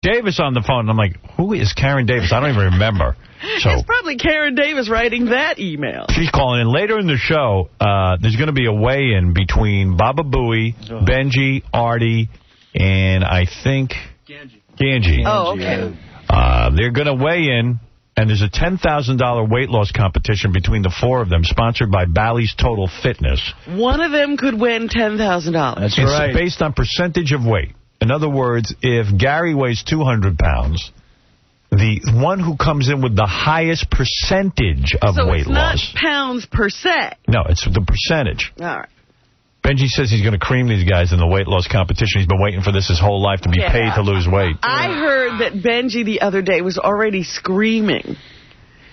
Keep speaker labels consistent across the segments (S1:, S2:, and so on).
S1: Davis on the phone. And I'm like, who is Karen Davis? I don't even remember. So
S2: it's probably Karen Davis writing that email.
S1: She's calling in. Later in the show, there's going to be a weigh-in between Baba Booey, Benji, Artie, and I think Ganji.
S2: Oh, okay.
S1: They're going to weigh in, and there's a $10,000 weight loss competition between the four of them, sponsored by Bally's Total Fitness.
S2: One of them could win $10,000.
S1: That's right. It's based on percentage of weight. In other words, if Gary weighs 200 pounds, the one who comes in with the highest percentage of weight loss.
S2: So it's not pounds per se.
S1: No, it's the percentage.
S2: All right.
S1: Benji says he's going to cream these guys in the weight loss competition. He's been waiting for this his whole life to be paid to lose weight.
S2: I heard that Benji the other day was already screaming.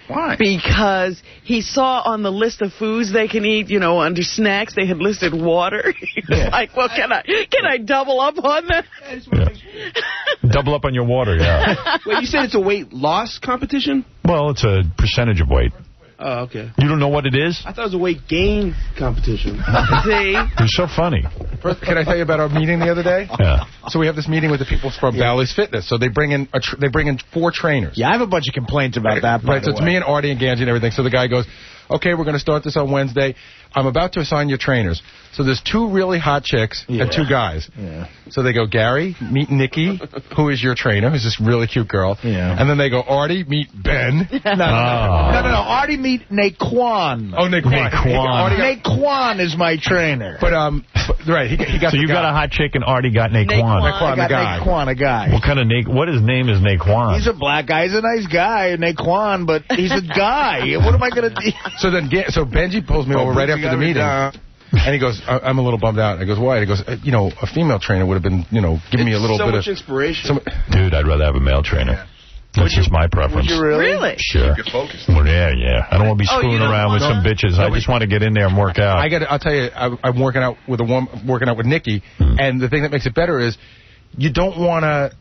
S3: Why?
S2: Because he saw on the list of foods they can eat, under snacks, they had listed water. He was like, well, can I double up on that?
S1: Double up on your water, yeah.
S3: Wait, you said it's a weight loss competition?
S1: Well, it's a percentage of weight.
S3: Oh, okay.
S1: You don't know what it is?
S3: I thought it was a weight gain competition.
S2: See?
S1: You're so funny.
S4: First, can I tell you about our meeting the other day?
S1: Yeah.
S4: So we have this meeting with the people from Bally's Fitness. So they bring in 4 trainers.
S5: Yeah, I have a bunch of complaints about that.
S4: Right, so it's me and Artie and Ganji and everything. So the guy goes, okay, we're going to start this on Wednesday. I'm about to assign your trainers. So there's 2 really hot chicks and 2 guys. Yeah. So they go, Gary, meet Nikki, who is your trainer, who's this really cute girl. Yeah. And then they go, Artie, meet Ben.
S5: No. Artie, meet Naquan.
S4: Oh, Naquan.
S5: Naquan is my trainer.
S4: But right, he got.
S1: So you got a hot chick and Artie got Naquan.
S5: Naquan, the guy. Naquan, a guy.
S1: What kind of what his name is Naquan?
S5: He's a black guy. He's a nice guy, Naquan, but he's a guy. What am I going to do?
S4: So Benji pulls me over right after the meeting. And he goes, I'm a little bummed out. I goes, why? He goes, a female trainer would have been, giving me a little bit of...
S3: so much inspiration.
S1: Dude, I'd rather have a male trainer. That's just my preference.
S5: Would you really?
S1: Sure. Well, yeah. I don't want to be screwing around with some bitches. I just want to get in there and work out.
S4: I'll tell you, I'm working out with working out with Nikki, and the thing that makes it better is you don't want to...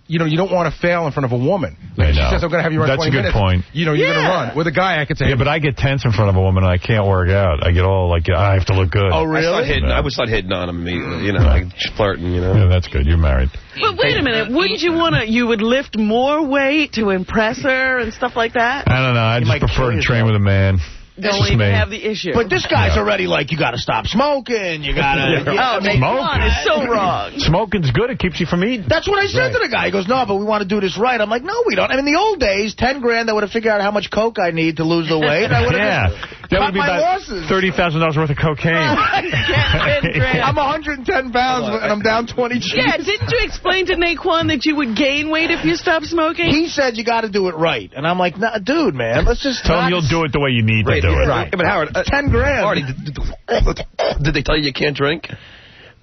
S4: you don't want to fail in front of a woman. Like, she says, I'm going to have you run 20 minutes.
S1: That's a good point.
S4: You're going to run. With a guy, I could say...
S1: Yeah, but I get tense in front of a woman, and I can't work out. I get all, I have to look good.
S6: Oh, really? I would start hitting on him immediately, like flirting,
S1: Yeah, that's good. You're married.
S2: But wait a minute. Wouldn't you would lift more weight to impress her and stuff like that?
S1: I don't know. I just prefer to train with a man.
S2: Don't even have the issue.
S5: But this guy's already like, you got to stop smoking. You got to...
S2: Smoking is so wrong.
S1: Smoking's good. It keeps you from eating.
S5: That's what I said to the guy. He goes, no, but we want to do this right. I'm like, no, we don't. I mean, in the old days, 10 grand, I would have figured out how much coke I need to lose the weight. I would have
S1: that would be about $30,000 worth of cocaine.
S5: I'm 110 pounds, and I'm down 20 G's.
S2: Yeah, didn't you explain to Naquan that you would gain weight if you stopped smoking?
S5: He said you got to do it right. And I'm like, nah, dude, man, let's just...
S1: Tell him you'll do it the way you need to do it.
S6: Right. But Howard,
S5: 10 grand.
S6: Artie, did they tell you can't drink?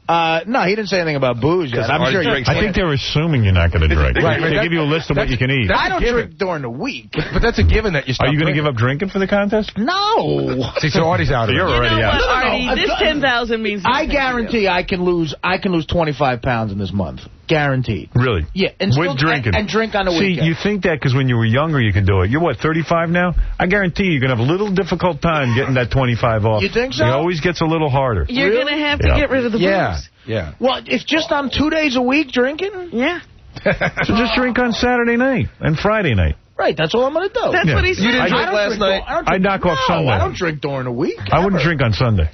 S5: No, he didn't say anything about booze yet. I'm sure.
S1: I think they're assuming you're not going to drink. They give you a list of what you can eat.
S5: I don't drink during the week.
S4: But that's a given that you stop.
S1: Are you going to give up drinking for the contest?
S5: No.
S4: See, so Artie's out.
S1: So you're already out.
S2: Artie, this 10,000 means nothing.
S5: I guarantee I can lose 25 pounds in this month. Guaranteed.
S1: Really?
S5: Yeah. And
S1: with drinking.
S5: And drink on the weekend.
S1: See, you think that because when you were younger you could do it. You're, what, 35 now? I guarantee you're going to have a little difficult time getting that 25 off.
S5: You think so?
S1: It always gets a little harder.
S2: You're going to have to get rid of the booze.
S4: Yeah.
S5: Well, it's just on 2 days a week drinking?
S2: Yeah.
S1: So just drink on Saturday night and Friday night.
S5: Right, that's all I'm going to do.
S2: That's what he said.
S6: You didn't drink last night?
S1: I knock off Sunday.
S5: I don't drink during the week.
S1: I wouldn't drink on Sunday.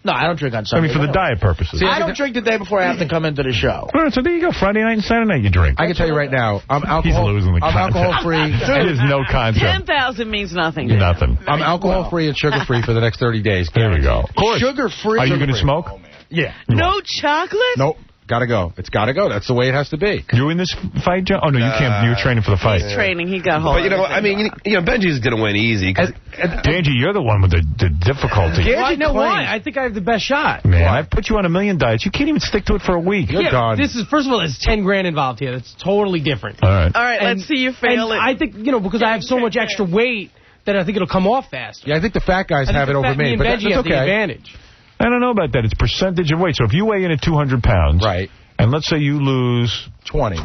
S5: No, I don't drink on Sunday.
S1: I mean, for the diet purposes.
S5: See, I don't drink the day before I have to come into the show.
S1: All right, so there you go. Friday night and Saturday night you drink.
S4: I can tell you right now, I'm
S1: He's losing the concept.
S4: alcohol-free.
S1: There's no concept.
S2: 10,000 means nothing.
S1: Nothing.
S4: I'm alcohol-free and sugar-free for the next 30 days.
S1: There we go. Of course.
S5: Sugar-free.
S1: Are you going to smoke?
S4: Yeah.
S2: No chocolate?
S4: Nope. Gotta go. It's gotta go. That's the way it has to be.
S1: You in this fight, John? Oh, no, you can't. You're training for the fight.
S2: He's training. He got hold.
S6: But, Benji's going to win easy.
S1: Ganji, you're the one with the difficulty.
S7: Well, I know why. I think I have the best shot.
S1: Man, I've put you on a million diets. You can't even stick to it for a week.
S4: You're done.
S7: This is, first of all, there's 10 grand involved here. That's totally different.
S1: All right.
S2: All right, let's see you fail it.
S7: I think, because I have so much extra weight that I think it'll come off faster.
S4: Yeah, I think the fat guys have it over me.
S7: But that's okay. The advantage.
S1: I don't know about that. It's percentage of weight. So if you weigh in at 200 pounds.
S4: Right.
S1: And let's say you lose 20.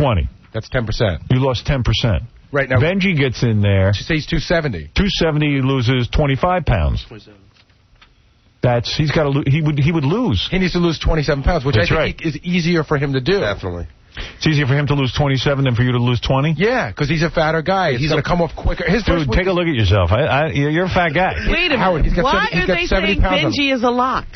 S4: That's 10%.
S1: You lost 10%.
S4: Right now.
S1: Benji gets in there.
S4: She says 270.
S1: 270, he loses 25 pounds. 27. He would lose.
S4: He needs to lose 27 pounds, which I think is easier for him to do.
S6: Definitely.
S1: It's easier for him to lose 27 than for you to lose 20?
S4: Yeah, because he's a fatter guy. He's going to come off quicker.
S1: Dude, take a look at yourself. You're a fat guy.
S2: Wait a minute.
S4: Howard,
S2: Why are they saying Benji is a lock?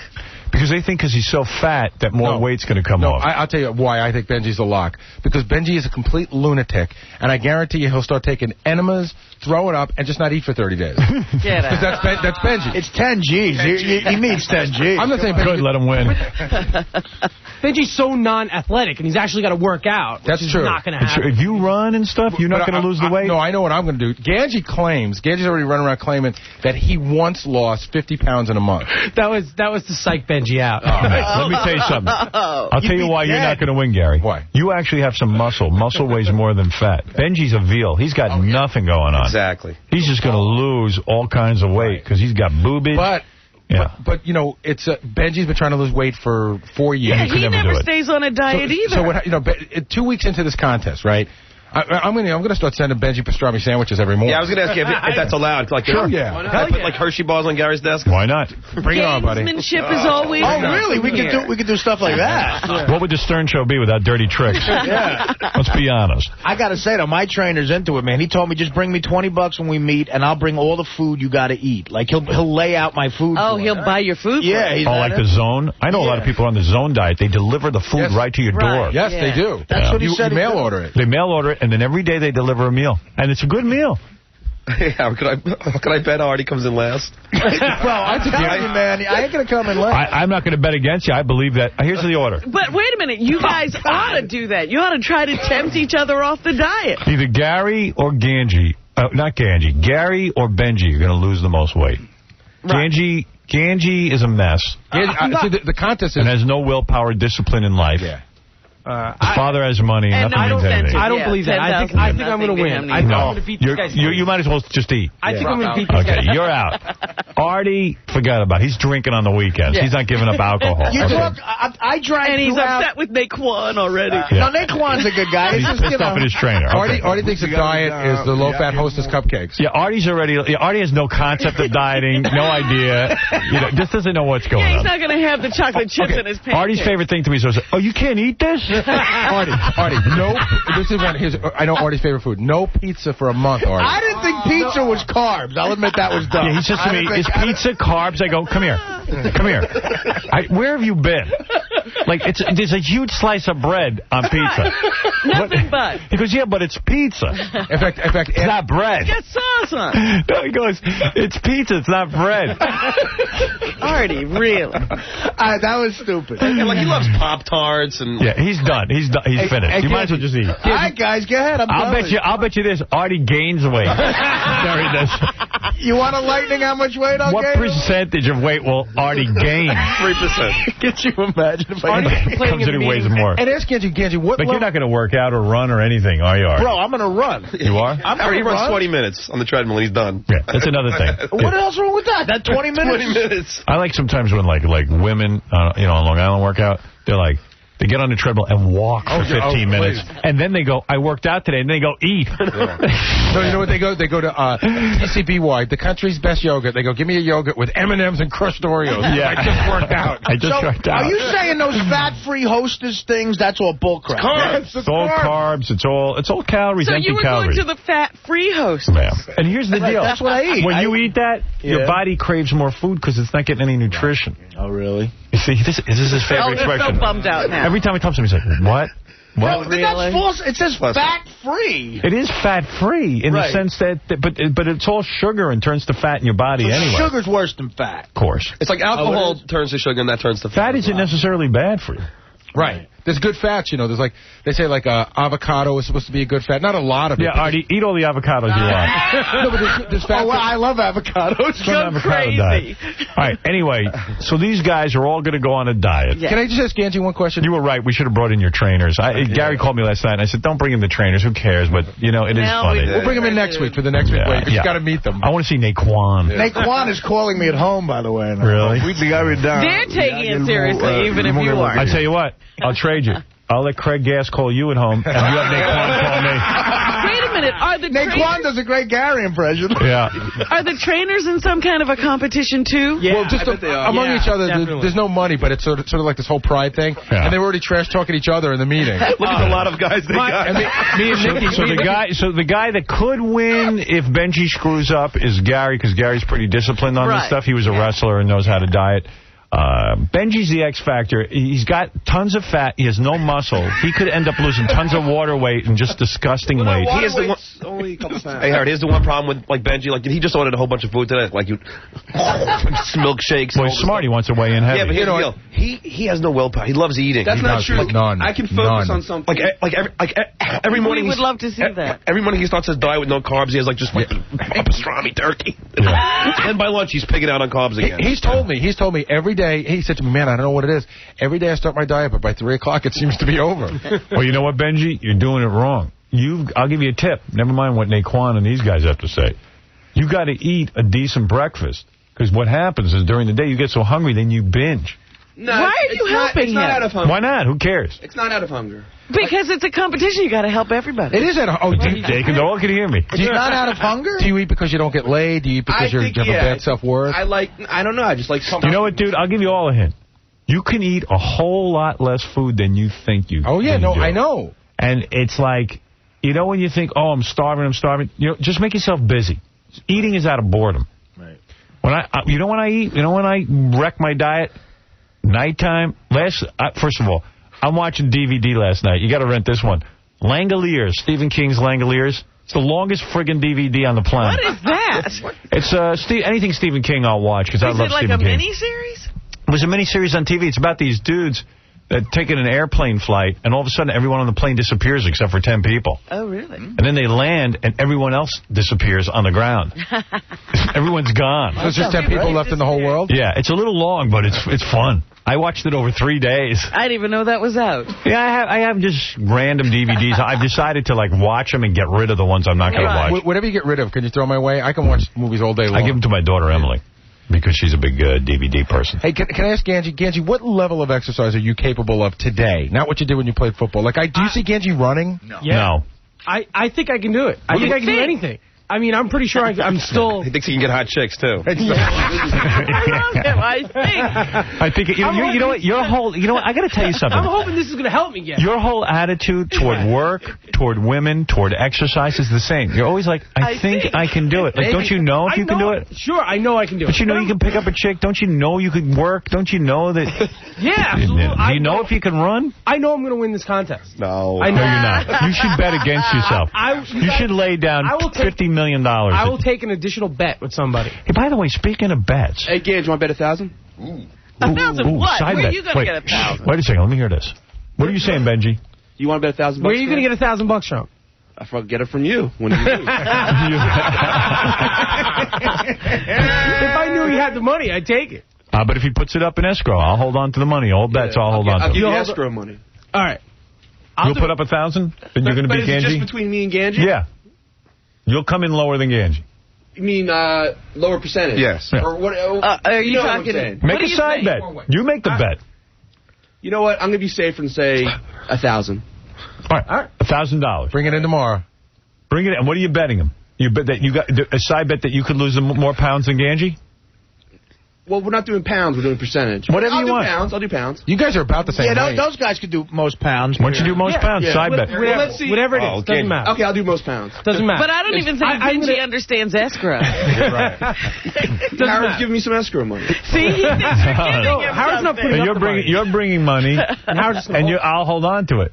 S1: Because they think because he's so fat that more weight's going to come off.
S4: I'll tell you why I think Benji's a lock. Because Benji is a complete lunatic, and I guarantee you he'll start taking enemas, throw it up, and just not eat for 30 days.
S2: Get out.
S4: Because that's Benji.
S5: It's 10 G's. He meets 10 G's.
S4: I'm not saying Benji.
S1: Good, let him win.
S7: Benji's so non-athletic, and he's actually got to work out.
S4: That's true.
S7: Not going to happen.
S1: If you run and stuff, you're not going to lose the weight?
S4: No, I know what I'm going to do. Ganji's already running around claiming that he once lost 50 pounds in a month.
S7: That was to psych Benji out.
S1: Let me tell you something. I'll tell you why you're not going to win, Gary.
S4: Why?
S1: You actually have some muscle. Muscle weighs more than fat. Benji's a veal. He's got nothing going on.
S6: Exactly.
S1: He's just going to lose all kinds of weight because he's got boobies. But you know, it's Benji's been trying to lose weight for 4 years.
S2: Yeah, he never stays on a diet either.
S4: So what, 2 weeks into this contest, right? I'm gonna start sending Benji pastrami sandwiches every morning.
S6: Yeah, I was gonna ask you if that's allowed. Like,
S4: sure, yeah.
S6: Can I put like Hershey bars on Gary's desk?
S1: Why not?
S4: Bring it on, buddy.
S2: Gamesmanship is always.
S5: Oh, really? We could do stuff like that.
S1: What would the Stern Show be without dirty tricks?
S5: Yeah.
S1: Let's be honest.
S5: I got to say, though, my trainer's into it, man. He told me just bring me $20 when we meet, and I'll bring all the food you got to eat. Like, he'll lay out my food.
S2: Oh, he'll buy your food.
S5: Yeah.
S1: Like the Zone? I know a lot of people on the Zone diet. They deliver the food right to your door.
S4: Yes, they do.
S5: That's what he said.
S4: You mail order it.
S1: They mail order it, and then every day they deliver a meal. And it's a good meal.
S6: How can I bet Artie comes in last?
S5: Well, I'm telling you, man, I ain't going to come in last.
S1: I'm not going to bet against you. I believe that. Here's the order.
S2: But wait a minute. You guys ought to do that. You ought to try to tempt each other off the diet.
S1: Either Gary or Ganji. Not Ganji. Gary or Benji are going to lose the most weight. Right. Ganji is a mess.
S4: The contest is...
S1: And has no willpower, discipline in life.
S4: Yeah.
S1: His father has money and nothing means anything.
S7: I don't believe that. I think I'm going to win. I'm going to beat these guys.
S1: You might as well just eat.
S7: I think I'm going to beat these guys.
S1: Okay, you're out. Artie, forget about it. He's drinking on the weekends. Yeah. He's not giving up alcohol.
S5: I drank.
S2: And he's upset with Naquan already.
S5: No, Naquan's a good guy.
S1: He's pissed off at his trainer. Okay.
S4: Artie thinks the diet is the low-fat Hostess cupcakes.
S1: Yeah, Artie has no concept of dieting, no idea. Just doesn't know what's going on.
S2: He's not going to have the chocolate chips in his pancakes.
S1: Artie's favorite thing to me is, oh, you can't eat this?
S4: Artie, no. This is one. I know Artie's favorite food. No pizza for a month, Artie.
S5: I didn't think pizza was carbs. I'll admit that was dumb.
S1: Yeah, he says to me, is pizza carbs? I go, come here. Come here. Where have you been? Like, there's a huge slice of bread on pizza.
S2: Nothing but.
S1: He goes, yeah, but it's pizza.
S4: In fact,
S1: it's not bread.
S2: Get sauce on.
S1: No, he goes, it's pizza, it's not bread.
S2: Artie, really?
S5: That was stupid.
S6: And like, he loves Pop-Tarts and...
S1: Yeah, he's done. He's finished. You might as well just eat.
S5: All right, guys, go ahead.
S1: I'll bet you this. Artie gains weight. Gary does.
S5: You want a lightning how much weight I'll gain?
S1: What percentage of weight will Artie gain?
S6: 3%.
S5: Could you imagine if
S7: Artie
S1: comes in and weighs more?
S4: And ask Ganji, what...
S1: But you're not going to work out or run or anything, are you, Artie?
S5: Bro, I'm going to run.
S1: You are?
S6: He runs 20 minutes on the treadmill and he's done.
S1: Yeah, that's another thing.
S5: What else wrong with that? That 20 minutes?
S6: 20 minutes.
S1: I like sometimes when like women, on Long Island work out, they're like, they get on the treadmill and walk for 15 minutes. And then they go, I worked out today. And they go, eat.
S4: So you know what they go? They go to TCBY, the country's best yogurt. They go, give me a yogurt with M&M's and crushed Oreos. Yeah. I just worked out.
S1: Worked out.
S5: Are you saying those fat-free Hostess things, that's all bullcrap?
S1: It's all carbs. It's all calories, empty calories.
S2: So you were going to the fat-free Hostess.
S1: Yeah. And here's the deal.
S5: That's what I eat.
S1: When you eat that, your body craves more food because it's not getting any nutrition.
S5: Oh, really?
S1: You see, this is his favorite expression.
S2: He's so bummed out now.
S1: Every time he talks to me, he's like, what? What?
S5: Really? That's false. It says fat-free.
S1: It is fat-free in the sense that, but it's all sugar and turns to fat in your body anyway.
S5: Sugar's worse than fat.
S1: Of course.
S6: It's like alcohol turns to sugar and that turns to fat.
S1: Fat isn't necessarily bad for you.
S4: Right. There's good fats, There's like, they say like avocado is supposed to be a good fat. Not a lot of it.
S1: Yeah, Artie, eat all the avocados you want.
S4: No, but there's fat.
S5: Oh, well, I love avocados.
S2: Go crazy.
S1: All right, anyway, so these guys are all going to go on a diet.
S2: Yeah.
S4: Can I just ask Ganji one question?
S1: You were right. We should have brought in your trainers. Gary called me last night, and I said, don't bring in the trainers. Who cares? But, it is funny.
S4: We'll bring them in next week for the next week. You got to meet them.
S1: I want to see Naquan.
S5: Naquan is calling me at home, by the way.
S1: Really?
S2: They're taking it seriously, even if you aren't.
S1: I tell you what, I'll trade you. I'll let Craig Gass call you at home, and you have Naquan call me.
S2: Wait a minute. minute. Are the
S5: Naquan does a great Gary impression.
S1: Yeah.
S2: Are the trainers in some kind of a competition, too?
S7: Yeah,
S4: well, just among each other, there's no money, but it's sort of like this whole pride thing. Yeah. And they were already trash-talking each other in the meeting.
S6: Look at a lot of guys they got.
S4: Me and Nicky.
S1: So the guy that could win if Benji screws up is Gary, because Gary's pretty disciplined on this stuff. He was a wrestler and knows how to diet. Benji's the X factor. He's got tons of fat. He has no muscle. He could end up losing tons of water weight and just disgusting weight.
S3: He is the one, only a couple pounds.
S6: Hey, Howard, here's the one problem with Benji. Like, he just ordered a whole bunch of food today. Like, milkshakes.
S1: Well, he's smart. He wants to weigh in heavy.
S6: Yeah, but here's the deal. He has no willpower. He loves eating.
S3: That's not true.
S4: None.
S3: I can focus on something.
S6: Every morning.
S2: We would love to see that.
S6: Every morning he starts his diet with no carbs. He has just pastrami turkey. Then by lunch he's pigging out on carbs again.
S4: He's told me every day. He said to me, man, I don't know what it is. Every day I start my diet, but by 3 o'clock it seems to be over.
S1: Well, you know what, Benji? You're doing it wrong. I'll give you a tip. Never mind what Naquan and these guys have to say. You got to eat a decent breakfast. Because what happens is during the day you get so hungry, then you binge.
S3: No,
S2: why are you helping him?
S3: It's not out of hunger.
S1: Why not? Who cares?
S3: It's not out of hunger.
S2: Because it's a competition. You got to help everybody.
S4: It is out of hunger.
S1: They all can hear me.
S5: It's not out of hunger?
S4: Do you eat because you don't get laid? Do you eat because you have a bad self-worth?
S3: I don't know. I just like something.
S1: You know what, dude? I'll give you all a hint. You can eat a whole lot less food than you think you
S4: Oh, yeah, no,
S1: do.
S4: I know.
S1: And it's like, you know when you think, oh, I'm starving, just make yourself busy. Eating is out of boredom.
S5: Right.
S1: When I eat? You know when I wreck my diet? Nighttime. First of all, I'm watching DVD last night. You got to rent this one. Langoliers, Stephen King's Langoliers. It's the longest friggin' DVD on the planet.
S2: What is that?
S1: It's anything Stephen King I'll watch because I love Stephen King.
S2: Is it like a mini-series?
S1: It was a mini-series on TV. It's about these dudes that taking an airplane flight, and all of a sudden everyone on the plane disappears except for 10 people.
S2: Oh, really?
S1: And then they land, and everyone else disappears on the ground. Everyone's gone.
S4: So it's just 10 people left in the whole world?
S1: Yeah, it's a little long, but it's fun. I watched it over 3 days.
S2: I didn't even know that was out.
S1: Yeah, I have just random DVDs. I've decided to watch them and get rid of the ones I'm not going to watch.
S4: Whatever you get rid of, can you throw my way? I can watch movies all day long.
S1: I give them to my daughter, Emily, because she's a big DVD person.
S4: Hey, can I ask Ganji? Ganji, what level of exercise are you capable of today? Not what you did when you played football. Do you see Ganji running?
S1: No.
S7: Yeah.
S1: No.
S7: I think I can do it. I think I can do anything. I mean, I'm pretty sure I'm still...
S6: He thinks he can get hot chicks, too.
S2: I love him, I think.
S1: You know what? I got to tell you something.
S7: I'm hoping this is going to help me get.
S1: Your whole attitude toward work, toward women, toward exercise is the same. You're always like, I think I can do it. Like, don't you know if you can do it?
S7: Sure, I know I can do it.
S1: But you know you can pick up a chick. Don't you know you could work? Don't you know that...
S7: Yeah, absolutely.
S1: Do you know if you can run?
S7: I know I'm going to win this contest.
S6: No.
S7: I know.
S1: No, you're not. You should bet against yourself. You should lay down $50 million.
S7: I will take an additional bet with somebody.
S1: Hey, by the way, speaking of bets...
S3: Hey, Gage, you want to bet 1,000?
S2: 1,000 what? Where are you going to get 1,000?
S1: Wait a second. Let me hear this. What are you saying, Benji?
S3: You want to bet $1,000?
S7: Where are you going to get $1,000 from?
S3: I'll get it from you when you lose.
S7: If I knew he had the money, I'd take it.
S1: But if he puts it up in escrow, I'll hold on to the money. All bets, I'll hold on to
S3: I'll give you
S1: them.
S3: escrow money.
S7: All right.
S1: You'll put up 1,000? Then you're going to beat
S3: But is it
S1: Ganji?
S3: just between me and Ganji?
S1: Yeah. You'll come in lower than Ganji.
S3: You mean lower percentage?
S6: Yes.
S1: Yeah.
S3: Or what?
S2: Are you talking...
S1: Make a side bet. You make the bet.
S3: You know what? I'm going to be safer and say 1,000.
S1: All right. $1,000.
S4: Bring it in tomorrow.
S1: Bring it in. And what are you betting him? You bet that you got a side bet that you could lose more pounds than Ganji?
S3: Well, we're not doing pounds. We're doing percentage.
S1: Whatever you want.
S3: I'll do pounds.
S4: You guys are about the same weight.
S5: Those guys could do most pounds.
S1: Why don't you do most pounds? Side bet.
S3: Well, let's see.
S7: Whatever it is, doesn't matter.
S3: Okay, I'll do most pounds.
S7: Doesn't matter.
S2: But I don't even think Benji understands escrow.
S3: Right. Howard's giving me some escrow money.
S2: See, he thinks you're giving him
S7: Howard's not putting
S1: And
S7: up the money.
S1: you're bringing money, and I'll hold on to it.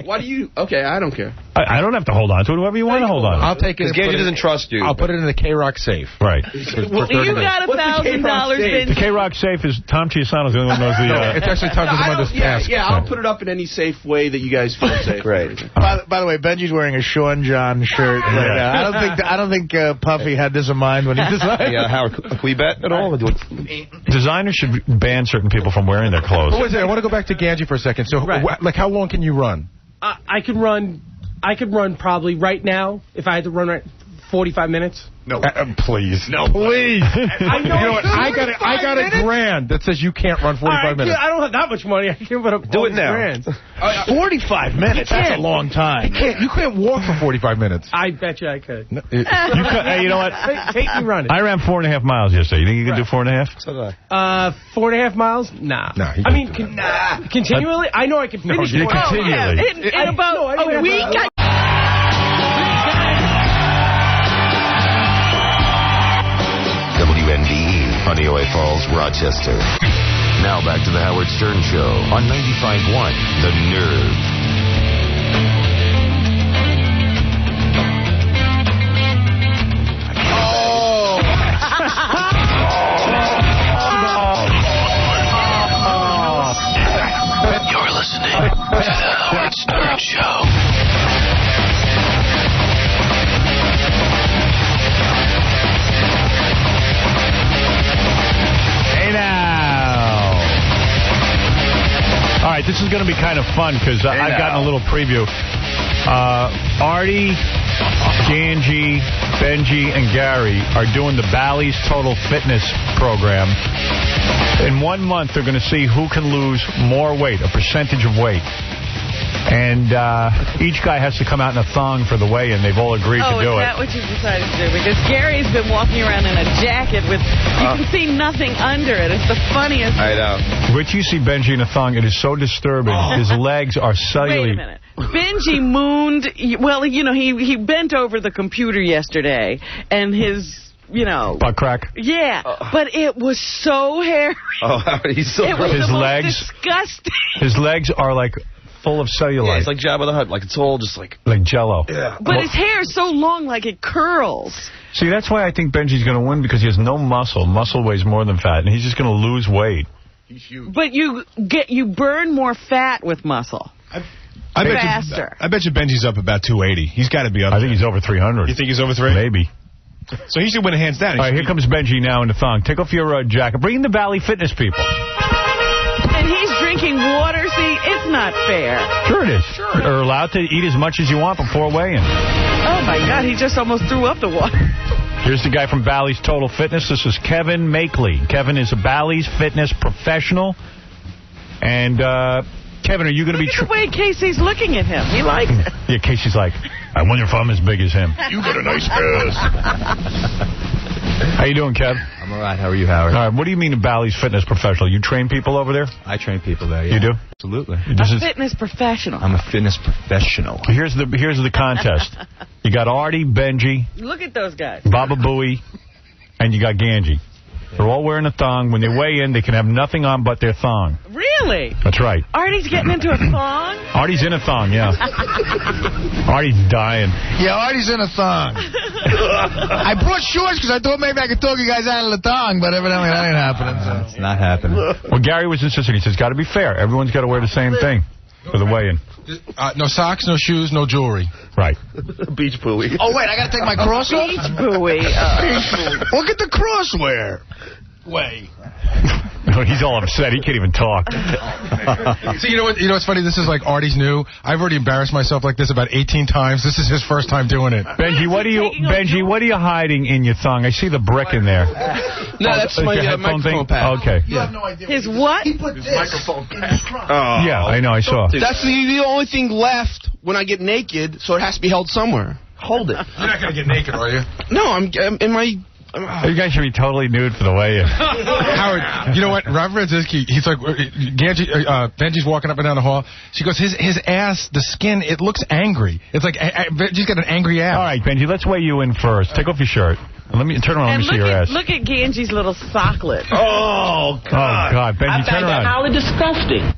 S3: Why do you... Okay, I don't care.
S1: I don't have to hold on to it. Whoever you want to hold on to.
S4: I'll take it.
S6: Because Ganji doesn't trust you.
S4: I'll put it in the K-Rock safe.
S1: Right.
S2: Well, you got $1,000,
S1: The
S2: Benji.
S1: K-Rock safe is Tom Chiasano's the only one who knows the...
S4: It's actually Tom Chiasano's task.
S3: Yeah, I'll put it up in any safe way that you guys feel safe.
S6: Great.
S5: By the way, Benji's wearing a Sean John shirt right now. I don't think Puffy had this in mind when he decided.
S6: Yeah, Howard, can we bet at all?
S1: Designers should ban certain people from wearing their clothes.
S4: But wait a second, I want to go back to Ganji for a second. So, like, how long can you run?
S7: I could run probably right now, if I had to run right, 45 minutes.
S6: No.
S4: Please.
S6: No.
S4: Please.
S7: I know.
S4: You know what? I got a grand that says you can't run 45 minutes.
S7: I don't have that much money. I can't put up
S6: Do it now.
S5: 45 minutes? That's a long time.
S4: You can't walk for 45 minutes.
S7: I bet you I could.
S4: No,
S1: Hey, you know what?
S7: Take me running.
S1: I ran 4.5 miles yesterday. You think you can do 4.5?
S6: So did I.
S7: 4.5 miles? Nah.
S4: I mean,
S7: continually? I know I can finish
S1: you
S7: 4.5 miles.
S1: continually.
S2: In about a week.
S8: WNDE, Honeyway Falls, Rochester. Now back to the Howard Stern Show on 95.1 The Nerve. You're listening to the Howard Stern Show.
S1: All right, this is going to be kind of fun because I've gotten a little preview. Artie, Ganji, Benji, and Gary are doing the Bally's Total Fitness program. In 1 month, they're going to see who can lose more weight, a percentage of weight. And each guy has to come out in a thong for the weigh-in. They've all agreed to do it.
S2: Oh, is that what you decided to do? Because Gary's been walking around in a jacket with, you can see nothing under it. It's the funniest.
S6: I know.
S1: Which you see Benji in a thong, it is so disturbing. His legs are cellular.
S2: Wait a minute. Benji mooned, well, you know, he bent over the computer yesterday, and his...
S1: butt crack.
S2: Yeah, but it was so hairy.
S6: Oh, he's so
S2: It was
S1: his
S2: the most
S1: legs,
S2: disgusting.
S1: His legs are like full of cellulite.
S6: Yeah, it's like Jabba the Hutt. Like it's all just like
S1: Jell-O.
S6: Yeah.
S2: But his hair is so long, like it curls.
S1: See, that's why I think Benji's going to win, because he has no muscle. Muscle weighs more than fat, and he's just going to lose weight.
S6: He's huge.
S2: But you burn more fat with muscle.
S9: I bet you Benji's up about 280. He's got to be up.
S1: I think he's over 300.
S9: You think he's over 3?
S1: Maybe.
S9: So he should win hands down.
S1: All right, here comes Benji now in the thong. Take off your jacket. Bring in the Bally Fitness people.
S2: And he's drinking water. See, it's not fair.
S1: Sure it is. Sure. You're allowed to eat as much as you want before weigh-in.
S2: Oh, my God. He just almost threw up the water.
S1: Here's the guy from Bally's Total Fitness. This is Kevin Makeley. Kevin is a Bally's fitness professional. And, Kevin, are you going to be...
S2: Look at the way Casey's looking at him. He likes it.
S1: Yeah, Casey's like, I wonder if I'm as big as him.
S6: You got a nice ass.
S1: How you doing, Kev?
S10: I'm all right. How are you, Howard?
S1: All right, what do you mean a Bally's fitness professional? You train people over there?
S10: I train people there, yeah.
S1: You do?
S10: Absolutely.
S2: A fitness professional.
S10: I'm a fitness professional.
S1: Here's the contest. You got Artie, Benji,
S2: Look at those guys.
S1: Baba Booey, and you got Ganji. They're all wearing a thong. When they weigh in, they can have nothing on but their thong.
S2: Really?
S1: That's right.
S2: Artie's getting into a thong?
S1: Artie's in a thong, yeah. Artie's dying.
S5: Yeah, Artie's in a thong. I brought shorts because I thought maybe I could talk you guys out of the thong, but evidently that ain't happening. So.
S10: It's not happening.
S1: Well, Gary was insisting. He says, got to be fair. Everyone's got to wear the same thing for the weigh-in.
S4: No socks, no shoes, no jewelry.
S1: Right.
S6: Beach buoy.
S5: Oh, wait, I got to take my cross off?
S2: Beach buoy.
S5: Look at the crosswear. Way.
S1: No, he's all upset. He can't even talk.
S4: See, you know what's funny? This is like Artie's new. I've already embarrassed myself like this about 18 times. This is his first time doing it.
S1: Benji, what are you hiding in your thong? I see the brick in there.
S3: No, that's my microphone pad.
S1: Okay.
S5: You have no idea.
S2: His what?
S5: He put this
S6: microphone
S5: in his front.
S1: Yeah, I know. I saw.
S3: That's the only thing left when I get naked, so it has to be held somewhere. Hold it.
S4: You're not going to get naked, are you?
S3: No, I'm in my...
S1: You guys should be totally nude for the weigh-in.
S4: Howard, you know what? Rob Radzinski, he's like, Benji's walking up and down the hall. She goes, his ass, the skin, it looks angry. It's like, Benji's got an angry ass.
S1: All right, Benji, let's weigh you in first. Take off your shirt. Let me turn around. Let me see your ass.
S2: Look at Ganji's little socklet.
S6: Oh, God.
S1: Oh, God. Benji, turn around.
S2: How disgusting.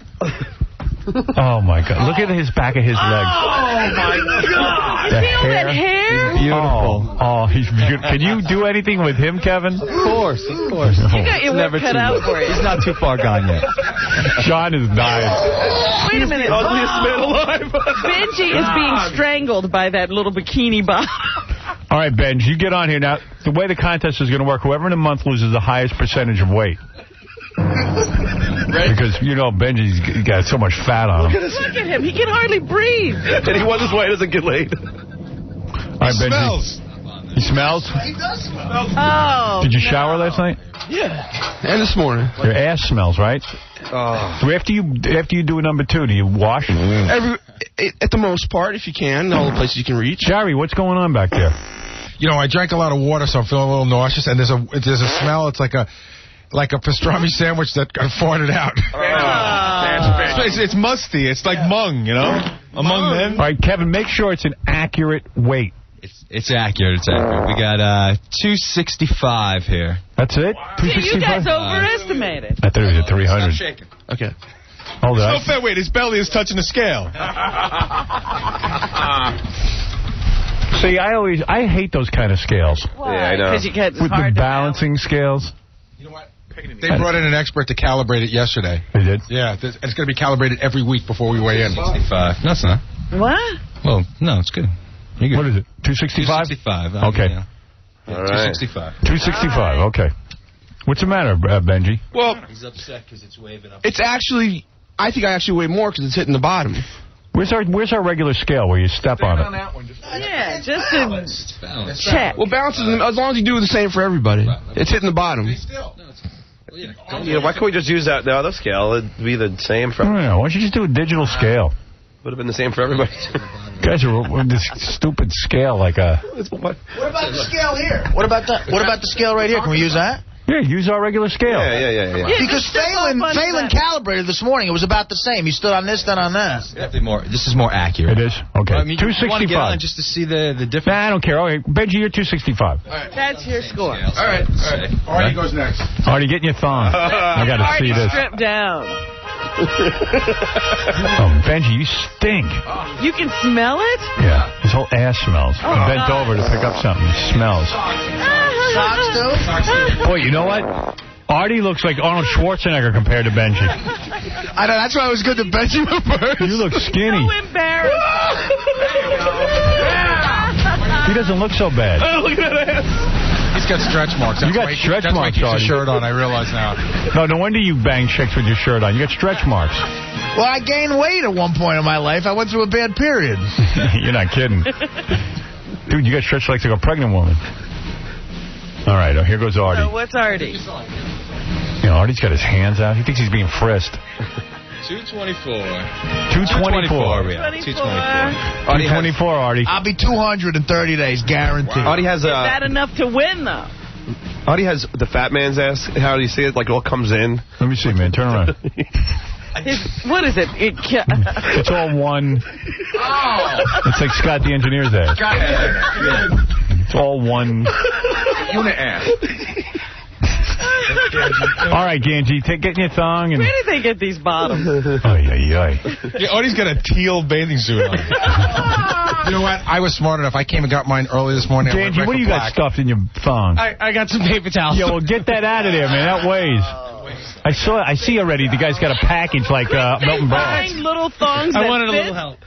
S1: Oh, my God. Look at his back of his legs.
S6: Oh, my God.
S2: You see all that hair?
S1: He's beautiful. Oh, he's beautiful. Can you do anything with him, Kevin?
S10: Of course.
S2: You got your work cut out for you.
S10: He's not too far gone yet.
S1: Sean is dying.
S2: Wait a minute.
S6: Ugliest man alive.
S2: Benji is being strangled by that little bikini bottom.
S1: All right, Benji, you get on here. Now, the way the contest is going to work, whoever in a month loses the highest percentage of weight. Because, you know, Benji's got so much fat on him.
S2: Look at him. He can hardly breathe.
S6: And he wonders why he doesn't get laid.
S1: All right, Benji. He smells?
S5: He does smell.
S2: Oh.
S1: Did you shower last night?
S3: Yeah. And this morning.
S1: Your ass smells, right? So after you do a number 2, do you wash?
S3: At the most part, if you can, all the places you can reach.
S1: Gary, what's going on back there?
S4: You know, I drank a lot of water, so I'm feeling a little nauseous, and there's a smell. It's like a pastrami sandwich that got farted out.
S10: It's musty. It's like mung, you know? Among men.
S1: All right, Kevin, make sure it's an accurate weight.
S10: It's accurate. It's accurate. We got 265 here.
S1: That's it?
S2: You guys overestimated.
S1: I thought it was at 300.
S3: Stop shaking. Okay.
S1: Hold on.
S9: No fair weight. His belly is touching the scale.
S1: See, I hate those kind of scales.
S2: Why? Yeah, I know. Because
S1: with the balancing scales.
S4: You know what? They brought in an expert to calibrate it yesterday.
S1: They did?
S4: Yeah, it's going to be calibrated every week before we weigh in.
S10: 65. No, it's not.
S2: What?
S10: Well, no, it's good.
S1: What is it? 265?
S10: 265.
S1: Okay.
S10: Yeah. All right. 265.
S1: 265. Okay. What's the matter, Benji?
S3: Well,
S10: he's upset because it's waving up.
S3: It's actually, I think I actually weigh more because it's hitting the bottom.
S1: Where's our regular scale where you step on it?
S2: Yeah, just to check.
S3: Well, balance is, as long as you do the same for everybody. It's hitting the bottom.
S6: Yeah, why can't we just use the other scale? It'd be the same for...
S1: I don't know. Why don't you just do a digital scale?
S6: Would have been the same for everybody.
S1: You guys are with this stupid scale like a...
S5: What about the scale here? What about the scale right here? Can we use that?
S1: Yeah, use our regular scale.
S6: Yeah.
S5: Because Phelan calibrated this morning. It was about the same. He stood on this, then on that.
S10: This is more accurate.
S1: It is? Okay.
S10: I mean,
S1: 265.
S10: Get on just to see the difference?
S1: Nah, I don't care. Okay, Benji, you're 265.
S2: That's your score.
S4: All right. Artie goes next.
S1: Artie, get in your thong. I got to see this.
S2: Strip down.
S1: Oh, Benji, you stink.
S2: You can smell it?
S1: Yeah, his whole ass smells. He bent over to pick up something. It smells.
S5: Socks, too?
S1: Boy, you know what? Artie looks like Arnold Schwarzenegger compared to Benji.
S3: I know, that's why it was good that Benji went first.
S1: You look skinny.
S2: So embarrassed.
S1: He doesn't look so bad.
S3: Oh, look at that ass.
S4: He's got stretch marks.
S1: You got stretch marks,
S4: That's why he keeps
S1: Artie.
S4: a shirt on, I realize now.
S1: No wonder you bang chicks with your shirt on. You got stretch marks.
S5: Well, I gained weight at one point in my life. I went through a bad period.
S1: You're not kidding. Dude, you got stretch legs like a pregnant woman. All right, here goes Artie.
S2: So what's Artie?
S1: You know, Artie's got his hands out. He thinks he's being frisked.
S10: 224.
S1: 224. 224, Artie.
S5: I'll be 200 in 30 days, guaranteed.
S6: Artie has
S2: Is that enough to win, though?
S6: Artie has the fat man's ass. How do you see it? Like it all comes in.
S1: Let me see, man. Turn around.
S2: What is it?
S1: It's all one. Oh. It's like Scott the Engineer's ass. It's all one.
S4: Unit ass.
S1: All right, Ganji, get in your thong. And...
S2: Where did they get these bottoms?
S1: Yeah,
S9: Artie's got a teal bathing suit on.
S4: You know what? I was smart enough. I came and got mine early this morning.
S1: Ganji, what do you got stuffed in your thong?
S7: I got some paper towels.
S1: Yeah, well, get that out of there, man. That weighs. I see already. The guy's got a package like Milton Berle.
S2: Little thongs.
S7: I wanted a little help.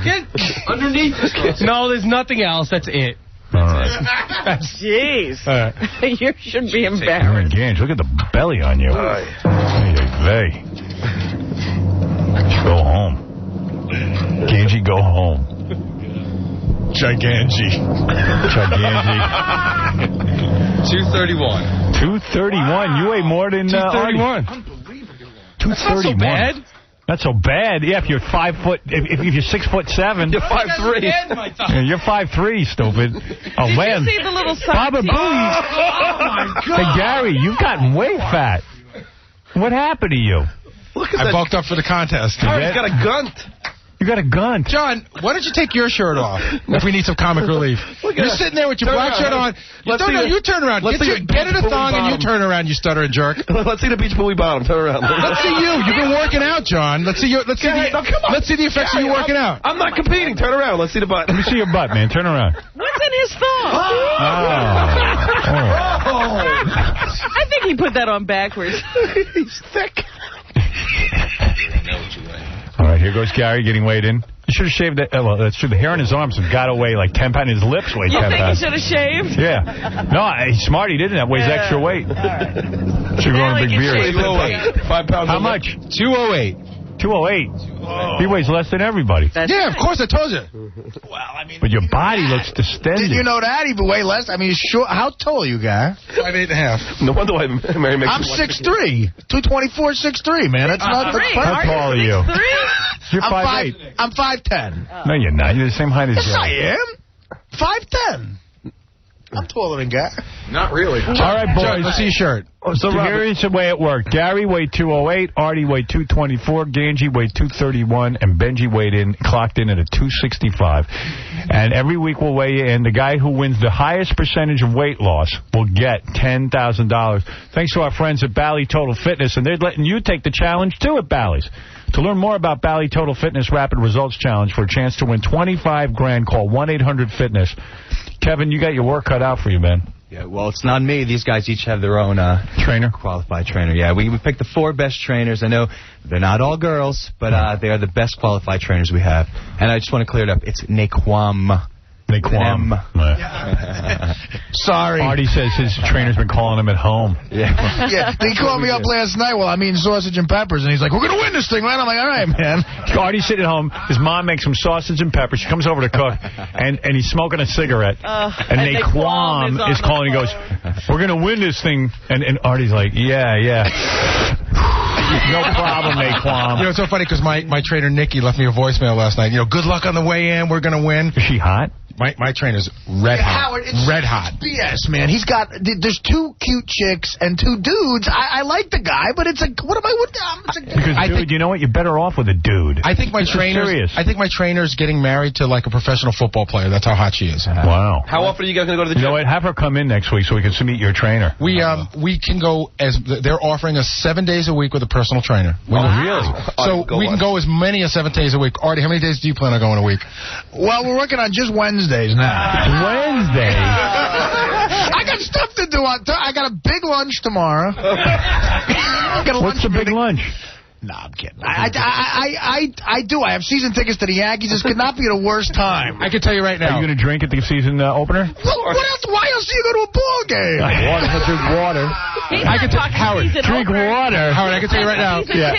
S7: Get underneath this. No, there's nothing else. That's it.
S1: All right.
S2: Jeez.
S1: All right.
S2: You should be embarrassed.
S1: Ganj, look at the belly on you. Hey. Go home. Ganji, go home.
S9: Giganji.
S10: 231.
S1: 231. You weigh more than
S7: 231.
S1: 231.
S7: Bad?
S1: Not so bad. Yeah, if you're 5 foot, if you're 6'7",
S6: you're 5'3".
S1: Yeah, you're 5'3", stupid. Oh man.
S2: Did you see the little
S1: Baba Booey.
S7: Oh my God.
S1: Hey Gary, you've gotten way fat. What happened to you?
S6: Look at
S4: I bulked up for the contest.
S6: Gary's got a gunt.
S1: You got a gun.
S4: John, why don't you take your shirt off if we need some comic relief? You're sitting there with your black shirt on. You turn around. Get in a thong and you turn around, you stuttering jerk.
S6: Let's see the beach buoy bottom. Turn around.
S4: Let's see you. You've been working out, John. Let's see the effects of you working out.
S6: I'm not competing. Turn around. Let's see the butt.
S1: Let me see your butt, man. Turn around.
S2: What's in his thong? I think he put that on backwards.
S6: He's thick.
S1: All right, here goes Gary getting weighed in. He should have shaved that. Well, that's true. The hair on his arms have got away like 10 pounds. His lips weigh 10
S2: You think he
S1: pounds.
S2: should have shaved?
S1: Yeah. No, he's smart. He didn't. That weighs extra weight.
S2: All right.
S1: Should go on a big beard.
S6: 208. 5 pounds.
S1: How much?
S4: 208.
S1: 208. He weighs less than everybody.
S5: Yeah, of course, I told you.
S1: Well, I mean, but your body looks distended.
S5: Did you know that? He weigh less. I mean, sure. How tall are you, guy?
S4: 5'8.5".
S6: No wonder why Mary makes
S5: I'm 6'3". 224, 6'3", man. That's not the
S1: How tall are you? You're 5'8".
S5: I'm 5'10".
S1: No, you're not. You're the same height as
S5: Yes,
S1: Joe.
S5: I am. 5'10". I'm taller than Guy.
S4: Not really.
S1: All right, boys.
S4: John, let's see your shirt.
S1: So here's the way it worked. Gary weighed 208, Artie weighed 224, Ganji weighed 231, and Benji clocked in at a 265. And every week we'll weigh you in. The guy who wins the highest percentage of weight loss will get $10,000. Thanks to our friends at Bally Total Fitness, and they're letting you take the challenge, too, at Bally's. To learn more about Bally Total Fitness Rapid Results Challenge for a chance to win $25,000, call 1-800-FITNESS. Kevin, you got your work cut out for you, man.
S11: Yeah, well, it's not me. These guys each have their own
S1: trainer,
S11: qualified trainer. Yeah, we picked the 4 best trainers. I know they're not all girls, but they are the best qualified trainers we have. And I just want to clear it up. It's Naquam.
S1: Naquam.
S5: Sorry.
S1: Artie says his trainer's been calling him at home.
S5: Yeah. He called me up last night while I'm eating sausage and peppers, and he's like, "We're going to win this thing, man." I'm like, "All right, man."
S1: Artie's sitting at home. His mom makes him sausage and peppers. She comes over to cook, and he's smoking a cigarette. And Naquam is calling. He goes, "We're going to win this thing." And Artie's like, "Yeah." No problem, Naquam.
S4: You know, it's so funny because my trainer, Nikki, left me a voicemail last night. You know, good luck on the way in. We're going to win.
S1: Is she hot?
S4: My trainer's red hot.
S5: Howard, it's
S4: red hot.
S5: BS, man. There's 2 cute chicks and 2 dudes. I like the guy, but it's like, what am I with?
S1: Because, dude, you know what? You're better off with a dude.
S4: I think my trainer's getting married to like a professional football player. That's how hot she is.
S1: Wow.
S6: How often are you guys going to go to the gym?
S1: You know what? Have her come in next week so we can meet your trainer.
S4: We can go they're offering us 7 days a week with a personal trainer.
S1: Really?
S4: So we can go as many as 7 days a week. Artie, how many days do you plan on going a week?
S5: Well, we're working on just Wednesdays now.
S1: Wednesday?
S5: I got stuff to do. I got a big lunch tomorrow.
S1: What's the big lunch?
S5: No, I'm kidding. I do. I have season tickets to the Yankees. This could not be the worst time.
S4: I can tell you right now.
S1: Are you going to drink at the season opener?
S5: What else? Why else do you go to a ball game?
S1: Drink water.
S4: I can tell Howard.
S1: Drink water.
S4: Howard, I can tell you right now.
S1: Yeah.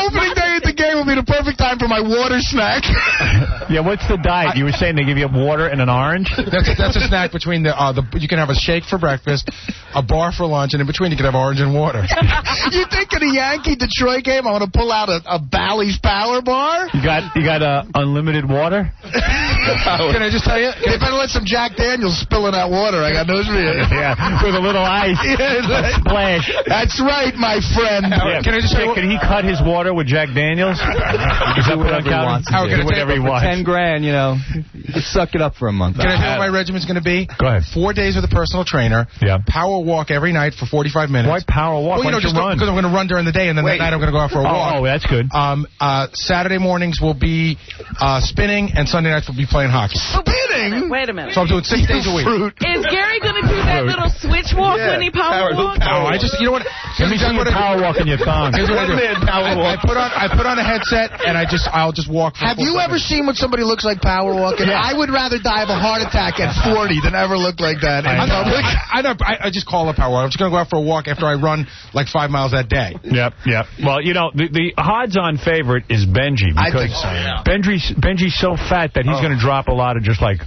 S5: Opening day at the game will be the perfect time for my water snack.
S1: Yeah, what's the diet? You were saying they give you water and an orange?
S4: That's a snack between you can have a shake for breakfast, a bar for lunch, and in between you can have orange and water.
S5: You think of the Yankee-Detroit game, I'm going to pull out a Bally's Power Bar?
S1: You got unlimited water?
S4: Can I just tell you?
S5: They better let some Jack Daniels spill in that water. I got news for you.
S1: Yeah, with a little ice.
S5: Yeah,
S1: splash.
S5: That's right, my friend.
S1: Yeah. Can I just say, can he cut his water with Jack Daniels? Is that what
S11: whatever he wants to do.
S1: Whatever he wants.
S11: $10,000, you know, you suck it up for a month.
S4: Can I tell you what my regimen's going to be?
S1: Go ahead.
S4: 4 days with a personal trainer.
S1: Yeah.
S4: Power walk every night for 45 minutes.
S1: Why power walk?
S4: Well, you know, just
S1: run?
S4: because I'm going to run during the day, and then that night I'm going to go out for a walk.
S1: Oh, that's good.
S4: Saturday mornings will be spinning, and Sunday nights will be playing hockey.
S5: Spinning?
S2: Wait a minute.
S4: So I'm doing 6 days a week.
S2: Is Gary going to do that little switch walk when he power walks?
S4: Oh, you know what?
S1: Let me see you power walk in your thong.
S4: Here's what I do. I put on a headset, and I'll just walk.
S5: Have you ever seen what somebody looks like power walking? I would rather die of a heart attack at 40 than ever look like that in public.
S4: I just call it power walk. I'm just going to go out for a walk after I run like 5 miles that day.
S1: Yep. Well, you know, the odds-on favorite is Benji.
S5: I think so, yeah.
S1: Benji's so fat that he's going to drop a lot of just like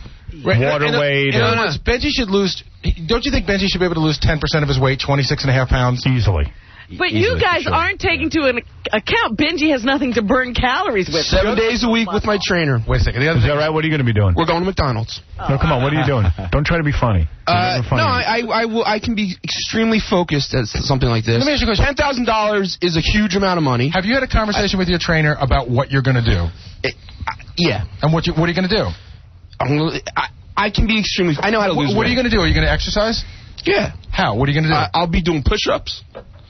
S1: water weight.
S4: In other words, Benji should lose. Don't you think Benji should be able to lose 10% of his weight, 26.5 pounds?
S1: Easily.
S2: But you guys aren't taking to account Benji has nothing to burn calories with.
S3: 7 days a week with my trainer.
S4: Wait a second.
S1: Is that right? What are you going to be doing?
S3: We're going to McDonald's.
S1: No, come on. What are you doing? Don't try to be funny.
S3: I can be extremely focused at something like this.
S4: Let me ask you a question.
S3: $10,000 is a huge amount of money.
S4: Have you had a conversation with your trainer about what you're going to do?
S3: Yeah.
S4: And what are you going to do?
S3: I can be extremely... I know how to lose weight.
S4: What are you going to do? Are you going to exercise?
S3: Yeah.
S4: How? What are you going to do?
S3: I'll be doing push-ups.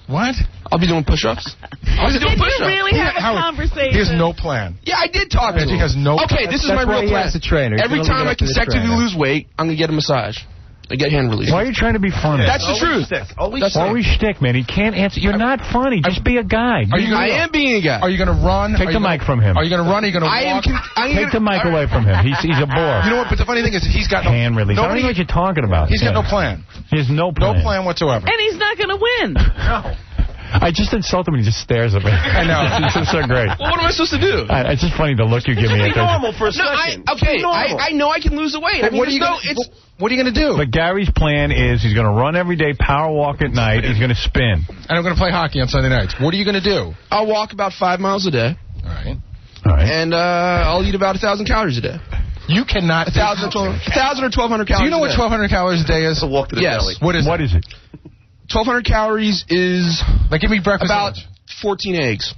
S4: What?
S3: I'll be doing push-ups.
S2: Did you really have a conversation?
S4: He has no plan.
S3: Yeah, I did talk to him.
S4: He has no plan.
S3: Okay, this is my real plan.
S11: A trainer.
S3: Every time I consecutively lose weight, I'm going to get a massage. I get hand release.
S1: Why are you trying to be funny?
S3: That's the truth.
S1: Always shtick, man. He can't answer. You're not funny. Just be a guy.
S3: I am being a guy.
S4: Are you going to run?
S1: Take the mic from him.
S4: Are you going to run? Are you going to walk?
S1: Take the mic away from him. He's a bore.
S4: You know what? But the funny thing is, he's got
S1: hand release. I don't know what you're talking about.
S4: He's got no plan.
S1: He has no plan.
S4: No plan whatsoever.
S2: And he's not going to win.
S4: No.
S1: I just insult him and he just stares at me. I
S4: know.
S1: It's so great.
S6: Well, what am I supposed to do?
S1: It's just funny the look you give me.
S6: Be normal for a second. I know I can lose the weight. I mean,
S4: what are you going to do?
S1: But Gary's plan is he's going to run every day, power walk at night, he's going to spin.
S4: And I'm going to play hockey on Sunday nights. What are you going to do?
S3: I'll walk about 5 miles a day.
S4: All right.
S3: And I'll eat about 1,000 calories a day.
S4: You cannot...
S3: 1,000 or 1,200 calories.
S4: Do you know what 1,200 calories a day is?
S6: A walk to the belly.
S1: What is it?
S3: 1,200 calories is...
S4: Like, give me breakfast.
S3: About 14 eggs.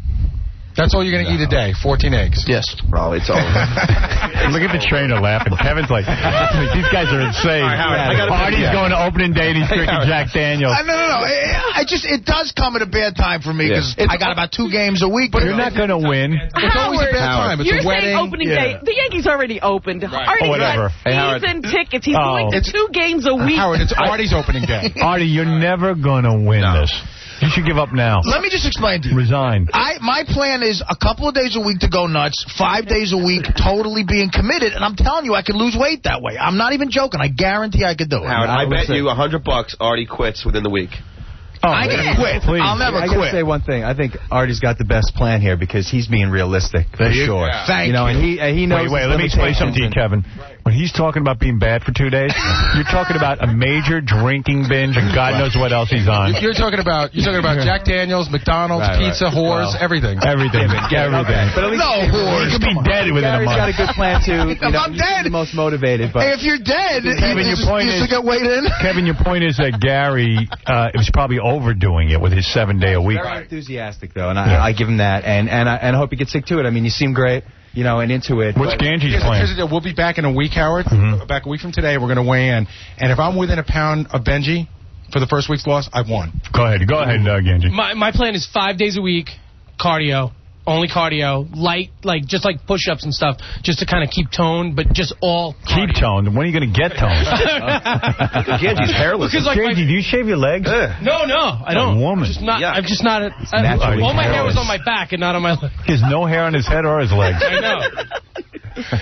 S4: That's all you're going to eat a day, 14 eggs.
S3: Yes.
S6: Bro, it's over.
S1: Look at the trainer laughing. Kevin's like, these guys are insane. Artie's going to opening day and he's drinking Jack Daniels.
S5: No. It does come at a bad time for me because I got about 2 games a week.
S1: But you're not going to win.
S4: It's always a bad time. It's
S2: you're
S4: a wedding.
S2: saying opening day. The Yankees already opened. Artie's
S1: whatever.
S2: got season tickets. He's going to 2 games a week.
S4: Howard, it's Artie's opening day.
S1: Artie, you're never going to win this. You should give up now.
S5: Let me just explain to you.
S1: Resign.
S5: My plan is a couple of days a week to go nuts, 5 days a week totally being committed, and I'm telling you I could lose weight that way. I'm not even joking. I guarantee I could do it.
S6: Howard, I bet you $100 Artie quits within the week.
S5: I can quit.
S1: Please.
S5: I'll never quit.
S11: I gotta say one thing. I think Artie's got the best plan here because he's being realistic for sure.
S5: Yeah. Thank you.
S11: And he knows.
S1: Wait. Let me explain something to you, Kevin. When he's talking about being bad for 2 days, you're talking about a major drinking binge and God knows what else he's on.
S4: You're talking about Jack Daniels, McDonald's, pizza, whores, everything.
S1: Everything. But at least
S5: whores.
S1: He could be dead within a month.
S11: Gary's got a good plan too.
S5: I'm dead.
S11: He's the most motivated. But
S5: Hey, if you're dead,
S1: Kevin, your point is,
S5: get weight in.
S1: Kevin, your point is that Gary was probably overdoing it with his 7-day-a-week.
S11: Very enthusiastic though, and I give him that, and I hope he gets sick to it. I mean, you seem great. And into it.
S1: What's Ganji's plan?
S4: We'll be back in a week, Howard. Back a week from today, we're going to weigh in. And if I'm within a pound of Benji for the first week's loss, I've won.
S1: Go ahead, Ganji.
S7: My plan is 5 days a week, cardio. Only cardio, light, just like push-ups and stuff, just to kind of keep tone, but just all cardio.
S1: Keep toned? When are you going to get toned?
S6: Ganji's hairless.
S1: Ganji, do you shave your legs?
S7: No, I don't.
S1: Woman.
S7: I'm just not. All my hair was on my back and not on my legs.
S1: He has no hair on his head or his legs.
S7: I know.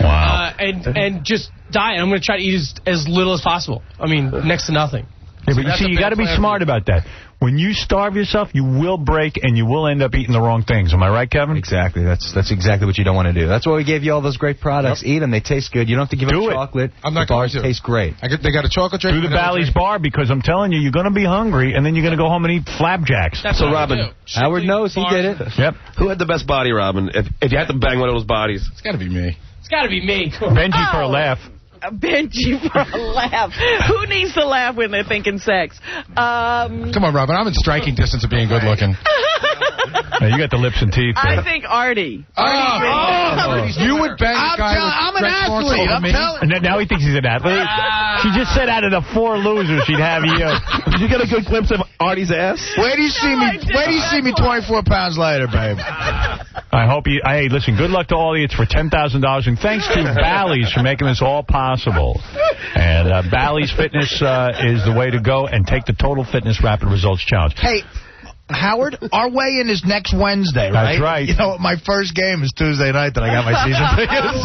S1: Wow.
S7: And just diet. I'm going to try to eat as little as possible. I mean, next to nothing.
S1: Yeah, but you got to be smart about that. When you starve yourself, you will break and you will end up eating the wrong things. Am I right, Kevin?
S11: Exactly. That's exactly what you don't want to do. That's why we gave you all those great products. Eat them. They taste good. You don't have to give up chocolate.
S4: I'm not
S11: the bars taste great.
S4: They got a chocolate drink.
S1: Do the Bally's bar because I'm telling you, you're going to be hungry and then you're going to go home and eat flapjacks.
S7: That's
S6: so, Robin.
S11: Howard knows. He did it.
S1: Yep.
S6: Who had the best body, Robin? If you had to bang one of those bodies.
S4: It's got to be me.
S7: It's got to be me.
S1: Benji for a laugh.
S2: Benji for a laugh. Who needs to laugh when they're thinking sex?
S4: Come on, Robin. I'm in striking distance of being good looking.
S1: You got the lips and teeth.
S2: I think Artie.
S4: You would bang a guy
S5: I'm an athlete. I'm telling you.
S1: Now he thinks he's an athlete. She just said out of the 4 losers, she'd have you.
S6: Did you get a good glimpse of Artie's ass?
S5: Where do you see me 24 pounds later, babe?
S1: I hope you... Hey, listen, good luck to all of you. It's for $10,000. And thanks to Bally's for making this all possible. And Bally's Fitness is the way to go. And take the Total Fitness Rapid Results Challenge.
S5: Hey, Howard, our weigh-in is next Wednesday, right?
S1: That's right.
S5: You know, my first game is Tuesday night that I got my season tickets.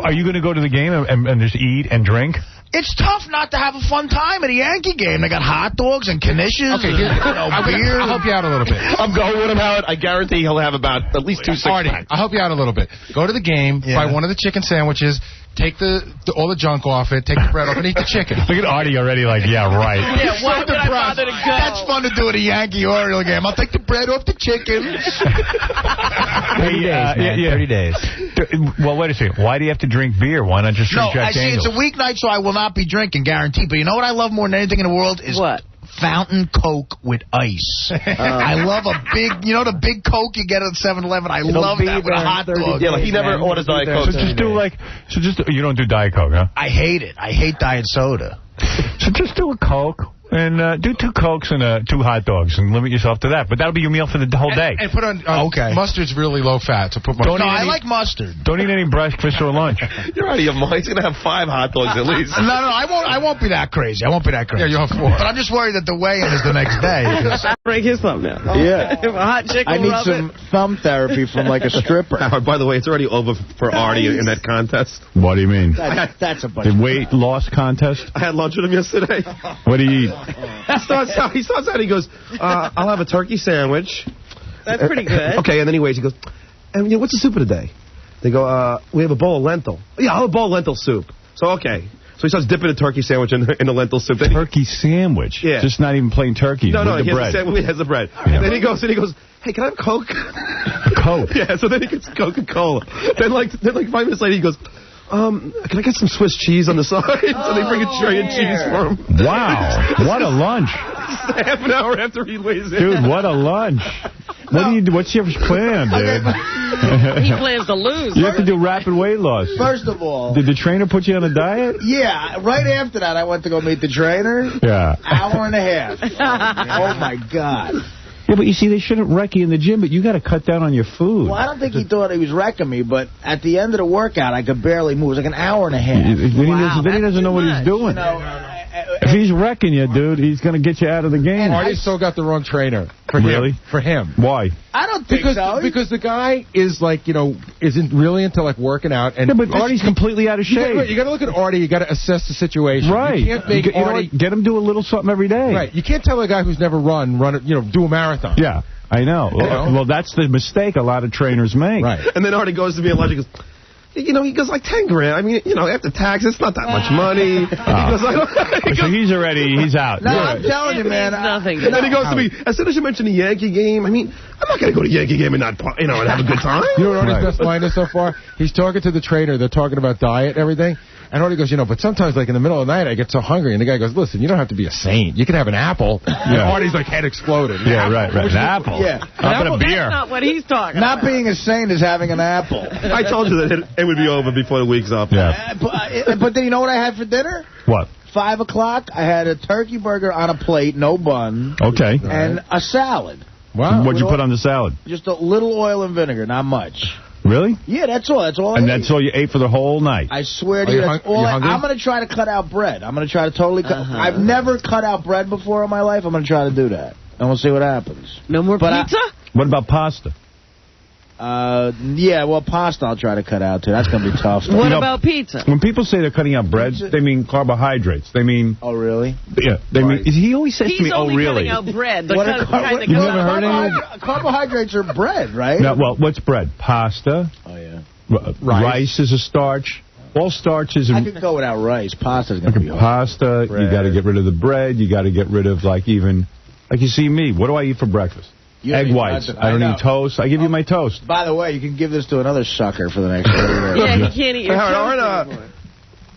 S1: Are you going to go to the game and just eat and drink?
S5: It's tough not to have a fun time at a Yankee game. They got hot dogs and knishes and beer.
S4: I'll help you out a little bit.
S6: I'm going with him, Howard. I guarantee he'll have about at least 2
S4: 6-packs. I'll help you out a little bit. Go to the game, buy one of the chicken sandwiches, take all the junk off it, take the bread off, and eat the chicken.
S1: Look at Artie already like, yeah, right.
S2: Yeah, why would I bother to go?
S5: That's fun to do at a Yankee-Oriole game. I'll take the bread off the chicken.
S11: 30 days, man. 30 days.
S1: Well, wait a second. Why do you have to drink beer? Why not just drink Jack Daniels?
S5: It's a weeknight, so I will not be drinking, guaranteed. But you know what I love more than anything in the world is
S2: what?
S5: Fountain Coke with ice. I love a big, the big Coke you get at 7-Eleven. I love that with a hot dog.
S6: Yeah, he never orders Diet Coke.
S1: You don't do Diet Coke, huh?
S5: I hate it. I hate diet soda.
S1: So just do a Coke. And do 2 Cokes and 2 hot dogs and limit yourself to that. But that'll be your meal for the whole day.
S4: And put on mustard's really low fat. So put mustard.
S5: I like mustard.
S1: Don't eat any breakfast or lunch.
S6: You're out of your mind. He's going to have 5 hot dogs at least.
S5: No, I won't be that crazy. Yeah, you'll have 4. But I'm just worried that the weigh-in is the next day.
S2: Break his thumb now.
S12: Yeah.
S2: A hot chicken
S12: I need some thumb therapy from like a stripper.
S6: Howard, by the way, it's already over for Artie in that contest.
S1: What do you mean?
S12: That's a bunch.
S1: The weight loss contest?
S6: I had lunch with him yesterday.
S1: What do you eat?
S6: He starts out, he goes, I'll have a turkey sandwich.
S2: That's pretty good.
S6: Okay, and then he waits. He goes, and what's the soup of the day? They go, we have a bowl of lentil. Yeah, I'll have a bowl of lentil soup. So, okay. So he starts dipping a turkey sandwich in the lentil soup.
S1: Turkey sandwich? Yeah. Just not even plain turkey.
S6: No,
S1: with the bread.
S6: He has the bread. Yeah. And then he goes, hey, can I have Coke?
S1: A Coke?
S6: Yeah, so then he gets Coca-Cola. then 5 minutes later, he goes, can I get some Swiss cheese on the side? So they bring a tray of cheese for him.
S1: Wow. What a lunch.
S6: Half an hour after he weighs in.
S1: Dude, what a lunch. What do you do? What's your plan, dude?
S2: He plans to lose.
S1: You have to do rapid weight loss.
S5: First of all...
S1: Did the trainer put you on a diet?
S5: Yeah. Right after that, I went to go meet the trainer.
S1: Yeah.
S5: Hour and a half. Oh, my God.
S1: Yeah, but you see, they shouldn't wreck you in the gym, but you got to cut down on your food.
S5: Well, I don't think he thought he was wrecking me, but at the end of the workout, I could barely move. It was like an hour and a half.
S1: Then he doesn't know what he's doing. If he's wrecking you, dude, he's going to get you out of the game.
S4: Artie still got the wrong trainer.
S1: Really?
S4: For him.
S1: Why?
S5: I don't think so.
S4: Because the guy is like, isn't really into like working out. And
S1: yeah, but Artie's completely out of shape.
S4: You got to look at Artie. You got to assess the situation.
S1: Right.
S4: You can't make Artie...
S1: Get him do a little something every day.
S4: Right. You can't tell a guy who's never run, do a marathon.
S1: Yeah. I know. Well, that's the mistake a lot of trainers make.
S6: Right. And then Artie goes to me and he goes, he goes like 10 grand. I mean, after tax, it's not that much money.
S1: So he's out.
S5: No, I'm telling you, man.
S2: Nothing.
S6: And then he goes to me, as soon as you mention the Yankee game, I mean, I'm not going to go to the Yankee game and not, and have a good time.
S4: You know what Artie's best line is so far? He's talking to the trainer. They're talking about diet and everything. And Artie goes, but sometimes, like, in the middle of the night, I get so hungry. And the guy goes, listen, you don't have to be a saint. You can have an apple. Yeah. And Artie's, like, head exploded.
S1: Yeah, right. An apple?
S5: Yeah.
S1: How about a beer?
S2: That's not what he's talking
S5: about.
S2: Not
S5: being a saint is having an apple.
S6: I told you that it would be over before the week's up.
S1: Yeah.
S5: But then you know what I had for dinner?
S1: What?
S5: 5 o'clock, I had a turkey burger on a plate, no bun.
S1: Okay.
S5: And a salad.
S1: Wow. What'd you put on the salad?
S5: Just a little oil and vinegar, not much.
S1: Really?
S5: Yeah, that's all. That's all.
S1: And that's all you ate for the whole night?
S5: I swear to you, that's all. I'm going to try to cut out bread. I'm going to try to totally cut. I've never cut out bread before in my life. I'm going to try to do that. And we'll see what happens.
S2: No more pizza?
S1: What about pasta?
S5: Yeah, well, pasta I'll try to cut out, too. That's going to be tough.
S2: What about pizza?
S1: When people say they're cutting out bread, they mean carbohydrates. They mean...
S5: Oh, really?
S1: Yeah. They mean... He always says to me, oh, really?
S2: He's only cutting out bread.
S1: You've never heard anything?
S5: Carbohydrates are bread, right?
S1: No, well, what's bread? Pasta.
S5: Oh, yeah.
S1: Rice is a starch. All starches.
S5: I could go without rice. Pasta's going to be hard.
S1: Pasta, bread. You got to get rid of the bread. You got to get rid of, like, even... Like, you see me. What do I eat for breakfast? Egg whites. I don't eat toast. I give you my toast.
S5: By the way, you can give this to another sucker for the next 30 minutes.
S2: Yeah, he can't eat your
S6: toast.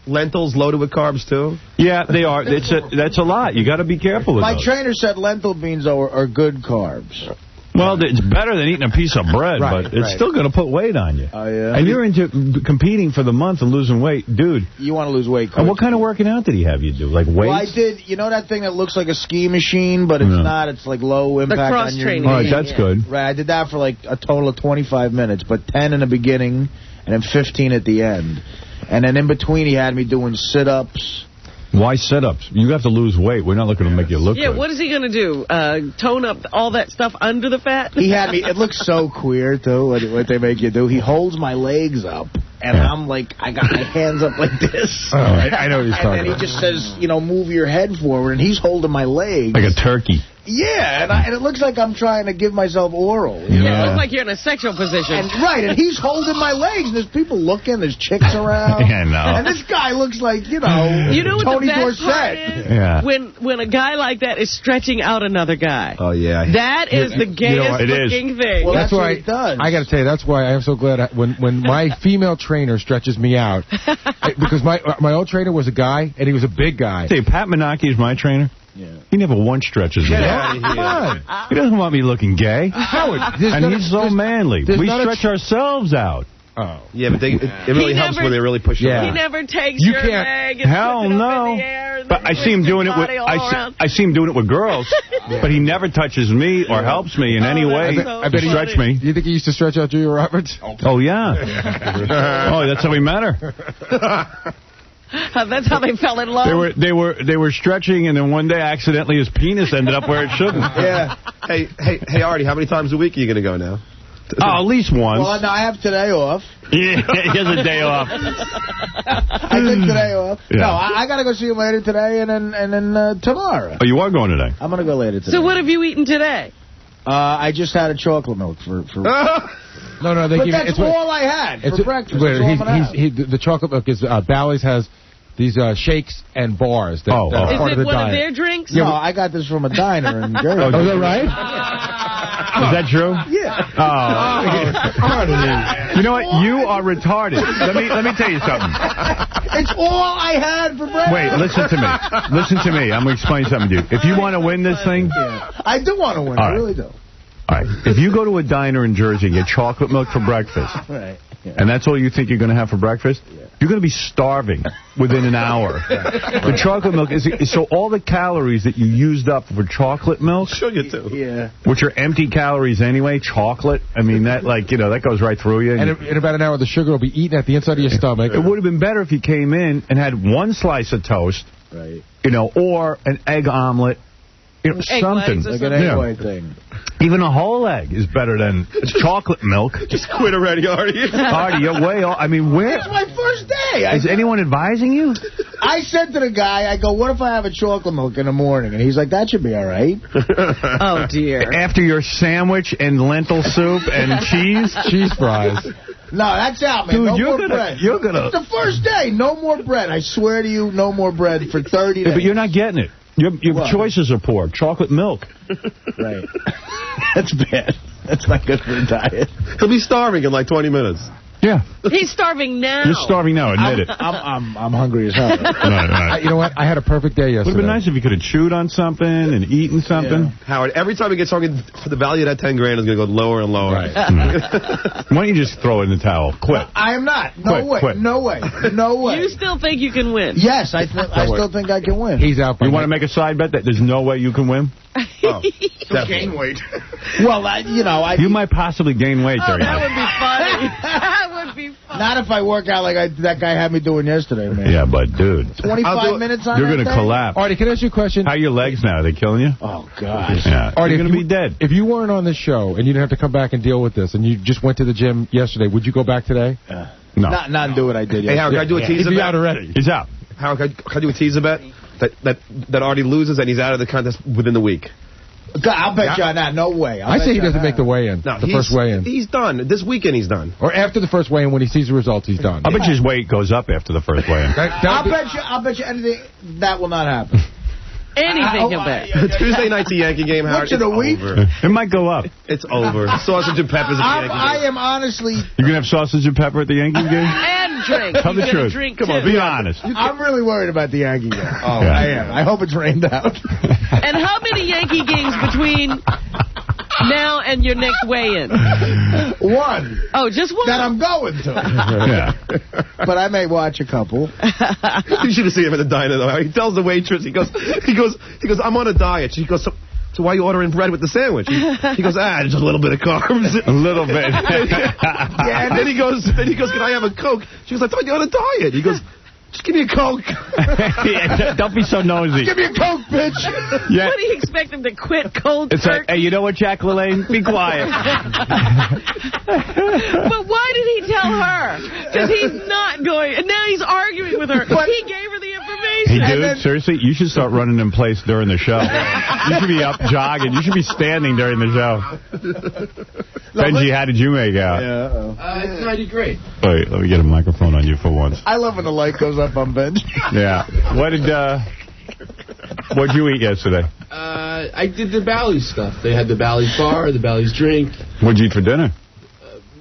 S6: Lentils loaded with carbs, too?
S1: Yeah, they are. That's a lot. You got to be careful with
S5: My
S1: those.
S5: trainer said lentil beans are good carbs.
S1: Well, it's better than eating a piece of bread, but it's still going to put weight on you.
S5: Oh, yeah?
S1: And you're into competing for the month and losing weight. Dude.
S5: You want to lose weight quick.
S1: And what kind of working out did he have you do? Like weights?
S5: Well, I did, that thing that looks like a ski machine, but it's not. It's like low impact on your knee.
S1: All right, that's good.
S5: Right, I did that for like a total of 25 minutes, but 10 in the beginning and then 15 at the end. And then in between, he had me doing sit-ups.
S1: Why sit-ups? You have to lose weight. We're not looking to make you look good.
S2: Yeah, what is he going to do? Tone up all that stuff under the fat?
S5: He had me. It looks so queer, too, what they make you do. He holds my legs up, and I'm like, I got my hands up like this.
S4: Oh, I know what he's talking about.
S5: And then he just says, move your head forward, and he's holding my legs.
S1: Like a turkey.
S5: Yeah, and it looks like I'm trying to give myself oral.
S2: Yeah, it looks like you're in a sexual position.
S5: And he's holding my legs. There's people looking. There's chicks around.
S1: Yeah, no.
S5: And this guy looks like,
S2: you know what
S5: Tony
S2: the best
S5: Dorsett.
S2: part is?
S1: Yeah.
S2: When a guy like that is stretching out another guy.
S6: Oh, yeah.
S2: That is the gayest looking thing.
S5: Well,
S4: that's why
S5: it does.
S4: I got to tell you, that's why I am so glad when my female trainer stretches me out. Because my old trainer was a guy, and he was a big guy.
S1: Say, Pat Menaki is my trainer.
S5: Yeah.
S1: He never once stretches me.
S4: Come on.
S1: He doesn't want me looking gay.
S4: Howard,
S1: and he's so manly. We stretch ourselves out.
S6: Oh. Yeah, but it really helps when they really push you
S2: He never takes your leg and
S1: Hell
S2: puts it
S1: no.
S2: up in the air. And
S1: But I see him doing it with I see him doing it with girls, but he never touches me or helps me in any way.
S4: I bet he
S1: stretch me.
S4: Do you think he used to stretch out Julia Roberts?
S1: Oh yeah. Oh, that's how we met her.
S2: That's how they fell in love.
S1: They were stretching, and then one day accidentally his penis ended up where it shouldn't.
S6: Yeah. Hey, Artie, how many times a week are you going to go now?
S1: Oh, at least once.
S12: Well, no, I have today off.
S1: Yeah, he has a day off.
S12: I took today off.
S1: Yeah.
S12: No, I got to go see him later today and then tomorrow.
S1: Oh, you are going today?
S12: I'm going to go later today.
S2: So what have you eaten today?
S12: I just had a chocolate milk for
S4: No, they
S12: but
S4: give
S12: that's all I had for breakfast. That's all I'm gonna have.
S4: The chocolate milk is Bally's has these shakes and bars. That's part
S2: Is
S4: of
S2: it
S4: the
S2: one
S4: diet.
S2: of their drinks?
S12: No, I got this from a diner in Jersey.
S4: Oh, is that right?
S1: Is that true?
S12: Yeah.
S1: Pardon me. You know what? You are retarded. Let me tell you something.
S12: It's all I had for breakfast.
S1: Wait, listen to me. Listen to me. I'm going to explain something to you. If you want to win this thing...
S12: I do want to win. I really do.
S1: All right. If you go to a diner in Jersey and get chocolate milk for breakfast,
S12: Right. Yeah.
S1: and that's all you think you're going to have for breakfast, you're going to be starving within an hour. The chocolate milk is so all the calories that you used up for chocolate milk,
S6: Sugar, too.
S12: Yeah.
S1: which are empty calories anyway, chocolate, I mean, that that goes right through you.
S4: And in about an hour, the sugar will be eaten at the inside of your stomach.
S1: It would have been better if you came in and had one slice of toast,
S12: Right.
S1: or an egg omelet, something.
S12: Like an egg white thing.
S1: Even a whole egg is better than chocolate milk.
S6: Just quit already, Artie.
S1: Artie, you're way off. I mean, where...
S12: It's my first day.
S1: Is anyone advising you?
S12: I said to the guy, I go, what if I have a chocolate milk in the morning? And he's like, that should be all right.
S2: Oh, dear.
S1: After your sandwich and lentil soup and cheese fries.
S12: No, that's out, man.
S1: Dude,
S12: no more
S1: bread.
S12: It's the first day. No more bread. I swear to you, no more bread for 30 days.
S1: But you're not getting it. Your choices are poor. Chocolate milk.
S12: Right. That's bad. That's not good for the diet.
S6: He'll be starving in like 20 minutes.
S1: Yeah.
S2: He's starving now.
S1: You're starving now, admit it.
S12: I'm hungry as hell.
S1: Right.
S4: You know what? I had a perfect day yesterday.
S1: Would have been nice if you could have chewed on something and eaten something.
S6: Yeah. Howard, every time he gets hungry, the value of that 10 grand is going to go lower and lower.
S1: Right. Why don't you just throw it in the towel? Quit.
S12: I am not. No way.
S1: Quit.
S12: No way. No way.
S2: You still think you can win?
S12: Yes, I still think I can win.
S4: He's out.
S1: You want to make a side bet that there's no way you can win?
S6: Oh,
S12: gain weight. Well,
S1: you might possibly gain weight there.
S2: That would be funny. That would be funny.
S12: Not if I work out like that guy had me doing yesterday, man.
S1: Yeah, but dude,
S12: 25 minutes on
S1: you're going to collapse.
S4: Artie, can I ask you a question?
S1: How are your legs now? Are they killing you?
S12: Oh, gosh.
S1: Yeah.
S4: Artie,
S1: you're going to be dead.
S4: If you weren't on this show and you didn't have to come back and deal with this and you just went to the gym yesterday, would you go back today?
S1: No.
S12: Not do what I did yesterday.
S6: Hey, Howard, can I do a teaser
S4: He'd be
S6: bet?
S4: out already.
S1: He's out.
S6: Howard, can I do a teaser bet? That Artie loses and he's out of the contest within the week.
S12: I'll bet you on that. No way.
S4: I say he doesn't make the weigh-in. No, the first weigh-in.
S6: He's done. This weekend he's done.
S4: Or after the first weigh-in, when he sees the results, he's done.
S1: I bet his weight goes up after the first weigh-in.
S12: I'll bet you anything that will not happen.
S2: Anything can bet.
S6: Tuesday night's the Yankee game, Howard.
S12: Once in a week?
S6: Over.
S1: It might go up.
S6: It's over. Sausage and peppers at the Yankee game.
S12: I am honestly...
S1: You're going to have sausage and pepper at the Yankees game?
S2: And drink.
S1: Tell the truth.
S2: Drink
S1: Come on, be honest.
S12: I'm really worried about the Yankee game. Oh,
S1: yeah.
S12: I am. I hope it's rained out.
S2: And how many Yankee games between now and your next weigh-in?
S12: One.
S2: Oh, just one?
S12: That I'm going to.
S1: Yeah.
S12: But I may watch a couple.
S6: You should have seen him at the diner, though. He tells the waitress, he goes, I'm on a diet. She goes, so why are you ordering bread with the sandwich? He goes, just a little bit of carbs.
S1: A little bit.
S6: Yeah, and then he goes, can I have a Coke? She goes, I thought you were on a diet. He goes, just give me a Coke.
S1: Yeah, don't be so nosy.
S12: Give me a Coke, bitch.
S1: Yeah.
S2: What do you expect him to quit cold
S1: It's
S2: turkey?
S1: like, hey, you know what, Jack LaLanne? Be quiet.
S2: But why did he tell her? Because he's not going, and now he's arguing with her. But he gave her the information.
S1: Hey, dude, seriously, you should start running in place during the show. You should be up jogging. You should be standing during the show. Benji, how did you make out?
S3: I did great.
S1: Wait, let me get a microphone on you for once.
S12: I love when the light goes up on Benji.
S1: Yeah. What'd you eat yesterday?
S3: I did the Bally stuff. They had the Bally bar, the Bally's drink.
S1: What'd you eat for dinner?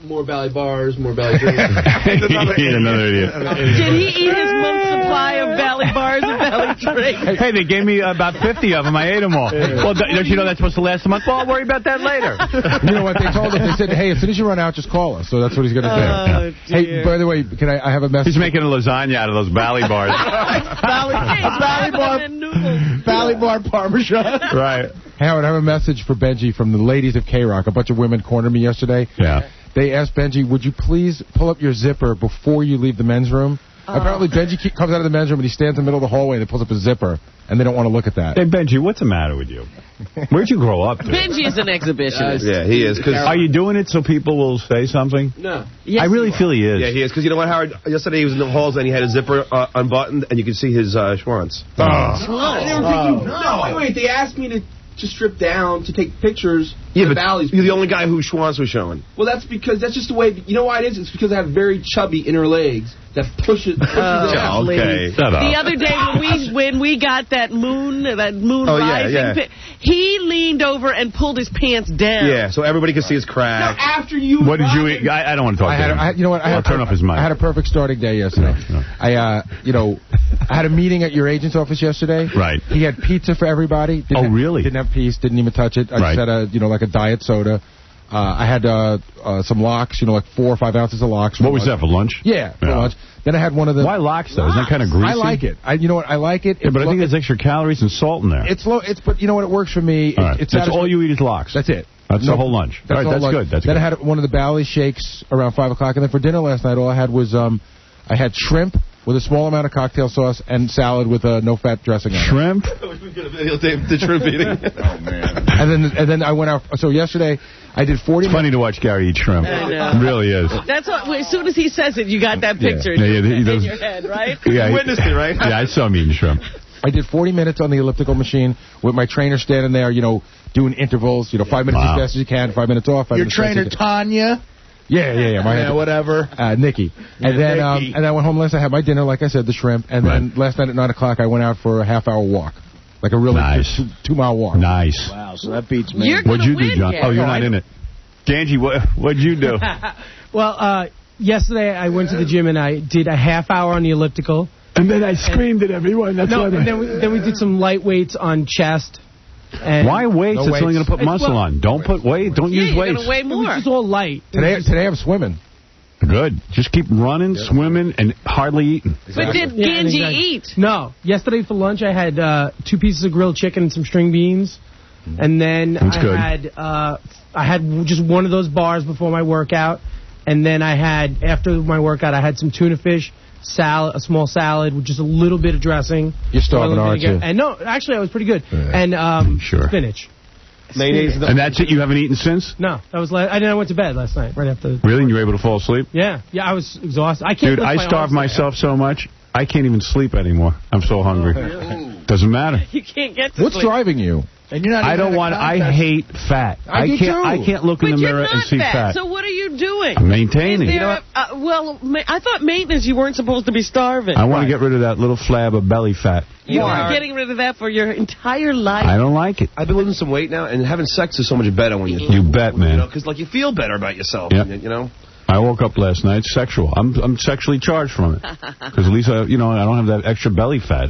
S3: More Bally bars, more Bally drinks.
S1: Another idiot.
S2: Did he eat his month's supply of Bally bars and Bally drinks?
S1: Hey, they gave me about 50 of them. I ate them all. Well, don't you know that's supposed to last a month? Well, I'll worry about that later.
S4: You know what? They told him, they said, hey, as soon as you run out, just call us. So that's what he's going to do.
S2: Oh,
S4: Hey, by the way, can I have a message?
S1: He's making a lasagna out of those Bally bars.
S12: Bally bar Parmesan.
S1: Right.
S4: Howard, I have a message for Benji from the ladies of K-Rock. A bunch of women cornered me yesterday.
S1: Yeah.
S4: They asked Benji, would you please pull up your zipper before you leave the men's room Apparently, Benji comes out of the men's room and he stands in the middle of the hallway and he pulls up a zipper, and they don't want to look at that.
S1: Hey, Benji, what's the matter with you? Where'd you grow up to?
S2: Benji is an exhibitionist.
S6: Yeah, he is.
S1: Are you doing it so people will say something?
S6: No.
S2: Yes,
S1: I really feel he is.
S6: Yeah, he is. Because you know what, Howard? Yesterday he was in the halls and he had his zipper unbuttoned, and you could see his schwanz.
S3: No, wait, they asked me to strip down to take pictures.
S6: Yeah, but
S3: Bally's.
S6: you're the only guy whose schwanz was showing.
S3: Well, that's just the way. You know why it is? It's because I have very chubby inner legs that pushes it out.
S6: Okay. Shut up.
S2: The other day when we got that moon rising, he leaned over and pulled his pants down.
S6: Yeah, so everybody could see his crack.
S3: No, after you.
S1: What did you eat? I don't want to talk to him.
S4: You know what?
S1: I'll turn off his mic.
S4: I had a perfect starting day yesterday.
S1: No.
S4: I had a meeting at your agent's office yesterday.
S1: Right.
S4: He had pizza for everybody.
S1: Really?
S4: Didn't have peas. Didn't even touch it. I just had like a diet soda. I had some lox, like 4 or 5 ounces of lox.
S1: What was that, for lunch?
S4: Yeah, for lunch. Then I had one of the...
S1: Why lox, though? Isn't that kind of greasy?
S4: I like it. You know what? I like it.
S1: Yeah, but I think there's extra calories and salt in there.
S4: It's low. But you know what? It works for me.
S1: All right. That's all you eat is lox.
S4: That's it.
S1: That's the whole lunch. All right, that's good. That's
S4: then
S1: good.
S4: I had one of the Bally shakes around 5 o'clock. And then for dinner last night, all I had was I had shrimp with a small amount of cocktail sauce and salad with a no-fat dressing on it.
S1: Shrimp?
S6: The shrimp eating.
S4: Oh, man. And then I went out. So yesterday, I did 40
S1: It's funny to watch Gary eat shrimp.
S2: I know.
S1: It really is.
S2: That's what, as soon as he says it, you got that picture
S1: he
S2: in
S1: does.
S2: your head, right?
S1: Yeah,
S6: You witnessed it, right?
S1: Yeah, I saw him eating shrimp.
S4: I did 40 minutes on the elliptical machine with my trainer standing there, doing intervals, 5 minutes as fast as you can, 5 minutes off.
S5: Your trainer, Tanya?
S4: Yeah,
S5: whatever.
S4: Nikki. And then I went home last night, I had my dinner, like I said, the shrimp, and then last night at 9 o'clock I went out for a half-hour walk. Like a really
S1: nice.
S4: 2-mile walk.
S1: Nice.
S5: Wow, so that beats me.
S1: What'd you do, John? Gary. Oh, you're not in it. Ganji, what'd you do?
S7: Well, yesterday I went to the gym and I did a half hour on the elliptical.
S1: And then I screamed at everyone. That's why.
S7: And then we did some light weights on chest. And
S1: why weights? It's only going to put muscle on. Don't put weight. Don't use weights.
S2: You're going to weigh more.
S7: It's all light.
S4: Today I'm swimming.
S1: Good. Just keep running, swimming, and hardly eating.
S2: But did Ganji eat?
S7: No. Yesterday for lunch I had 2 pieces of grilled chicken and some string beans. And then I had just one of those bars before my workout. And then after my workout, I had some tuna fish, salad, a small salad with just a little bit of dressing.
S4: You're starving, aren't you?
S7: And no, actually I was pretty good.
S4: Yeah.
S7: And spinach.
S6: Mayonnaise.
S1: And that's it? You haven't eaten since?
S7: No, that was I went to bed last night right after.
S1: Really? And you were able to fall asleep?
S7: Yeah, I was exhausted. I can't.
S1: Dude, I starved myself so much, I can't even sleep anymore. I'm so hungry. Doesn't matter.
S2: You can't get to
S4: What's
S2: sleep.
S4: driving you?
S5: And you're not
S1: I don't want. I hate fat. I can't look in the mirror and see fat.
S2: So what are you doing?
S1: I'm maintaining.
S2: I thought maintenance. You weren't supposed to be starving.
S1: I want to get rid of that little flab of belly fat.
S2: You are getting rid of that for your entire life.
S1: I don't like it.
S6: I've been losing some weight now, and having sex is so much better when
S1: you bet, man.
S6: Because you feel better about yourself.
S1: Yep. I woke up last night sexual. I'm sexually charged from it because at least I don't have that extra belly fat.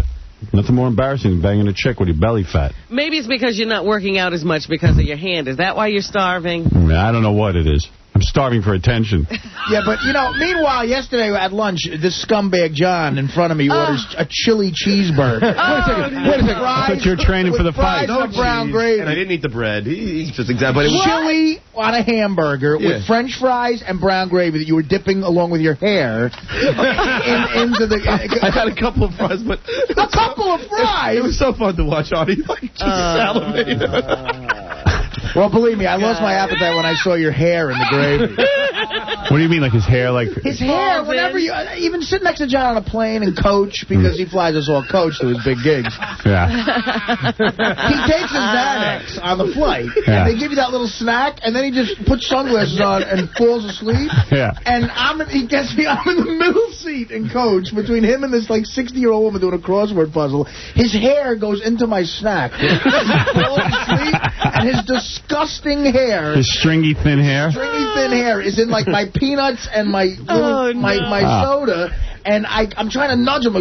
S1: Nothing more embarrassing than banging a chick with your belly fat.
S2: Maybe it's because you're not working out as much because of your hand. Is that why you're starving?
S1: I don't know what it is. I'm starving for attention.
S5: Yeah, but, meanwhile, yesterday at lunch, this scumbag John in front of me orders a chili cheeseburger.
S1: Wait a second. I thought you were training for the fight.
S5: No brown gravy.
S6: And I didn't eat the bread. He's just exactly.
S5: Chili on a hamburger with French fries and brown gravy that you were dipping along with your hair into the...
S6: I had a couple of fries, but...
S5: A couple of fries?
S6: It was so fun to watch, Artie. Just salivate.
S5: Well, believe me, I lost my appetite when I saw your hair in the gravy.
S1: What do you mean, like his hair? His
S5: hair, whenever you... Even sitting next to John on a plane and coach, because he flies us all coach to his big gigs.
S1: Yeah.
S5: He takes his Xanax on the flight, and they give you that little snack, and then he just puts sunglasses on and falls asleep.
S1: Yeah.
S5: And he gets me, I'm in the middle seat in coach, between him and this, 60-year-old woman doing a crossword puzzle. His hair goes into my snack. He falls asleep, and his disgusting hair...
S1: His stringy thin hair?
S5: Stringy thin hair is in, my peanuts and my soda, and I'm trying to nudge him.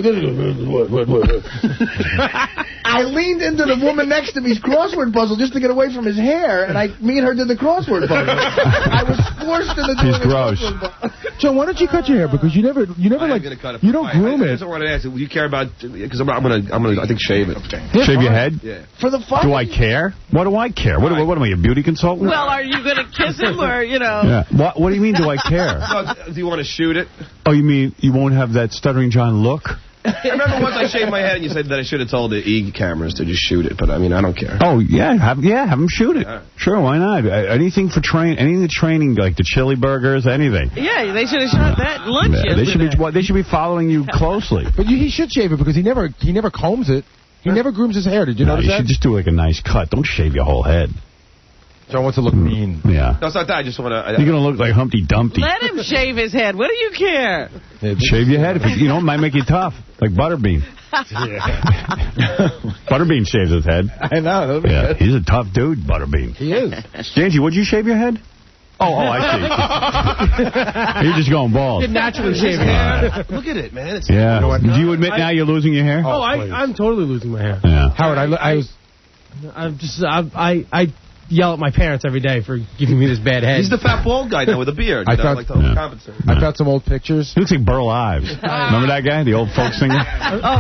S5: I leaned into the woman next to me's crossword puzzle just to get away from his hair, and me and her did the crossword puzzle. I was forced into doing the crossword puzzle.
S4: Joe, why don't you cut your hair? Because you never like, you don't groom it.
S6: That's what I asked. Do you care about, because I'm gonna, I think, shave it.
S1: Shave your head?
S6: Yeah.
S5: For the fun.
S1: Do I care? What do I care? What am I, a beauty consultant?
S2: Well, are you going to kiss him or,
S1: Yeah. What do you mean, do I care?
S6: Do you want to shoot it?
S1: Oh, you mean you won't have that Stuttering John look?
S6: I remember once I shaved my head and you said that I should have told the E cameras to just shoot it, but I mean, I don't care.
S1: Oh, yeah, have them shoot it. Sure, why not? Anything for anything training, like the chili burgers, anything.
S2: Yeah, they should have shot that lunch yesterday.
S1: They should be following you closely.
S4: But he should shave it because he never combs it. He never grooms his hair. Did you notice that?
S1: You should just do like a nice cut. Don't shave your whole head.
S4: John wants to look mean.
S1: Yeah.
S6: No, it's not that. I just want to...
S1: You're going to look like Humpty Dumpty.
S2: Let him shave his head. What do you care?
S1: Shave your head. It might make you tough. Like Butterbean. Butterbean shaves his head.
S5: I know.
S1: Yeah, he's a tough dude, Butterbean.
S5: He is.
S1: Angie, would you shave your head? Oh, I see. You're just going bald.
S7: You naturally shave your hair.
S6: Look at it, man.
S1: Yeah. Do you admit now you're losing your hair?
S7: Oh, I'm totally losing my hair.
S1: Yeah.
S4: Howard,
S7: I yell at my parents every day for giving me this bad head.
S6: He's the fat bald guy now with a beard.
S4: I found some old pictures.
S1: He looks like Burl Ives. Remember that guy, the old folk singer?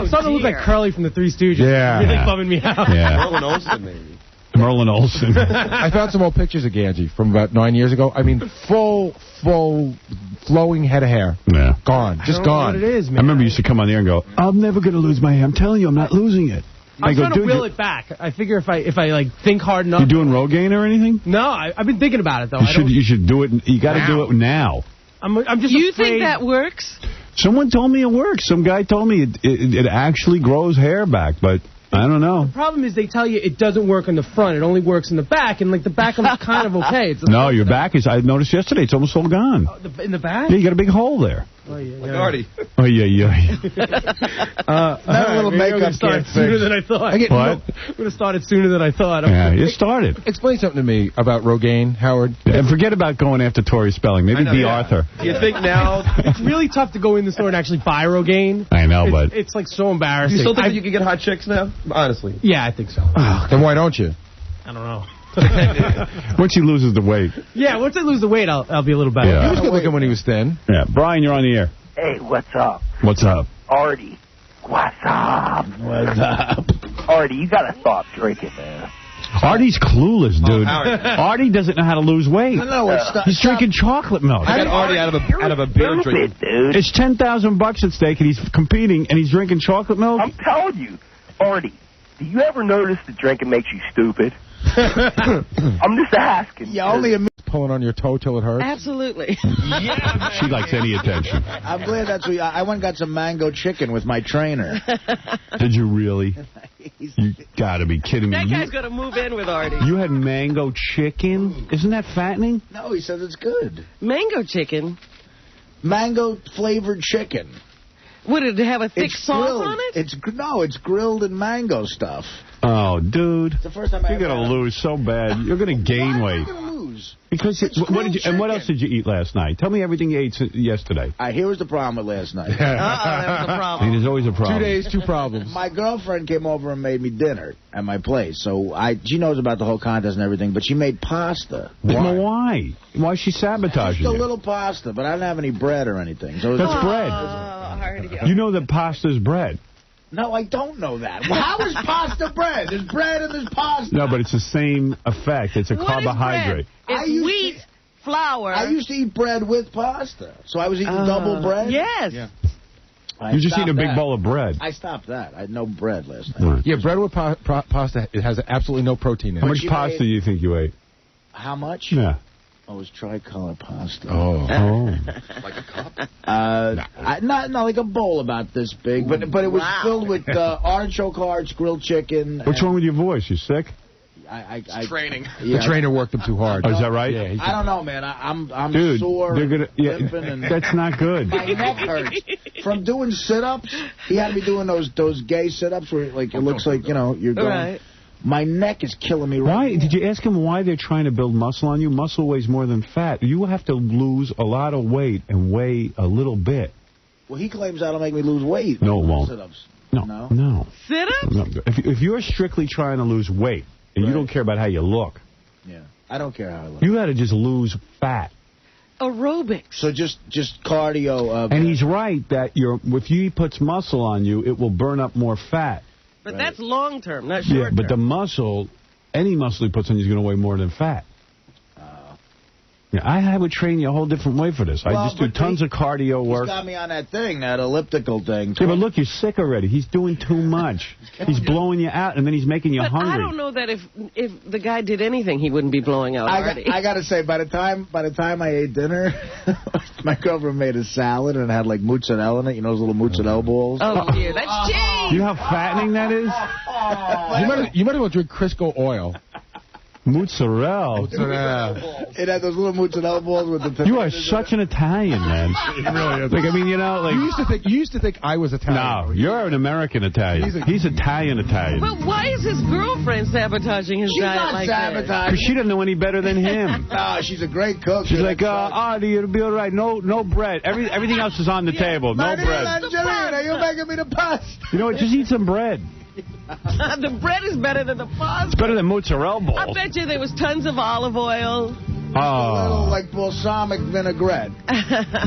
S7: Starting to look like Curly from the Three Stooges.
S1: Yeah.
S7: Really bumming me out.
S1: Yeah.
S6: Merlin Olsen, maybe.
S1: Merlin Olsen.
S4: I found some old pictures of Ganji from about 9 years ago. I mean, full, flowing head of hair.
S1: Yeah.
S4: Gone. Just gone.
S7: Know what it is, man.
S1: I remember you used to come on there and go, I'm never going to lose my hair. I'm telling you, I'm not losing it.
S7: I'm trying to will it back. I figure if I like think hard enough.
S1: You doing Rogaine or anything?
S7: No, I've been thinking about it though.
S1: You should do it. You got to do it now.
S7: I'm just.
S2: You think that works?
S1: Someone told me it works. Some guy told me it actually grows hair back, but I don't know.
S7: The problem is they tell you it doesn't work in the front. It only works in the back, and like the back of it's kind of okay.
S1: No, your back is. I noticed yesterday. It's almost all gone.
S7: In the back?
S1: Yeah, you got a big hole there.
S7: Oh yeah.
S6: Like Artie.
S1: Oh yeah.
S5: That little makeup
S7: started sooner than I thought.
S1: What?
S7: Would have started sooner than I thought.
S1: Yeah, it started.
S4: Explain something to me about Rogaine, Howard.
S1: And forget about going after Tori Spelling. Maybe B. Arthur.
S6: Do you think now...
S7: It's really tough to go in the store and actually buy Rogaine.
S1: I know, but...
S7: It's like so embarrassing.
S6: Do you still think you can get hot chicks now? Honestly.
S7: Yeah, I think so.
S4: Then why don't you?
S7: I don't know.
S1: Once he loses the weight.
S7: Yeah, once I lose the weight, I'll be a little better.
S1: Yeah.
S4: He was good looking when he was thin.
S1: Yeah. Brian, you're on the air.
S13: Hey, what's up?
S1: What's up?
S13: Artie. What's up?
S5: What's up?
S13: Artie, you gotta stop drinking, man.
S1: Artie's clueless, dude. Artie doesn't know how to lose weight.
S5: No,
S1: he's drinking chocolate milk.
S6: I got Artie out of a beer drink.
S13: Dude.
S1: It's $10,000 at stake, and he's competing, and he's drinking chocolate milk.
S13: I'm telling you, Artie, do you ever notice that drinking makes you stupid? I'm just asking.
S5: Yeah, only a
S4: pulling on your toe till it hurts.
S2: Absolutely.
S1: She likes any attention.
S5: I'm glad that's what I went and got some mango chicken with my trainer.
S1: Did you really? You gotta be kidding me.
S2: That guy's going to move in with Artie.
S1: You had mango chicken? Isn't that fattening?
S5: No, he says it's good.
S2: Mango chicken?
S5: Mango flavored chicken.
S2: Would it have a thick sauce
S5: grilled.
S2: on it?
S5: It's grilled in mango stuff.
S1: Oh, dude.
S5: It's the first time
S1: You're going to lose so bad. You're going to gain weight.
S5: Why am I going to lose?
S1: Because what else did you eat last night? Tell me everything you ate yesterday.
S5: Here was the problem with last night.
S2: That was a problem.
S1: There's always a problem.
S4: 2 days, 2 problems.
S5: My girlfriend came over and made me dinner at my place. So she knows about the whole contest and everything, but she made pasta.
S1: Why? Why is she sabotaging
S5: Just a
S1: you?
S5: little pasta, but I didn't have any bread or anything. So
S1: That's bread. You know that pasta's bread.
S5: No, I don't know that. Well, how is pasta bread? There's bread and there's pasta.
S1: No, but it's the same effect. It's a carbohydrate.
S2: It's wheat, flour.
S5: I used to eat bread with pasta. So I was eating double bread?
S2: Yes.
S5: Yeah.
S1: You're just eating a big bowl of bread.
S5: I stopped that. I had no bread last night.
S4: Yeah, bread with pasta, it has absolutely no protein in it.
S1: How much pasta do you think you ate?
S5: How much?
S1: Yeah.
S5: Oh, it was tricolor pasta.
S1: Oh.
S6: Like a cup?
S5: Not like a bowl about this big, but it was filled with artichoke hearts, grilled chicken.
S1: What's wrong with your voice? You sick?
S5: It's
S6: training.
S5: Yeah.
S4: The trainer worked him too hard.
S1: Oh, is that right?
S4: Yeah.
S5: I don't know, man. I'm
S1: Dude,
S5: sore.
S1: they're gonna. Yeah,
S5: and
S1: that's not good.
S5: my neck hurts from doing sit-ups. He had me doing those gay sit-ups where like it looks like you're going.
S2: Right.
S5: My neck is killing me right
S1: Why?
S5: now.
S1: Did you ask him why they're trying to build muscle on you? Muscle weighs more than fat. You have to lose a lot of weight and weigh a little bit.
S5: Well, he claims that'll make me lose weight.
S1: No, it won't.
S5: Sit-ups.
S1: No.
S2: Sit-ups?
S1: No. If you're strictly trying to lose weight and you don't care about how you look,
S5: yeah, I don't care how I look.
S1: you got to just lose fat.
S2: aerobics.
S5: So just cardio.
S1: And he's right that if he puts muscle on you, it will burn up more fat.
S2: But that's long-term, not short-term.
S1: Yeah, but the muscle, any muscle he puts on you is going to weigh more than fat. Yeah, I would train you a whole different way for this. I just do tons of cardio work.
S5: He's got me on that thing, that elliptical thing.
S1: Yeah, but look, you're sick already. He's doing too much. He's blowing you out, and then he's making you hungry.
S2: I don't know that if the guy did anything, he wouldn't be blowing out already.
S5: I got to say, by the time I ate dinner, my girlfriend made a salad and it had like mozzarella in it. You know those little mozzarella balls?
S2: Oh, dear. That's cheese.
S1: You know how fattening that is?
S4: You might as well drink Crisco oil.
S1: Mozzarella.
S5: It had those little mozzarella balls with the.
S1: You are such an Italian, man.
S4: Really is.
S1: Like, I mean, you know, like
S4: you used to think I was Italian.
S1: No, you're an American Italian. He's Italian.
S2: But why is his girlfriend sabotaging his diet like that?
S1: Because she doesn't know any better than him.
S5: No, she's a great cook.
S1: She's like, Artie, it'll be all right. No bread. Everything else is on the table. No bread.
S5: Angelina, you're making me the pasta.
S1: You know what? Just eat some bread.
S2: The bread is better than the pasta.
S1: It's better than mozzarella balls.
S2: I bet you there was tons of olive oil.
S5: A little, like, balsamic vinaigrette.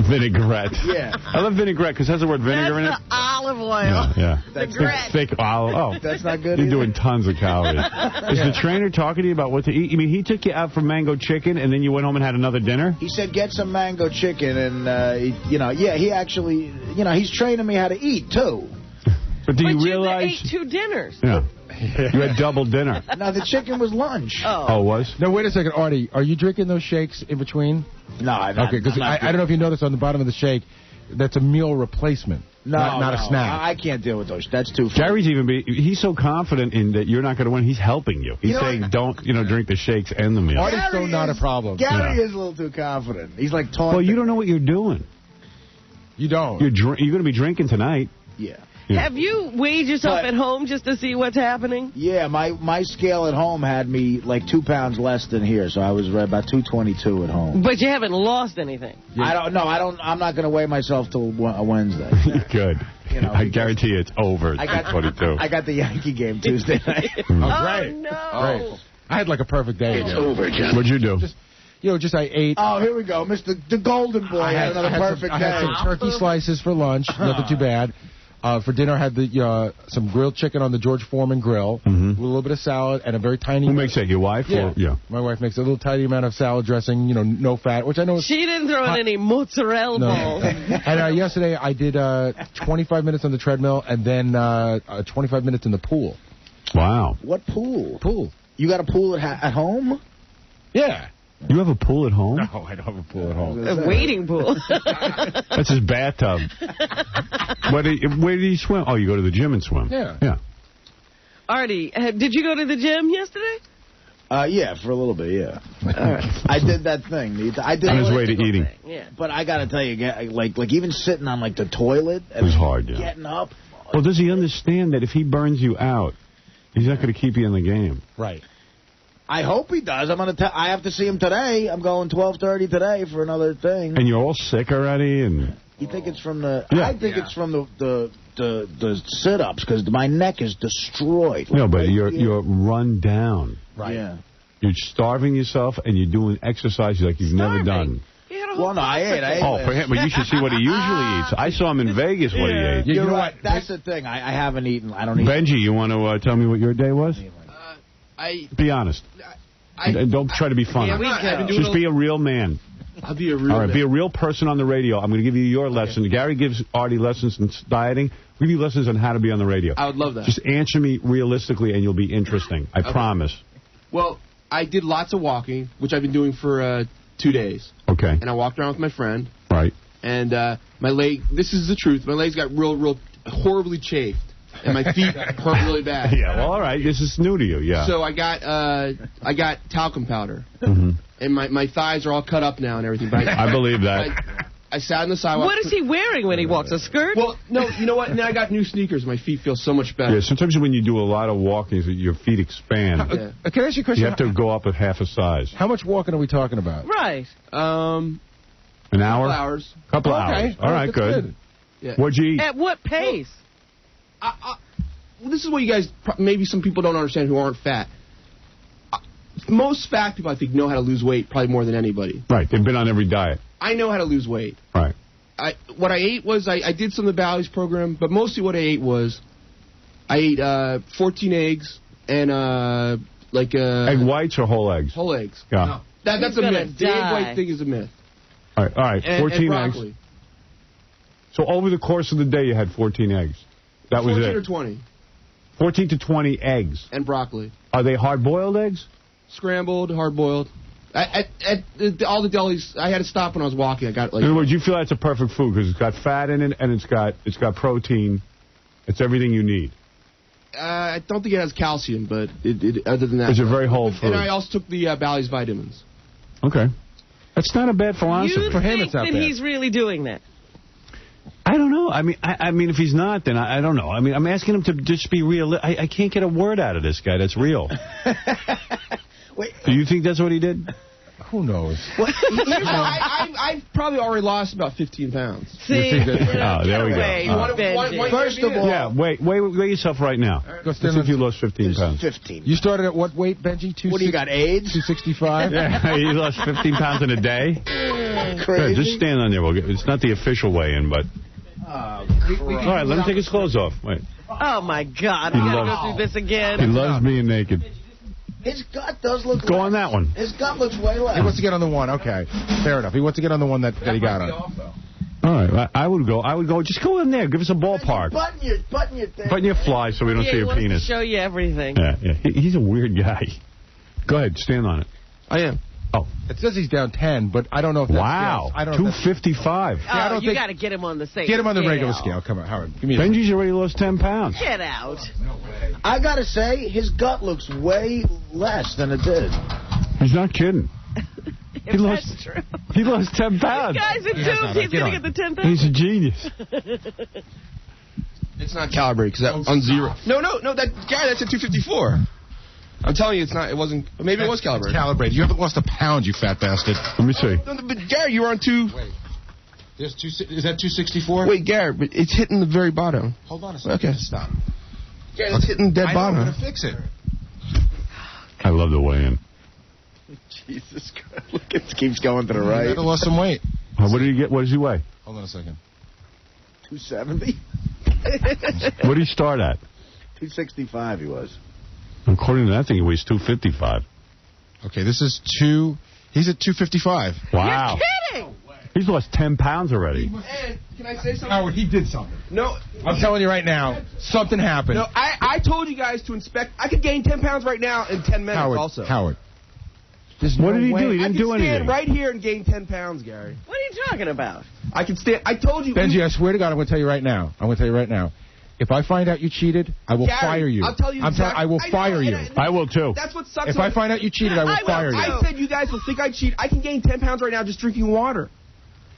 S1: Vinaigrette.
S5: Yeah.
S1: I love vinaigrette because it has the word vinegar in it.
S2: That's the olive oil.
S1: Yeah.
S5: That's
S1: thick olive. Oh,
S5: that's not good
S1: You're
S5: either.
S1: doing tons of calories. Is the trainer talking to you about what to eat? I mean, he took you out for mango chicken, and then you went home and had another dinner?
S5: He said, get some mango chicken, and, he actually, he's training me how to eat, too.
S1: But do you realize...
S2: ate 2 dinners.
S1: Yeah. You had double dinner.
S5: No, the chicken was lunch.
S1: Oh, it was?
S4: No, wait a second, Artie. Are you drinking those shakes in between?
S5: No, I'm not.
S4: Okay, because I don't know if you noticed on the bottom of the shake, that's a meal replacement.
S5: No,
S4: not a snack.
S5: I can't deal with those. That's too funny.
S1: Gary's he's so confident in that you're not going to win, he's helping you. He's saying don't, drink the shakes and the meal.
S4: Artie's so not a problem.
S5: Gary is a little too confident. He's like talking.
S1: Well, you don't know what you're doing.
S4: You don't.
S1: You're going to be drinking tonight.
S5: Yeah.
S2: Have you weighed yourself at home just to see what's happening?
S5: Yeah, my scale at home had me like 2 pounds less than here, so I was right about 222 at home.
S2: But you haven't lost anything.
S5: Yeah. I'm not going to weigh myself till Wednesday.
S1: Good. I guarantee you it's over. I got 22.
S5: I got the Yankee game Tuesday night.
S4: Oh, great.
S2: No.
S4: Great. I had like a perfect day.
S8: It's over, John.
S1: What'd you do?
S4: I ate.
S5: Oh, here we go, the Golden Boy. I had another perfect day.
S4: I had some turkey slices for lunch. Nothing too bad. For dinner, I had some grilled chicken on the George Foreman grill with a little bit of salad and a very tiny...
S1: Who makes that, your wife?
S4: Yeah. My wife makes a little tiny amount of salad dressing, no fat, which I know is...
S2: She didn't throw in any mozzarella balls.
S4: And yesterday, I did 25 minutes on the treadmill and then 25 minutes in the pool.
S1: Wow.
S5: What pool?
S4: Pool.
S5: You got a pool at home?
S4: Yeah.
S1: You have a pool at home?
S4: No, I don't have a pool at home.
S2: A wading pool.
S1: That's his bathtub. Where do you swim? Oh, you go to the gym and swim.
S4: Yeah.
S2: Artie, did you go to the gym yesterday?
S5: Yeah, for a little bit, yeah. I did that thing. I did
S1: on his way to eating.
S2: Yeah.
S5: But I got to tell you, like even sitting on like the toilet.
S1: It was hard, yeah.
S5: Getting up.
S1: Well, does he understand that if he burns you out, he's not going to keep you in the game?
S4: Right.
S5: I hope he does. I have to see him today. I'm going 12:30 today for another thing.
S1: And you're all sick already, and
S5: you think it's from the?
S1: Yeah.
S5: I think it's from the sit-ups because my neck is destroyed.
S1: No, but you're run down.
S5: Right. Yeah.
S1: You're starving yourself, and you're doing exercises like you've never done.
S5: Well, no, I ate.
S1: For him, but you should see what he usually eats. I saw him in Vegas what he ate.
S5: You're right. That's the thing. I haven't eaten. I don't eat.
S1: Benji, you want to tell me what your day was? Be honest. Don't try to be funny. Just be a real man.
S3: I'll be a real man.
S1: All right, be a real person on the radio. I'm going to give you your lesson. Gary gives Artie lessons in dieting. We give you lessons on how to be on the radio.
S3: I would love that.
S1: Just answer me realistically, and you'll be interesting. I promise.
S3: Well, I did lots of walking, which I've been doing for 2 days.
S1: Okay.
S3: And I walked around with my friend.
S1: Right.
S3: And my leg, this is the truth, my legs got real horribly chafed. And my feet hurt really bad.
S1: Yeah, well, all right. This is new to you, yeah.
S3: So I got talcum powder. And my thighs are all cut up now and everything. But
S1: I believe that.
S3: I sat on the sidewalk.
S2: What is he wearing when he walks? A skirt?
S3: Well, no, you know what? Now I got new sneakers. My feet feel so much better.
S1: Yeah, sometimes when you do a lot of walking, your feet expand.
S4: Can I ask you a question?
S1: You have to go up at half a size.
S4: How much walking are we talking about?
S2: Right.
S1: An hour? Couple hours. All right, good.
S3: Yeah.
S1: What'd you eat?
S2: At what pace?
S3: Well, this is what you guys, maybe some people don't understand who aren't fat. Most fat people, I think, know how to lose weight probably more than anybody.
S1: Right. They've been on every diet.
S3: I know how to lose weight.
S1: Right.
S3: What I ate was I did some of the Bally's program, but mostly what I ate was I ate 14 eggs and
S1: egg whites or whole eggs?
S3: Whole eggs.
S1: Yeah.
S3: No. That's a myth. The egg white thing is a myth.
S1: All right. 14 eggs.
S3: Broccoli.
S1: So over the course of the day, you had 14 eggs. That was it.
S3: 14 or 20.
S1: 14 to 20 eggs.
S3: And broccoli.
S1: Are they hard-boiled eggs?
S3: Scrambled, hard-boiled. At all the delis, I had to stop when I was walking. I got
S1: in other words, you feel that's a perfect food because it's got fat in it and it's got protein. It's everything you need.
S3: I don't think it has calcium, but other than that,
S1: it's a very whole food.
S3: And I also took the Bally's vitamins.
S1: Okay, that's not a bad philosophy.
S2: For him, it's not bad. He's really doing that.
S1: I don't know. I mean, if he's not, then I don't know. I mean, I'm asking him to just be real. I can't get a word out of this guy that's real.
S5: Wait,
S1: do you think that's what he did?
S4: Who knows?
S3: Well, I've probably already lost about 15 pounds.
S2: See?
S1: There we
S2: go.
S5: First of all...
S1: Yeah, weigh yourself right now. Let's see if you lost 15 pounds.
S5: 15.
S4: You started at what weight, Benji?
S5: What do you got, AIDS?
S4: 265?
S1: Yeah, you lost 15 pounds in a day?
S5: Crazy.
S1: Yeah, just stand on there. It's not the official weigh-in, but... all right, let him take his clothes off. Wait.
S2: Oh, my God. We got to go through this again.
S1: He loves being naked.
S5: His gut does look
S1: Go on that one.
S5: His gut looks way less.
S4: He wants to get on the one. Okay. Fair enough. He wants to get on the one that he got on.
S1: All right. I would go. Just go in there. Give us a ballpark.
S5: Button your thing.
S1: Button your fly so we don't see your penis.
S2: He wants to show you everything.
S1: Yeah. He's a weird guy. Go ahead. Stand on it.
S3: I am.
S1: Oh.
S4: It says he's down 10, but I don't know if that's...
S1: Wow.
S4: I don't know
S1: 255.
S2: Oh, you got to get him on the same
S4: Get him on the
S2: scale.
S4: regular scale. Come on, Howard. Give me
S1: Benji's already lost 10 pounds.
S2: Get out.
S4: No way.
S5: I got to say, his gut looks way less than it did.
S1: He's not kidding.
S2: He lost
S1: 10 pounds.
S2: This guy's a dude. He's going to get the 10 pounds.
S1: He's a genius.
S3: It's not calibrated because that's on zero. No, Gary, that's at 254. I'm telling you, it's not. It wasn't. Maybe it was calibrated.
S4: It's calibrated. You haven't lost a pound, you fat bastard.
S1: Let me see.
S3: No, but Gary, you were on two.
S4: Wait. Is that 264?
S3: Wait, Gary, but it's hitting the very bottom.
S4: Hold on a second.
S3: Okay,
S4: stop.
S3: Gary, it's hitting dead bottom.
S4: I'm going to fix it.
S1: I love the weigh-in.
S5: Jesus Christ! Look, it keeps going to the right.
S4: You lost some weight.
S1: What did he get? What does he weigh?
S4: Hold on a second.
S5: 270.
S1: What did he start at?
S5: 265 he was.
S1: According to that thing, he weighs 255.
S4: Okay, this is he's at 255.
S1: Wow.
S2: You're kidding!
S1: He's lost 10 pounds already.
S3: And can I say something?
S4: Howard, he did something.
S3: No.
S4: I'm telling you right now, something happened.
S3: No, I told you guys to inspect. I could gain 10 pounds right now in 10 minutes also.
S4: Howard.
S1: What did he do? He didn't do anything.
S3: I can stand right here and gain 10 pounds, Gary.
S2: What are you talking about?
S3: I can stand. I told you.
S4: Benji, I swear to God, I'm going to tell you right now. If I find out you cheated, I will fire you.
S3: I'll tell you
S4: I will fire you.
S1: I will too.
S3: That's what sucks.
S4: If I find out you cheated, I will fire you.
S3: I said you guys will think I cheat. I can gain 10 pounds right now just drinking water.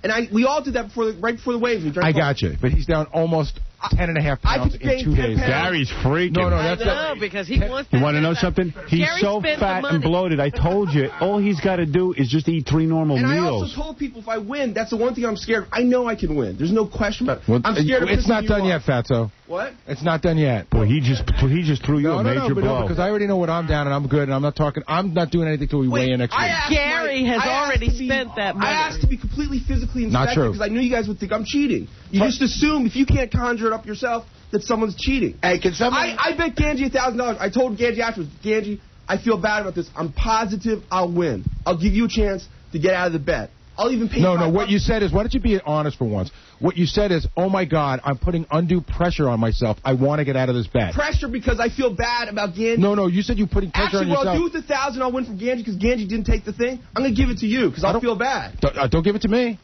S3: And we all did that right before the waves.
S4: I got you. But he's down almost 10.5 pounds in 2 days.
S1: Gary's freaking.
S2: No, because he wants to.
S1: You want to know something? He's
S2: Gary
S1: so fat and bloated. I told you, all he's got to do is just eat 3 normal meals.
S3: And I also told people if I win, that's the one thing I'm scared of. I know I can win. There's no question about it.
S4: Well,
S3: I'm scared of
S4: it's not done yet, Fatso.
S3: What?
S4: It's not done yet.
S1: Boy, he just threw you a major blow.
S4: Because I already know what I'm down and I'm good and I'm not doing anything till we weigh in next week.
S2: Gary has already spent that money.
S3: I asked to be completely physically inspected because I knew you guys would think I'm cheating. You just assume if you can't conjure it up yourself that someone's cheating.
S5: Hey, can somebody...
S3: I bet Ganji $1,000. I told Ganji afterwards, Ganji, I feel bad about this. I'm positive I'll win. I'll give you a chance to get out of the bet. I'll even pay.
S4: No, what you said is, why don't you be honest for once? What you said is, oh my God, I'm putting undue pressure on myself. I want to get out of this bet.
S3: Pressure because I feel bad about Ganji.
S4: No, you said you're putting pressure on yourself.
S3: Actually, I'll do with $1,000. I'll win from Ganji because Ganji didn't take the thing. I'm going to give it to you because I'll feel bad.
S4: Don't give it to me.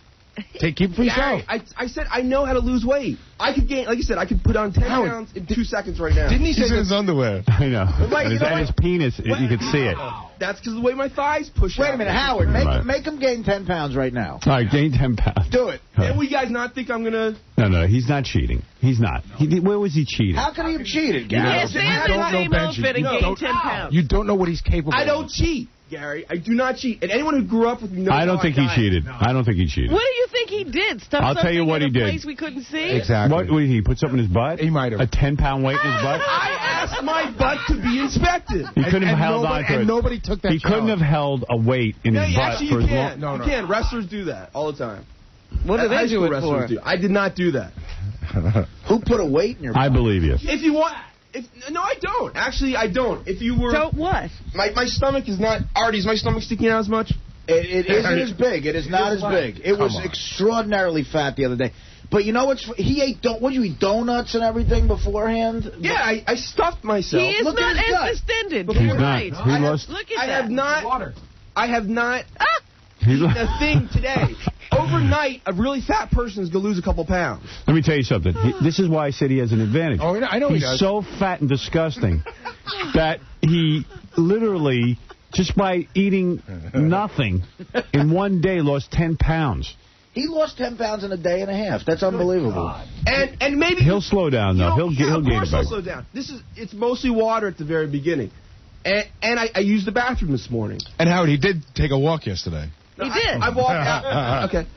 S4: Keep it for yourself.
S3: I said I know how to lose weight. I could gain, like you said, I could put on 10 pounds in 2 seconds right now.
S4: Didn't he say
S10: He's in his underwear?
S1: I know.
S3: Right,
S1: and his penis, you could see it.
S3: That's because of the way my thighs push out.
S5: Wait a minute, Howard. Make him gain 10 pounds right now.
S1: All right, gain 10 pounds.
S5: Do it.
S3: And we guys not think I'm going to...
S1: No, he's not cheating. He's not. Where was he cheating?
S5: How could he have cheated,
S2: Yeah,
S5: Gary?
S2: stand in the same outfit and gain 10 pounds.
S4: You don't know what he's capable of.
S3: I don't cheat. Gary. I do not cheat. And anyone who grew up with me knows
S1: I don't think he cheated. I don't think he cheated.
S2: What do you think he did? Stuff
S1: I'll tell you what
S2: in
S1: he
S2: a
S1: did.
S2: place we couldn't see?
S4: Exactly.
S1: What did he put something in his butt?
S4: He might have.
S1: A 10-pound weight in his butt?
S3: I asked my butt to be inspected.
S1: He couldn't have held on to it.
S4: And nobody took that
S1: He couldn't have held a weight in his butt
S3: actually,
S1: for
S3: you
S1: as
S3: can.
S1: long.
S3: You can. Wrestlers do that all the time.
S2: What do they do it
S3: wrestlers
S2: for?
S3: do. I did not do that.
S5: Who put a weight in your butt?
S1: I believe you.
S3: If you want... No, I don't. Actually, I don't. If you were...
S2: Don't what?
S3: My stomach is not... Artie, is my stomach sticking out as much?
S5: It isn't as big. It is not as big. It was extraordinarily fat the other day. But you know what's... He ate... What did you eat? Donuts and everything beforehand?
S3: Yeah, I stuffed myself.
S2: He is
S3: Look
S2: not
S3: at his gut.
S2: as distended.
S1: He's
S2: You're
S1: not.
S2: right.
S1: He lost...
S2: Look at
S3: I
S2: that.
S3: have not... I have not...
S1: He
S3: eaten
S1: lost.
S3: a thing today. Overnight, a really fat person is going to lose a couple pounds.
S1: Let me tell you something. This is why I said he has an advantage.
S4: Oh, I know he
S1: He's
S4: does.
S1: so fat and disgusting that he literally, just by eating nothing, in one day lost 10 pounds.
S5: He lost 10 pounds in a day and a half. That's unbelievable.
S3: And maybe...
S1: He'll slow down, though. He'll gain
S3: of course
S1: it back.
S3: he'll slow down. It's mostly water at the very beginning. And I used the bathroom this morning.
S10: And Howard, he did take a walk yesterday.
S2: He did.
S3: I walked out. Okay.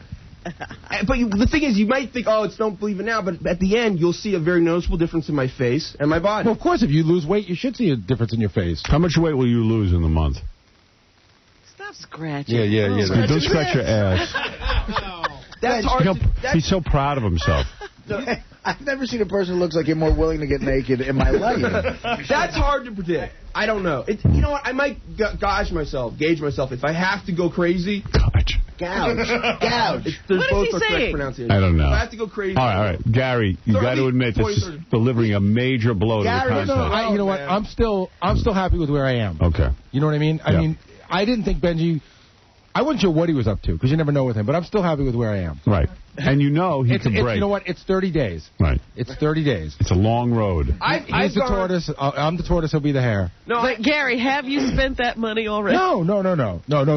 S3: But the thing is, you might think, oh, it's don't believe it now, but at the end, you'll see a very noticeable difference in my face and my body.
S4: Well, of course, if you lose weight, you should see a difference in your face.
S1: How much weight will you lose in the month?
S2: Stop scratching.
S4: Yeah.
S1: Don't scratch your ass.
S3: That's hard.
S1: He's so proud of himself.
S5: I've never seen a person who looks like you're more willing to get naked in my life.
S3: That's hard to predict. I don't know. You know what? I might gauge myself if I have to go crazy.
S5: Gouge.
S3: There's
S2: What
S3: both
S2: is he
S3: the correct
S2: saying?
S3: pronunciation.
S1: I don't know.
S3: If I have to go crazy.
S1: All right. Gary, you got to admit this is delivering a major blow to the contest.
S4: You know what? I'm still happy with where I am.
S1: Okay.
S4: You know what I mean? I mean, I didn't think Benji... I wasn't sure what he was up to, because you never know with him, but I'm still happy with where I am.
S1: Right. And you know he can break.
S4: You know what? It's 30 days.
S1: Right.
S4: It's 30 days.
S1: It's a long road.
S4: He's the tortoise. I'm the tortoise. He'll be the hare.
S2: No, but Gary, have you spent that money already?
S4: No.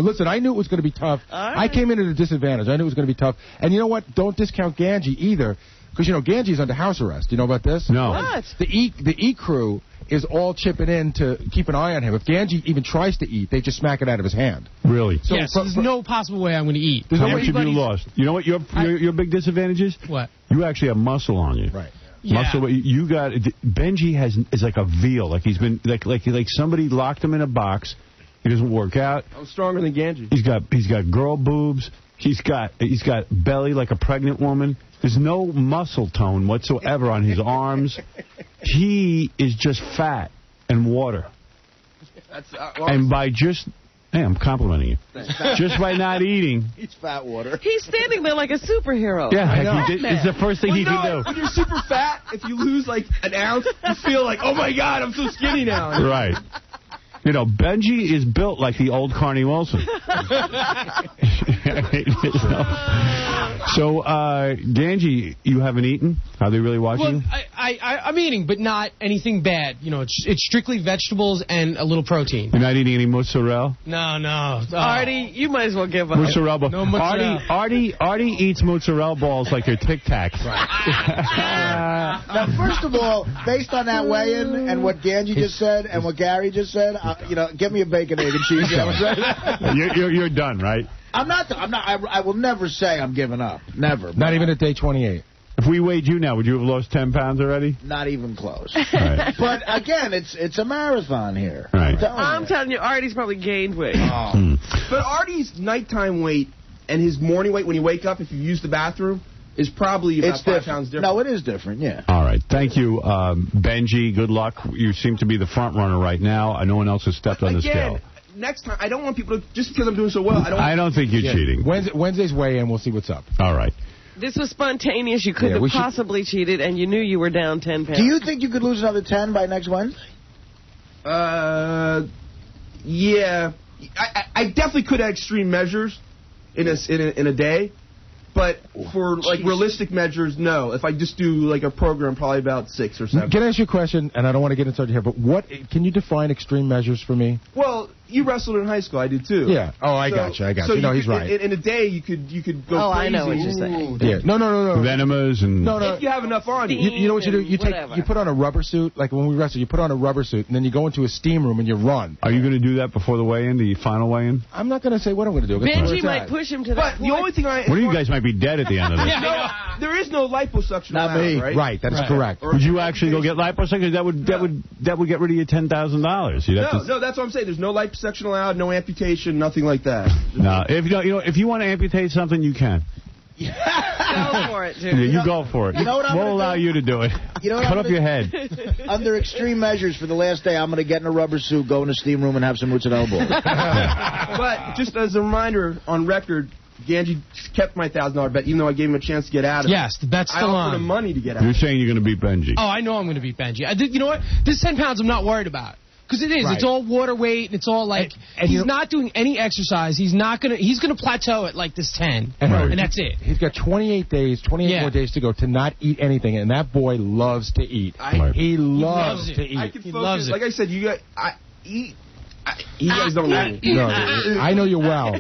S4: Listen, I knew it was going to be tough.
S2: Right.
S4: I came in at a disadvantage. I knew it was going to be tough. And you know what? Don't discount Ganji either, because, you know, Ganji's under house arrest. You know about this?
S1: No.
S2: What?
S4: The E crew is all chipping in to keep an eye on him. If Ganji even tries to eat, they just smack it out of his hand.
S1: Really?
S7: So yes, there's no possible way I'm going to eat.
S1: How much have you lost? You know what your big disadvantage is?
S7: What?
S1: You actually have muscle on you.
S4: Right.
S7: Yeah.
S1: Muscle. You got Benji is like a veal. Like he's been like somebody locked him in a box. He doesn't work out.
S3: I'm stronger than Ganji.
S1: He's got girl boobs. He's got belly like a pregnant woman. There's no muscle tone whatsoever on his arms. He is just fat and water. And by just... Hey, I'm complimenting you. Just by not eating...
S5: He's fat water.
S2: He's standing there like a superhero.
S1: Yeah, it's the first thing he can do.
S3: When you're super fat, if you lose like an ounce, you feel like, oh my God, I'm so skinny now.
S1: Right. You know, Benji is built like the old Carney Wilson. So, Ganji, you haven't eaten? Are they really watching you?
S7: I'm eating, but not anything bad. You know, it's strictly vegetables and a little protein.
S1: You're not eating any mozzarella?
S7: No. Oh.
S2: Artie, you might as well give up.
S1: Mozzarella balls.
S7: No mozzarella.
S1: Artie eats mozzarella balls like they're Tic Tacs.
S5: Now, first of all, based on that weigh-in and what Ganji just said and what Gary just said, get me a bacon, egg, and cheese sandwich.
S1: You're done, right?
S5: I'm not. I will never say I'm giving up. Never.
S4: Not even at day 28.
S1: If we weighed you now, would you have lost 10 pounds already?
S5: Not even close.
S1: Right.
S5: But again, it's a marathon here.
S1: Right.
S2: I'm telling you, Artie's probably gained weight.
S3: Oh. But Artie's nighttime weight and his morning weight when you wake up, if you use the bathroom, is probably about 5 pounds different.
S5: No, it is different, yeah.
S1: All right. Thank you, Benji. Good luck. You seem to be the front runner right now. No one else has stepped on the scale.
S3: Next time, I don't want people to, just because I'm doing so well,
S1: I don't think you're cheating.
S4: Wednesday's weigh-in, we'll see what's up.
S1: All right.
S2: This was spontaneous. You couldn't have possibly cheated, and you knew you were down 10 pounds.
S5: Do you think you could lose another 10 by next Wednesday?
S3: Yeah. I definitely could have extreme measures in a day, but For like realistic measures, no. If I just do like a program, probably about 6 or 7.
S4: Can I ask you a question? And I don't want to get into it here, but can you define extreme measures for me?
S3: Well, you wrestled in high school. I did too.
S4: Yeah. Oh, I got you.
S3: So
S4: no, he's right.
S3: In a day, you could go crazy.
S2: Oh, I know what you're saying.
S4: Yeah. No.
S1: Venomous and...
S3: No. If you have enough on you.
S4: You know what you do? You put on a rubber suit. Like when we wrestle, you put on a rubber suit, and then you go into a steam room and you run.
S1: Are you going to do that before the weigh-in, the final weigh-in?
S4: I'm not going to say what I'm going to do.
S2: Benji might push him to that point.
S3: The only thing
S1: One of you guys might be dead at the end of this.
S3: There is no liposuction
S4: Not
S3: allowed,
S4: me.
S3: right?
S4: That is correct.
S1: Would you actually go get liposuction? That would get rid of your $10,000.
S3: No, that's what I'm saying. There's no liposuction allowed, no amputation, nothing like that.
S1: No, if you want to amputate something, you can.
S2: Go for it, dude.
S1: Yeah, you go for it.
S12: You know what
S1: we'll allow you to do it.
S12: You know what
S1: Cut
S12: I'm
S1: up your head.
S12: Under extreme measures for the last day, I'm going to get in a rubber suit, go in a steam room, and have some mozzarella balls.
S3: But just as a reminder, on record, Ganji kept my $1,000 bet, even though I gave him a chance to get out of it.
S7: Yes, the bet's still on.
S3: I offered him money to get out.
S1: You're saying you're going to beat Benji.
S7: Oh, I know I'm going to beat Benji. You know what? This 10 pounds I'm not worried about. Because it is. Right. It's all water weight. It's all like he's not doing any exercise. He's gonna plateau at like this 10, and that's it.
S4: He's got 28 more days to go to not eat anything, and that boy loves to eat. He loves to eat.
S3: I can focus. Like I said, you guys don't know me.
S4: No, I know you well.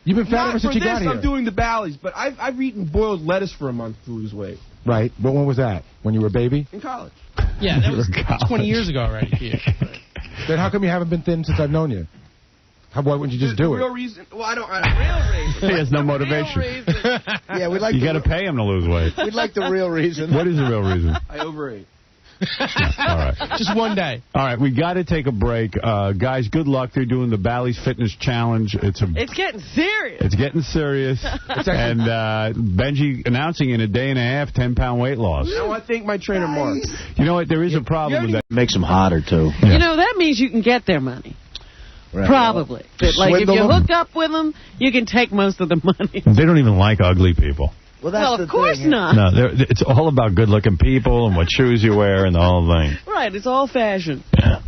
S4: You've been fat ever since you got here.
S3: I'm doing the Bally's, but I've eaten boiled lettuce for a month to lose weight.
S4: Right. But when was that? When you were a baby?
S3: In college.
S7: Yeah, that was 20 years ago already.
S4: Then how come you haven't been thin since I've known you? Why wouldn't you just do it?
S3: Real reason? Well, I don't. Real reason.
S1: He has no motivation.
S12: Yeah, we'd like.
S1: You got to pay him to lose weight.
S12: We'd like the real reason.
S1: What is the real reason?
S3: I overate.
S1: All right.
S7: Just one day.
S1: All right, we got to take a break. Guys, good luck. They're doing the Bally's Fitness Challenge. It's
S2: getting serious.
S1: It's getting serious. And Benji announcing in a day and a half 10-pound weight loss.
S3: You know, I think my trainer Mark.
S1: You know what? There is a problem with that.
S12: Makes them hotter, too.
S2: Yeah. You know, that means you can get their money.
S12: Right.
S2: Probably. But, like, if you hook up with them, you can take most of the money.
S1: They don't even like ugly people.
S2: Well, of course not.
S1: No, it's all about good-looking people and what shoes you wear and the whole thing.
S2: Right, it's all fashion.
S1: Yeah.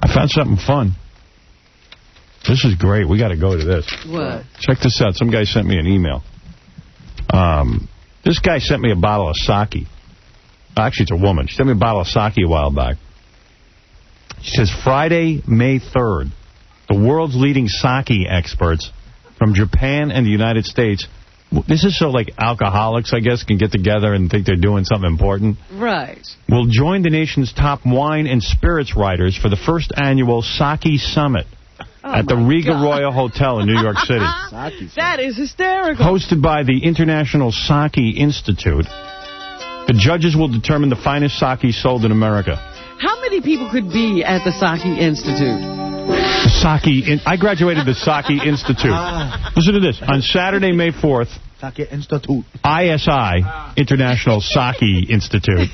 S1: I found something fun. This is great. We got to go to this.
S2: What?
S1: Check this out. Some guy sent me an email. This guy sent me a bottle of sake. Actually, it's a woman. She sent me a bottle of sake a while back. She says, Friday, May 3rd, the world's leading sake experts from Japan and the United States. This is so like alcoholics, I guess, can get together and think they're doing something important.
S2: Right.
S1: Will join the nation's top wine and spirits writers for the first annual Sake Summit at the Riga Royal Hotel in New York City.
S2: That is hysterical.
S1: Hosted by the International Sake Institute, the judges will determine the finest sake sold in America.
S2: How many people could be at the Sake Institute?
S1: I graduated the Sake Institute. Listen to this. On Saturday, May 4th,
S12: Sake Institute.
S1: ISI, International Sake Institute,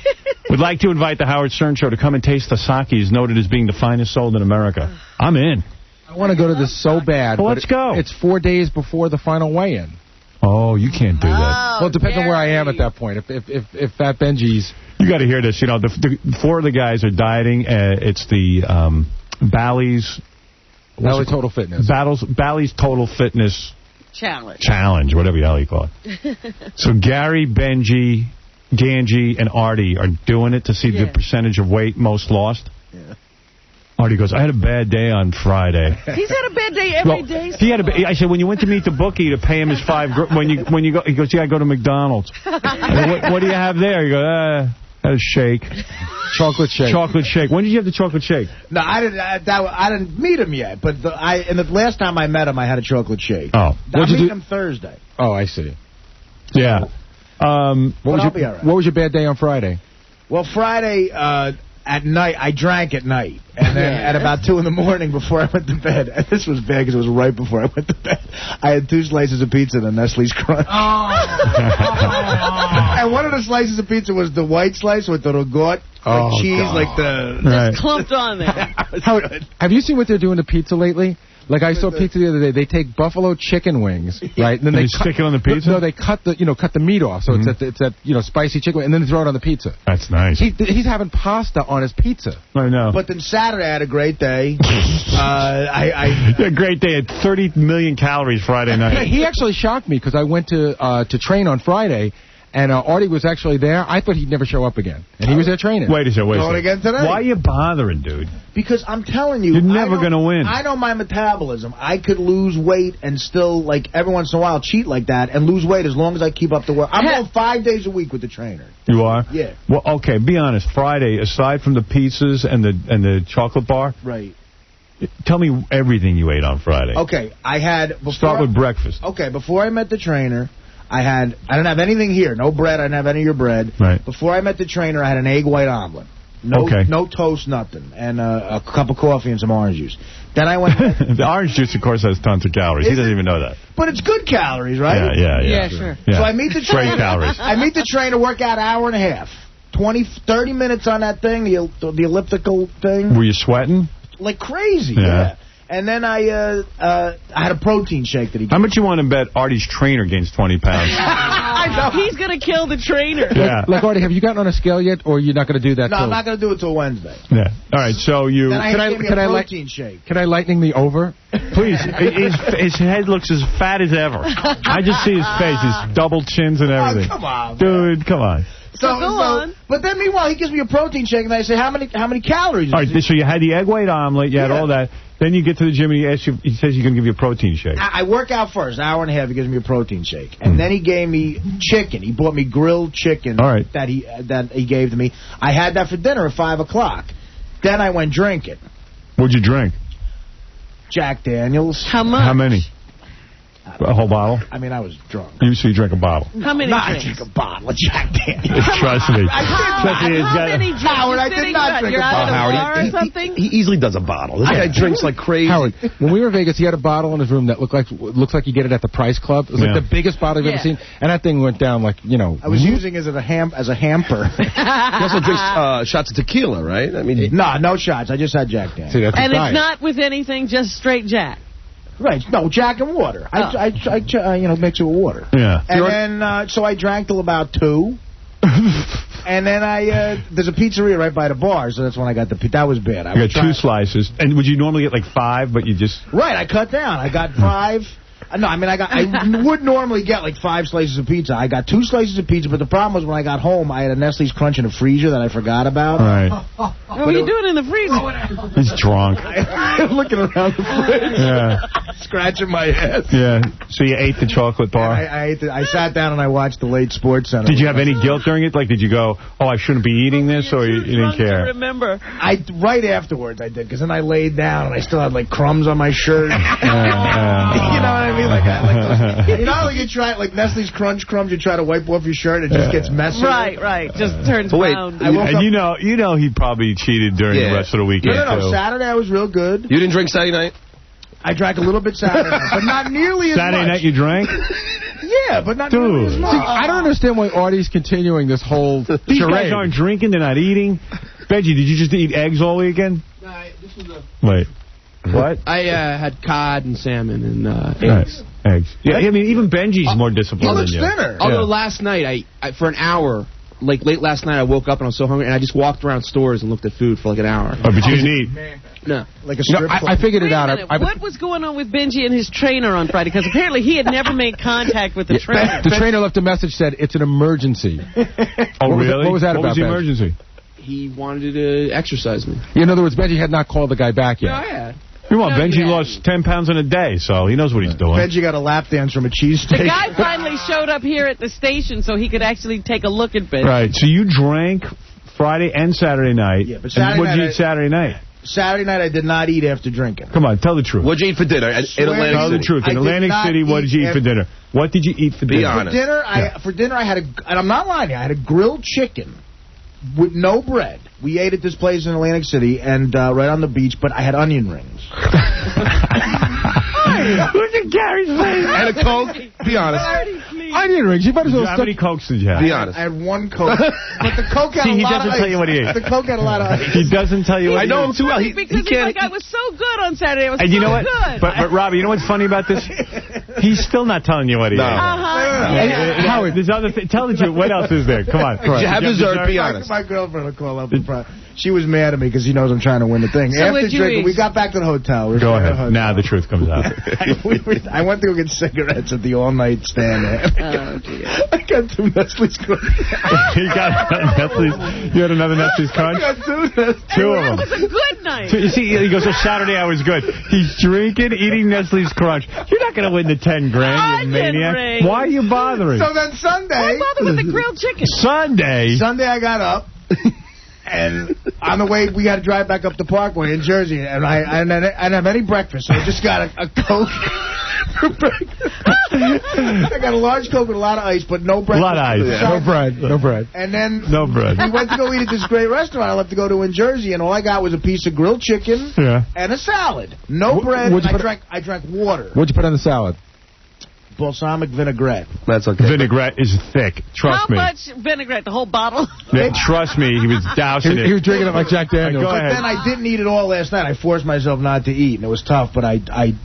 S1: would like to invite the Howard Stern Show to come and taste the sakes noted as being the finest sold in America. I'm in.
S4: I want to go to this so bad.
S1: Well, let's go.
S4: It's 4 days before the final weigh-in.
S1: Oh, you can't do that.
S4: Well, it depends on where I am at that point. If Fat Benji's...
S1: You got to hear this. You know, the 4 of the guys are dieting. It's the Bally's...
S4: Bally Total Fitness.
S1: Bally's Total Fitness... Challenge, whatever the hell you call it. So Gary, Benji, Ganji, and Artie are doing it to see the percentage of weight most lost. Yeah. Artie goes, I had a bad day on Friday.
S2: He's had a bad day every day.
S1: He had I said, when you went to meet the bookie to pay him his $5, when you go, he goes, yeah, I go to McDonald's. What do you have there? You go, had a shake.
S4: Chocolate shake.
S1: Chocolate shake. When did you have the chocolate shake?
S12: No, I didn't meet him yet, but the last time I met him, I had a chocolate shake.
S1: Oh.
S12: I'm meeting him Thursday.
S4: Oh, I see.
S1: Yeah.
S4: What was your bad day on Friday?
S12: Well, Friday, at night, I drank at night. And then at about 2 in the morning before I went to bed, and this was bad because it was right before I went to bed, I had 2 slices of pizza and a Nestle's Crunch. And one of the slices of pizza was the white slice with the rogot, cheese,
S2: just clumped on there.
S4: Have you seen what they're doing to pizza lately? Like I saw pizza the other day. They take buffalo chicken wings, right? And then
S1: they stick it on the pizza.
S4: No, they cut the meat off, so it's that spicy chicken, and then they throw it on the pizza.
S1: That's nice.
S4: He's having pasta on his pizza.
S1: I know.
S12: But then Saturday I had a great day.
S1: A great day at 30 million calories Friday night.
S4: He actually shocked me because I went to train on Friday. And Artie was actually there. I thought he'd never show up again. And he was there training.
S1: Wait a second.
S12: Going again today.
S1: Why are you bothering, dude?
S12: Because I'm telling you.
S1: You're never going to win.
S12: I know my metabolism. I could lose weight and still, like, every once in a while cheat like that and lose weight as long as I keep up the work. I'm going 5 days a week with the trainer.
S1: You are?
S12: Yeah.
S1: Well, okay, be honest. Friday, aside from the pizzas and the chocolate bar.
S12: Right.
S1: Tell me everything you ate on Friday.
S12: Okay, I had...
S1: Start with breakfast.
S12: Okay, before I met the trainer... I didn't have anything here. No bread. I didn't have any of your bread.
S1: Right.
S12: Before I met the trainer, I had an egg white omelet. No toast, nothing. And a cup of coffee and some orange juice. Then I went...
S1: The orange juice, of course, has tons of calories. He doesn't even know that.
S12: But it's good calories, right?
S1: Yeah,
S2: sure.
S1: Yeah.
S12: So I meet the trainer.
S1: Great calories.
S12: I meet the trainer, work out an hour and a half. 30 minutes on that thing, the elliptical thing.
S1: Were you sweating?
S12: Like crazy, yeah. And then I had a protein shake that he gave.
S1: How much you want to bet Artie's trainer gains 20 pounds?
S2: I know. He's going to kill the trainer.
S1: Yeah.
S4: Like, Artie, have you gotten on a scale yet, or you're not going to do that?
S12: No, I'm not going to do it till Wednesday.
S1: Yeah. All right, so you...
S12: Then I gave me a protein shake.
S4: Can I lightning the over?
S1: Please. His head looks as fat as ever. I just see his face, his double chins and everything.
S12: Oh, come on,
S1: dude, come on.
S2: So go on.
S12: But then, meanwhile, he gives me a protein shake, and I say, how many calories?
S1: All right, so you had the egg white omelet, you had all that. Then you get to the gym, and he says he's going to give you a protein shake.
S12: I work out first, an hour and a half, he gives me a protein shake. And then he gave me chicken. He bought me grilled chicken that he gave to me. I had that for dinner at 5 o'clock. Then I went drinking.
S1: What'd you drink?
S12: Jack Daniels.
S2: How much?
S1: How many? A whole bottle?
S12: I mean, I was drunk.
S1: You drank a bottle.
S2: How many
S12: drinks? I drank a bottle of Jack Daniels.
S1: Trust me.
S2: How many drinks?
S12: Howard, I did not drink a bottle.
S2: Howard, or something?
S6: He easily does a bottle. This guy drinks like crazy.
S4: Howard, when we were in Vegas, he had a bottle in his room that looks like you get it at the Price Club. It was like the biggest bottle you've ever seen. And that thing went down like,
S12: I was using it as a hamper.
S6: He also drinks shots of tequila, right? I mean,
S12: no shots. I just had Jack Daniels.
S4: See, that's
S2: and it's not with anything, just straight Jack.
S12: Right, no, Jack and water. I mix it with water.
S1: Yeah.
S12: And then, so I drank till about 2. And then there's a pizzeria right by the bar, so that's when I got that was bad.
S1: I got 2 slices. And would you normally get like 5, but you just...
S12: Right, I cut down. I got 5. No, I mean, I would normally get like 5 slices of pizza. I got 2 slices of pizza, but the problem was when I got home, I had a Nestle's Crunch in the freezer that I forgot about.
S1: Right.
S2: What were you doing in the freezer?
S1: He's drunk.
S12: I'm looking around the fridge.
S1: Yeah.
S12: Scratching my head.
S1: Yeah. So you ate the chocolate bar?
S12: I sat down and I watched the late Sports Center.
S1: Did you have any guilt during it? Like, did you go, I shouldn't be eating this, or you didn't care?
S2: I remember.
S12: Right afterwards I did, because then I laid down and I still had like crumbs on my shirt. You know what I mean? You know how you try like Nestle's Crunch crumbs, you try to wipe off your shirt, it just gets messy.
S2: Right. Just turns brown.
S1: And you know he probably cheated during the rest of the weekend.
S12: No. Saturday I was real good.
S6: You didn't drink Saturday night?
S12: I drank a little bit Saturday night, but not nearly as much.
S1: Saturday night you drank?
S12: Yeah, but not nearly as much.
S4: See, I don't understand why Artie's continuing this whole
S1: These guys aren't drinking, they're not eating. Benji, did you just eat eggs all weekend?
S14: No, this was a...
S1: Wait. What?
S14: I had cod and salmon and eggs.
S1: Right. Eggs. Yeah, I mean, even Benji's more disciplined than you.
S14: Although last night, I for an hour, like late last night, I woke up and I was so hungry, and I just walked around stores and looked at food for like an hour.
S1: Oh, but you didn't eat?
S14: No.
S12: Like a strip club.
S4: I figured it out.
S2: What was going on with Benji and his trainer on Friday? Because apparently he had never made contact with the trainer.
S4: The trainer left a message, said it's an emergency.
S1: Oh, really?
S4: What was that about?
S14: What was
S1: the emergency?
S14: He wanted to exercise me.
S4: In other words, Benji had not called the guy back yet.
S14: No, I had.
S1: Come on, Benji lost 10 pounds in a day, so he knows what he's doing.
S12: Benji got a lap dance from a cheesesteak.
S2: The guy finally showed up here at the station so he could actually take a look at Benji.
S1: Right, so you drank Friday and Saturday night.
S12: Yeah, but
S1: what did you eat Saturday night?
S12: Saturday night I did not eat after drinking.
S1: Come on, tell the truth.
S6: What'd you eat for dinner in Atlantic City?
S1: Tell the truth. In Atlantic City, what did you eat for dinner? What did you eat for dinner?
S6: Be honest.
S12: For dinner, I had and I'm not lying, I had a grilled chicken with no bread. We ate at this place in Atlantic City and right on the beach, but I had onion rings.
S1: Look at Gary's face.
S6: And a Coke. Be honest.
S4: onion rings. You might as well.
S1: How many Cokes did you have?
S6: Be honest.
S12: I had one Coke, but the Coke had a
S1: he
S12: lot of
S1: doesn't
S12: ice.
S1: tell you what he ate.
S12: The Coke had a lot of ice.
S1: He doesn't tell you what
S6: I know him too well.
S2: Because he's like, I was so good on Saturday. I was
S1: and
S2: so
S1: you know what?
S2: good.
S1: But Robbie, you know what's funny about this? He's still not telling you what he ate. Howard, there's other things. Tell the truth. What else is there? Come on.
S6: Did you have dessert? Be honest.
S12: My girlfriend will call up. She was mad at me because she knows I'm trying to win the thing.
S2: So
S12: After drinking, we got back to the hotel.
S1: Go ahead. Now the truth comes out.
S12: I went to go get cigarettes at the all-night stand there.
S2: Oh, dear.
S12: I got 2 Nestle's Crunch.
S1: You got Nestle's. You had another Nestle's Crunch?
S12: I got 2 Nestle's.
S1: Two of
S2: That
S1: them.
S2: was a good night.
S1: You see, he goes, Saturday I was good. He's drinking, eating Nestle's Crunch. You're not going to win the 10 grand, you maniac.
S2: Ring.
S1: Why are you bothering?
S12: So then Sunday.
S2: Why bother with the grilled chicken?
S1: Sunday
S12: I got up. And on the way, we had to drive back up the Parkway in Jersey, and I didn't have any breakfast, so I just got a Coke for breakfast. I got a large Coke with a lot of ice, but no breakfast.
S1: A lot of ice.
S12: Yeah.
S4: No bread.
S12: And then
S1: no bread.
S12: We went to go eat at this great restaurant I love to go to in Jersey, and all I got was a piece of grilled chicken and a salad. No bread. I drank water.
S4: What'd you put on the salad?
S12: Balsamic vinaigrette.
S6: That's okay.
S1: Vinaigrette is thick. Trust me.
S2: How much vinaigrette? The whole bottle?
S1: Trust me, he was dousing it.
S4: He was drinking it like Jack Daniels.
S12: But then I didn't eat it all last night. I forced myself not to eat, and it was tough, but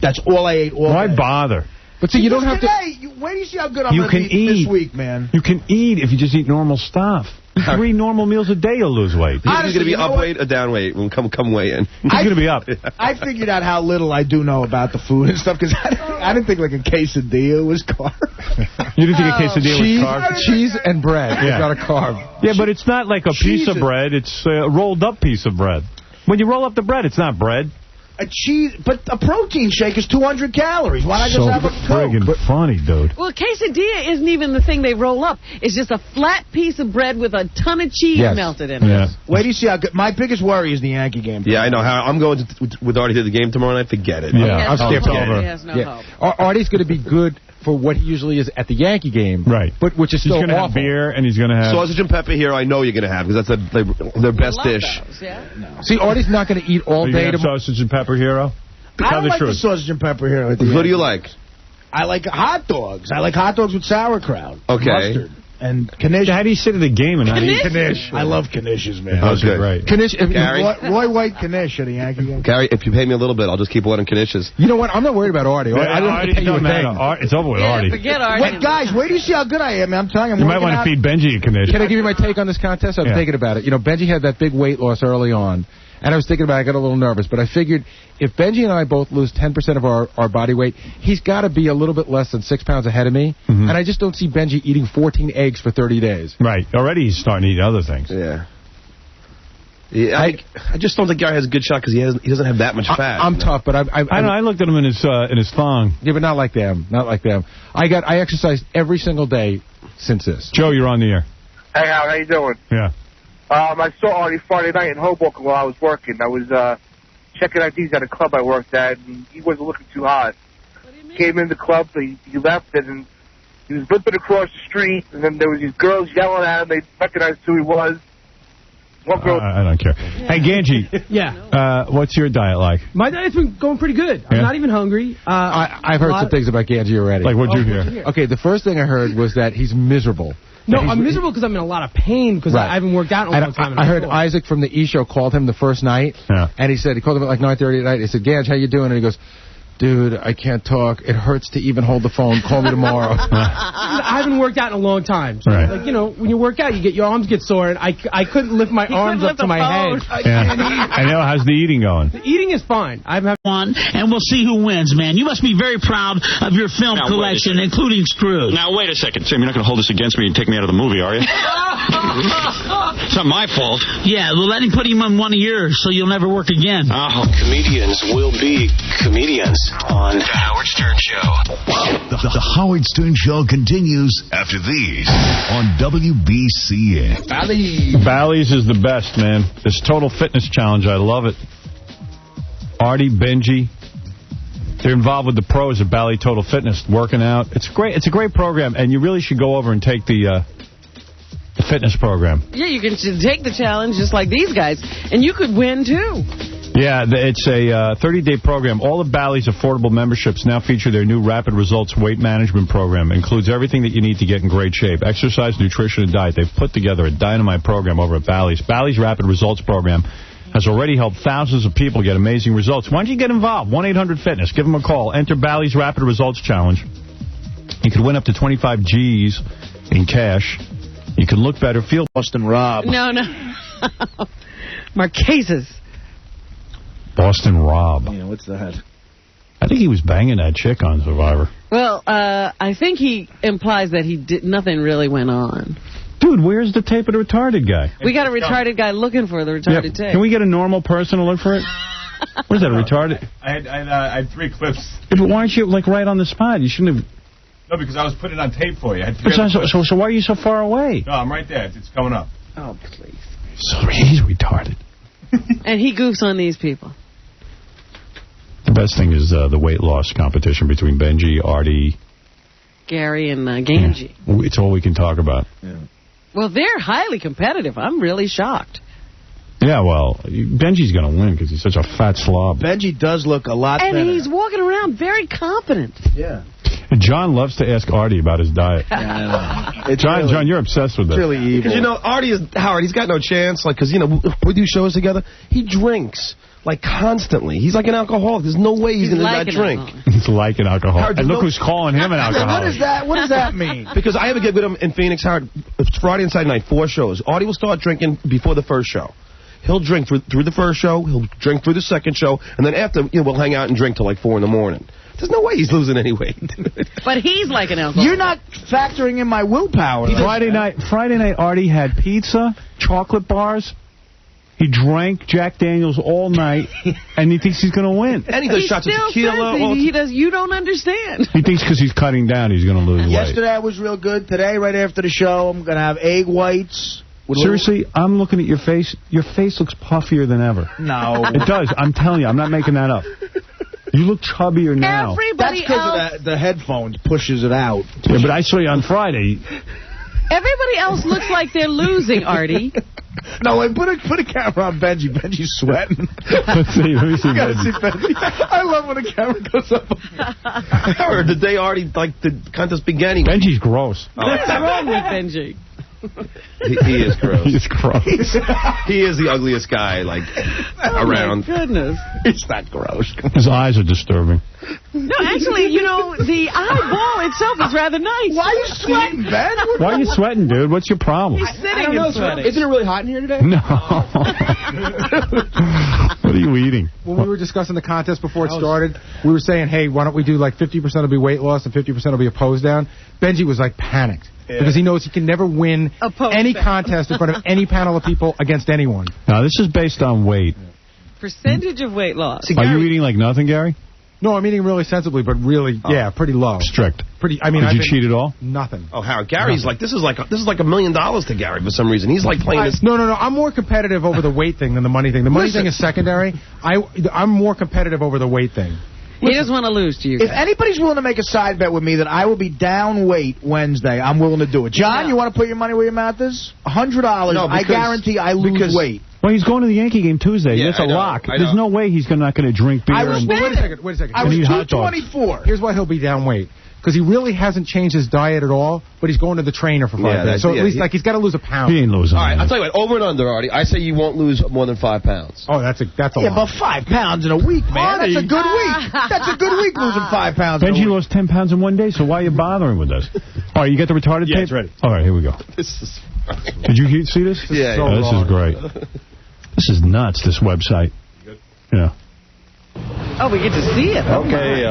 S12: that's all I ate all
S1: Why
S12: day.
S1: bother?
S4: But see, you don't have to...
S12: Wait till you see how good I'm going to be this week, man.
S1: You can eat if you just eat normal stuff. 3 normal meals a day, you'll lose weight.
S6: He's going to be up weight or down weight when come weigh in.
S1: He's going to be up.
S12: I figured out how little I do know about the food and stuff, because I didn't think like a quesadilla was carb.
S1: You didn't think a quesadilla was carb?
S4: Cheese and bread is not a carb.
S1: Yeah, but it's not like a piece of bread. It's a rolled up piece of bread. When you roll up the bread, it's not bread.
S12: But a protein shake is 200 calories. Why not just have a Coke?
S1: Friggin' funny, dude.
S2: Well, quesadilla isn't even the thing they roll up. It's just a flat piece of bread with a ton of cheese melted in it.
S1: Yeah.
S12: Wait till you see how good. My biggest worry is the Yankee game.
S6: Yeah, I know. I'm going with Artie to the game tomorrow night. Forget it.
S1: Yeah, I'm skipped
S2: over. He has no hope.
S4: Artie's going to be good for what he usually is at the Yankee game.
S1: Right.
S4: But which is still awful.
S1: He's going to have beer, and he's going to have...
S6: Sausage and pepper here, I know you're going to have, because that's their best dish.
S2: Those, yeah?
S4: No. See, Artie's not going to eat all day tomorrow.
S1: Sausage and pepper hero?
S12: I don't like the sausage and pepper here. What
S6: do you like?
S12: I like hot dogs. I like hot dogs with sauerkraut.
S6: Okay.
S12: Mustard. And knish.
S1: How do you sit at the game and not eat
S12: knish? I love knishes, man.
S6: Those are great.
S4: Knish,
S12: Roy White knish at a Yankee game.
S6: Gary, if you pay me a little bit, I'll just keep ordering knishes.
S4: You know what? I'm not worried about Artie. I don't have to pay you a thing.
S1: It's over with Artie.
S2: Forget Artie.
S12: Guys, wait till you see how good I am, man. I'm telling you,
S1: you might want to feed Benji a knish.
S4: Can I give you my take on this contest? I'm thinking about it. You know, Benji had that big weight loss early on. And I was thinking about it, I got a little nervous, but I figured if Benji and I both lose 10% of our body weight, he's got to be a little bit less than 6 pounds ahead of me. And I just don't see Benji eating 14 eggs for 30 days.
S1: Right. Already he's starting to eat other things.
S6: Yeah. I just don't think Gary has a good shot because he doesn't have that much fat.
S4: I'm tough, but I
S1: don't know. I looked at him in his thong.
S4: Yeah, but not like them. Not like them. I exercised every single day since this.
S1: Joe, you're on the air.
S15: Hey, Howard, how you doing?
S1: Yeah.
S15: I saw Artie Friday night in Hoboken while I was working. I was checking IDs at a club I worked at, and he wasn't looking too hot. Came in the club, he left it, and he was limping across the street, and then there was these girls yelling at him. They recognized who he was. One girl.
S1: I don't care. Hey, Ganji.
S7: Yeah.
S1: What's your diet like?
S7: My diet's been going pretty good. I'm not even hungry.
S4: I've heard some things about Ganji already.
S1: Like, what'd you hear?
S4: Okay, the first thing I heard was that he's miserable.
S7: No, I'm miserable because I'm in a lot of pain because I haven't worked out in a long time.
S4: I heard Isaac from the E! Show called him the first night, and he called him at like 9:30 at night. He said, Ganj, how you doing? And he goes, dude, I can't talk. It hurts to even hold the phone. Call me tomorrow.
S7: I haven't worked out in a long time. So like, you know, when you work out, your arms get sore, and I couldn't lift my arms up to my head.
S1: I know. How's the eating going?
S7: The eating is fine. I've had
S16: one, and we'll see who wins, man. You must be very proud of your film collection, including Scrooge.
S17: Now, wait a second. Sam, you're not going to hold this against me and take me out of the movie, are you? It's not my fault.
S16: Yeah, well, let him put him on one of yours so you'll never work again.
S17: Oh.
S8: Comedians will be comedians on The Howard Stern Show.
S18: The Howard Stern Show continues after these on WBCN.
S1: Bally's is the best, man. This Total Fitness Challenge, I love it. Artie, Benji, they're involved with the pros at Bally Total Fitness, working out. It's great. It's a great program, and you really should go over and take the fitness program.
S2: Yeah, you can take the challenge just like these guys, and you could win, too.
S1: Yeah, it's a 30-day program. All of Bally's affordable memberships now feature their new Rapid Results weight management program. It includes everything that you need to get in great shape. Exercise, nutrition, and diet. They've put together a dynamite program over at Bally's. Bally's Rapid Results program has already helped thousands of people get amazing results. Why don't you get involved? 1-800-FITNESS. Give them a call. Enter Bally's Rapid Results Challenge. You could win up to 25 G's in cash. You can look better, feel...
S5: Boston Rob.
S2: No. Marquesas.
S1: Boston Rob.
S5: Yeah, what's that?
S1: I think he was banging that chick on Survivor.
S2: Well, I think he implies that nothing really went on.
S1: Dude, where's the tape of the retarded guy?
S2: We got a retarded guy looking for the retarded tape.
S1: Can we get a normal person to look for it? What is that, a retarded?
S10: I had 3 clips.
S1: Yeah, but why aren't you, like, right on the spot? You shouldn't have...
S10: No, because I was putting it on tape for you.
S1: So why are you so far away?
S10: No, I'm right there. It's coming up.
S2: Oh, please.
S1: So he's retarded.
S2: And he goofs on these people.
S1: The best thing is the weight loss competition between Benji, Artie...
S2: Gary, and Ganji.
S1: Yeah. It's all we can talk about.
S5: Yeah.
S2: Well, they're highly competitive. I'm really shocked.
S1: Yeah, well, Benji's going to win because he's such a fat slob.
S5: Benji does look a lot better.
S2: And he's walking around very confident.
S5: Yeah.
S1: And John loves to ask Artie about his diet. John, you're obsessed with this.
S5: It's really evil.
S6: Because, you know, Artie is... Howard, he's got no chance. Like, because, you know, we do shows together. He drinks. Like, constantly. He's like an alcoholic. There's no way he's going to not drink.
S1: He's like an alcoholic. And look who's calling him an alcoholic.
S5: What does that mean?
S6: Because I have a gig with him in Phoenix, Howard. It's Friday and Saturday night, 4 shows. Artie will start drinking before the first show. He'll drink through the first show. He'll drink through the second show. And then after, you know, we'll hang out and drink till like 4 in the morning. There's no way he's losing any weight.
S2: But he's like an alcoholic.
S5: You're not factoring in my willpower.
S1: Friday night, Artie had pizza, chocolate bars. He drank Jack Daniels all night, and he thinks he's going to win.
S6: And he does shots of tequila.
S2: You don't understand.
S1: He thinks because he's cutting down, he's going to lose weight.
S5: Yesterday I was real good. Today, right after the show, I'm going to have egg whites.
S1: Seriously, I'm looking at your face. Your face looks puffier than ever.
S5: No.
S1: It does. I'm telling you. I'm not making that up. You look chubbier now.
S2: Everybody
S5: That's because of the headphones pushes it out.
S1: Yeah, but I saw you on Friday.
S2: Everybody else looks like they're losing, Artie.
S5: No, wait, put a camera on Benji. Benji's sweating.
S1: Let me see
S5: Benji. I love when the camera goes up.
S6: Howard, the day Artie, like, the contest began,
S1: Benji's gross.
S2: What's wrong with Benji?
S6: He is gross.
S1: He's gross.
S6: He is the ugliest guy, like, around.
S2: My goodness.
S5: It's not gross.
S1: His eyes are disturbing.
S2: No, actually, you know, the eyeball itself is rather nice.
S5: Why are you sweating, Ben?
S1: Why are you sweating, dude? What's your problem?
S2: He's sitting and sweating.
S14: Isn't it really hot in here today?
S1: No. What are you eating?
S4: When we were discussing the contest before it started, we were saying, hey, why don't we do like 50% will be weight loss and 50% will be a pose down? Benji was like panicked. Yeah. Because he knows he can never win any contest in front of any panel of people against anyone.
S1: Now, this is based on weight.
S2: Percentage of weight loss.
S1: Are you eating like nothing, Gary?
S4: No, I'm eating really sensibly, but really, yeah, pretty low.
S1: Strict.
S4: Pretty. I mean,
S1: Did you cheat at all?
S4: Nothing.
S6: Oh, Howard, Gary's like, this is like $1 million to Gary for some reason. He's like playing this.
S4: No. I'm more competitive over the weight thing than the money thing. The money thing is secondary. I'm more competitive over the weight thing.
S2: He doesn't want to lose to you guys.
S5: If anybody's willing to make a side bet with me that I will be down weight Wednesday, I'm willing to do it. John, you want to put your money where your mouth is? $100.
S6: No,
S5: I guarantee I lose weight.
S1: Well, he's going to the Yankee game Tuesday.
S6: Yeah,
S1: That's a lock.
S6: I know.
S1: There's no way he's not going to drink beer.
S5: Wait a second. I was 224.
S4: Here's why he'll be down weight. Because he really hasn't changed his diet at all, but he's going to the trainer for 5 days. So at least, he's got to lose a pound.
S1: He ain't losing.
S6: All right, I'll tell you what. Over and under, Artie. I say you won't lose more than 5 pounds.
S4: Oh, that's a
S5: Yeah,
S4: lot.
S5: but 5 pounds in a week, man. That's a good week. That's a good week losing 5 pounds.
S1: Benji lost 10 pounds in 1 day, so why are you bothering with us? All right, you got the retarded tape?
S6: It's ready.
S1: All right, here we go.
S6: This is
S1: Did you see this?
S6: Yeah.
S1: This is great. This is nuts, this website. Yeah.
S2: Oh, we get to see it.
S19: Okay,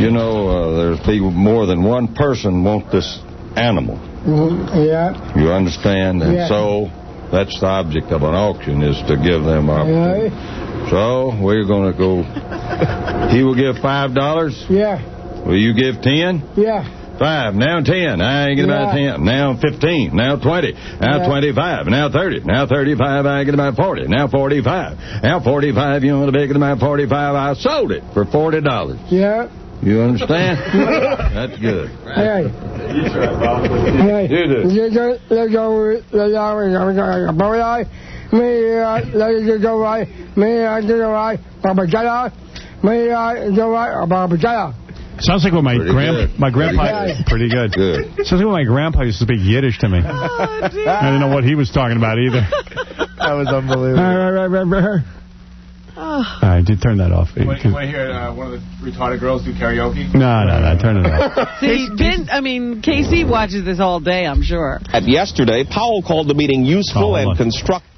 S19: you know, there's people, more than one person want this animal.
S20: Yeah.
S19: You understand? And
S20: Yeah.
S19: so that's the object of an auction, is to give them opportunity.
S20: Yeah.
S19: So we're going to go. He will give $5.
S20: Yeah.
S19: Will you give 10?
S20: Yeah.
S19: 5, now 10, I get about 10, now 15, now 20, now 25, now 30, now 35, I get about 40, now 45, now 45, you want to make it about 45, I sold it for $40.
S20: Yeah.
S19: You understand? That's good.
S20: Hey.
S19: You do.
S1: Sounds like what my grandpa... Pretty good. Sounds like what my grandpa used to speak Yiddish to me. I didn't know what he was talking about either.
S12: That was unbelievable.
S1: I did turn that off.
S4: You want to hear one of the retarded girls do karaoke?
S1: No, turn it off.
S2: See, KC watches this all day, I'm sure.
S6: At yesterday, Powell called the meeting useful and constructive.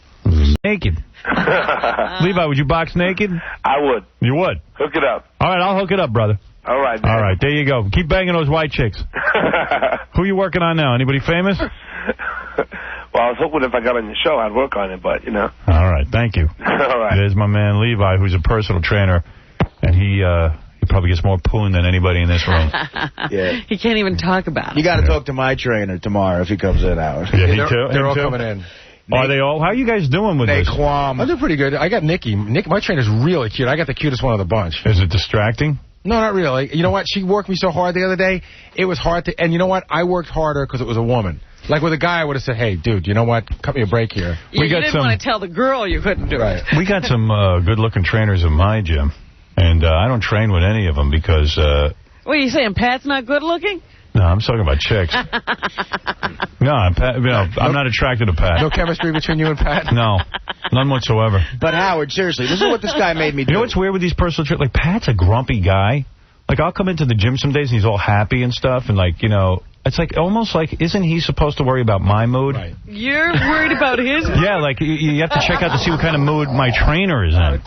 S1: Naked. Levi, would you box naked?
S15: I would.
S1: You would?
S15: Hook it up.
S1: All right, I'll hook it up, brother.
S15: All right, man.
S1: All right, there you go. Keep banging those white chicks. Who are you working on now? Anybody famous?
S15: Well, I was hoping if I got on your show, I'd work on it, but, you know.
S1: All right, thank you.
S15: All right.
S1: There's my man Levi, who's a personal trainer, and he probably gets more poon than anybody in this room.
S2: Yeah. He can't even talk about it.
S12: You got to talk to my trainer tomorrow if he comes in, Howard.
S1: Yeah, he too?
S4: They're all coming in.
S1: Are they all? How are you guys doing with this?
S4: I'm doing pretty good. I got Nikki. My trainer's really cute. I got the cutest one of the bunch.
S1: Is it distracting?
S4: No, not really. You know what? She worked me so hard the other day. It was hard to... And you know what? I worked harder because it was a woman. Like with a guy, I would have said, hey, dude, you know what? Cut me a break here.
S2: You didn't want to tell the girl you couldn't do it.
S1: We got some good-looking trainers in my gym, and I don't train with any of them because...
S2: What are you saying, Pat's not good-looking?
S1: No, I'm talking about chicks. No, I'm not attracted to Pat.
S12: No chemistry between you and Pat?
S1: No, none whatsoever.
S12: But Howard, seriously, this is what this guy made me do.
S1: You know what's weird with these personal trainers? Like, Pat's a grumpy guy. Like, I'll come into the gym some days and he's all happy and stuff, and like, it's like almost like, isn't he supposed to worry about my mood? Right.
S2: You're worried about his mood?
S1: Yeah, like you have to check out to see what kind of mood my trainer is in. Like,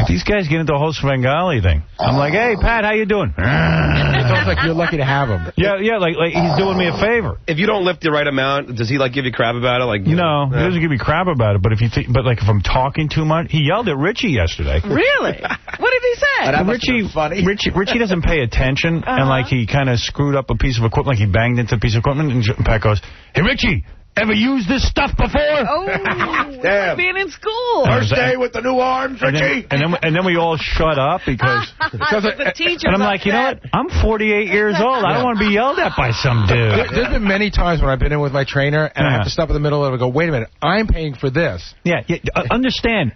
S1: these guys get into the whole Svengali thing. I'm like, hey, Pat, how you doing?
S4: It sounds like you're lucky to have him.
S1: Yeah, like he's doing me a favor.
S6: If you don't lift the right amount, does he like give you crap about it? Like
S1: no, he doesn't give me crap about it. But if if I'm talking too much, he yelled at Richie yesterday.
S2: Really? What did he say?
S1: Richie doesn't pay attention, and like he kind of screwed up a piece of equipment, like he banged into a piece of equipment, and Pat goes, "Hey, Richie, ever used this stuff before?"
S2: Oh,
S12: damn!
S2: Being in school.
S12: First day with the new arms, Richie.
S1: And then we all shut up because
S2: the teacher.
S1: And I'm like, you know what? I'm 48 years old. I don't want to be yelled at by some dude.
S4: There's been many times when I've been in with my trainer, and I have to stop in the middle of it and go, wait a minute, I'm paying for this.
S1: Yeah, understand.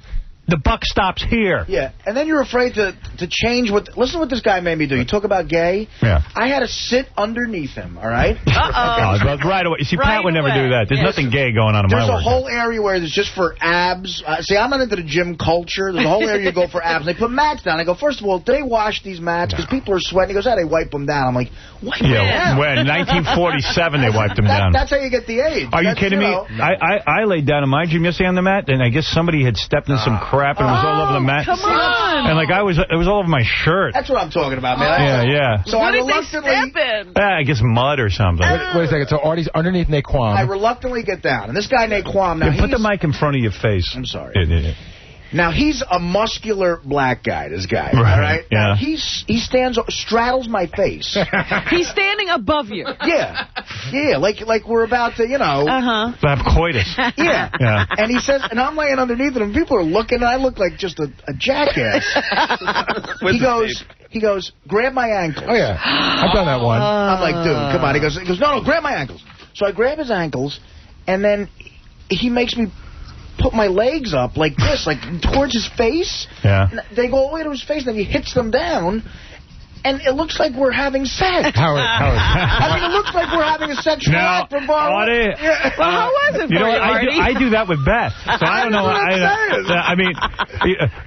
S1: The buck stops here.
S12: Yeah, and then you're afraid to change what... Listen to what this guy made me do. You talk about gay.
S1: Yeah.
S12: I had to sit underneath him, all right?
S1: Uh-oh. Right away. You see, Pat would never do that. There's nothing gay going on in my work.
S12: There's a whole area where it's just for abs. See, I'm not into the gym culture. There's a whole area you go for abs. They put mats down. I go, first of all, they wash these mats because people are sweating. He goes, they wipe them down. I'm like, wipe them down?
S1: When? 1947 they wiped them down.
S12: That's how you get the AIDS.
S1: Are you kidding me? I laid down in my gym yesterday on the mat, and I guess somebody had stepped in some crap and it was all over the mat.
S2: Come on.
S1: And like it was all over my shirt.
S12: That's what I'm talking about, man.
S1: Yeah.
S12: So
S2: what
S12: I
S2: did they step in?
S1: I guess mud or something.
S4: Wait a second. So Artie's underneath Naquan.
S12: I reluctantly get down. And this guy Naquan, now
S1: put the mic in front of your face.
S12: I'm sorry. Now, he's a muscular black guy, this guy, all right?
S1: Yeah.
S12: Now, he straddles my face.
S2: He's standing above you.
S12: Yeah, like we're about to,
S1: have coitus.
S12: Yeah. And he says, and I'm laying underneath him, and people are looking, and I look like just a jackass. He goes, grab my ankles.
S4: Oh, yeah. I've done that one.
S12: I'm like, dude, come on. He goes, no, grab my ankles. So I grab his ankles, and then he makes me put my legs up like this, like towards his face.
S1: Yeah.
S12: And they go all the way to his face, and then he hits them down. And it looks like we're having sex.
S4: Howard.
S12: I mean, it looks like we're having a sexual act from
S1: Artie,
S2: Well, how was it for you, Artie?
S1: I do that with Beth. So I don't know. I mean,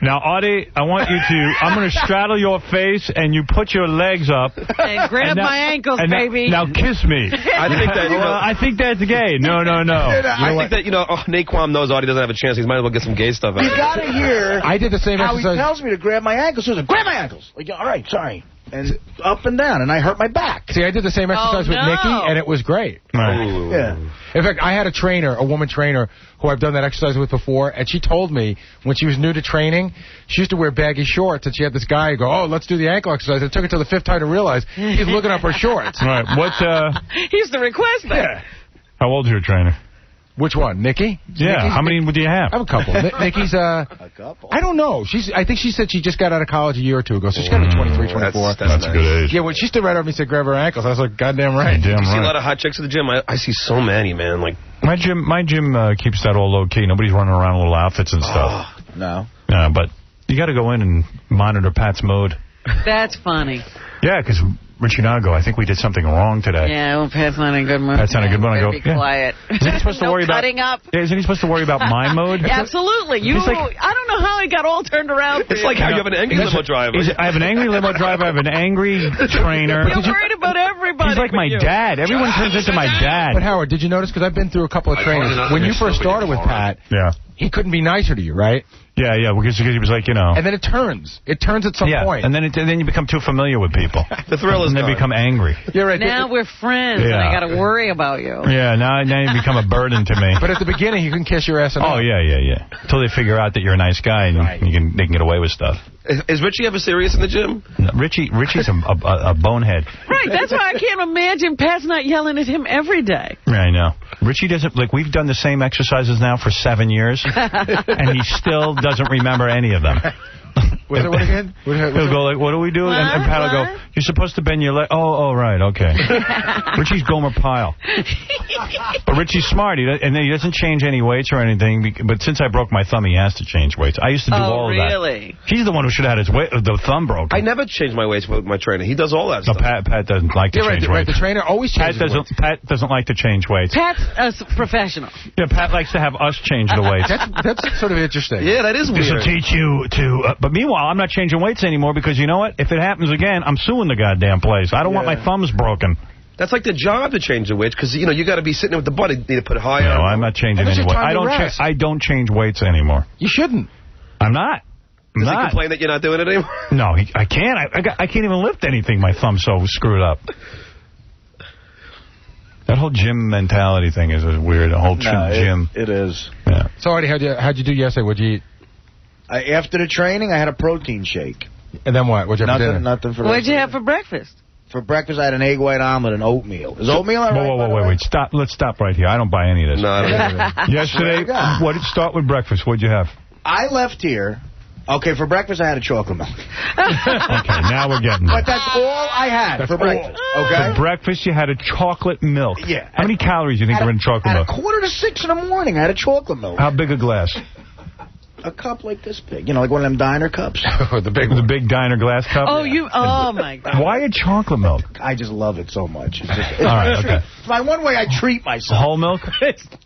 S1: now, Artie, I'm going to straddle your face, and you put your legs up.
S2: And grab my ankles, baby.
S1: Now kiss me.
S6: I
S1: think that's gay. No.
S6: I think that, Naquan knows Artie doesn't have a chance. He might as well get some gay stuff out.
S12: You got to hear
S4: I did the same
S12: how
S4: exercise.
S12: he tells me to grab my ankles. So he's like, grab my ankles. Like, all right, sorry. And up and down, and I hurt my back.
S4: See, I did the same exercise with Nikki, and it was great.
S1: Right.
S12: Yeah.
S4: In fact, I had a woman trainer, who I've done that exercise with before, and she told me when she was new to training, she used to wear baggy shorts, and she had this guy go, oh, let's do the ankle exercise. It took her to the 5th time to realize he's looking up her shorts.
S1: Right.
S2: He's the requester.
S4: Yeah.
S1: How old's your trainer?
S4: Which one, Nikki?
S1: Yeah. How many do you have?
S4: I have a couple. Nikki's
S5: couple.
S4: I don't know. I think she said she just got out of college a year or two ago, so she's got to be 23, 24.
S6: That's
S1: a good age.
S4: Yeah, when she stood right over me and said grab her ankles, I was like, goddamn right.
S6: You see a lot of hot chicks at the gym? I see so many, man. Like
S1: my gym keeps that all low key. Nobody's running around in little outfits and stuff.
S5: No.
S1: But you got to go in and monitor Pat's mood.
S2: That's funny.
S1: Yeah, because Richie and I go, I think we did something wrong today.
S2: Yeah, well, Pat's not in a good mood.
S1: Pat's not in a good mood. I go,
S2: be quiet.
S1: Isn't he supposed to worry about
S2: cutting up?
S1: Yeah, isn't he supposed to worry about my mood?
S2: Yeah, absolutely. I don't know how it got all turned around.
S6: It's like how you have an angry limo driver.
S1: I have an angry limo driver. I have an angry trainer.
S2: You're worried about everybody.
S1: He's like my dad. Everyone turns into my dad.
S4: But Howard, did you notice? Because I've been through a couple of trainers. When you first started with Pat, he couldn't be nicer to you, right?
S1: Yeah, because he was like, And
S4: then it turns. It turns at some point.
S1: And then you become too familiar with people.
S6: The thrill is
S1: and then become angry.
S4: You're right.
S2: Now we're friends, and I got to worry about you.
S1: Yeah, now you become a burden to me.
S4: But at the beginning, you can kiss your ass.
S1: Oh, yeah. Until they figure out that you're a nice guy and they can get away with stuff.
S6: Is Richie ever serious in the gym?
S1: No, Richie's a bonehead.
S2: Right, that's why I can't imagine Pat's not yelling at him every day.
S1: Yeah, I know. Richie doesn't, we've done the same exercises now for 7 years, and he still doesn't remember any of them.
S4: What again?
S1: He'll go like, what do we do? And Pat will go, you're supposed to bend your leg. Oh, right, okay. Richie's Gomer Pyle. But Richie's smart. He doesn't change any weights or anything. But since I broke my thumb, he has to change weights. I used to do all of that.
S2: Really?
S1: He's the one who should have had the thumb broken.
S6: I never change my weights with my trainer. He does all that stuff.
S1: Pat doesn't like to change weights.
S4: The trainer always changes weights.
S1: Pat doesn't like to change weights.
S2: Pat's a professional.
S1: Yeah, Pat likes to have us change the weights.
S4: That's sort of interesting.
S6: Yeah, that is weird.
S1: This will teach you to... but meanwhile, I'm not changing weights anymore because you know what? If it happens again, I'm suing the goddamn place. I don't want my thumbs broken.
S6: That's like the job to change the weights because, you got to be sitting with the butt. You need to put it higher.
S1: No, I'm not changing any weights. I don't change weights anymore.
S4: You shouldn't.
S1: I'm not.
S6: Does he complain that you're not doing it anymore?
S1: No, I can't. I can't even lift anything. My thumb's so screwed up. That whole gym mentality thing is weird. The whole gym.
S5: It is.
S1: Yeah.
S4: So, Artie, how'd you do yesterday? What'd you eat?
S5: After the training, I had a protein shake.
S4: And then what? What'd you have for dinner?
S5: Nothing for
S2: What'd you have for breakfast?
S5: For breakfast, I had an egg white omelet and oatmeal. Is oatmeal all right?
S1: Wait. Stop. Let's stop right here. I don't buy any of this.
S6: No, I don't
S1: Yesterday, start with breakfast. What'd you have?
S5: I left here. Okay, for breakfast, I had a chocolate milk.
S1: Okay, now we're getting there.
S5: But that's all I had for breakfast. Okay?
S1: For breakfast, you had a chocolate milk.
S5: Yeah.
S1: How many calories do you think are in chocolate milk?
S5: At 5:45 in the morning, I had a chocolate milk.
S1: How big a glass?
S5: A cup like this big. Like one of them diner cups.
S1: the big diner glass cup?
S2: Oh, my God.
S1: Why a chocolate milk?
S5: I just love it so much. It's
S1: all right, okay.
S5: It's my one way I treat myself.
S1: Whole milk?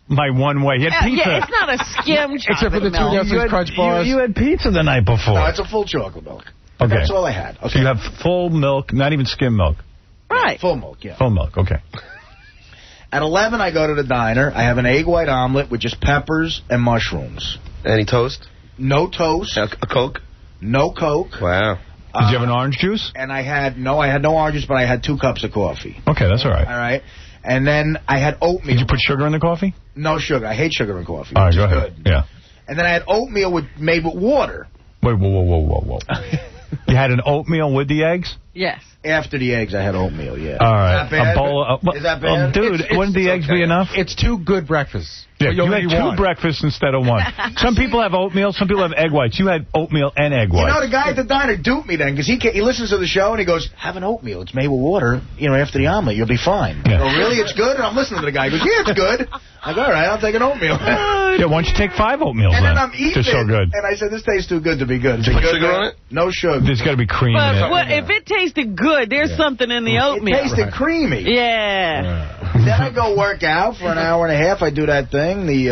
S1: My one way. You had pizza.
S2: Yeah, it's not a skim chocolate
S4: Except for the 2 Nestle's Crunch bars.
S1: You had pizza the night before.
S5: No, it's a full chocolate milk.
S1: Okay.
S5: That's all I had. Okay.
S1: So you have full milk, not even skim milk.
S2: Right.
S5: Full milk, yeah.
S1: Full milk, okay.
S5: At 11, I go to the diner. I have an egg white omelet with just peppers and mushrooms.
S6: Any toast?
S5: No toast.
S6: A Coke?
S5: No Coke.
S6: Wow.
S1: Did you have an orange juice?
S5: And I had no oranges, but I had 2 cups of coffee.
S1: Okay, that's all right.
S5: All right. And then I had oatmeal.
S1: Did you put sugar in the coffee?
S5: No sugar. I hate sugar in coffee.
S1: All right, go ahead.
S5: Good.
S1: Yeah.
S5: And then I had oatmeal made with water.
S1: Wait, whoa. You had an oatmeal with the eggs?
S2: Yes.
S5: After the eggs, I had oatmeal, yeah.
S1: All right.
S5: Is that bad?
S1: A bowl of,
S5: Is that bad?
S1: Dude, wouldn't the eggs be enough?
S4: It's 2 good breakfasts.
S1: Yeah, you had 2 breakfasts instead of 1. Some people have oatmeal, some people have egg whites. You had oatmeal and egg whites.
S5: You know, the guy at the diner duped me then, because he listens to the show and he goes, have an oatmeal. It's made with water. After the omelet, you'll be fine. Yeah. I go, really? It's good? And I'm listening to the guy. He goes, yeah, it's good. I go, all right, I'll take an oatmeal.
S1: Yeah, why don't you take 5 oatmeals
S5: and
S1: then?
S5: I'm eating
S1: They're so good.
S5: And I said, this tastes too good to be good.
S6: Did you put sugar on it?
S5: No sugar.
S1: There's got to be cream in it.
S2: But if it tasted good, there's something in the oatmeal.
S5: It tasted creamy.
S2: Yeah.
S5: Then I go work out for an hour and a half. I do that thing, the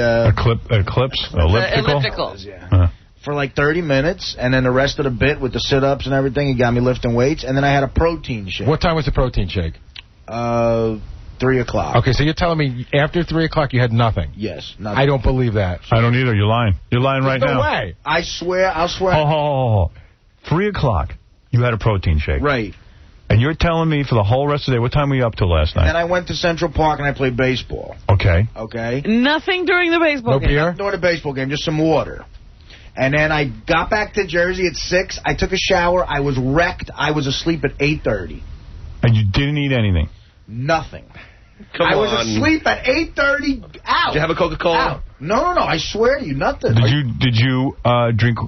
S2: elliptical.
S5: Yeah. For like 30 minutes, and then the rest of the bit with the sit-ups and everything, he got me lifting weights, and then I had a protein shake.
S4: What time was the protein shake?
S5: 3 o'clock.
S4: Okay, so you're telling me after 3 o'clock you had nothing?
S5: Yes. Nothing.
S4: I don't believe that.
S1: I don't either. You're lying. You're lying right now.
S4: No way.
S5: I swear, I'll swear.
S1: Oh. 3 o'clock, you had a protein shake.
S5: Right.
S1: And you're telling me for the whole rest of the day, what time were you up till last night?
S5: Then I went to Central Park and I played baseball.
S1: Okay.
S5: Okay.
S2: Nothing during the baseball game?
S4: No beer?
S5: During the baseball game, just some water. And then I got back to Jersey at 6. I took a shower. I was wrecked. I was asleep at 8:30.
S1: And you didn't eat anything?
S5: Nothing.
S6: Come on.
S5: I was asleep at 8:30. Out.
S6: Did you have a Coca-Cola?
S5: Out. No. I swear to you, nothing.
S1: Did you drink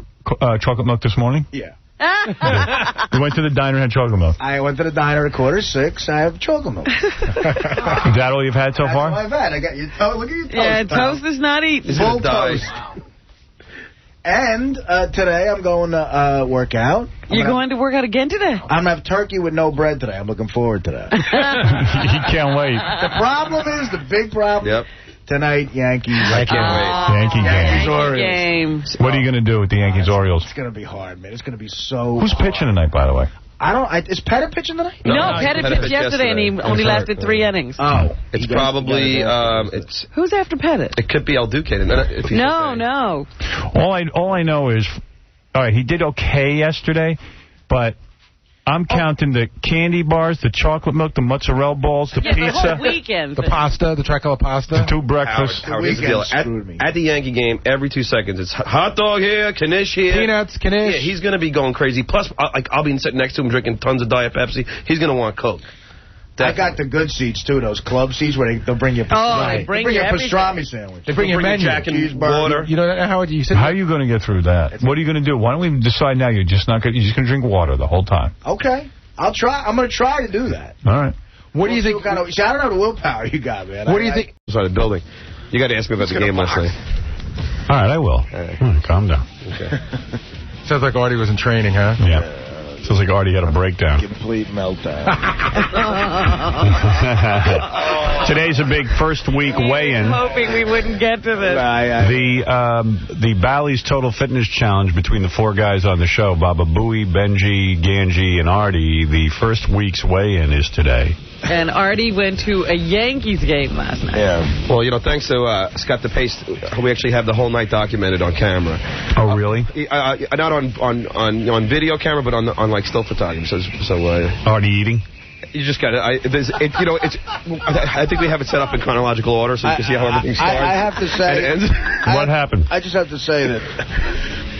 S1: chocolate milk this morning?
S5: Yeah.
S1: You went to the diner and had chocolate milk?
S5: I went to the diner at 5:45. I have chocolate milk.
S1: Is that all you've had so far?
S5: That's all I've had. I got your look at your toast.
S2: Yeah, toast is not eaten.
S5: Full toast. And today I'm going to work out.
S2: You're going to work out again today?
S5: I'm going to have turkey with no bread today. I'm looking forward to that.
S1: You can't wait.
S5: The problem is, the big problem, tonight, Yankees.
S1: I can't wait.
S5: Yankees Orioles.
S1: What are you going to do with the Yankees Orioles?
S5: It's going to be hard, man. It's going to be so
S1: Who's pitching tonight, by the way?
S5: Is Pettit pitching tonight?
S2: No, Pettit pitched yesterday, and he only lasted 3 innings.
S6: Oh. It's probably,
S2: Who's after Pettit?
S6: It could be El Duque.
S2: No.
S1: All I know is, all right, he did okay yesterday, but I'm counting the candy bars, the chocolate milk, the mozzarella balls, the pizza.
S2: The whole weekend.
S4: The pasta, the tricolor pasta.
S1: The 2 breakfasts.
S6: Howard, here's the deal. At the Yankee game, every 2 seconds, it's hot dog here, Knish here.
S4: Peanuts, Knish.
S6: Yeah, he's going to be going crazy. Plus, I'll be sitting next to him drinking tons of Diet Pepsi. He's going to want Coke.
S5: Definitely. I got the good seats, too, those club seats where they'll bring you pastrami.
S2: They bring you
S5: a pastrami sandwich.
S4: They bring you menu.
S6: Jack and water.
S4: You know, Howard, you said...
S1: How are you going to get through that? What are you going to do? Why don't we decide now you're just going to drink water the whole time?
S5: Okay. I'll try. I'm going to try to do that.
S1: All right.
S5: What do you think? I don't know the willpower you got, man.
S6: What do you think? Inside the building. You got to ask me about the game last night.
S1: All right, I will. Calm down.
S6: Okay.
S4: Sounds like Artie was in training, huh?
S1: Yeah. Sounds like Artie had a breakdown.
S5: Complete meltdown.
S1: Today's a big first week weigh-in.
S2: Hoping we wouldn't get to this.
S1: The Bally's Total Fitness Challenge between the 4 guys on the show, Baba Booey, Benji, Ganji, and Artie. The first week's weigh-in is today.
S2: And Artie went to a Yankees game last night.
S6: Yeah. Well, thanks to Scott DePace, we actually have the whole night documented on camera.
S1: Oh, really?
S6: Not on video camera, but on like still photography. So
S1: Artie eating?
S6: You just got to. I think we have it set up in chronological order, so you can see how everything starts.
S5: I have to say,
S1: what happened?
S5: I just have to say that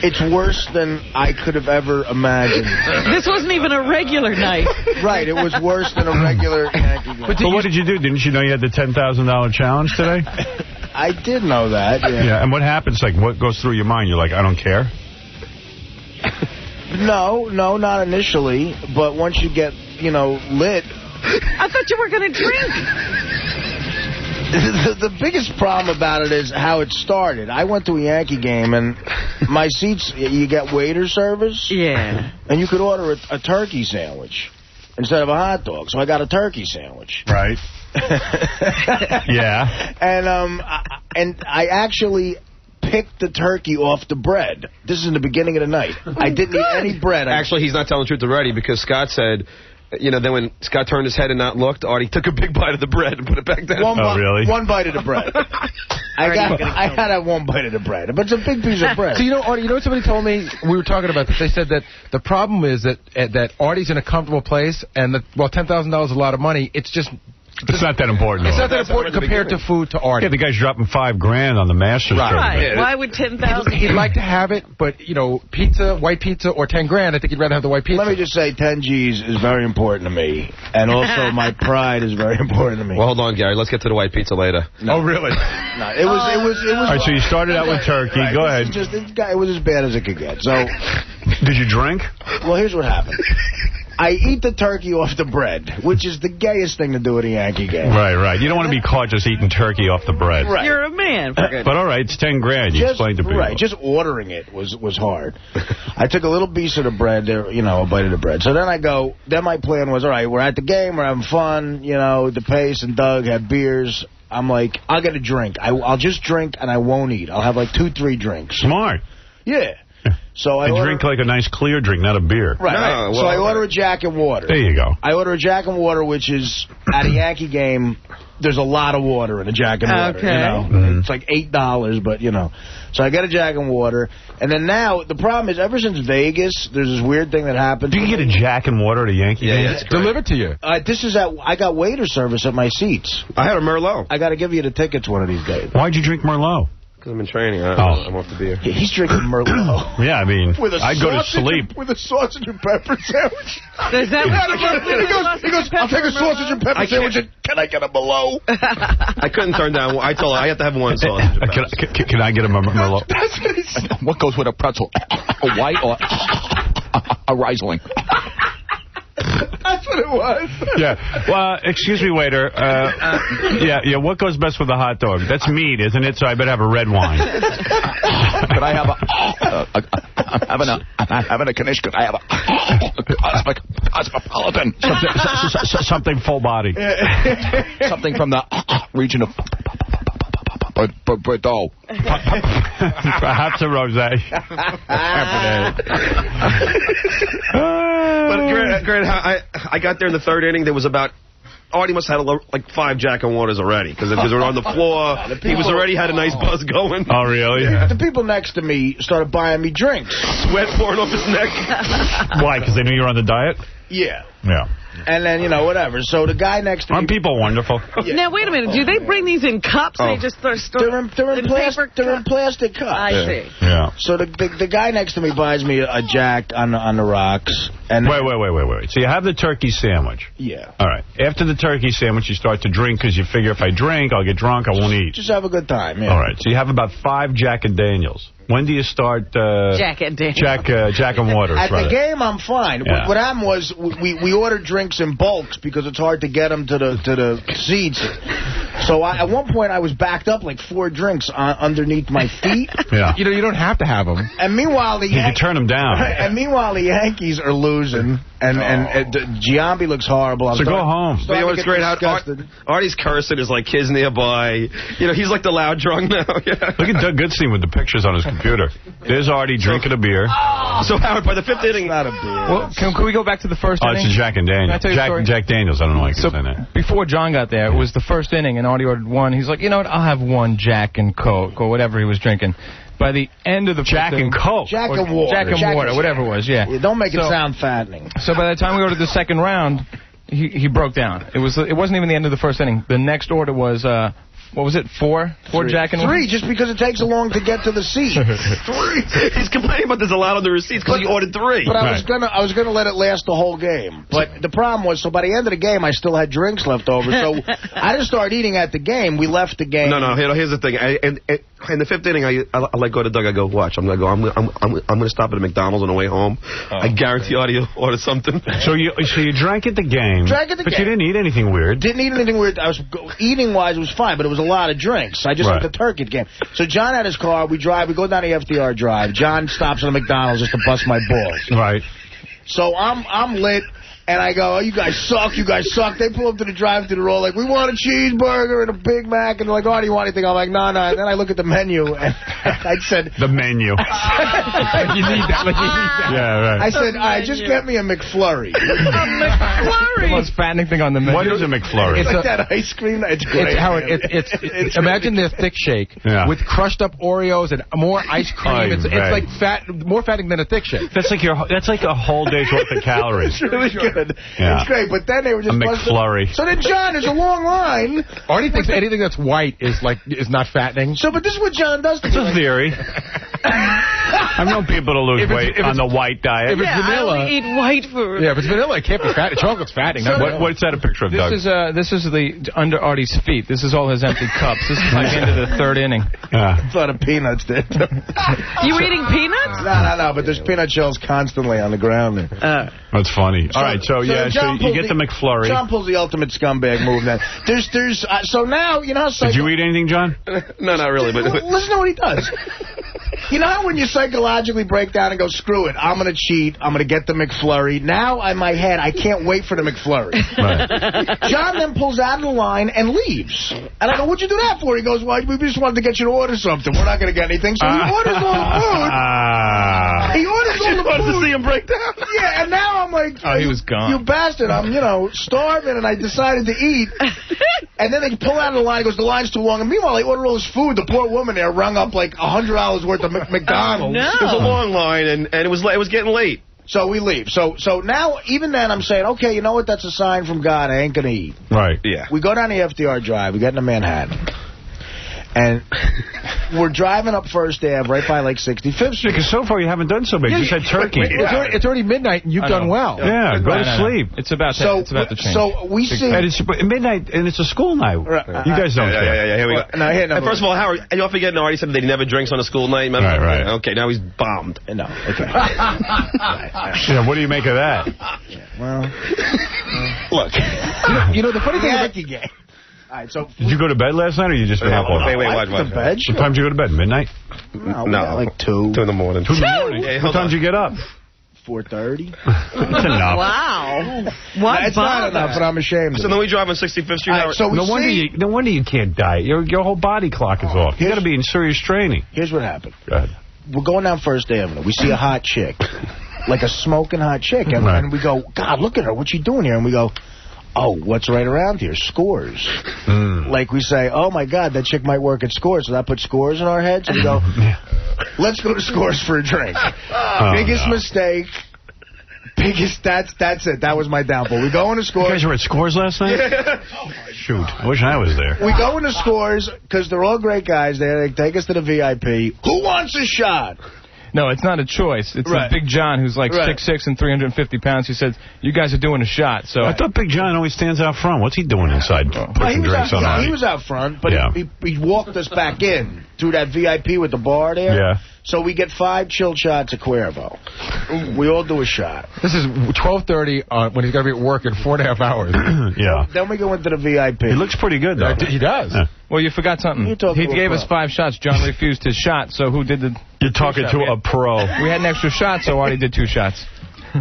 S5: it's worse than I could have ever imagined.
S2: This wasn't even a regular night.
S5: Right, it was worse than a regular Yankee game.
S1: But what did you do? Didn't you know you had the $10,000 challenge today?
S5: I did know that,
S1: yeah. And what happens? Like, what goes through your mind? You're like, I don't care?
S5: No, not initially. But once you get, lit...
S2: I thought you were going to drink.
S5: The biggest problem about it is how it started. I went to a Yankee game, and my seats, you get waiter service.
S2: Yeah.
S5: And you could order a turkey sandwich instead of a hot dog. So I got a turkey sandwich.
S1: Right. Yeah.
S5: And I actually picked the turkey off the bread. This is in the beginning of the night. I didn't eat any bread.
S6: Actually, he's not telling the truth already, because Scott said... then when Scott turned his head and not looked, Artie took a big bite of the bread and put it back down.
S1: Really?
S5: One bite of the bread. I had to have one bite of the bread. But it's a big piece of bread.
S4: So, Artie, what somebody told me? We were talking about this. They said that the problem is that Artie's in a comfortable place, and that, while $10,000 is a lot of money, it's just...
S1: It's not that important.
S4: It's not that important compared to food to Artie.
S1: Yeah, the guy's dropping $5 grand on the Masters.
S2: Right. Why would $10,000?
S4: He'd like to have it, but pizza, white pizza, or 10 grand. I think he'd rather have the white pizza.
S5: Let me just say, 10 G's is very important to me, and also my pride is very important to me.
S6: Well, hold on, Gary. Let's get to the white pizza later.
S1: No. Oh, really?
S5: No, it was.
S1: All right, so you started out with turkey.
S5: Right,
S1: Go ahead.
S5: It was as bad as it could get. So,
S1: did you drink?
S5: Well, here's what happened. I eat the turkey off the bread, which is the gayest thing to do at a Yankee game.
S1: Right. You don't want to be caught just eating turkey off the bread.
S5: Right.
S2: You're a man.
S1: But all right, it's 10 grand. You explained to people.
S5: Right, just ordering it was hard. I took a little piece of the bread, a bite of the bread. So then my plan was, all right, we're at the game, we're having fun, DePace and Doug had beers. I'm like, I'll get a drink. I'll just drink and I won't eat. I'll have like 2-3 drinks.
S1: Smart.
S5: Yeah. So I
S1: drink like a nice clear drink, not a beer.
S5: Right. So I order a Jack and Water.
S1: There you go.
S5: I order a Jack and Water, which is, at a Yankee game, there's a lot of water in a Jack and Water.
S2: Okay.
S5: It's like $8, but, So I get a Jack and Water. And then now, the problem is, ever since Vegas, there's this weird thing that happens.
S1: You can get a Jack and Water at a Yankee game?
S6: Yeah,
S4: delivered to you.
S5: I got waiter service at my seats.
S6: I had a Merlot.
S5: I got to give you the tickets one of these days.
S1: Why'd you drink Merlot?
S6: Because I'm in training. I'm off the beer.
S12: He's drinking Merlot.
S1: Yeah, I mean, I'd go to sleep.
S12: With a sausage and pepper sandwich.
S2: Is that what
S12: he goes, I'll take a sausage and pepper sandwich. And can I get a Merlot?
S6: I couldn't turn down. I told her I have to have one sausage.
S1: Can I get a Merlot?
S12: That's what he said.
S21: What goes with a pretzel? A white or a Riesling?
S12: That's what it was.
S1: Yeah. Well, excuse me, waiter. Yeah. What goes best with a hot dog? That's meat, isn't it? So I better have a red wine.
S21: Could I have I'm having a Kanishka. I have a cosmopolitan.
S1: Something full body.
S21: Something from the region of Bordeaux.
S1: Perhaps a rosé.
S6: But Grant, I got there in the third inning. There was about... Artie must have had like 5 Jack and Waters already, because they were on the floor. He was already had a nice buzz going.
S1: Oh, really?
S12: Yeah. The people next to me started buying me drinks.
S6: Sweat pouring off his neck.
S1: Why? Because they knew you were on the diet?
S12: Yeah.
S1: Yeah.
S12: And then, whatever. So the guy next to me...
S1: Aren't people wonderful?
S2: Yeah. Now, wait a minute. Do they bring these in cups? They just they're
S12: in plastic cups.
S2: I see.
S1: Yeah.
S12: So the guy next to me buys me a Jack on the rocks. And
S1: Wait. So you have the turkey sandwich.
S12: Yeah.
S1: All right. After the turkey sandwich, you start to drink because you figure if I drink, I'll get drunk, I won't eat.
S12: Just have a good time, yeah.
S1: All right. So you have about 5 Jack and Daniels. When do you start...
S2: Jack and Daniels.
S1: Jack and Waters.
S12: At the game, I'm fine.
S1: Yeah.
S12: What happened was we ordered drinks in bulks because it's hard to get them to the seats. So at one point, I was backed up like 4 drinks underneath my feet.
S1: Yeah.
S4: You don't have to have them.
S12: And meanwhile,
S1: you can turn them down.
S12: And meanwhile, the Yankees are losing. And Giambi looks horrible.
S1: So go home.
S6: But it's great how Artie's cursing. There's like kids nearby. He's like the loud drunk now. Yeah.
S1: Look at Doug Goodstein with the pictures on his computer. There's Artie drinking a beer.
S6: So Howard, by the 5th inning,
S12: not a beer.
S4: Well, can we go back to the first inning?
S1: It's a Jack and Daniels. Jack Daniels. I don't know why he's in there.
S4: Before John got there, it was the first inning, and Artie ordered 1. He's like, you know what? I'll have 1 Jack and Coke or whatever he was drinking. By the end of the
S1: Jack and Coke.
S12: Jack and water.
S4: Jack and water, whatever it was, yeah.
S12: Don't make it sound fattening.
S4: So by the time we ordered the second round, he broke down. It wasn't even the end of the first inning. The next order was... what was it, 4? 4 Jack and
S12: 3, just because it takes so long to get to the seat.
S6: 3. He's complaining about there's a lot on the receipts because he ordered 3.
S12: But I was gonna let it last the whole game. But the problem was, so by the end of the game, I still had drinks left over. So I didn't start eating at the game. We left the game.
S6: No. Here's the thing. In the 5th inning, I like go to Doug. I go, watch. I'm gonna stop at a McDonald's on the way home. I guarantee Artie will order something.
S1: So you drank at the game. But you didn't eat anything weird.
S12: Didn't eat anything weird. Eating wise, it was fine, but it was a lot of drinks. I just went to turkey game. So John had his car. We go down the FDR Drive. John stops at a McDonald's just to bust my balls.
S1: Right.
S12: So I'm lit. And I go, oh, you guys suck, They pull up to the drive-thru, they're all like, we want a cheeseburger and a Big Mac. And they're like, oh, do you want anything? I'm like, no. And then I look at the menu, and I said...
S1: The menu.
S4: You need that.
S1: Yeah, right.
S12: I said, all right, just get me a McFlurry.
S2: McFlurry?
S4: The most fattening thing on the menu.
S1: What is a McFlurry?
S12: It's like that ice cream. It's great.
S4: Howard, imagine their thick shake with crushed up Oreos and more ice cream. It's like more fattening than a thick shake.
S1: That's like a whole day's worth of calories.
S12: It's really good.
S1: Yeah.
S12: It's great, but then they were just...
S1: A McFlurry.
S12: So then, John, there's a long line.
S4: Artie thinks anything that's white is not fattening.
S12: So, but this is what John does to me.
S1: It's a theory. I've known people to lose weight on the white diet.
S4: If it's vanilla...
S2: I only eat white food.
S4: Yeah, if it's vanilla, it can't be fat. Chocolate's fattening.
S1: What's that a picture of, Doug?
S4: This is the under Artie's feet. This is all his empty cups. This is like into the 3rd inning.
S12: It's a lot of peanuts there.
S2: You eating peanuts?
S12: No, but there's peanut shells constantly on the ground there.
S1: That's funny. All right, so you get the McFlurry.
S12: John pulls the ultimate scumbag move then. So now, you know how...
S1: Did you eat anything, John?
S6: No, not really. But
S12: listen to what he does. You know how when you psychologically break down and go, screw it, I'm going to cheat, I'm going to get the McFlurry. Now, in my head, I can't wait for the McFlurry. Right. John then pulls out of the line and leaves. And I go, what'd you do that for? He goes, well, we just wanted to get you to order something. We're not going to get anything. So he orders all the food. He orders all the food.
S6: To see him break down.
S12: Yeah, and now I'm like,
S4: he was gone.
S12: You bastard. I'm, starving, and I decided to eat. And then they pull out of the line. He goes, the line's too long. And meanwhile, they order all this food. The poor woman there rung up like $100 worth of McDonald's.
S2: No.
S6: It was a long line, and it was getting late.
S12: So we leave. So now, even then, I'm saying, okay, you know what? That's a sign from God. I ain't going to eat.
S1: Right.
S6: Yeah.
S12: We go down the FDR Drive. We get into Manhattan.
S5: And we're driving up First Ave right by like 65th Street.
S1: Because so far you haven't done so bad. You just had turkey.
S4: It's already midnight and you've done well.
S1: Yeah, go to sleep.
S11: It's about to change.
S5: So we see...
S1: And it's midnight, and it's a school night. You guys don't care.
S6: Yeah, here we go.
S5: And
S6: first of all, Howard, you all forgetting Artie said that he never drinks on a school night, man?
S1: Right.
S6: Okay, now he's bombed.
S5: No, okay.
S1: Yeah, what do you make of that?
S5: Well,
S6: look.
S5: You know the funny thing about the game. All right, so
S1: did you go to bed last night, or you just been up all night?
S6: Wait, watch.
S5: What time
S1: did you go to bed? Midnight?
S5: No, like 2.
S6: 2 in the morning.
S1: 2 in the morning? Yeah, what time did you get up?
S5: 4:30.
S1: That's enough.
S2: Wow. What?
S5: It's not enough, but I'm ashamed.
S6: So then we drive on 65th Street.
S5: Right, so
S1: no wonder you can't diet. Your whole body clock is off. You got to be in serious training.
S5: Here's what happened.
S1: Go ahead.
S5: We're going down First Avenue. We see a hot chick, like a smoking hot chick, and we go, God, look at her. What's she doing here? And we go, oh, what's right around here? Scores. Like we say, oh, my God, that chick might work at Scores. So that puts Scores in our heads. And we go, let's go to Scores for a drink. Biggest mistake. That's it. That was my downfall. We go into Scores.
S1: You guys were at Scores last night?
S5: Yeah.
S1: Shoot. I wish I was there.
S5: We go into Scores because they're all great guys there. They take us to the VIP. Who wants a shot?
S11: No, it's not a choice. It's Big John, who's like 6'6" and 350 pounds, who says, you guys are doing a shot. So
S1: I thought Big John always stands out front. What's he doing inside pushing drinks on Artie?
S5: He was out front, but he walked us back in through that VIP with the bar there.
S1: Yeah.
S5: So we get 5 chilled shots of Cuervo. We all do a shot.
S4: This is 12:30 when he's got to be at work in 4.5 hours.
S1: Yeah.
S5: Then we go into the VIP.
S1: He looks pretty good, though.
S4: He does.
S1: Yeah.
S11: Well, you forgot something. He gave us 5 shots. John refused his shot, so who did the...
S1: You're talking to a pro.
S11: We had an extra shot, so Artie did 2 shots.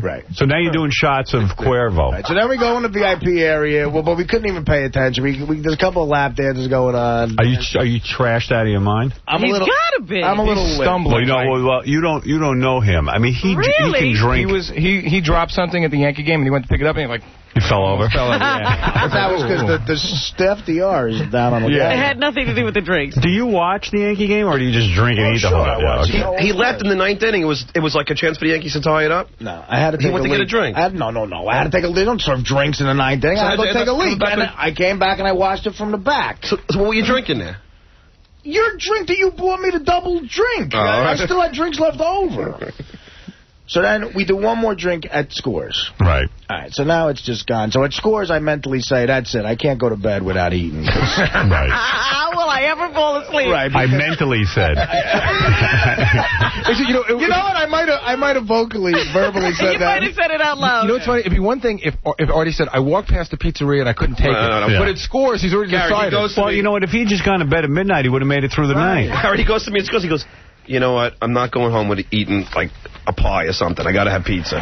S5: Right.
S1: So now you're doing shots of Cuervo.
S5: Right. So then we go in the VIP area, but we couldn't even pay attention. There's a couple of lap dances going on.
S1: Are you trashed out of your mind?
S2: He's got to be.
S5: I'm a little
S11: stumbling.
S1: Well, you don't know him. I mean, he can drink.
S11: He dropped something at the Yankee game, and he went to pick it up, and
S1: he fell over.
S11: Yeah.
S5: But that was because the Steph DR is down on the ground.
S2: It had nothing to do with the drinks.
S1: Do you watch the Yankee game, or do you just drink and eat the whole time?
S6: He left in the 9th inning. It was like a chance for the Yankees to tie it up.
S5: No, I had to take
S6: He went to get a drink.
S5: No. I had to take a leak. They don't serve drinks in the 9th inning. I had to go take a leak. And I came back and I watched it from the back.
S6: So what were you drinking there?
S5: Your drink that you bought me to double drink. I still had drinks left over. So then we do one more drink at Scores.
S1: Right.
S5: All right, so now it's just gone. So at Scores, I mentally say, that's it. I can't go to bed without eating.
S1: Right.
S2: Will I ever fall asleep?
S5: Right.
S1: I mentally said.
S5: You know what? I might have verbally said
S2: you
S5: that.
S2: might have said it out loud.
S4: You know what's funny? It'd be one thing if Artie said, I walked past the pizzeria and I couldn't take it.
S1: Yeah.
S4: But at Scores, he's already decided.
S1: Well, you know what? If he'd just gone to bed at midnight, he would have made it through the night.
S6: Harry goes to me and he goes, you know what? I'm not going home with eating, like, a pie or something. I got to have pizza.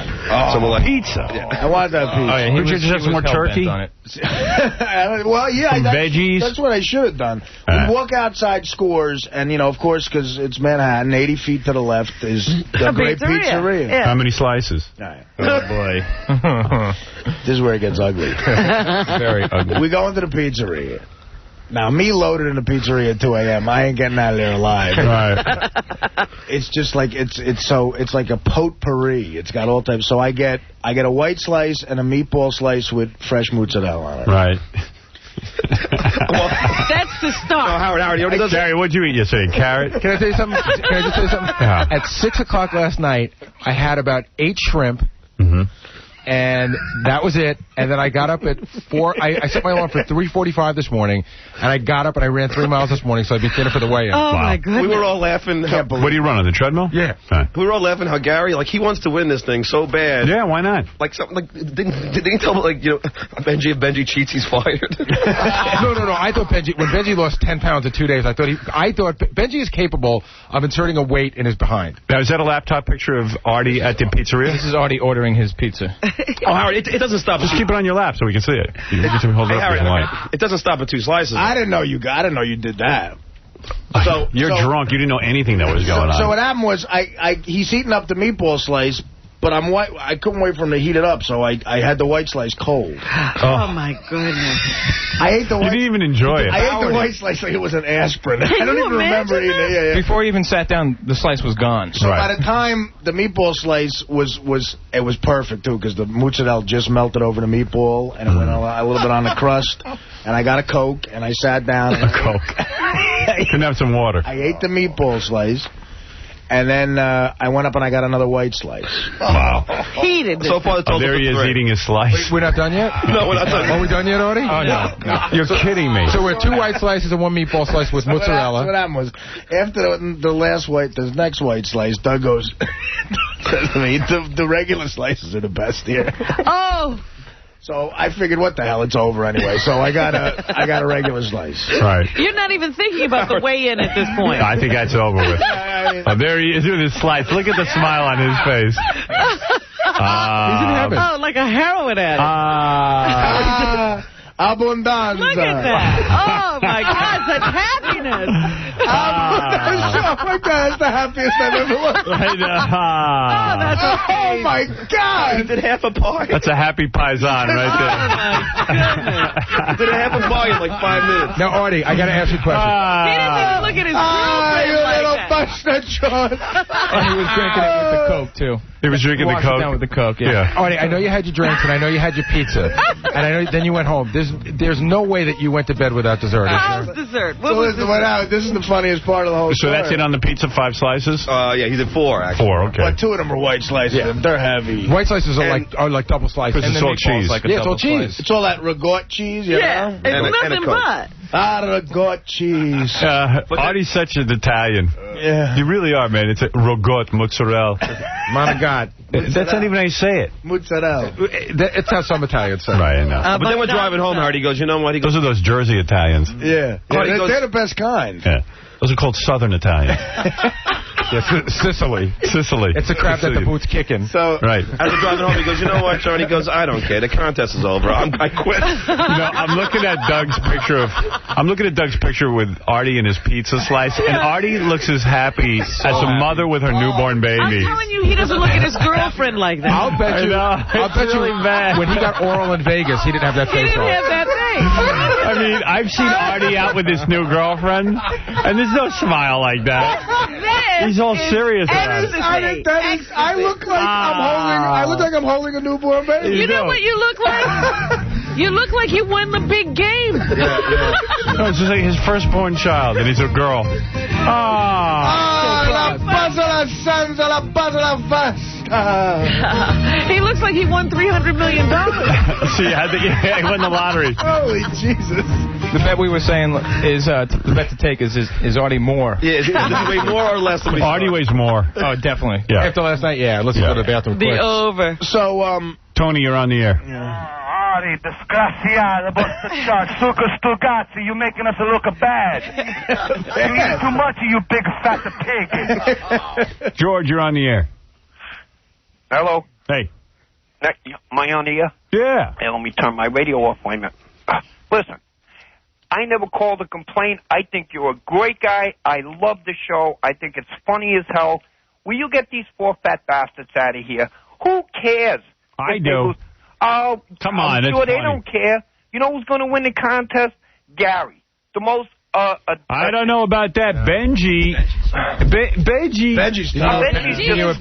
S1: So we'll have pizza?
S6: Yeah.
S5: I wanted to have pizza.
S1: Oh, yeah, would you just have some more turkey?
S5: Well, yeah.
S1: Some veggies?
S5: That's what I should have done. We walk outside Scores, and, of course, because it's Manhattan, 80 feet to the left is a great pizzeria.
S2: Yeah.
S1: How many slices?
S5: All right.
S1: Oh, boy.
S5: This is where it gets ugly.
S1: Very ugly.
S5: We go into the pizzeria. Now, me loaded in the pizzeria at 2 a.m., I ain't getting out of there alive.
S1: Right.
S5: It's just like, it's like a potpourri. It's got all types. So I get a white slice and a meatball slice with fresh mozzarella on it.
S1: Right.
S2: That's the start.
S6: Howard, you already
S1: Gary, what'd you eat yesterday? Carrot?
S4: Can I tell you something? Can I just tell you something?
S1: Yeah.
S4: At 6 o'clock last night, I had about 8 shrimp.
S1: Mm-hmm.
S4: And that was it. And then I got up at 4. I set my alarm for 3:45 this morning. And I got up and I ran 3 miles this morning, so I'd be thinner for the weigh-in.
S2: Oh, my goodness.
S6: We were all laughing.
S1: What do you run, on the treadmill?
S4: Yeah.
S6: We were all laughing how Gary, like, he wants to win this thing so bad.
S1: Yeah, why not?
S6: Like, something like, didn't he tell me, like, if Benji cheats, he's fired?
S4: No. I thought when Benji lost 10 pounds in 2 days, I thought Benji is capable of inserting a weight in his behind.
S1: Now, is that a laptop picture of Artie at the pizzeria?
S11: This is Artie ordering his pizza.
S6: Oh, Howard, it doesn't stop.
S1: Just keep it on your lap so we can see it. You can hold it up with your light.
S6: It doesn't stop at 2 slices.
S5: I didn't know you did that. So
S1: You're drunk. You didn't know anything that was going on.
S5: So what happened was he's heating up the meatball slice, but I couldn't wait for him to heat it up, so I had the white slice cold.
S2: Oh, my goodness.
S5: I ate the white.
S1: You didn't even enjoy it.
S5: I ate the white slice like it was an aspirin. I don't even remember eating it. Yeah.
S11: Before he even sat down, the slice was gone.
S5: So by the time the meatball slice was perfect, too, because the mozzarella just melted over the meatball, and it went a little bit on the crust. And I got a Coke, and I sat down.
S1: A Coke. Couldn't have some water.
S12: I ate the meatball slice. And then I went up and I got another white slice.
S1: Wow.
S2: Heated.
S6: So far, the total
S1: there he is eating his slice.
S4: Wait, we're not done yet?
S6: No, we're not done.
S4: Are we done yet, Artie?
S11: Oh, no.
S1: You're kidding me.
S4: So we're 2 white slices and 1 meatball slice with mozzarella.
S12: What happened was, after the next white slice, Doug goes, says to me, the regular slices are the best here.
S2: Oh.
S12: So I figured, what the hell, it's over anyway. So I got a regular slice.
S1: Right.
S2: You're not even thinking about the weigh-in at this point.
S1: I think that's over with. There he is with his slice. Look at the smile on his face.
S4: He's in heaven.
S2: Oh, like a heroin addict.
S12: Abundanza.
S2: Look at that. Oh, my God, such happiness.
S12: Oh, my God, that's the happiest I've ever looked.
S1: Oh,
S2: that's
S12: oh, my God.
S6: He did half a pie.
S1: That's a happy paisan right there.
S2: Oh, my goodness.
S6: He did half a pie in like 5 minutes.
S4: Now, Artie, I got to ask you a question.
S2: He didn't even look at his girlfriend
S12: you
S2: like
S12: little
S2: that.
S12: bastard, John.
S11: And he was drinking it with the Coke, too.
S1: He was drinking the
S11: Washed it
S1: Coke?
S11: down with the Coke, yeah.
S4: Artie, I know you had your drinks, and I know you had your pizza. And I know then you went home. There's no way that you went to bed without dessert.
S2: How's dessert? What
S12: So
S2: was dessert?
S12: this is the funniest part of the whole
S1: So
S12: story.
S1: that's it on the pizza, 5 slices?
S6: Yeah, he did 4, actually.
S1: 4, okay.
S12: But 2 of them are white slices.
S4: Yeah.
S12: And they're heavy.
S4: White slices are like double slices.
S1: Because it's all cheese.
S4: Yeah, it's all cheese.
S12: It's all that ragout cheese, you know?
S2: It's nothing but.
S12: Ragout cheese.
S1: Artie's such an Italian.
S12: Yeah.
S1: You really are, man. It's a ragout, mozzarella.
S4: My God.
S1: That's not even how you say it.
S12: Mozzarella.
S4: It's how some Italians say it.
S1: Right, I know.
S6: But then we're driving home, Hardy goes, you know what? He goes,
S1: Those are those Jersey Italians.
S12: Yeah. They're the best kind.
S1: Yeah. Those are called Southern Italian.
S4: Sicily.
S1: It's
S4: a crap that the boot's kicking.
S6: So,
S1: right.
S6: As we're driving home, he goes, you know what, John? He goes, I don't care. The contest is over. I quit.
S1: I'm looking at Doug's picture with Artie and his pizza slice, and Artie looks as happy as a mother with her newborn baby.
S2: I'm telling you, he doesn't look at his girlfriend like that.
S4: I'll bet you.
S1: Really bad.
S4: When he got oral in Vegas, he didn't have that face on.
S2: He didn't have that face.
S1: I mean, I've seen Artie out with his new girlfriend, and there's no smile like that. He's all serious about it.
S12: I look like I'm holding a newborn baby.
S2: You know what you look like? You look like you won the big game.
S1: No, it's just like his firstborn child, and he's a girl.
S12: La puzzle sons la puzzle
S2: He looks like he won $300 million.
S1: So he won the lottery.
S12: Holy Jesus.
S11: The bet we were saying is, the bet to take is Artie more?
S6: Yeah, does he weigh more or less?
S1: Artie weighs more.
S11: Oh, definitely.
S1: Yeah.
S4: After last night, let's go to the bathroom quick.
S2: The over.
S12: So,
S1: Tony, you're on the air.
S9: Artie, disgraziata, suka stugazzi, you're making us look bad. You eat too much, you big fat pig.
S1: George, you're on the air.
S9: Hello.
S1: Hey.
S9: Am I on the air?
S1: Yeah.
S9: Hey, let me turn my radio off. Wait a minute. Listen, I never called to complain. I think you're a great guy. I love the show. I think it's funny as hell. Will you get these 4 fat bastards out of here? Who cares?
S1: I do.
S9: Oh,
S1: come on.
S9: I'm sure they don't care. You know who's going to win the contest? Gary. The most...
S1: I don't know about that. Benji.
S9: Benji's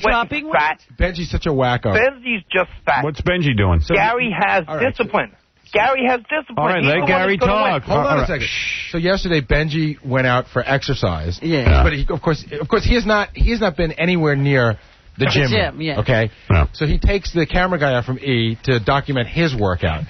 S9: dropping fat.
S4: Benji's such a wacko.
S9: Benji's just fat.
S1: What's Benji doing?
S9: Gary has discipline. Gary has discipline.
S1: All right, let Gary talk.
S4: Hold on a second. So yesterday, Benji went out for exercise.
S2: Yeah.
S4: But of course, he has not been anywhere near the gym.
S2: Yeah.
S4: Okay.
S1: No.
S4: So he takes the camera guy out from E to document his workout.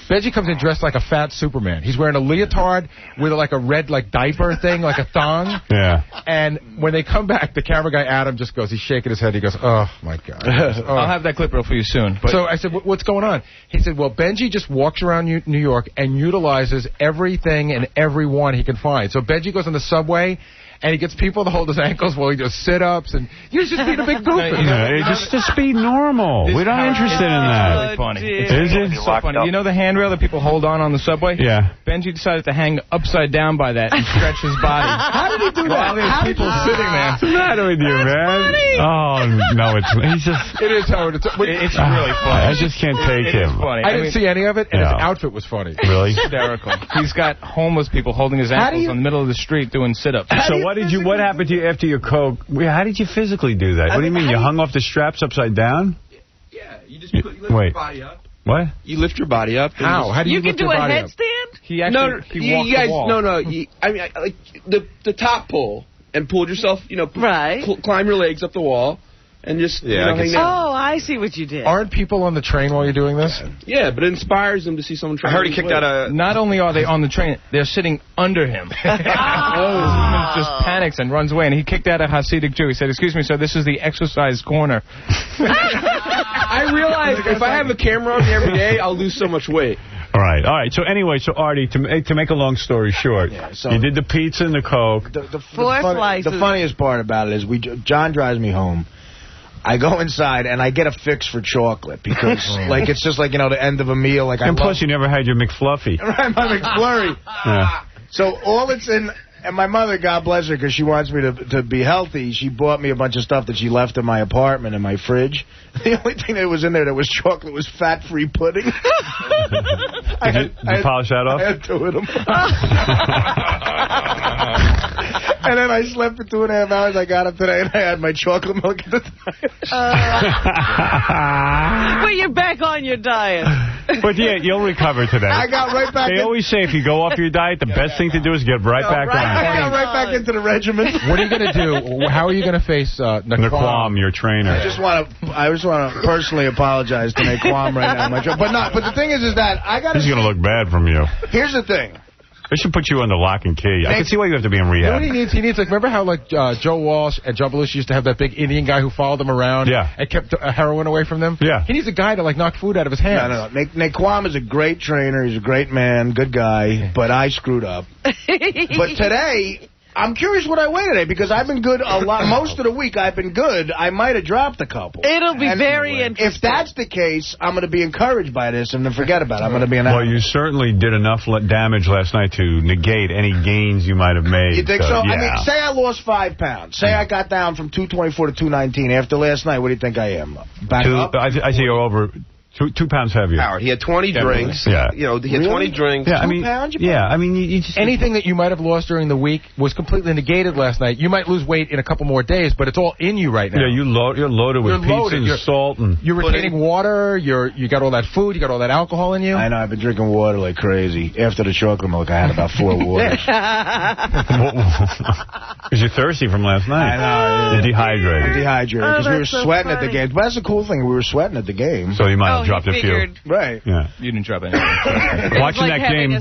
S4: Benji comes in dressed like a fat Superman. He's wearing a leotard with like a red diaper thing, like a thong.
S1: Yeah.
S4: And when they come back, the camera guy Adam just goes, he's shaking his head. He goes, oh my God.
S11: I'll have that clip real for you soon. But
S4: so I said, what's going on? He said, well, Benji just walks around New York and utilizes everything and everyone he can find. So Benji goes on the subway and he gets people to hold his ankles while he does sit-ups, and you're just being a big goofy.
S1: Just be normal. We're not interested in that.
S11: It's really funny.
S1: Is it?
S11: It's so funny. You know the handrail that people hold on the subway?
S1: Yeah.
S11: Benji decided to hang upside down by that and stretch his body.
S12: How did he do that?
S11: While there's people sitting there.
S1: What's the matter with you, man?
S2: Funny.
S1: Oh, no, he's just...
S4: It is, Howard. It's
S11: really funny.
S1: I just can't take him.
S11: It's funny.
S4: I didn't see any of it, and his outfit was funny.
S1: Really?
S11: Hysterical. He's got homeless people holding his ankles in the middle of the street doing sit-ups.
S1: So what happened to you after your Coke? How did you physically do that? What do you mean? You hung off the straps upside down?
S14: Yeah, you lift your body up.
S1: What?
S14: You lift your body up.
S4: How? How do you lift your body up?
S2: You can do a headstand?
S11: He actually he walked the wall.
S14: I mean, like the top pull and pulled yourself, climb your legs up the wall. And just hang down.
S2: Oh, I see what you did.
S4: Aren't people on the train while you're doing this?
S14: Yeah, but it inspires them to see someone try.
S21: I heard he kicked out a...
S4: Not only are they on the train, they're sitting under him. He just panics and runs away. And he kicked out a Hasidic Jew. He said, "Excuse me, sir, this is the exercise corner."
S14: I realize if I have a camera on me every day, I'll lose so much weight.
S1: All right. So anyway, Artie, to make a long story short, you did the pizza and the Coke.
S5: The funniest part about it is John drives me home. I go inside and I get a fix for chocolate because, like, it's just like, the end of a meal. Like,
S1: and plus, you never had your McFluffy.
S5: Right, my McFlurry. So all it's in, and my mother, God bless her, because she wants me to be healthy, she bought me a bunch of stuff that she left in my apartment in my fridge. The only thing that was in there that was chocolate was fat-free pudding.
S1: Did you polish that off?
S5: I had 2 of them. And then I slept for 2.5 hours. I got up today and I had my chocolate milk at the time.
S2: But you're back on your diet.
S1: But yeah, you'll recover today.
S5: I got right back.
S1: They always say if you go off your diet, the best thing to do is get back on.
S5: I got right back into the regiment.
S4: What are you going to do? How are you going to face
S1: Naquam, your trainer?
S5: I just want to personally apologize to Naquam right now. But the thing is that I got.
S1: He's going to look bad from you.
S5: Here's the thing.
S1: They should put you under lock and key. I can see why you have to be in rehab.
S4: You know what he needs, like, remember how, Joe Walsh and Joe Belushi used to have that big Indian guy who followed them around and kept heroin away from them?
S1: Yeah.
S4: He needs a guy to, knock food out of his hands.
S5: No. Naquam is a great trainer. He's a great man, good guy, but I screwed up. But today, I'm curious what I weigh today, because I've been good a lot. Most of the week, I've been good. I might have dropped a couple.
S2: It'll be very interesting.
S5: If that's the case, I'm going to be encouraged by this and then forget about it. I'm going to be an animal.
S1: Well, you certainly did enough damage last night to negate any gains you might have made.
S5: You think so?
S1: Yeah.
S5: I mean, say I lost 5 pounds. Say I got down from 224 to 219 after last night. What do you think I am? Back up?
S1: I see you're over... 2 pounds heavier.
S21: Howard, he had 20 drinks.
S1: Yeah.
S21: He had 20 drinks.
S1: Yeah,
S5: 2 pounds?
S1: You just...
S4: Anything that you might have lost during the week was completely negated last night. You might lose weight in a couple more days, but it's all in you right now.
S1: Yeah, you're loaded with pizza and salt. And
S4: you're retaining water. You got all that food. You got all that alcohol in you.
S5: I know. I've been drinking water like crazy. After the chocolate milk, I had about 4 waters.
S1: Because you're thirsty from last night.
S5: I know.
S1: You're dehydrated.
S5: I'm dehydrated because we were sweating at the game. But that's the cool thing. We were sweating at the game.
S1: So you might have dropped a few.
S5: Right.
S1: Yeah.
S11: You didn't drop anything.
S1: Watching that game.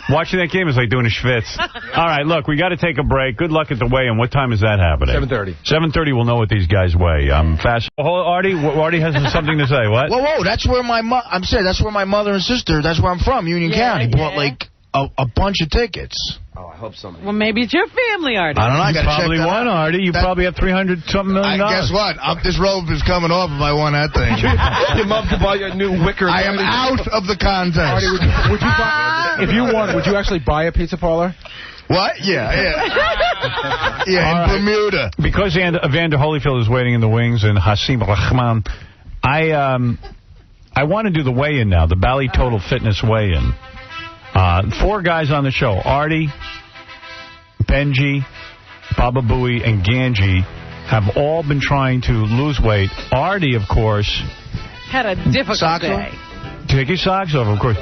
S1: Watching that game is like doing a schwitz. All right, look, we got to take a break. Good luck at the weigh-in. What time is that happening?
S4: 7:30.
S1: 7:30. We'll know what these guys weigh. Fast. Artie has something to say. What?
S5: Whoa! That's where I'm saying that's where my mother and sister. That's where I'm from, Union County. Bought a bunch of tickets.
S21: Oh, I hope somebody.
S2: Well, maybe it's your family, Artie.
S5: I don't know.
S1: You probably won, Artie. You probably have $300-something million.
S5: Guess what? This robe is coming off if I won that thing.
S21: Your mom could buy you a new wicker.
S5: I am out of the contest.
S4: Artie, would you buy, if you won, would you actually buy a pizza parlor?
S5: What? Yeah, in Bermuda.
S1: Because Evander Holyfield is waiting in the wings and Hasim Rahman, I want to do the weigh-in now, the Bally Total Fitness weigh-in. 4 guys on the show. Artie, Benji, Baba Booey, and Ganji have all been trying to lose weight. Artie, of course...
S2: had a difficult day.
S1: Take your socks off, of course.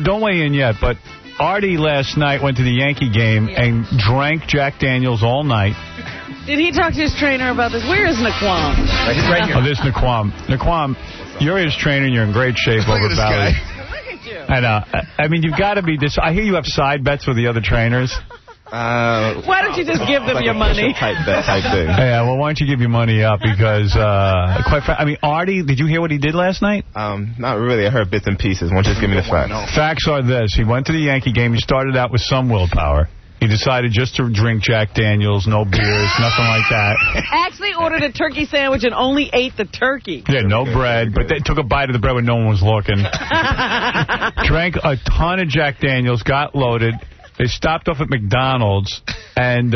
S1: Don't weigh in yet, but Artie last night went to the Yankee game and drank Jack Daniels all night.
S2: Did he talk to his trainer about this? Where is Naquam?
S21: Right here.
S1: Oh, this is Naquam. Naquam, you're his trainer and you're in great shape over Bally. And I mean, you've got to be this. I hear you have side bets with the other trainers.
S2: Why don't you just give them your money?
S1: Yeah, well, why don't you give your money up? Because, Artie, did you hear what he did last night?
S21: Not really. I heard bits and pieces. Why don't you just give me the facts?
S1: Facts are this. He went to the Yankee game. He started out with some willpower. He decided just to drink Jack Daniels, no beers, nothing like that.
S2: Actually ordered a turkey sandwich and only ate the turkey.
S1: Yeah, no bread, but they took a bite of the bread when no one was looking. Drank a ton of Jack Daniels, got loaded. They stopped off at McDonald's, and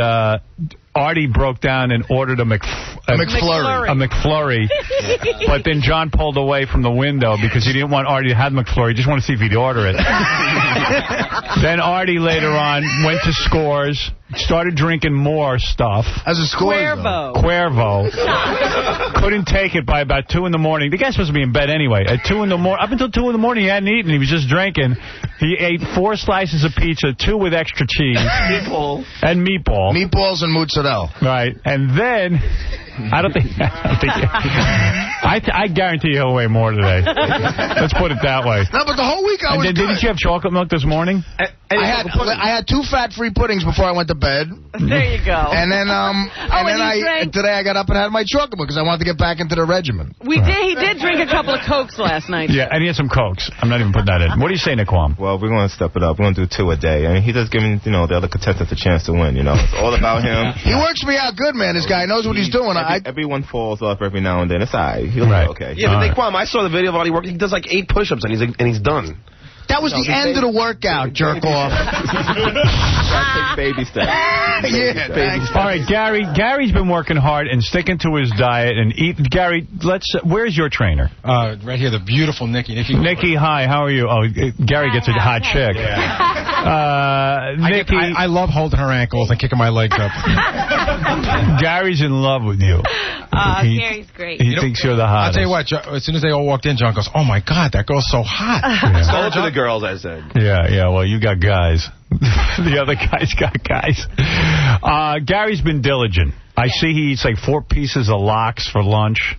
S1: Artie broke down and ordered a McFlurry. A McFlurry. But then John pulled away from the window because he didn't want Artie to have McFlurry. He just wanted to see if he'd order it. Then Artie later on went to Scores, started drinking more stuff.
S12: As a Scores,
S1: Cuervo. Couldn't take it by about 2 in the morning. The guy's supposed to be in bed anyway. At 2 in the morning, up until 2 in the morning, he hadn't eaten. He was just drinking. He ate 4 slices of pizza, 2 with extra cheese. And meatball.
S12: Meatballs and mozzarella.
S1: Right. And then, I guarantee he'll weigh more today. Let's put it that way.
S12: No, but the whole week I was good.
S1: Didn't you have chocolate milk this morning?
S12: I had 2 fat-free puddings before I went to bed.
S2: There you go.
S12: And then, today I got up and had my chocolate milk because I wanted to get back into the regimen.
S2: He did drink a couple of Cokes last night.
S1: Yeah, and he had some Cokes. I'm not even putting that in. What do you say, Naquan?
S13: Well, we're going to step it up. We're going to do 2 a day. I mean, he does giving, the other contestants a chance to win, It's all about him.
S12: He works me out good, man. This guy knows what he's doing.
S13: Everyone falls off every now and then. It's all right. He'll be okay.
S6: Yeah, but Naquan, I saw the video of Artie working. He does like 8 push-ups, and he's done.
S12: That was the end of the workout, jerk off.
S13: Take baby steps.
S1: All right, Gary's been working hard and sticking to his diet and eating. Gary, where's your trainer?
S4: Right here, the beautiful Nikki.
S1: Nikki, hi, how are you? Oh, Gary gets a hot chick. Nikki,
S4: I love holding her ankles and kicking my legs up.
S1: Gary's in love with you.
S22: Gary's great.
S1: He thinks you're the hottest.
S4: I'll tell you what, as soon as they all walked in, John goes, oh my God, that girl's so hot.
S13: Go to the girls, I said.
S1: Yeah, well, you got guys. The other guys got guys. Gary's been diligent. I see he eats like 4 pieces of lox for lunch.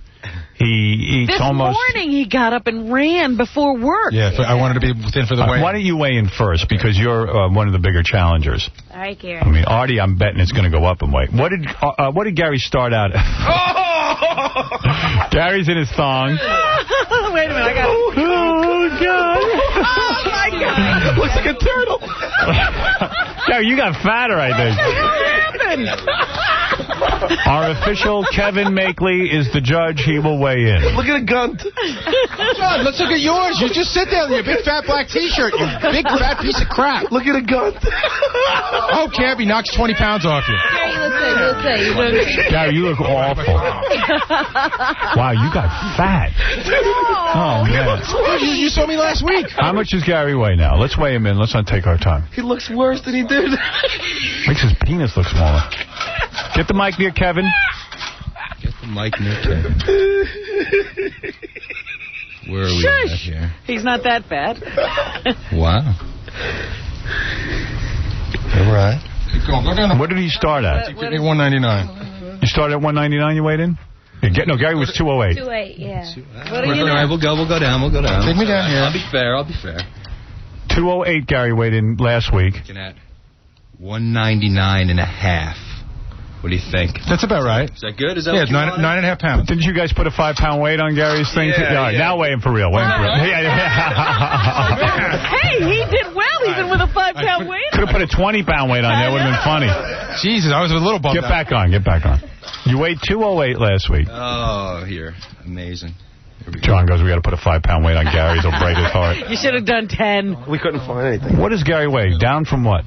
S1: He eats
S2: this morning he got up and ran before work.
S4: Yeah, I wanted to be within for the weigh-in.
S1: Why don't you weigh in first, because you're one of the bigger challengers.
S22: All right, Gary.
S1: I mean, Artie, I'm betting it's going to go up in weight. What did Gary start out at? Gary's in his thong.
S2: Wait a minute, I got
S1: Oh, God.
S2: Oh, my God.
S6: Looks like a turtle.
S1: Gary, you got fatter, I think.
S2: What happened?
S1: Our official Kevin Makeley is the judge. He will weigh in.
S6: Look at a gun.
S4: John, let's look at yours. You just sit there in your big fat black T-shirt, you big fat piece of crap.
S6: Look at a gun.
S4: Oh, Cabby knocks 20 pounds off you.
S22: Gary, you look good.
S1: Gary, you look awful. Wow, you got fat. Oh, man.
S4: You saw me last week.
S1: How much does Gary weigh now? Let's weigh him in. Let's not take our time.
S6: He looks worse than he did.
S1: Makes his penis look smaller. Get the mic near Kevin.
S11: Get the mic near Kevin. Where are we at here?
S2: He's not that bad.
S11: Wow.
S4: All right.
S1: What did he start at?
S4: 199.
S1: You started at 199, you weighed in? No, Gary was 208.
S22: 208, yeah.
S2: What are you
S11: All right, we'll go down.
S4: Take me down here.
S11: I'll be fair.
S1: 208 Gary weighed in last week.
S11: Looking at 199 and a half. What do you think?
S4: That's about right.
S11: Is that good? Is that
S4: yeah,
S11: what you
S4: nine and a half pounds.
S1: Didn't you guys put a 5-pound weight on Gary's thing?
S11: Yeah,
S1: All right, now weigh him for real.
S2: Hey, he did well even with a 5-pound weight.
S1: Could have put a 20-pound weight on there. Would have been funny.
S4: Jesus, I was a little bummed
S1: Get back on. You weighed 208 last week.
S11: Oh, here. Amazing.
S1: John goes, we got to put a 5-pound weight on Gary's. It'll break his heart.
S2: You should have done 10.
S6: We couldn't find anything.
S1: What does Gary weigh? Down from what?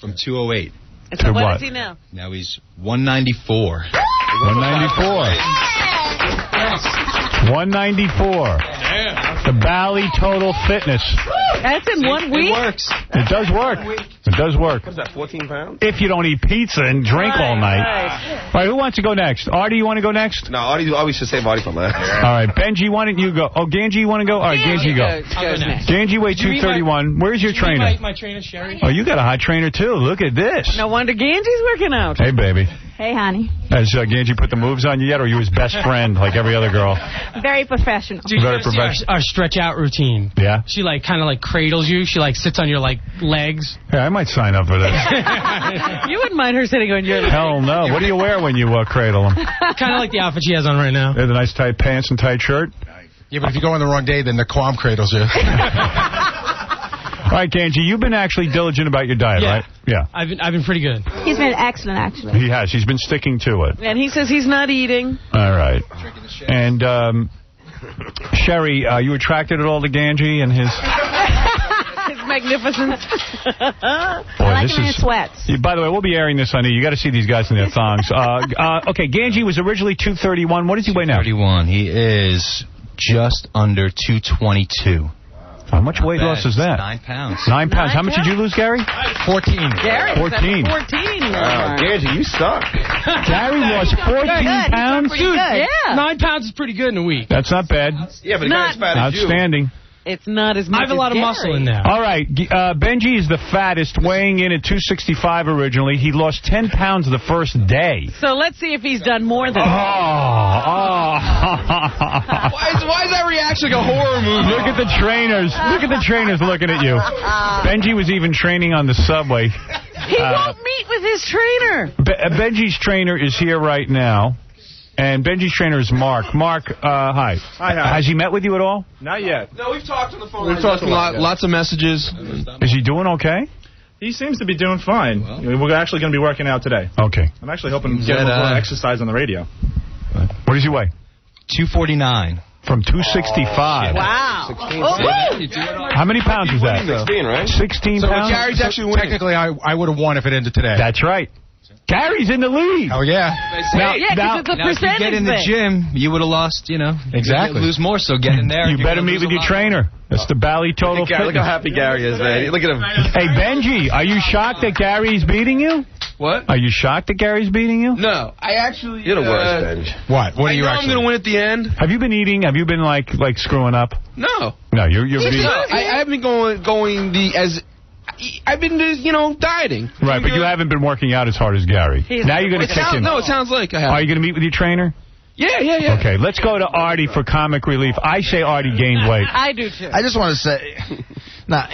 S11: From 208.
S2: So
S1: to
S2: what
S1: what?
S2: is he now?
S11: Now he's 194.
S1: 194. The Bally Total Fitness.
S2: That's in 1 week?
S11: It works.
S1: It does work. It does work.
S6: What's that, 14 pounds?
S1: If you don't eat pizza and drink all night. All right, who wants to go next? Artie, you want to go next?
S6: No, Artie should save Artie for last.
S1: All right, Benji, why don't you go? Oh, Ganji, you want to go? All right, Ganji, go.
S22: I'll go next.
S1: Ganji weighed 231. Where's your trainer?
S7: My trainer, Sherry.
S1: Oh, you got a hot trainer, too. Look at this.
S2: No wonder Ganji's working out.
S1: Hey, baby.
S22: Hey, honey.
S1: Has Ganji put the moves on you yet, or are you his best friend like every other girl?
S22: Very professional.
S7: Dude,
S1: Very
S7: you gotta see
S1: professional.
S7: our stretch out routine.
S1: Yeah?
S7: She kind of cradles you. She sits on your legs.
S1: Yeah, I might sign up for this.
S2: You wouldn't mind her sitting on your leg.
S1: Hell no. What do you wear when you cradle him?
S7: Kind of like the outfit she has on right now.
S1: The nice tight pants and tight shirt?
S4: Yeah, but if you go on the wrong day, then the Quam cradles you.
S1: All right, Ganji, you've been actually diligent about your diet, right? Yeah.
S7: I've been pretty good.
S22: He's been excellent, actually.
S1: He has. He's been sticking to it.
S2: And he says he's not eating.
S1: All right. And, Sherry, you attracted at all to Ganji and his...
S2: His magnificence.
S22: I like him in sweats.
S1: By the way, we'll be airing this on you. You got to see these guys in their thongs. Okay, Ganji was originally 231. What does he weigh now?
S11: 231. He is just under 222.
S1: How much weight loss is that?
S11: 9 pounds.
S1: 9 pounds. How much did you lose, Gary?
S11: 14.
S2: Gary,
S1: 14.
S2: 14.
S13: Wow, Ganji, you suck.
S1: Gary lost 14 pounds?
S7: Dude,
S2: Yeah.
S7: 9 pounds is pretty good in a week.
S1: That's not bad.
S13: Yeah, but the guy's fat as you.
S1: Outstanding.
S2: It's not as much
S7: I have a lot
S2: as
S7: of muscle in there.
S1: All right, Benji is the fattest, weighing in at 265 originally. He lost 10 pounds the first day.
S2: So let's see if he's done more than
S14: Why is that reaction like a horror movie?
S1: Look at the trainers. Look at the trainers looking at you. Benji was even training on the subway.
S2: He won't meet with his trainer.
S1: Benji's trainer is here right now. And Benji's trainer is Mark. Mark, hi.
S3: Hi.
S1: Has he met with you at all?
S3: Not yet.
S14: No, we've talked on the phone. We've talked lots of messages.
S1: Is he doing okay?
S3: He seems to be doing fine. We're actually going to be working out today.
S1: Okay.
S3: I'm actually hoping to get a little exercise on the radio.
S1: What does he weigh?
S11: 249.
S1: From 265.
S2: Wow.
S1: How many pounds is that?
S13: 16, right?
S1: 16
S4: So
S1: pounds?
S4: Gary's actually winning. Technically, I would have won if it ended today.
S1: That's right. Gary's in the lead.
S4: Oh, yeah.
S2: Now, because it's a
S11: Now, if you
S2: percentage
S11: get in the
S2: thing.
S11: gym, you would have lost,
S4: Exactly.
S11: You'd lose more, so get in there.
S1: You better meet with your trainer. That's the Bally Total Fitness.
S13: Look how happy Gary is, man. Look at him.
S1: Hey, Benji, are you shocked that Gary's beating you?
S14: What?
S1: Are you shocked that Gary's beating you?
S14: No, I actually...
S13: You're the worst, Benji.
S4: What? What are you
S14: I know
S4: actually...
S14: I'm going to win at the end.
S1: Have you been eating? Have you been, like screwing up?
S14: No.
S1: No, you're being...
S14: I haven't been going as... I've been, dieting.
S1: Right, but you haven't been working out as hard as Gary. Now you're going to kick him.
S14: No, it sounds like I have.
S1: Are you going to meet with your trainer?
S14: Yeah.
S1: Okay, let's go to Artie for comic relief. I say Artie gained weight.
S2: I do, too.
S5: I just want to say, up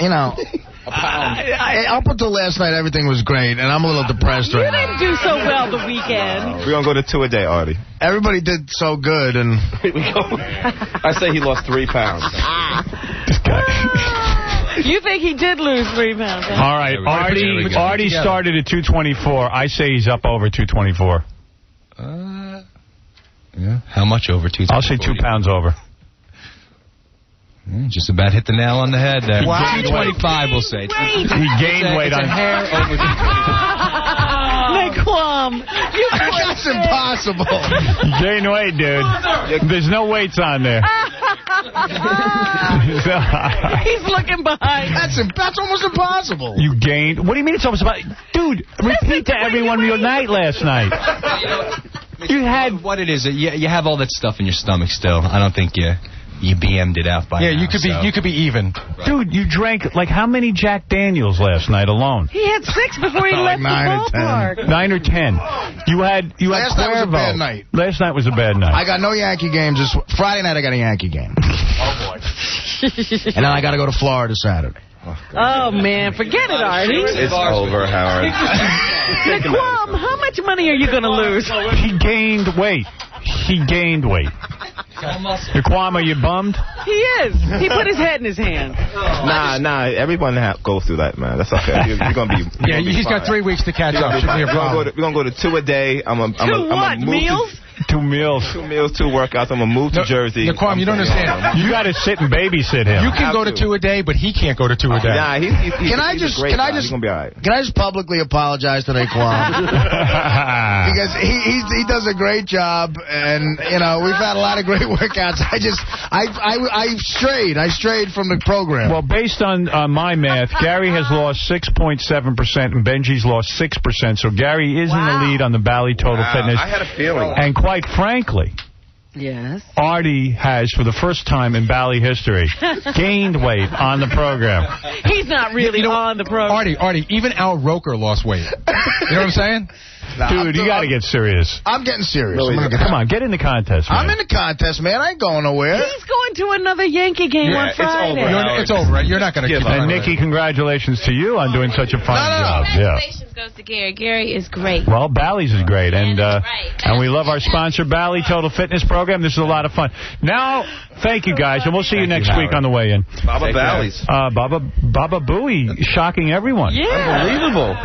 S5: until last night, everything was great, and I'm a little depressed right now.
S2: You didn't do so well the weekend.
S13: We're going to go to 2 a day, Artie.
S5: Everybody did so good, and...
S13: I say he lost 3 pounds.
S1: This guy.
S2: You think he did lose 3 pounds? Huh?
S1: All right, Artie started at 224. I say he's up over 224.
S11: Yeah. How much over 224?
S1: I'll say 2 pounds over.
S11: Just about hit the nail on the head there.
S1: Wow.
S11: 225, we'll say.
S1: He gained weight on...
S11: It's a hair over...
S2: Naquan,
S5: That's impossible.
S1: Gain weight, dude. There's no weights on there.
S2: He's looking behind.
S5: That's almost impossible.
S1: You gained... What do you mean it's almost about... Dude, repeat to everyone your night last night.
S11: You had... What it is, you have all that stuff in your stomach still. I don't think you BM'd it out by now.
S4: Yeah, you could be even.
S1: Right. Dude, you drank, how many Jack Daniels last night alone?
S2: He had 6 before he left the ballpark.
S1: 9 or 10. You had
S5: Last night was a bad night.
S1: Last night was a bad night.
S5: I got no Yankee games. Friday night I got a Yankee game.
S1: Oh, boy.
S5: And then I got to go to Florida Saturday.
S2: Oh, man. Forget it, Artie.
S13: It's over, Howard.
S2: Naquan, how much money are you going to lose?
S1: He gained weight. Naquan, are you bummed?
S2: He is. He put his head in his hand.
S13: Nah. Everyone goes through that, man. That's okay. You're gonna be.
S4: Yeah, he's got 3 weeks to catch up. Shouldn't be a problem.
S13: We're gonna go to 2 a day. I'm
S2: Two what? Meals?
S1: 2 meals.
S13: 2 meals, 2 workouts. I'm gonna move to Jersey.
S4: Naquan, you don't understand.
S1: You got to sit and babysit him.
S4: You can go to 2 a day, but he can't go to 2 a day.
S13: Nah, he's
S5: Can I just
S13: gonna be all right.
S5: Can I just publicly apologize to Naquan? Because he does a great job, and we've had a lot of great workouts. I strayed from the program.
S1: Well, based on my math, Gary has lost 6.7% and Benji's lost 6%. So Gary is in the lead on the Bally Total Fitness.
S13: I had a feeling.
S1: And quite frankly,
S2: yes,
S1: Artie has, for the first time in Bally history, gained weight on the program.
S2: He's not really on the program.
S4: Artie, even Al Roker lost weight. You know what I'm saying?
S1: Dude, you got to get serious.
S5: I'm getting serious.
S1: Come on, get in the contest, man.
S5: I'm in the contest, man. I ain't going nowhere.
S2: He's going to another Yankee game on Friday.
S4: It's over, right? You're not going to keep
S1: And Nikki, congratulations to you on doing such a fine job.
S22: Congratulations goes to Gary. Gary is great.
S1: Well, Bally's is great, and we love our sponsor, Bally Total Fitness Program. This is a lot of fun. Now, thank you guys, and we'll see you next week on the way in.
S13: Baba Bally's.
S1: Baba Booey, shocking everyone.
S2: Yeah.
S13: Unbelievable.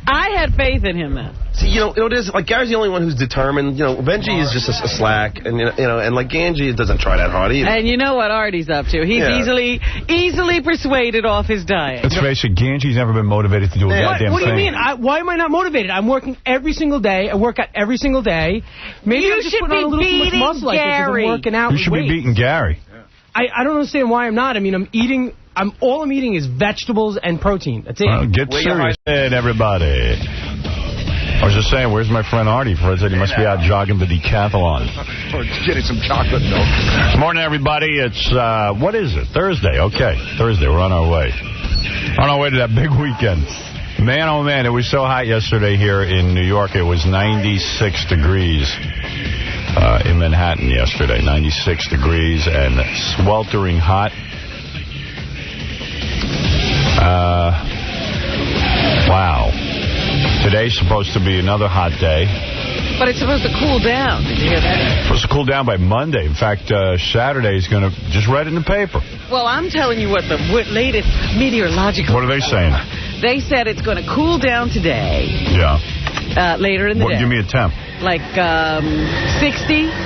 S2: I had faith in him then.
S6: See, it is like Gary's the only one who's determined. Benji is just a slack, and and like Ganji doesn't try that hard either.
S2: And you know what Artie's up to? He's easily persuaded off his diet.
S1: Let's face it, Ganji's never been motivated to do a goddamn thing.
S7: What do you mean? Why am I not motivated? I'm working every single day. I work out every single day. Maybe I'm just putting on a little too much muscle like this because I'm working out.
S1: You should be beating Gary.
S7: I don't understand why I'm not. I mean, all I'm eating is vegetables and protein. That's it.
S1: Well, get serious, everybody. I was just saying, where's my friend Artie? Fred said he must be out jogging the decathlon.
S10: Or getting some chocolate milk.
S1: Morning, everybody. It's, what is it? Thursday. Okay. Thursday. We're on our way. On our way to that big weekend. Man, oh, man, it was so hot yesterday here in New York. It was 96 degrees in Manhattan yesterday. 96 degrees and sweltering hot. Wow. Today's supposed to be another hot day.
S2: But it's supposed to cool down. Did you hear that?
S1: It's supposed to cool down by Monday. In fact, Saturday is going to... Just read it in the paper.
S2: Well, I'm telling you what the latest meteorological...
S1: What are they saying?
S2: They said it's going to cool down today.
S1: Yeah.
S2: Later in the day.
S1: Give me a temp.
S2: Like 60.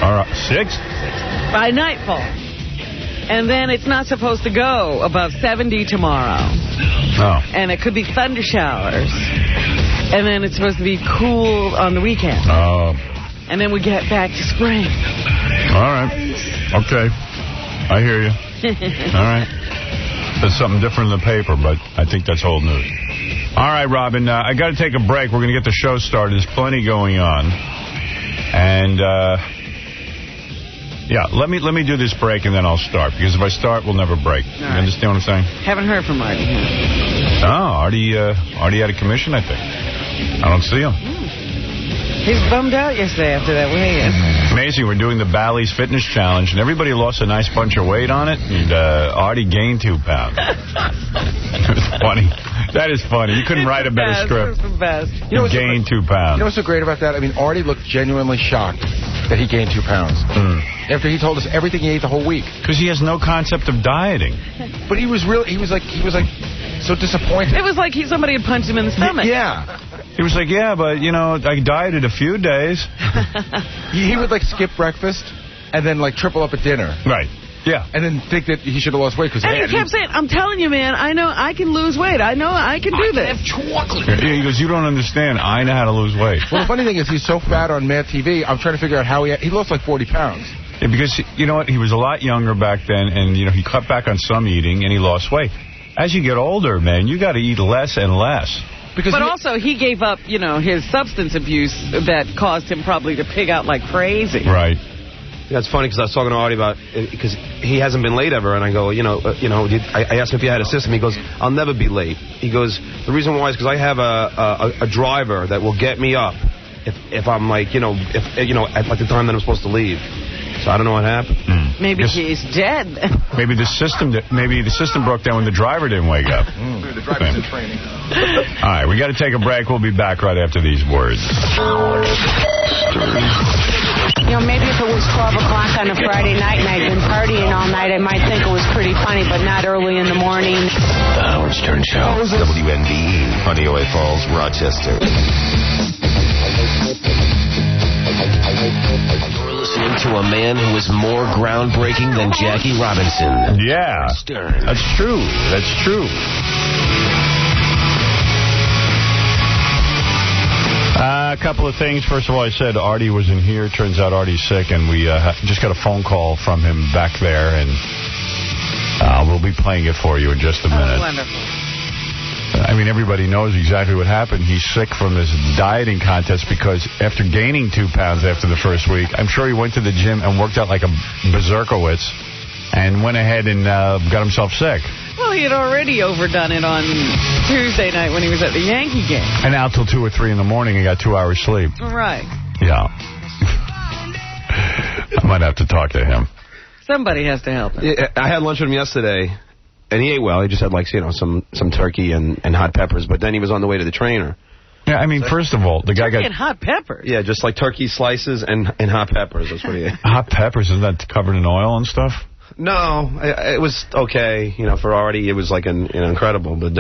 S1: All right. 6?
S2: By nightfall. And then it's not supposed to go above 70 tomorrow.
S1: Oh.
S2: And it could be thunder showers. And then it's supposed to be cool on the weekend.
S1: Oh.
S2: And then we get back to spring.
S1: All right. Okay. I hear you. All right. There's something different in the paper, but I think that's old news. All right, Robin, I got to take a break. We're going to get the show started. There's plenty going on. And, yeah, let me do this break, and then I'll start. Because if I start, we'll never break. You understand what I'm saying?
S2: Haven't heard from Artie.
S1: Oh, Artie had a commission, I think. I don't see him.
S2: He's bummed out yesterday after that weigh-in.
S1: Amazing. We're doing the Bally's Fitness Challenge, and everybody lost a nice bunch of weight on it, and Artie gained 2 pounds. It was funny. That is funny. You couldn't write a better script.
S2: It's the best.
S1: You gained 2 pounds.
S4: You know what's so great about that? I mean, Artie looked genuinely shocked that he gained 2 pounds. After he told us everything he ate the whole week.
S1: Because he has no concept of dieting.
S4: But he was like so disappointed.
S2: It was like somebody had punched him in the stomach.
S4: Yeah.
S1: He was like, yeah, but, I dieted a few days.
S4: He would, skip breakfast and then, triple up at dinner.
S1: Right. Yeah.
S4: And then think that he should have lost weight.
S2: And he kept saying, I'm telling you, man, I know I can lose weight. I know I can do this.
S4: I have chocolate.
S1: Yeah, he goes, you don't understand. I know how to lose weight.
S4: Well, the funny thing is he's so fat on Mad TV, I'm trying to figure out how he lost 40 pounds.
S1: Yeah, because, you know what, he was a lot younger back then, and, he cut back on some eating, and he lost weight. As you get older, man, you got to eat less and less.
S2: But also, he gave up, his substance abuse that caused him probably to pig out like crazy.
S1: Right.
S6: Yeah, it's funny because I was talking to Artie about because he hasn't been late ever, and I go, I asked him if he had a system. He goes, I'll never be late. He goes, the reason why is because I have a driver that will get me up if I'm at the time that I'm supposed to leave. So I don't know what happened.
S2: Maybe he's dead.
S1: Maybe the system broke down when the driver didn't wake up.
S10: The driver's in training.
S1: All right, we got to take a break. We'll be back right after these words.
S16: Maybe if it was 12 o'clock on a Friday night and I'd been partying all night, I might think it was pretty funny, but not early in the morning.
S8: The Howard Stern Show, WNBE, Honeyway Falls, Rochester. You're listening to a man who is more groundbreaking than Jackie Robinson.
S1: Yeah, that's true. That's true. A couple of things. First of all, I said Artie was in here. Turns out Artie's sick, and we just got a phone call from him back there, and we'll be playing it for you in just a minute.
S2: Wonderful.
S1: I mean, everybody knows exactly what happened. He's sick from this dieting contest because after gaining 2 pounds after the first week, I'm sure he went to the gym and worked out like a berserkowitz and went ahead and got himself sick.
S2: Well, he had already overdone it on Tuesday night when he was at the Yankee game.
S1: And out till 2 or 3 in the morning, he got 2 hours sleep.
S2: Right.
S1: Yeah. I might have to talk to him.
S2: Somebody has to help him.
S6: Yeah, I had lunch with him yesterday, and he ate well. He just had, some turkey and hot peppers, but then he was on the way to the trainer.
S1: Yeah, I mean, first of all, the guy got...
S2: And hot peppers.
S6: Yeah, just like turkey slices and hot peppers. That's what he ate.
S1: Hot peppers, isn't that covered in oil and stuff?
S17: No, it was okay. You know, for Artie, it was like incredible. But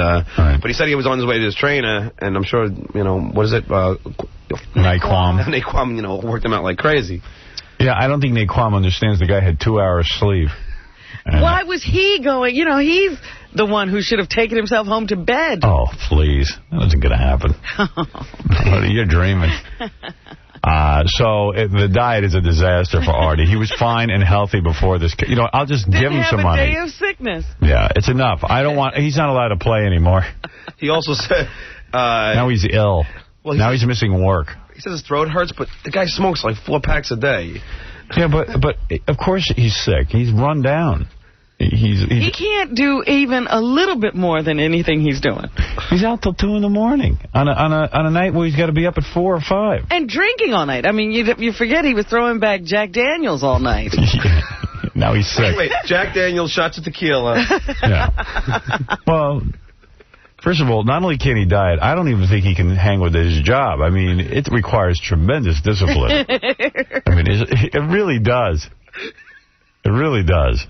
S17: he said he was on his way to his trainer, and I'm sure, you know, what is it?
S1: Naquan.
S17: Naquan, you know, worked him out like crazy.
S1: Yeah, I don't think Naquan understands the guy had 2 hours sleep.
S2: Why was he going? You know, he's the one who should have taken himself home to bed.
S1: Oh, please. That wasn't going to happen. You're dreaming. So the diet is a disaster for Artie. He was fine and healthy before this. You know, I'll just give him some money.
S2: Didn't have a day of sickness.
S1: Yeah, it's enough. He's not allowed to play anymore.
S17: He also said...
S1: now he's ill. Well, now he's missing work.
S17: He says his throat hurts, but the guy smokes like 4 packs a day.
S1: Yeah, but of course he's sick. He's run down.
S2: He can't do even a little bit more than anything he's doing.
S1: He's out till 2 in the morning on a night where he's got to be up at 4 or 5.
S2: And drinking all night. I mean, you forget he was throwing back Jack Daniels all night.
S1: Yeah. Now he's sick.
S17: Wait, Jack Daniels, shots of tequila.
S1: Yeah. Well, first of all, not only can he diet, I don't even think he can hang with his job. I mean, it requires tremendous discipline. I mean, it really does. It really does.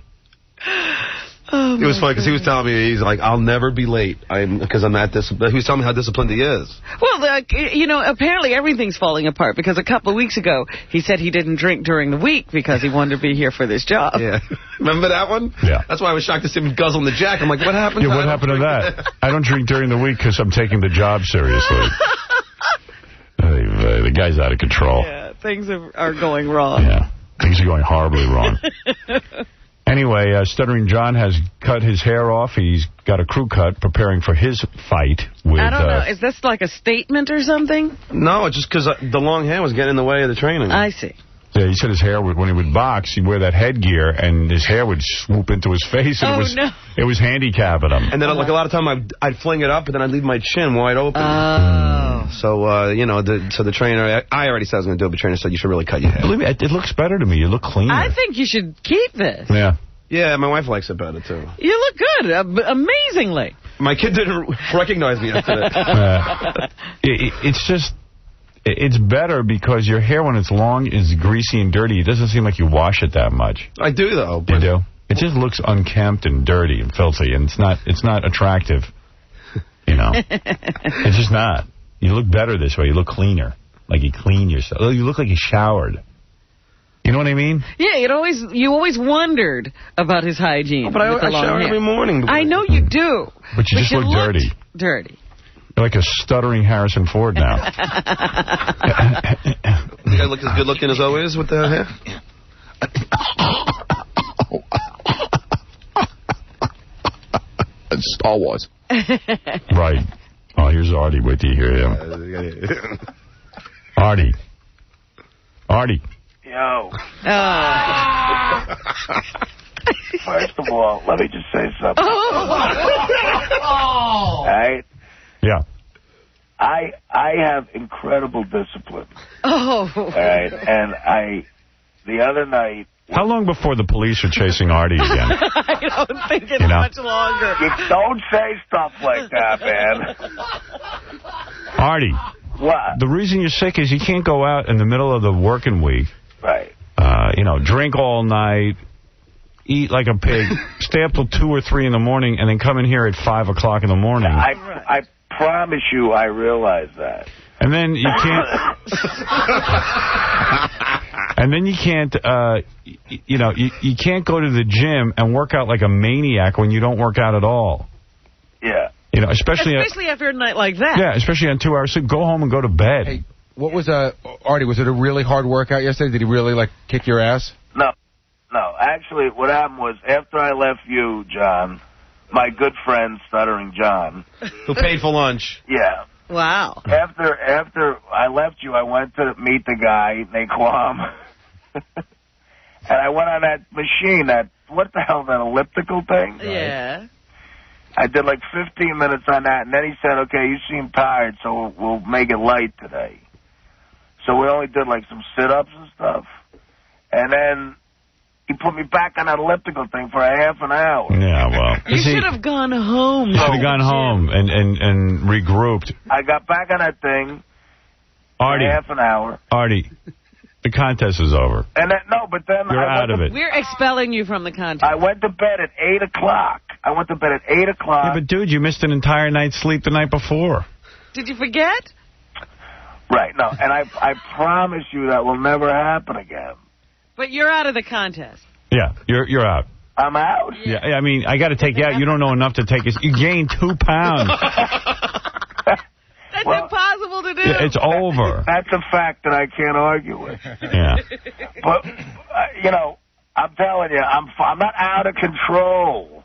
S17: Oh, it was funny because he was telling me, he's like, I'll never be late because I'm that disciplined. He was telling me how disciplined he is.
S2: Well, you know, apparently everything's falling apart because a couple of weeks ago he said he didn't drink during the week because he wanted to be here for this job.
S17: Yeah. Remember that one?
S1: Yeah.
S17: That's why I was shocked to see him guzzling the Jack. I'm like, what happened?
S1: Yeah, what happened to that? I don't drink during the week because I'm taking the job seriously. The guy's out of control.
S2: Yeah, things are going wrong.
S1: Yeah, things are going horribly wrong. Anyway, Stuttering John has cut his hair off. He's got a crew cut preparing for his fight with...
S2: I don't know. Is this like a statement or something?
S17: No, it's just because the long hair was getting in the way of the training.
S2: I see.
S1: Yeah, he said his hair, when he would box, he'd wear that headgear, and his hair would swoop into his face, and it was handicapping him.
S17: And then, like, a lot of time, I'd fling it up, and then I'd leave my chin wide open.
S2: Oh.
S17: So, you know, so the trainer, I already said I was going to do it, but the trainer said you should really cut your hair.
S1: Believe me, it looks better to me. You look cleaner.
S2: I think you should keep this.
S1: Yeah.
S17: Yeah, my wife likes it better, too.
S2: You look good, amazingly.
S17: My kid didn't recognize me after that.
S1: It's just... It's better because your hair, when it's long, is greasy and dirty. It doesn't seem like you wash it that much.
S17: I do, though.
S1: You do? It just looks unkempt and dirty and filthy, and it's not attractive. You know? It's just not. You look better this way. You look cleaner. Like you clean yourself. You look like you showered. You know what I mean?
S2: Yeah, you always wondered about his hygiene.
S17: Oh, but I shower every morning.
S2: I know you do.
S1: But you just look dirty.
S2: Dirty.
S1: You're like a stuttering Harrison Ford now.
S17: The guy looked as good looking as always with the hair?
S6: It's Star Wars.
S1: Right. Oh, here's Artie. Wait till you hear him. Artie.
S9: Yo. First of all, let me just say something. All right?
S1: Yeah.
S9: I have incredible discipline.
S2: Oh.
S9: All right? And the other night...
S1: How long before the police are chasing Artie again?
S2: I don't think it's much longer.
S9: You don't say stuff like that, man.
S1: Artie.
S9: What?
S1: The reason you're sick is you can't go out in the middle of the working week.
S9: Right.
S1: You know, drink all night, eat like a pig, stay up till 2 or 3 in the morning, and then come in here at 5 o'clock in the morning.
S9: I promise you I realize that.
S1: And then you can't... and then you can't, you can't go to the gym and work out like a maniac when you don't work out at all.
S9: Yeah.
S1: You know, especially
S2: after a night like that.
S1: Yeah, especially on 2 hours sleep. Go home and go to bed.
S4: Hey, what was, Artie, was it a really hard workout yesterday? Did he really, like, kick your ass?
S9: No. Actually, what happened was, after I left you, John, my good friend, Stuttering John...
S17: Who paid for lunch.
S9: Yeah.
S2: Wow.
S9: After I left you, I went to meet the guy, Naquan. And I went on that machine, what the hell, that elliptical thing?
S2: Yeah.
S9: I did like 15 minutes on that, and then he said, okay, you seem tired, so we'll make it light today. So we only did like some sit-ups and stuff. And then he put me back on that elliptical thing for a half an hour.
S1: Yeah, well.
S2: You should have gone home.
S1: You should have gone home and regrouped.
S9: I got back on that thing for half an hour.
S1: Artie, The contest is over.
S18: And then, no, but then
S1: you're out of it.
S2: We're expelling you from the contest.
S18: I went to bed at 8 o'clock.
S1: Yeah, but dude, you missed an entire night's sleep the night before.
S2: Did you forget?
S18: Right, no, and I promise you that will never happen again.
S2: But you're out of the contest.
S1: Yeah, you're out.
S18: I'm out?
S1: Yeah, I mean, I got to take you out. You don't know enough to take us. You gained 2 pounds.
S2: That's impossible to do.
S1: Yeah, it's over.
S18: That's a fact that I can't argue with.
S1: Yeah.
S18: But, you know, I'm telling you, I'm not out of control.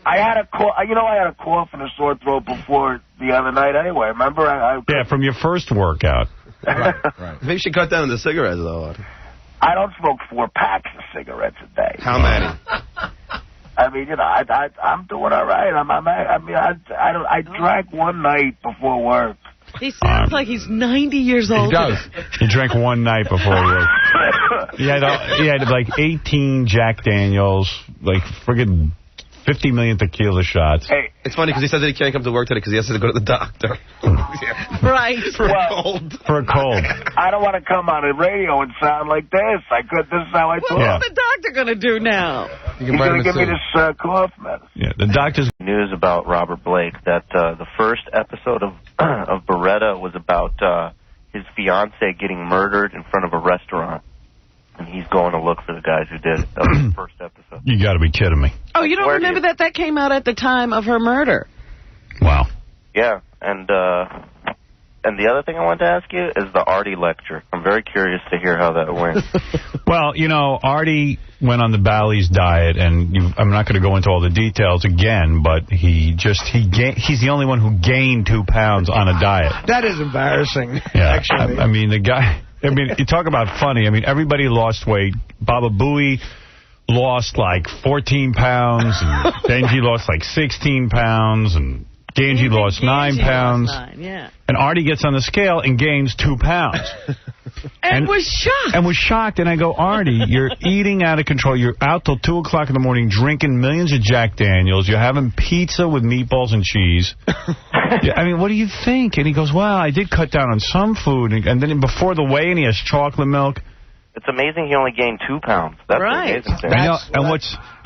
S18: I had a cough and a sore throat before the other night anyway. Remember?
S1: Yeah, from your first workout.
S17: Right. Maybe you should cut down the cigarettes, though.
S18: I don't smoke 4 packs of cigarettes a day.
S17: How many?
S18: I mean, you know, I'm doing all right. I drank one night before work.
S2: He sounds like he's 90 years old.
S1: He does. He drank one night before work. He had like 18 Jack Daniels, like friggin' 50 million tequila shots.
S18: Hey,
S17: it's funny because he says that he can't come to work today because he has to go to the doctor.
S2: Right.
S17: For a cold.
S1: For a cold.
S18: I don't want to come on the radio and sound like this. This is how I talk.
S2: What's the doctor going to do now?
S18: He's going to give me this cough medicine.
S1: Yeah, the doctor's...
S20: News about Robert Blake that the first episode of Beretta was about his fiancée getting murdered in front of a restaurant. And he's going to look for the guys who did it. That was the first episode.
S1: You got to be kidding me.
S2: Oh, you don't remember that? That came out at the time of her murder.
S1: Wow.
S20: Yeah, and the other thing I wanted to ask you is the Artie lecture. I'm very curious to hear how that went.
S1: Well, you know, Artie went on the Bally's diet, and I'm not going to go into all the details again, but he's the only one who gained 2 pounds on a diet.
S12: That is embarrassing,
S1: yeah,
S12: actually.
S1: I mean, the guy... I mean, you talk about funny. I mean, everybody lost weight. Baba Booey lost like 14 pounds, and Benji lost like 16 pounds, and Ganji lost 9 pounds. And Artie gets on the scale and gains 2 pounds.
S2: and was shocked.
S1: And was shocked. And I go, Artie, you're eating out of control. You're out till 2 o'clock in the morning drinking millions of Jack Daniels. You're having pizza with meatballs and cheese. Yeah, I mean, what do you think? And he goes, well, I did cut down on some food. And then before the weigh-in, he has chocolate milk.
S20: It's amazing he only gained 2 pounds. That's amazing.
S1: I know, and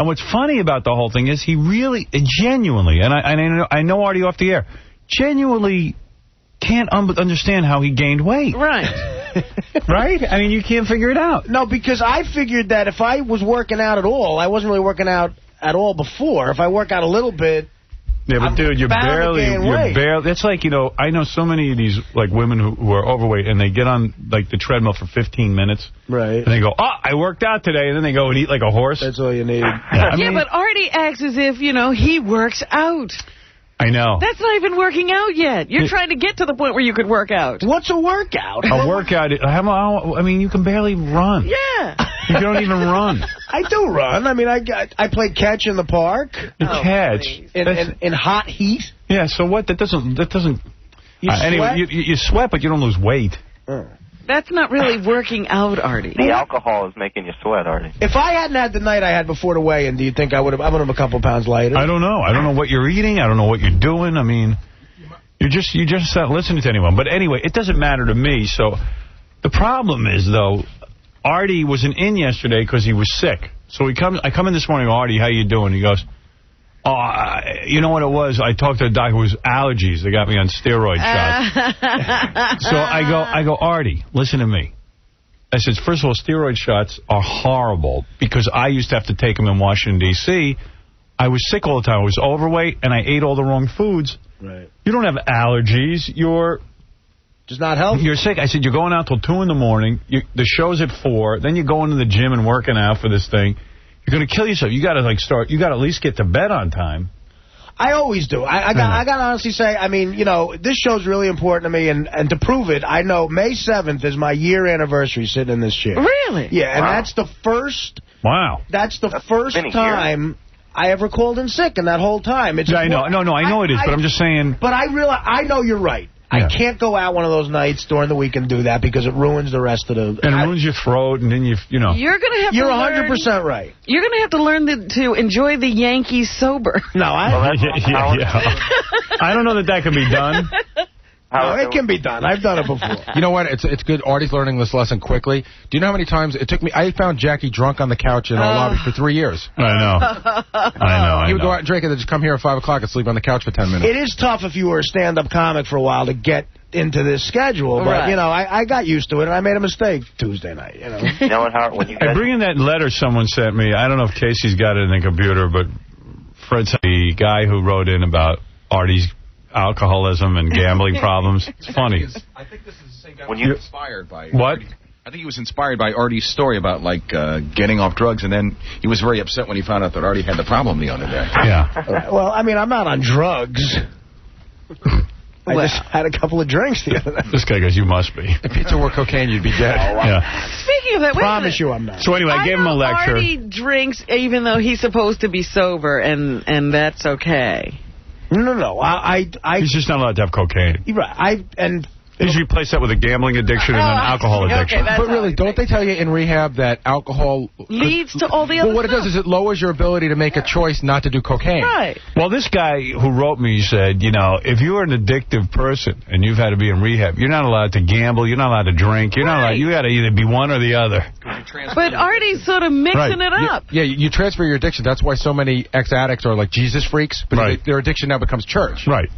S1: what's funny about the whole thing is he really, genuinely, and I know Artie off the air, genuinely can't understand how he gained weight.
S2: Right.
S1: Right? I mean, you can't figure it out.
S12: No, because I figured that if I was working out at all, I wasn't really working out at all before. If I work out a little bit...
S1: Yeah, but dude, you're barely, that's like, you know, I know so many of these, like, women who are overweight, and they get on, like, the treadmill for 15 minutes.
S12: Right.
S1: And they go, oh, I worked out today, and then they go and eat like a horse.
S12: That's all you need.
S2: Yeah, but Artie acts as if, you know, he works out.
S1: I know.
S2: That's not even working out yet. You're trying to get to the point where you could work out.
S12: What's a workout?
S1: A workout, I mean, you can barely run.
S2: Yeah.
S1: You don't even run.
S12: I do run. I mean, I play catch in the park.
S1: Catch?
S12: In hot heat.
S1: Yeah, so what? That doesn't... Anyway, you sweat, but you don't lose weight.
S2: That's not really working out, Artie.
S20: The alcohol is making you sweat, Artie.
S12: If I hadn't had the night I had before the weigh-in, do you think I would have a couple pounds lighter?
S1: I don't know. I don't know what you're eating. I don't know what you're doing. I mean, you just not listening to anyone. But anyway, it doesn't matter to me. So the problem is, though, Artie wasn't in yesterday because he was sick. So I come in this morning, Artie, how you doing? He goes, oh, you know what it was? I talked to a doctor who was allergies. They got me on steroid shots. So I go, Artie, listen to me. I said, first of all, steroid shots are horrible because I used to have to take them in Washington, D.C. I was sick all the time. I was overweight, and I ate all the wrong foods.
S12: Right.
S1: You don't have allergies. You're
S12: just not healthy.
S1: You're sick. I said, you're going out till 2 in the morning. The show's at 4. Then you're going to the gym and working out for this thing. You're going to kill yourself. You got to you got to at least get to bed on time.
S12: I always do. I got to honestly say, I mean, you know, this show's really important to me, and to prove it, I know May 7th is my year anniversary sitting in this chair.
S2: Really?
S12: Yeah, and that's the first...
S1: Wow.
S12: That's the first time I ever called in sick in that whole time. It's
S1: I know. No, I know it is, but I'm just saying...
S12: But I know you're right. I can't go out one of those nights during the week and do that because it ruins the rest of the...
S1: And it ruins your throat, and then you know...
S2: You're going to have
S12: You're 100% right.
S2: You're going to have to learn to enjoy the Yankees sober.
S12: No,
S1: I don't know that can be done.
S5: No, it can be done. I've done it before.
S4: You know what? It's good. Artie's learning this lesson quickly. Do you know how many times it took me? I found Jackie drunk on the couch in our lobby for 3 years.
S1: I know.
S4: He would go out and drink and then just come here at 5 o'clock and sleep on the couch for 10 minutes.
S5: It is tough if you were a stand-up comic for a while to get into this schedule, but, you know, I got used to it, and I made a mistake Tuesday night, you know.
S20: You know what, Howard, when you guys...
S1: I bring in that letter someone sent me. I don't know if Casey's got it in the computer, but Fred said the guy who wrote in about Artie's alcoholism and gambling problems. It's funny.
S15: I think this is the same guy who was inspired by...
S1: What?
S15: I think he was inspired by Artie's story about, like, getting off drugs, and then he was very upset when he found out that Artie had the problem the other day.
S1: Yeah.
S5: Well, I mean, I'm not on drugs. I just had a couple of drinks the other night.
S1: This guy goes, you must be.
S4: If pizza were cocaine, you'd be dead.
S1: Yeah.
S2: Speaking of that,
S5: Promise you I'm not.
S1: So anyway, I gave him a lecture.
S2: Artie drinks even though he's supposed to be sober, and that's okay.
S5: No.
S1: He's just not allowed to have cocaine.
S5: Right.
S1: He's replaced that with a gambling addiction and an alcohol addiction.
S4: But really, don't they tell you in rehab that alcohol
S2: leads to all the other
S4: Well, what it does is it lowers your ability to make a choice not to do cocaine.
S2: Right.
S1: Well, this guy who wrote me said, you know, if you're an addictive person and you've had to be in rehab, you're not allowed to gamble, you're not allowed to drink, you're not allowed, you got to either be one or the other.
S2: But Artie's sort of mixing it up.
S4: Yeah, you transfer your addiction. That's why so many ex-addicts are like Jesus freaks, but their addiction now becomes church.
S1: Right.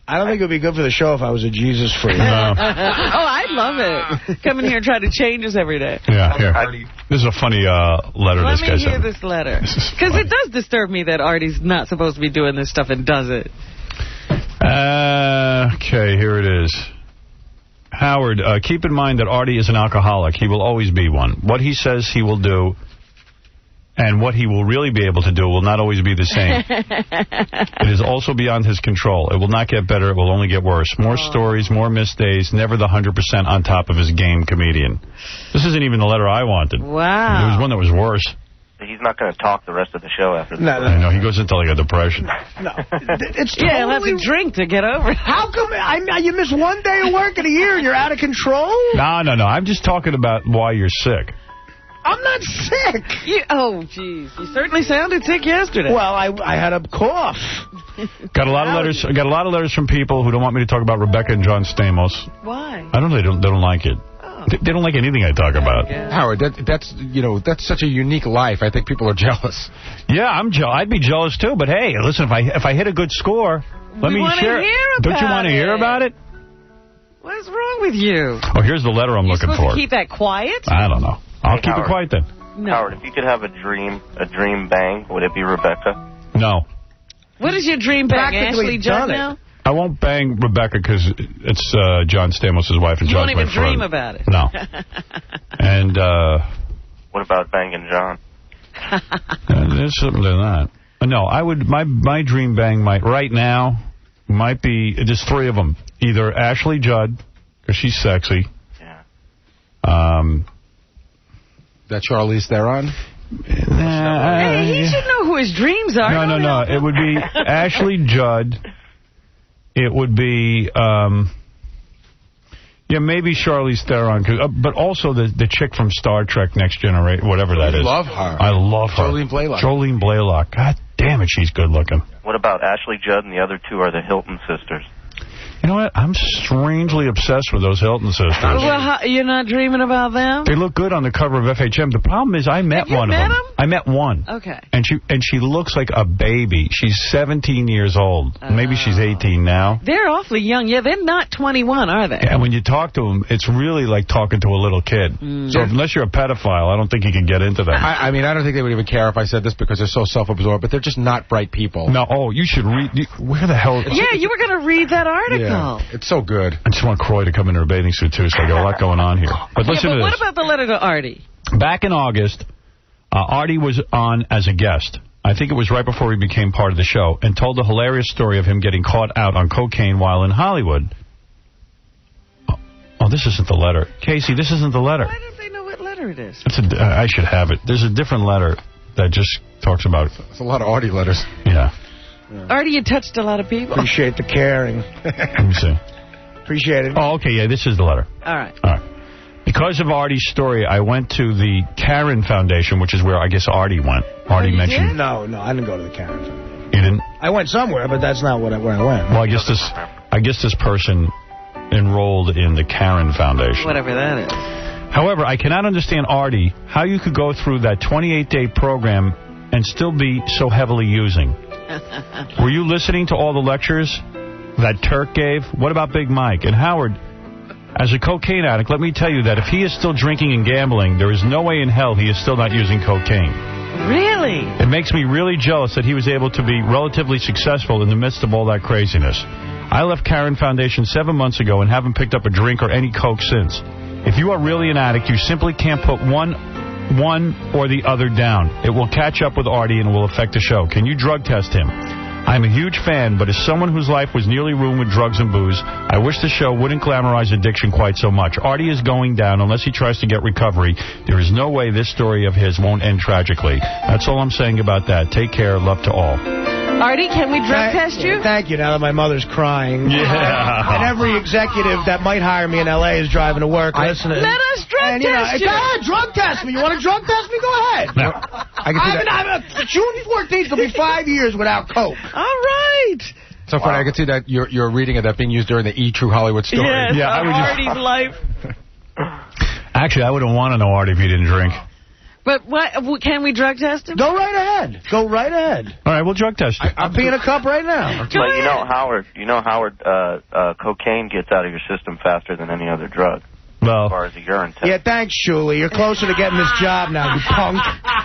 S5: I don't think it would be good for the show if I was a Jesus freak.
S2: Oh, I'd love it. Come in here and try to change us every day.
S1: Yeah, here. This is a funny letter this guy
S2: Let me
S1: sent.
S2: hear this letter. Because it does disturb me that Artie's not supposed to be doing this stuff and does it.
S1: Okay, here it is. Howard, keep in mind that Artie is an alcoholic. He will always be one. What he says he will do and what he will really be able to do will not always be the same. It is also beyond his control. It will not get better. It will only get worse. More stories, more missed days, never the 100% on top of his game comedian. This isn't even the letter I wanted.
S2: Wow.
S1: There was one that was worse.
S20: He's not going to talk the rest of the show after this.
S5: No.
S1: I know. He goes into like a depression.
S5: No. It's
S2: yeah, he'll have to drink to get over it.
S5: How come you miss one day of work in a year and you're out of control?
S1: No. I'm just talking about why you're sick.
S5: I'm not sick.
S2: Oh, jeez. You certainly sounded sick yesterday.
S5: Well, I had a cough.
S1: Got a lot of letters. I got a lot of letters from people who don't want me to talk about Rebecca and John Stamos.
S2: Why?
S1: I don't know. They don't like it. They don't like anything I talk about.
S4: Howard, that's such a unique life. I think people are jealous.
S1: Yeah, I'd be jealous too. But hey, listen, if I hit a good score, let me share. Don't you want to hear about it?
S2: What's wrong with you?
S1: Oh, here's the letter I'm looking for.
S2: Supposed to keep that quiet?
S1: I don't know. I'll keep it quiet then.
S20: No. Howard, if you could have a dream bang, would it be Rebecca?
S1: No.
S2: What is your dream bang? Ashley Judd now?
S1: I won't bang Rebecca because it's John Stamos' wife and John's my friend.
S2: You won't even dream about it?
S1: No. And,
S20: what about banging John?
S1: There's something to that. No, I would, my dream bang right now might be, just three of them. Either Ashley Judd, because she's sexy.
S20: Yeah.
S4: That Charlize Theron?
S2: Hey, he should know who his dreams are.
S1: No. It would be Ashley Judd. It would be, maybe Charlize Theron, but also the chick from Star Trek Next Generation, whatever that is.
S4: I love her.
S1: I love her. Jolene Blaylock. God damn it, she's good looking.
S20: What about Ashley Judd and the other two are the Hilton sisters?
S1: You know what? I'm strangely obsessed with those Hilton sisters.
S2: Well, you're not dreaming about them?
S1: They look good on the cover of FHM. The problem is I met one of them. I met one.
S2: Okay.
S1: And she looks like a baby. She's 17 years old. Maybe she's 18 now.
S2: They're awfully young. Yeah, they're not 21, are they?
S1: And when you talk to them, it's really like talking to a little kid. So unless you're a pedophile, I don't think you can get into them.
S4: I mean, I don't think they would even care if I said this because they're so self-absorbed, but they're just not bright people.
S1: No, you should read. Where the hell?
S2: Yeah, you were going to read that article.
S4: Yeah, it's so good.
S1: I just want Croy to come in her bathing suit, too, so I got a lot going on here. But listen to this.
S2: What about the letter to Artie?
S1: Back in August, Artie was on as a guest. I think it was right before he became part of the show, and told the hilarious story of him getting caught out on cocaine while in Hollywood. Oh, this isn't the letter. Casey, this isn't the letter.
S2: Why don't they know what letter it is?
S1: I should have it. There's a different letter that just talks about...
S4: It's a lot of Artie letters.
S1: Yeah.
S2: Artie, you touched a lot of people.
S5: Appreciate the caring.
S1: Let me see.
S5: Appreciate it.
S1: Oh, okay, yeah, this is the letter.
S2: All right.
S1: Because of Artie's story, I went to the Karen Foundation, which is where I guess Artie went. Artie mentioned...
S5: Did? No, I didn't go to the Karen Foundation.
S1: You didn't?
S5: I went somewhere, but that's not where I went.
S1: Well, I guess this person enrolled in the Karen Foundation.
S2: Whatever that is.
S1: However, I cannot understand, Artie, how you could go through that 28-day program and still be so heavily using. Were you listening to all the lectures that Turk gave? What about Big Mike? And Howard, as a cocaine addict, let me tell you that if he is still drinking and gambling, there is no way in hell he is still not using cocaine.
S2: Really?
S1: It makes me really jealous that he was able to be relatively successful in the midst of all that craziness. I left Karen Foundation 7 months ago and haven't picked up a drink or any coke since. If you are really an addict, you simply can't put one or the other down. It will catch up with Artie and will affect the show. Can you drug test him? I'm a huge fan, but as someone whose life was nearly ruined with drugs and booze, I wish the show wouldn't glamorize addiction quite so much. Artie is going down unless he tries to get recovery. There is no way this story of his won't end tragically. That's all I'm saying about that. Take care. Love to all.
S2: Artie, can we drug test you?
S12: Thank you, now that my mother's crying.
S1: Yeah.
S12: And every executive that might hire me in L.A. is driving to work listening.
S2: Let us drug test you.
S12: Go ahead, drug test me. You want to drug test me? Go ahead.
S1: No.
S12: I can see that. June 14th will be 5 years without coke.
S2: All right.
S4: So funny, I can see that your reading of that being used during the E! True Hollywood story.
S2: Yes,
S1: Yeah, I would
S2: Artie's life.
S1: Actually, I wouldn't want to know Artie if he didn't drink.
S2: But what? Can we drug test him?
S12: Go right ahead. Go right ahead.
S1: All right, we'll drug test you.
S12: I'm peeing a cup right now.
S20: But you know, Howard, cocaine gets out of your system faster than any other drug.
S1: Well,
S20: as far as the urine test.
S12: Yeah, thanks, Shuli. You're closer to getting this job now, you punk.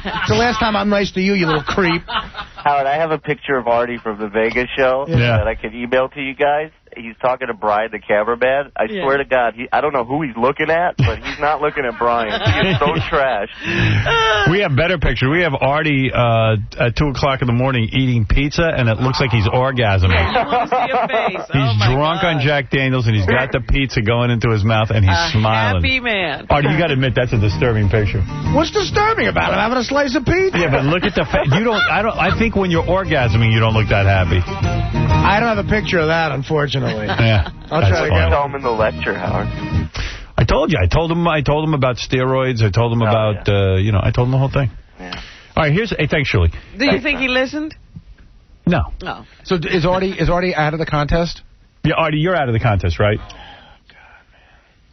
S12: It's the last time I'm nice to you, you little creep.
S20: Howard, I have a picture of Artie from the Vegas show that I could email to you guys. He's talking to Brian, the cameraman. I swear to God, I don't know who he's looking at, but he's not looking at Brian. He is so trash.
S1: We have better pictures. We have Artie at 2 o'clock in the morning eating pizza, and it looks like he's orgasming. He's drunk on Jack Daniels, and he's got the pizza going into his mouth, and he's smiling.
S2: Happy man.
S1: Artie, you got to admit that's a disturbing picture.
S12: What's disturbing about it? I'm having a slice of pizza.
S1: Yeah, but look at the I think when you're orgasming, you don't look that happy.
S12: I don't have a picture of that, unfortunately.
S1: Yeah,
S20: I'll try to tell him in the lecture, Howard.
S1: I told you. I told him about steroids. I told him about, I told him the whole thing.
S20: Yeah.
S1: All right, here's, hey, thanks, Shirley.
S2: Do you think he listened?
S1: No.
S2: No.
S4: So is Artie out of the contest?
S1: Yeah, Artie, you're out of the contest, right?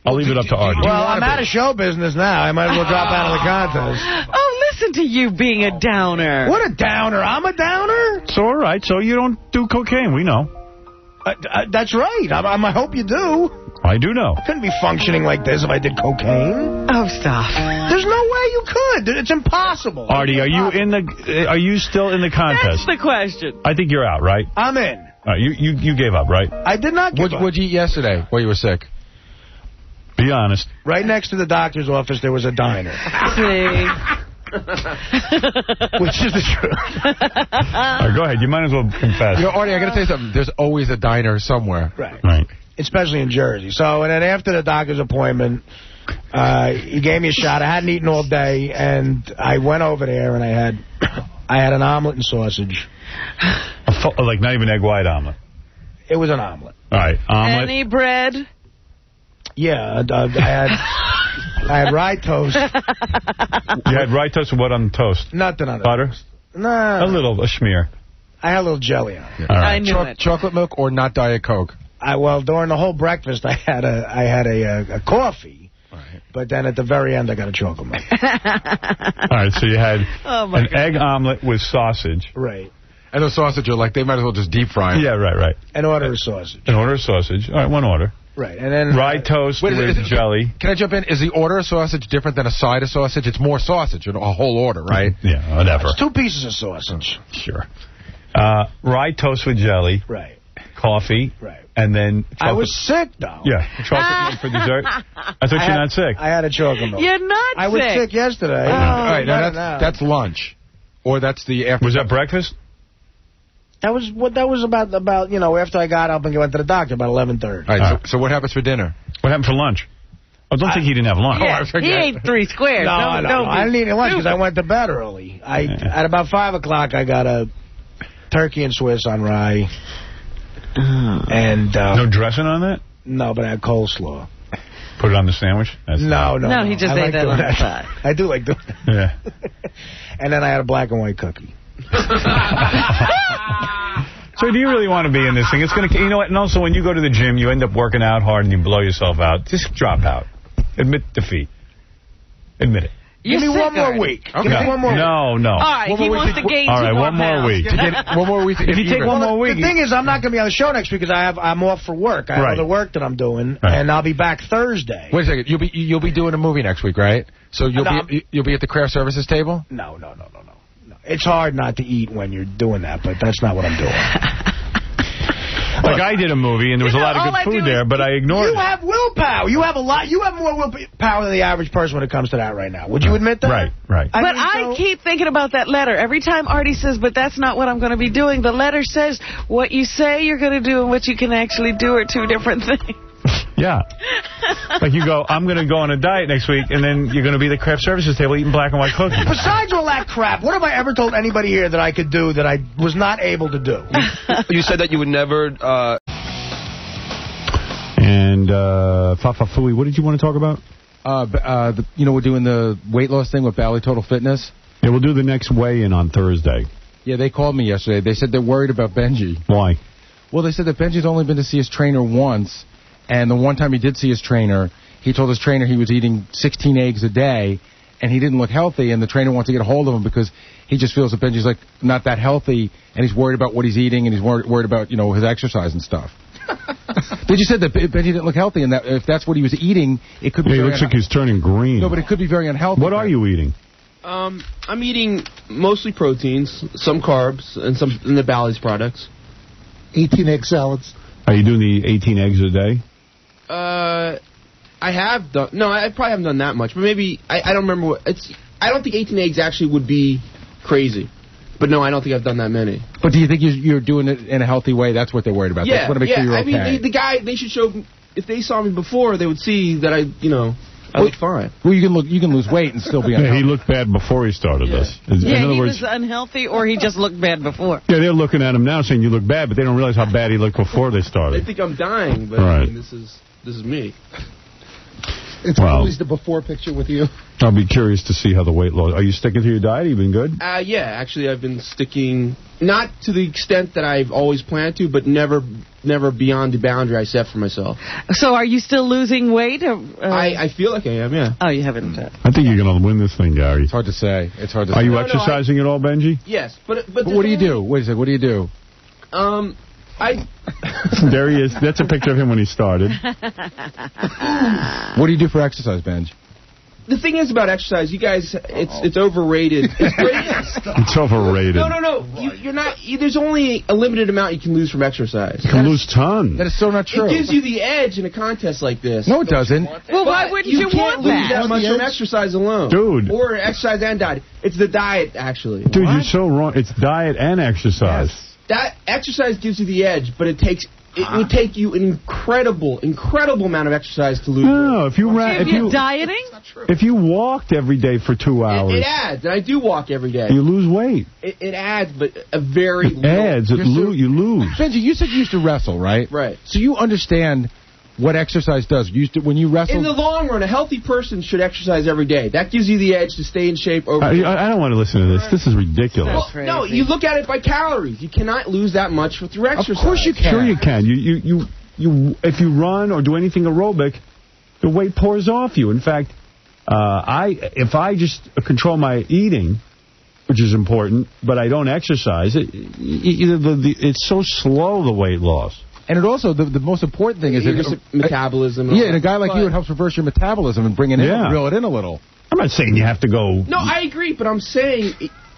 S1: I'll leave it up to Artie.
S12: Well, I'm out of show business now. I might as well drop out of the contest.
S2: Oh, listen to you being a downer.
S12: What a downer. I'm a downer?
S1: So, all right. So you don't do cocaine. We know.
S12: That's right. I hope you do.
S1: I do know.
S12: I couldn't be functioning like this if I did cocaine.
S2: Oh, stop.
S12: There's no way you could. It's impossible.
S1: Artie, are you still in the contest?
S2: That's the question.
S1: I think you're out, right?
S12: I'm in.
S1: All right, you gave up, right?
S12: I did not give up.
S4: What'd you eat yesterday while you were sick?
S1: Be honest.
S12: Right next to the doctor's office, there was a diner.
S2: See?
S12: Which is the truth.
S1: All right, go ahead. You might as well confess.
S4: Artie, I got to tell you something. There's always a diner somewhere.
S12: Right. Especially in Jersey. So, and then after the doctor's appointment, he gave me a shot. I hadn't eaten all day, and I went over there, and I had an omelet and sausage.
S1: Like not even egg white omelet?
S12: It was an omelet.
S1: All right, omelet.
S2: Any bread?
S12: Yeah, I had rye toast.
S1: You had rye toast with what on the toast?
S12: Nothing on it.
S1: Butter?
S12: Nah.
S1: A smear.
S12: I had a little jelly on it.
S1: All right.
S2: I knew it.
S4: Chocolate milk or not Diet Coke?
S12: Well, during the whole breakfast, I had a coffee. Right. But then at the very end, I got a chocolate milk.
S1: All right, so you had an egg omelet with sausage.
S12: Right.
S4: And the sausage are like, they might as well just deep fry it.
S1: Yeah, right.
S12: An order of sausage.
S1: An order of sausage. All right, one order.
S12: Right, and then
S1: rye toast with jelly.
S4: Can I jump in? Is the order of sausage different than a side of sausage? It's more sausage, a whole order, right?
S1: Yeah, whatever.
S12: It's 2 pieces of sausage.
S1: Sure. Rye toast with jelly.
S12: Right.
S1: Coffee.
S12: Right.
S1: And then chocolate.
S12: I was sick, though.
S1: Yeah, chocolate milk for dessert. I thought you're not sick.
S12: I had a chocolate milk.
S2: You're not
S12: I was sick yesterday.
S4: All right, now that's lunch. Or that's the after.
S1: Was that breakfast?
S12: That was about after I got up and went to the doctor about 11:30.
S4: All right, so what happens for dinner?
S1: What happened for lunch? I don't think he didn't have lunch.
S2: Yeah, he ate 3 squares.
S12: No, I didn't eat lunch because I went to bed early. At about 5 o'clock, I got a turkey and Swiss on rye. And
S1: no dressing on that?
S12: No, but I had coleslaw.
S1: Put it on the sandwich?
S12: No,
S2: he just ate that on the side.
S12: I do like doing that.
S1: Yeah.
S12: And then I had a black and white cookie.
S1: So do you really want to be in this thing? It's going to, you know what? And also, when you go to the gym, you end up working out hard and you blow yourself out. Just drop out. Admit defeat. Admit it.
S12: Give me one more week.
S1: Okay.
S12: Give me one more week.
S1: No.
S2: All right, he wants to gain 2
S1: all right,
S2: more
S1: one more week.
S4: One more week.
S1: If you take one more week.
S12: The thing is, I'm not going to be on the show next week because I'm off for work. I have other work that I'm doing, and I'll be back Thursday.
S4: Wait a second. You'll be doing a movie next week, right? So you'll be at the craft services table?
S12: No. It's hard not to eat when you're doing that, but that's not what I'm doing.
S1: Like, I did a movie, and there was a lot of good food there, but I ignored it.
S12: You have willpower. You have a lot. You have more willpower than the average person when it comes to that right now. Would you admit that?
S1: Right.
S2: But I keep thinking about that letter. Every time Artie says, but that's not what I'm going to be doing, the letter says what you say you're going to do and what you can actually do are 2 different things.
S1: Yeah. Like you go, I'm going to go on a diet next week, and then you're going to be at the craft services table eating black and white cookies.
S12: Besides all that crap, what have I ever told anybody here that I could do that I was not able to do?
S17: You said that you would never...
S1: And Fafa Fooey, what did you want to talk about?
S4: We're doing the weight loss thing with Bally Total Fitness.
S1: Yeah, we'll do the next weigh-in on Thursday.
S4: Yeah, they called me yesterday. They said they're worried about Benji.
S1: Why?
S4: Well, they said that Benji's only been to see his trainer once, and the one time he did see his trainer, he told his trainer he was eating 16 eggs a day, and he didn't look healthy, and the trainer wants to get a hold of him because he just feels that Benji's, like, not that healthy, and he's worried about what he's eating, and he's worried about, his exercise and stuff. They just said that Benji didn't look healthy, and that if that's what he was eating, it could be
S1: he looks like he's turning green.
S4: No, but it could be very unhealthy.
S1: What are you eating?
S14: I'm eating mostly proteins, some carbs, and some in the Bally's products.
S5: 18 egg salads.
S1: Are you doing the 18 eggs a day?
S14: I have done... No, I probably haven't done that much, but maybe... I don't remember what... I don't think 18 eggs actually would be crazy. But no, I don't think I've done that many.
S4: But do you think you're doing it in a healthy way? That's what they're worried about.
S14: Yeah,
S4: they just want to make sure you're okay.
S14: I mean, the guy, they should show... If they saw me before, they would see that I look fine.
S4: Well, you can lose weight and still be unhealthy.
S1: Yeah, he looked bad before he started this.
S2: In other words, was unhealthy, or he just looked bad before.
S1: Yeah, they're looking at him now saying you look bad, but they don't realize how bad he looked before they started.
S14: They think I'm dying, but I mean, this is me.
S5: It's always the before picture with you.
S1: I'll be curious to see how the weight loss... Are you sticking to your diet? Have you been good?
S14: Yeah, actually, I've been sticking... Not to the extent that I've always planned to, but never beyond the boundary I set for myself.
S2: So are you still losing weight? Or,
S14: I feel like I am, yeah.
S2: Oh, you haven't...
S1: I think you're going to win this thing, Gary.
S4: It's hard to say.
S1: Are you exercising at all, Benji?
S14: Yes, but
S4: what do you do? Wait a second, what do you do?
S1: There he is. That's a picture of him when he started.
S4: What do you do for exercise, Benj?
S14: The thing is about exercise, you guys, it's overrated. It's great.
S1: It's overrated.
S14: No. You're not. There's only a limited amount you can lose from exercise.
S1: You can lose tons.
S4: That is so not true.
S14: It gives you the edge in a contest like this.
S4: No, it doesn't.
S2: Well, why wouldn't you
S14: want that? You can't lose that much from exercise alone.
S1: Dude.
S14: Or exercise and diet. It's the diet, actually.
S1: Dude, you're so wrong. It's diet and exercise.
S14: Yes. That exercise gives you the edge, but it would take you an incredible amount of exercise to lose weight.
S1: No, if you
S2: dieting?
S1: If you walked every day for 2 hours.
S14: It adds, and I do walk every day.
S1: You lose weight.
S14: It adds, but a very
S1: It adds. You lose.
S4: Benji, you said you used to wrestle, right?
S14: Right.
S4: So you understand what exercise does. When you wrestle...
S14: In the long run, a healthy person should exercise every day. That gives you the edge to stay in shape over time.
S1: I don't want to listen to this. This is ridiculous.
S14: Well, no, you look at it by calories. You cannot lose that much through exercise.
S4: Of course you can.
S1: Sure you can. You if you run or do anything aerobic, the weight pours off you. In fact, if I just control my eating, which is important, but I don't exercise, it's so slow, the weight loss.
S4: And it also, the most important thing is
S14: metabolism.
S4: And a guy like you, it helps reverse your metabolism and bring it in, reel it in a little.
S1: I'm not saying you have to go...
S14: No, I agree, but I'm saying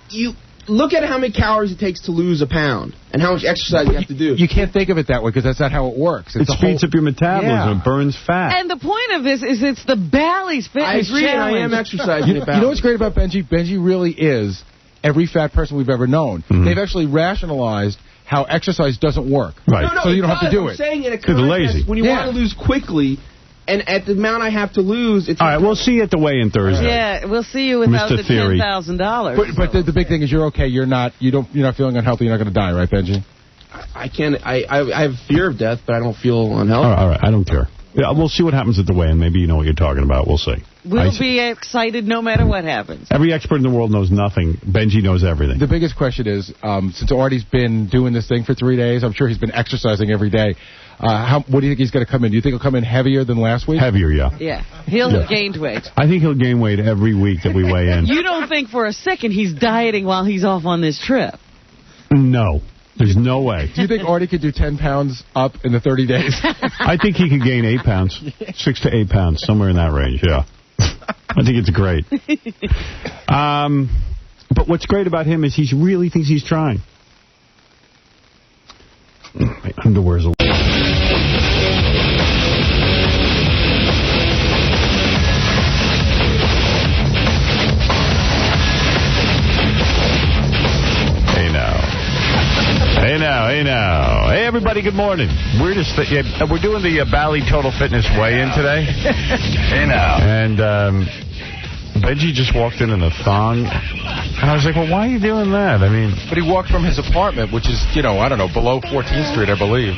S14: you look at how many calories it takes to lose a pound and how much exercise you have to do.
S4: You can't think of it that way because that's not how it works.
S1: It speeds up your metabolism. It burns fat.
S2: And the point of this is it's the Bally's Fitness
S14: Challenge. I am exercising.
S4: You know what's great about Benji? Benji really is every fat person we've ever known. Mm-hmm. They've actually rationalized how exercise doesn't work.
S1: Right.
S14: No,
S4: so you don't have to do it.
S14: I'm saying in a contest, when you want to lose quickly, and at the amount I have to lose... All
S1: right, we'll see you at the weigh-in Thursday.
S2: Yeah, we'll see you without the $10,000.
S4: But the big thing is you're okay. You're not feeling unhealthy. You're not going to die, right, Benji?
S14: I have fear of death, but I don't feel unhealthy.
S1: All right, I don't care. Yeah, we'll see what happens at the weigh-in. Maybe you know what you're talking about. We'll see.
S2: We'll be excited no matter what happens.
S1: Every expert in the world knows nothing. Benji knows everything.
S4: The biggest question is, since Artie's been doing this thing for 3 days, I'm sure he's been exercising every day. What do you think he's going to come in? Do you think he'll come in heavier than last week?
S1: Heavier, yeah.
S2: Yeah, he'll have gained weight.
S1: I think he'll gain weight every week that we weigh in.
S2: You don't think for a second he's dieting while he's off on this trip?
S1: No. There's no way.
S4: Do you think Artie could do 10 pounds up in the 30 days?
S1: I think he could gain 8 pounds. 6 to 8 pounds, somewhere in that range, yeah. I think it's great. But what's great about him is he really thinks he's trying. My underwear's a... Hey now. Hey, everybody, good morning. We're doing the Bally Total Fitness weigh-in today. Hey now. And Benji just walked in a thong. And I was like, well, why are you doing that? I mean...
S4: But he walked from his apartment, which is, I don't know, below 14th Street, I believe.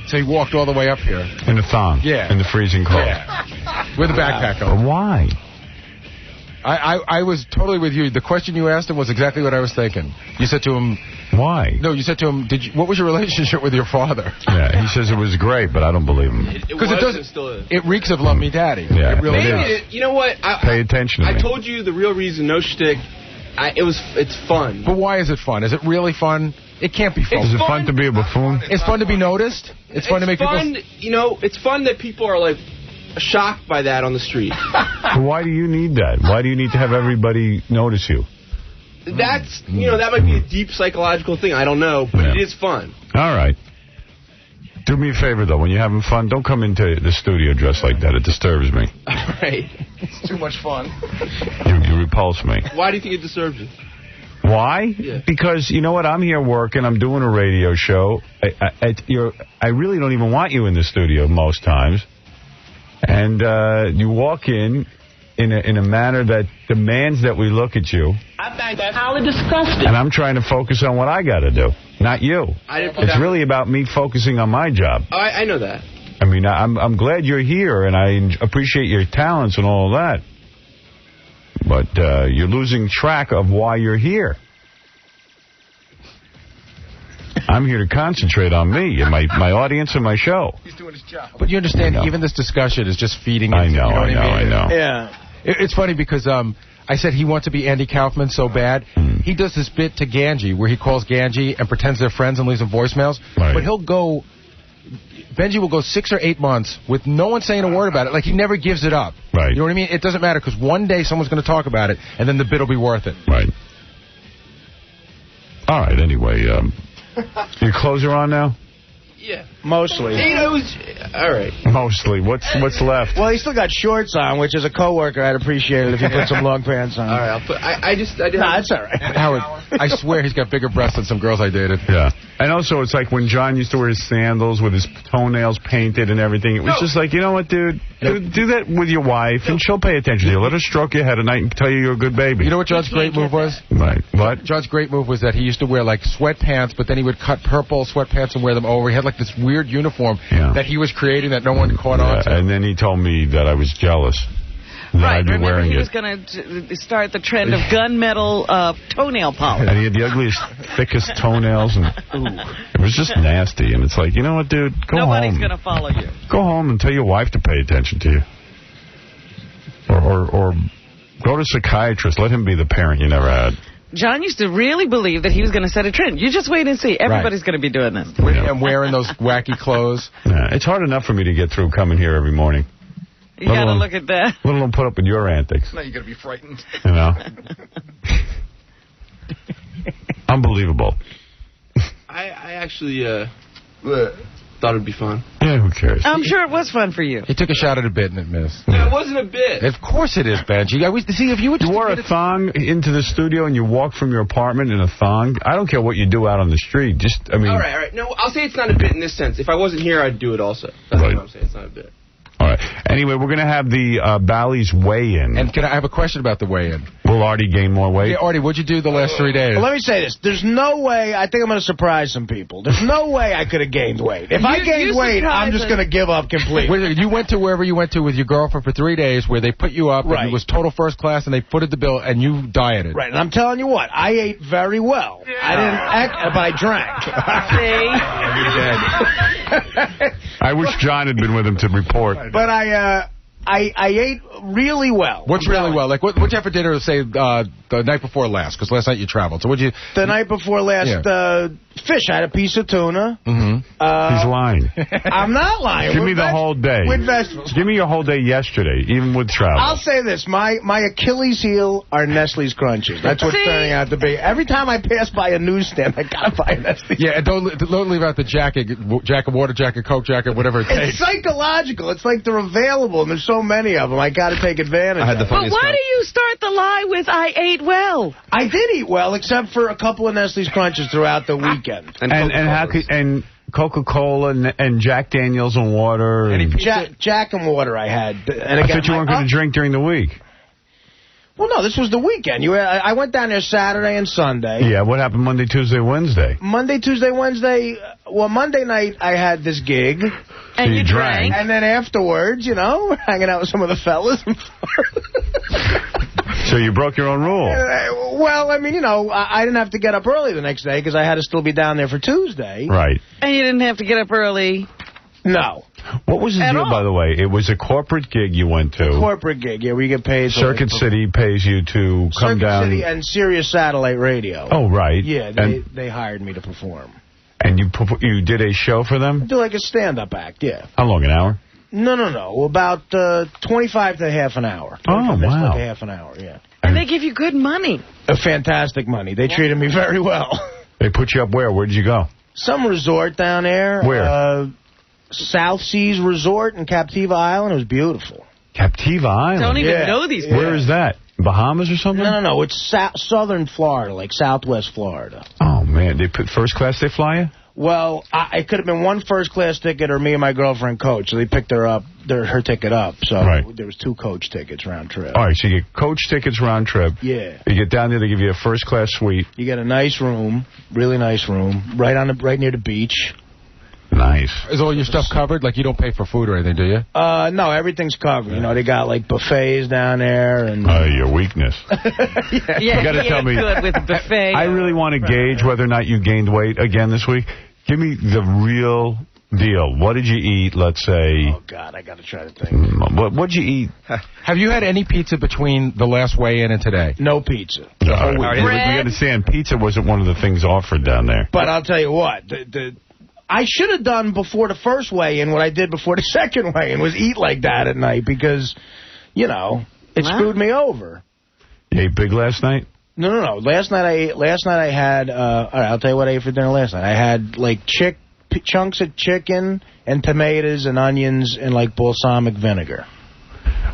S4: So he walked all the way up here.
S1: In a thong?
S4: Yeah.
S1: In the freezing cold?
S4: Yeah. With a backpack on.
S1: Why?
S4: I was totally with you. The question you asked him was exactly what I was thinking. You said to him...
S1: Why?
S4: No, you said to him, what was your relationship with your father?
S1: Yeah, he says it was great, but I don't believe him.
S14: Because it still is.
S4: It reeks of Love Me Daddy.
S1: Yeah,
S4: it really is.
S14: You know what?
S1: Pay attention to me.
S14: I told you the real reason, no shtick. It's fun.
S4: But why is it fun? Is it really fun? It can't be fun.
S1: Is it fun to be a buffoon?
S4: It's fun to be noticed. It's fun to make people...
S14: It's fun that people are, like, shocked by that on the street.
S1: Why do you need that? Why do you need to have everybody notice you?
S14: That's, that might be a deep psychological thing. I don't know, but it is fun.
S1: All right. Do me a favor, though. When you're having fun, don't come into the studio dressed like that. It disturbs me.
S14: All right.
S10: It's too much fun.
S1: You repulse me.
S14: Why do you think it disturbs you?
S1: Why?
S14: Yeah.
S1: Because, you know what? I'm here working. I'm doing a radio show. I really don't even want you in the studio most times. And you walk in a manner that demands that we look at you.
S22: I find that highly disgusting.
S1: And I'm trying to focus on what I got to do, not you. It's really about me focusing on my job.
S14: Oh, I know that.
S1: I mean, I'm glad you're here, and I appreciate your talents and all of that. But you're losing track of why you're here. I'm here to concentrate on me and my audience and my show.
S10: He's doing his job.
S4: But you understand, even this discussion is just feeding into,
S1: I know.
S12: Yeah.
S4: It's funny because I said he wants to be Andy Kaufman so bad. He does this bit to Ganji where he calls Ganji and pretends they're friends and leaves him voicemails.
S1: Right.
S4: But Benji will go 6 or 8 months with no one saying a word about it. Like, he never gives it up.
S1: Right.
S4: You know what I mean? It doesn't matter because one day someone's going to talk about it and then the bit will be worth it.
S1: Right. All right, anyway, your clothes are on now?
S14: Yeah.
S12: Mostly.
S14: All right.
S1: Mostly. What's left?
S12: Well, he still got shorts on, which as a coworker, I'd appreciate it if you put some long pants on.
S14: All right, I'll put...
S12: Nah, it's all right.
S4: Howard, I swear he's got bigger breasts than some girls I dated.
S1: Yeah. And also, it's like when John used to wear his sandals with his toenails painted and everything. It was just like, you know what, dude? Do that with your wife, and she'll pay attention to you. Let her stroke your head at night and tell you you're a good baby.
S4: You know what John's great move was?
S1: Right. What?
S4: John's great move was that he used to wear, like, sweatpants, but then he would cut purple sweatpants and wear them over. He had, like, this weird uniform that he was creating that no one caught on to.
S1: And then he told me that I was jealous.
S2: Right,
S1: I'd be
S2: remember
S1: wearing
S2: he
S1: it.
S2: was going to start the trend of gunmetal toenail polish.
S1: And he had the ugliest, thickest toenails, and it was just nasty. And it's like, you know what, dude? Go
S2: Nobody's
S1: home.
S2: going to follow you.
S1: Go home and tell your wife to pay attention to you. Or go to a psychiatrist. Let him be the parent you never had.
S2: John used to really believe that he was going to set a trend. You just wait and see. Everybody's going to be doing this.
S4: And wearing those wacky clothes.
S1: Yeah, it's hard enough for me to get through coming here every morning.
S2: You got to look at that.
S1: Let alone put up with your antics.
S10: Now you're going to be frightened.
S1: You know? Unbelievable.
S14: I actually thought it'd be fun.
S1: Yeah, who cares?
S2: I'm sure it was fun for you.
S4: He took a shot at a bit and it missed.
S14: No, it wasn't a bit.
S4: Of course it is, Benji. See, if you
S1: wore a thong into the studio and you walk from your apartment in a thong, I don't care what you do out on the street. All
S14: right. No, I'll say it's not a bit in this sense. If I wasn't here, I'd do it also. That's what I'm saying. It's not a bit.
S1: All right. Anyway, we're going to have the Bally's weigh-in.
S4: And I have a question about the weigh-in.
S1: Will Artie gain more weight?
S4: Yeah, Artie, what'd you do the last 3 days?
S12: Well, let me say this. There's no way, I think I'm going to surprise some people. There's no way I could have gained weight. If I gained weight, I'm just going to give up completely.
S4: You went to wherever you went to with your girlfriend for 3 days where they put you up, and it was total first class, and they footed the bill, and you dieted.
S12: Right, and I'm telling you what, I ate very well. I didn't act, but I drank.
S1: I wish John had been with him to report.
S12: But I ate really well.
S4: What's really well? Like, what'd you have for dinner, say, the night before last? Because last night you traveled. So what'd you...
S12: The night before last, fish. I had a piece of tuna.
S1: He's lying.
S12: I'm not lying.
S1: Give me the whole day.
S12: With vegetables.
S1: Give me your whole day yesterday, even with travel.
S12: I'll say this. My Achilles heel are Nestle's Crunchies. That's what's turning out to be. Every time I pass by a newsstand, I got to buy a Nestle's.
S4: Yeah, and don't leave out the jacket, water jacket, Coke jacket, whatever it takes.
S12: It's psychological. It's like they're available, and there's so many of them. I got to take advantage of them.
S2: But why do you start the lie with, I ate well?
S12: I did eat well, except for a couple of Nestle's Crunches throughout the weekend.
S1: And Coca-Cola and Jack Daniels and water.
S12: Jack and water I had. And
S1: I thought you weren't going to drink during the week.
S12: Well, no, this was the weekend. I went down there Saturday and Sunday.
S1: Yeah, what happened Monday, Tuesday, Wednesday?
S12: Monday, Tuesday, Wednesday. Well, Monday night I had this gig.
S2: And you drank.
S12: And then afterwards, hanging out with some of the fellas.
S1: So you broke your own rule.
S12: Well, I mean, I didn't have to get up early the next day because I had to still be down there for Tuesday.
S1: Right.
S2: And you didn't have to get up early.
S12: No.
S1: What was the deal, by the way? It was a corporate gig you went to.
S12: A corporate gig, yeah, where you get paid.
S1: Circuit City pays you to come down.
S12: Circuit City and Sirius Satellite Radio.
S1: Oh, right.
S12: Yeah, they hired me to perform.
S1: And you did a show for them?
S12: Do like a stand-up act, yeah.
S1: How long, an hour?
S12: No. About 25 to half an hour.
S1: Oh, wow.
S12: To half an hour, yeah.
S2: And they give you good money.
S12: Fantastic money. They treated me very well.
S1: They put you up where? Where did you go?
S12: Some resort down there.
S1: Where?
S12: South Seas Resort in Captiva Island. It was beautiful.
S1: Captiva Island?
S2: Don't even know these people.
S1: Where is that? Bahamas or something?
S12: No. It's southern Florida, like southwest Florida.
S1: Oh, man. They put first class, they fly you?
S12: Well, it could have been one first-class ticket or me and my girlfriend coach. So they picked her ticket up. So there was 2 coach tickets round trip.
S1: All right, so you get coach tickets round trip.
S12: Yeah.
S1: You get down there, they give you a first-class suite.
S12: You get a nice room, really nice room, right near the beach.
S1: Nice.
S4: Is all your stuff covered? Like, you don't pay for food or anything, do you?
S12: No, everything's covered. They got, like, buffets down there. And
S1: your weakness.
S2: You got to
S1: tell me.
S2: Good with buffet.
S1: I really want to gauge whether or not you gained weight again this week. Give me the real deal. What did you eat, let's say?
S12: Oh, God, I got to try to think.
S1: What'd you eat?
S4: Have you had any pizza between the last weigh-in and today?
S12: No pizza.
S1: You understand, pizza wasn't one of the things offered down there.
S12: But I'll tell you what, I should have done before the first weigh-in what I did before the second weigh-in, was eat like that at night because, it screwed me over.
S1: You ate big last night?
S12: No. Last night I had, all right, I'll tell you what I ate for dinner last night. I had, like, chunks of chicken and tomatoes and onions and, like, balsamic vinegar.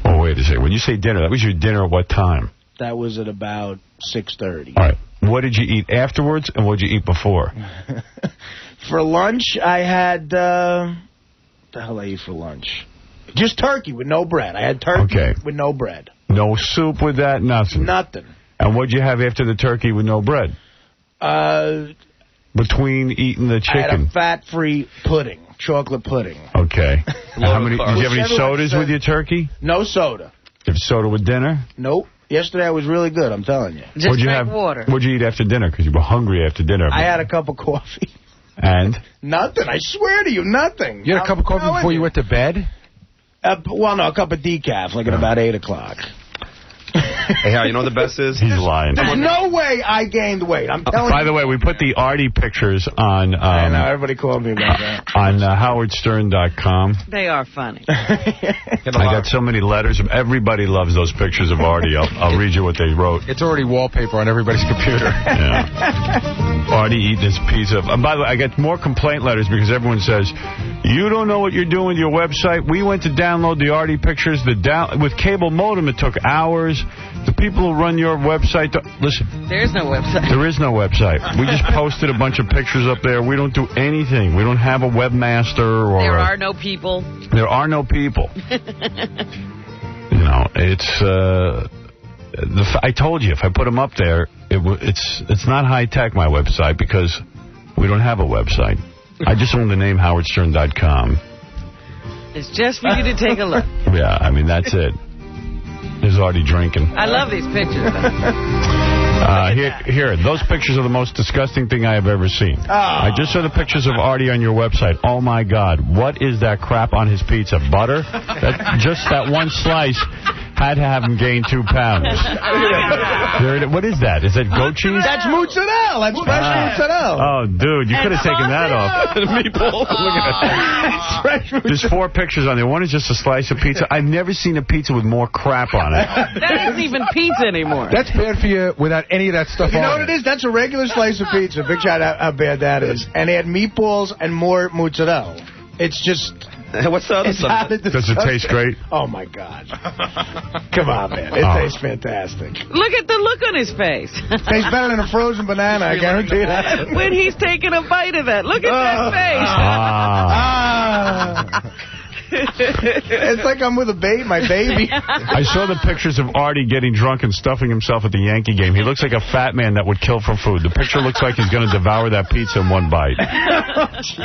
S1: Oh, wait a second. When you say dinner, that was your dinner at what time?
S12: That was at about 6:30.
S1: All right. What did you eat afterwards, and what did you eat before?
S12: For lunch, I had, what the hell did I eat for lunch? Just turkey with no bread. I had turkey with no bread.
S1: No soup with that? Nothing?
S12: Nothing.
S1: And what'd you have after the turkey with no bread? Between eating the chicken?
S12: I had a fat-free pudding, chocolate pudding.
S1: Okay. Did you have any sodas with your turkey?
S12: No soda.
S1: Did you have soda with dinner?
S12: Nope. Yesterday was really good, I'm telling you.
S2: Just drink water.
S1: What'd you eat after dinner? Because you were hungry after dinner.
S12: I had a cup of coffee.
S1: And?
S12: Nothing. I swear to you, nothing.
S4: You had a cup of coffee before you went to bed?
S12: Well, no, a cup of decaf, like at about 8 o'clock.
S17: Hey, Hal, you know what the best is?
S1: He's lying.
S12: There's no way I gained weight. I'm telling you.
S1: By the way, we put the Artie pictures on...
S12: I know, everybody called me about that.
S1: On howardstern.com.
S2: They are funny.
S1: I got so many letters. Everybody loves those pictures of Artie. I'll read you what they wrote.
S4: It's already wallpaper on everybody's computer.
S1: Yeah. Artie eating his pizza. And by the way, I get more complaint letters because everyone says, you don't know what you're doing with your website. We went to download the Artie pictures. With cable modem, it took hours. The people who run your website, listen.
S2: There's no website.
S1: There is no website. We just posted a bunch of pictures up there. We don't do anything. We don't have a webmaster or...
S2: There are no people.
S1: There are no people. It's I told you, if I put them up there, it's not high-tech, my website, because we don't have a website. I just own the name howardstern.com.
S2: It's just for you to take a look.
S1: Yeah, I mean, that's it. There's Artie drinking.
S2: I love these pictures.
S1: Here, those pictures are the most disgusting thing I have ever seen. I just saw the pictures of Artie on your website. Oh, my God. What is that crap on his pizza? Butter? Just that one slice had to have him gain 2 pounds. What is that? Is that goat cheese?
S12: That's mozzarella. That's fresh mozzarella.
S1: Oh, dude, you could have taken that off.
S12: Meatballs.
S1: Look at that. There's 4 pictures on there. One is just a slice of pizza. I've never seen a pizza with more crap on it.
S2: That isn't even pizza anymore.
S4: That's bad for you without any of that stuff on it.
S12: You know what it is? That's a regular slice of pizza. Big shout out how bad that is. And they had meatballs and more mozzarella. It's just...
S17: What's the other stuff?
S1: Does it taste great?
S12: Oh, my God. Come on, man. It tastes fantastic.
S2: Look at the look on his face.
S12: Tastes better than a frozen banana, I guarantee that.
S2: When he's taking a bite of that. Look at that face.
S12: It's like I'm with my baby.
S1: I saw the pictures of Artie getting drunk and stuffing himself at the Yankee game. He looks like a fat man that would kill for food. The picture looks like he's going to devour that pizza in one bite.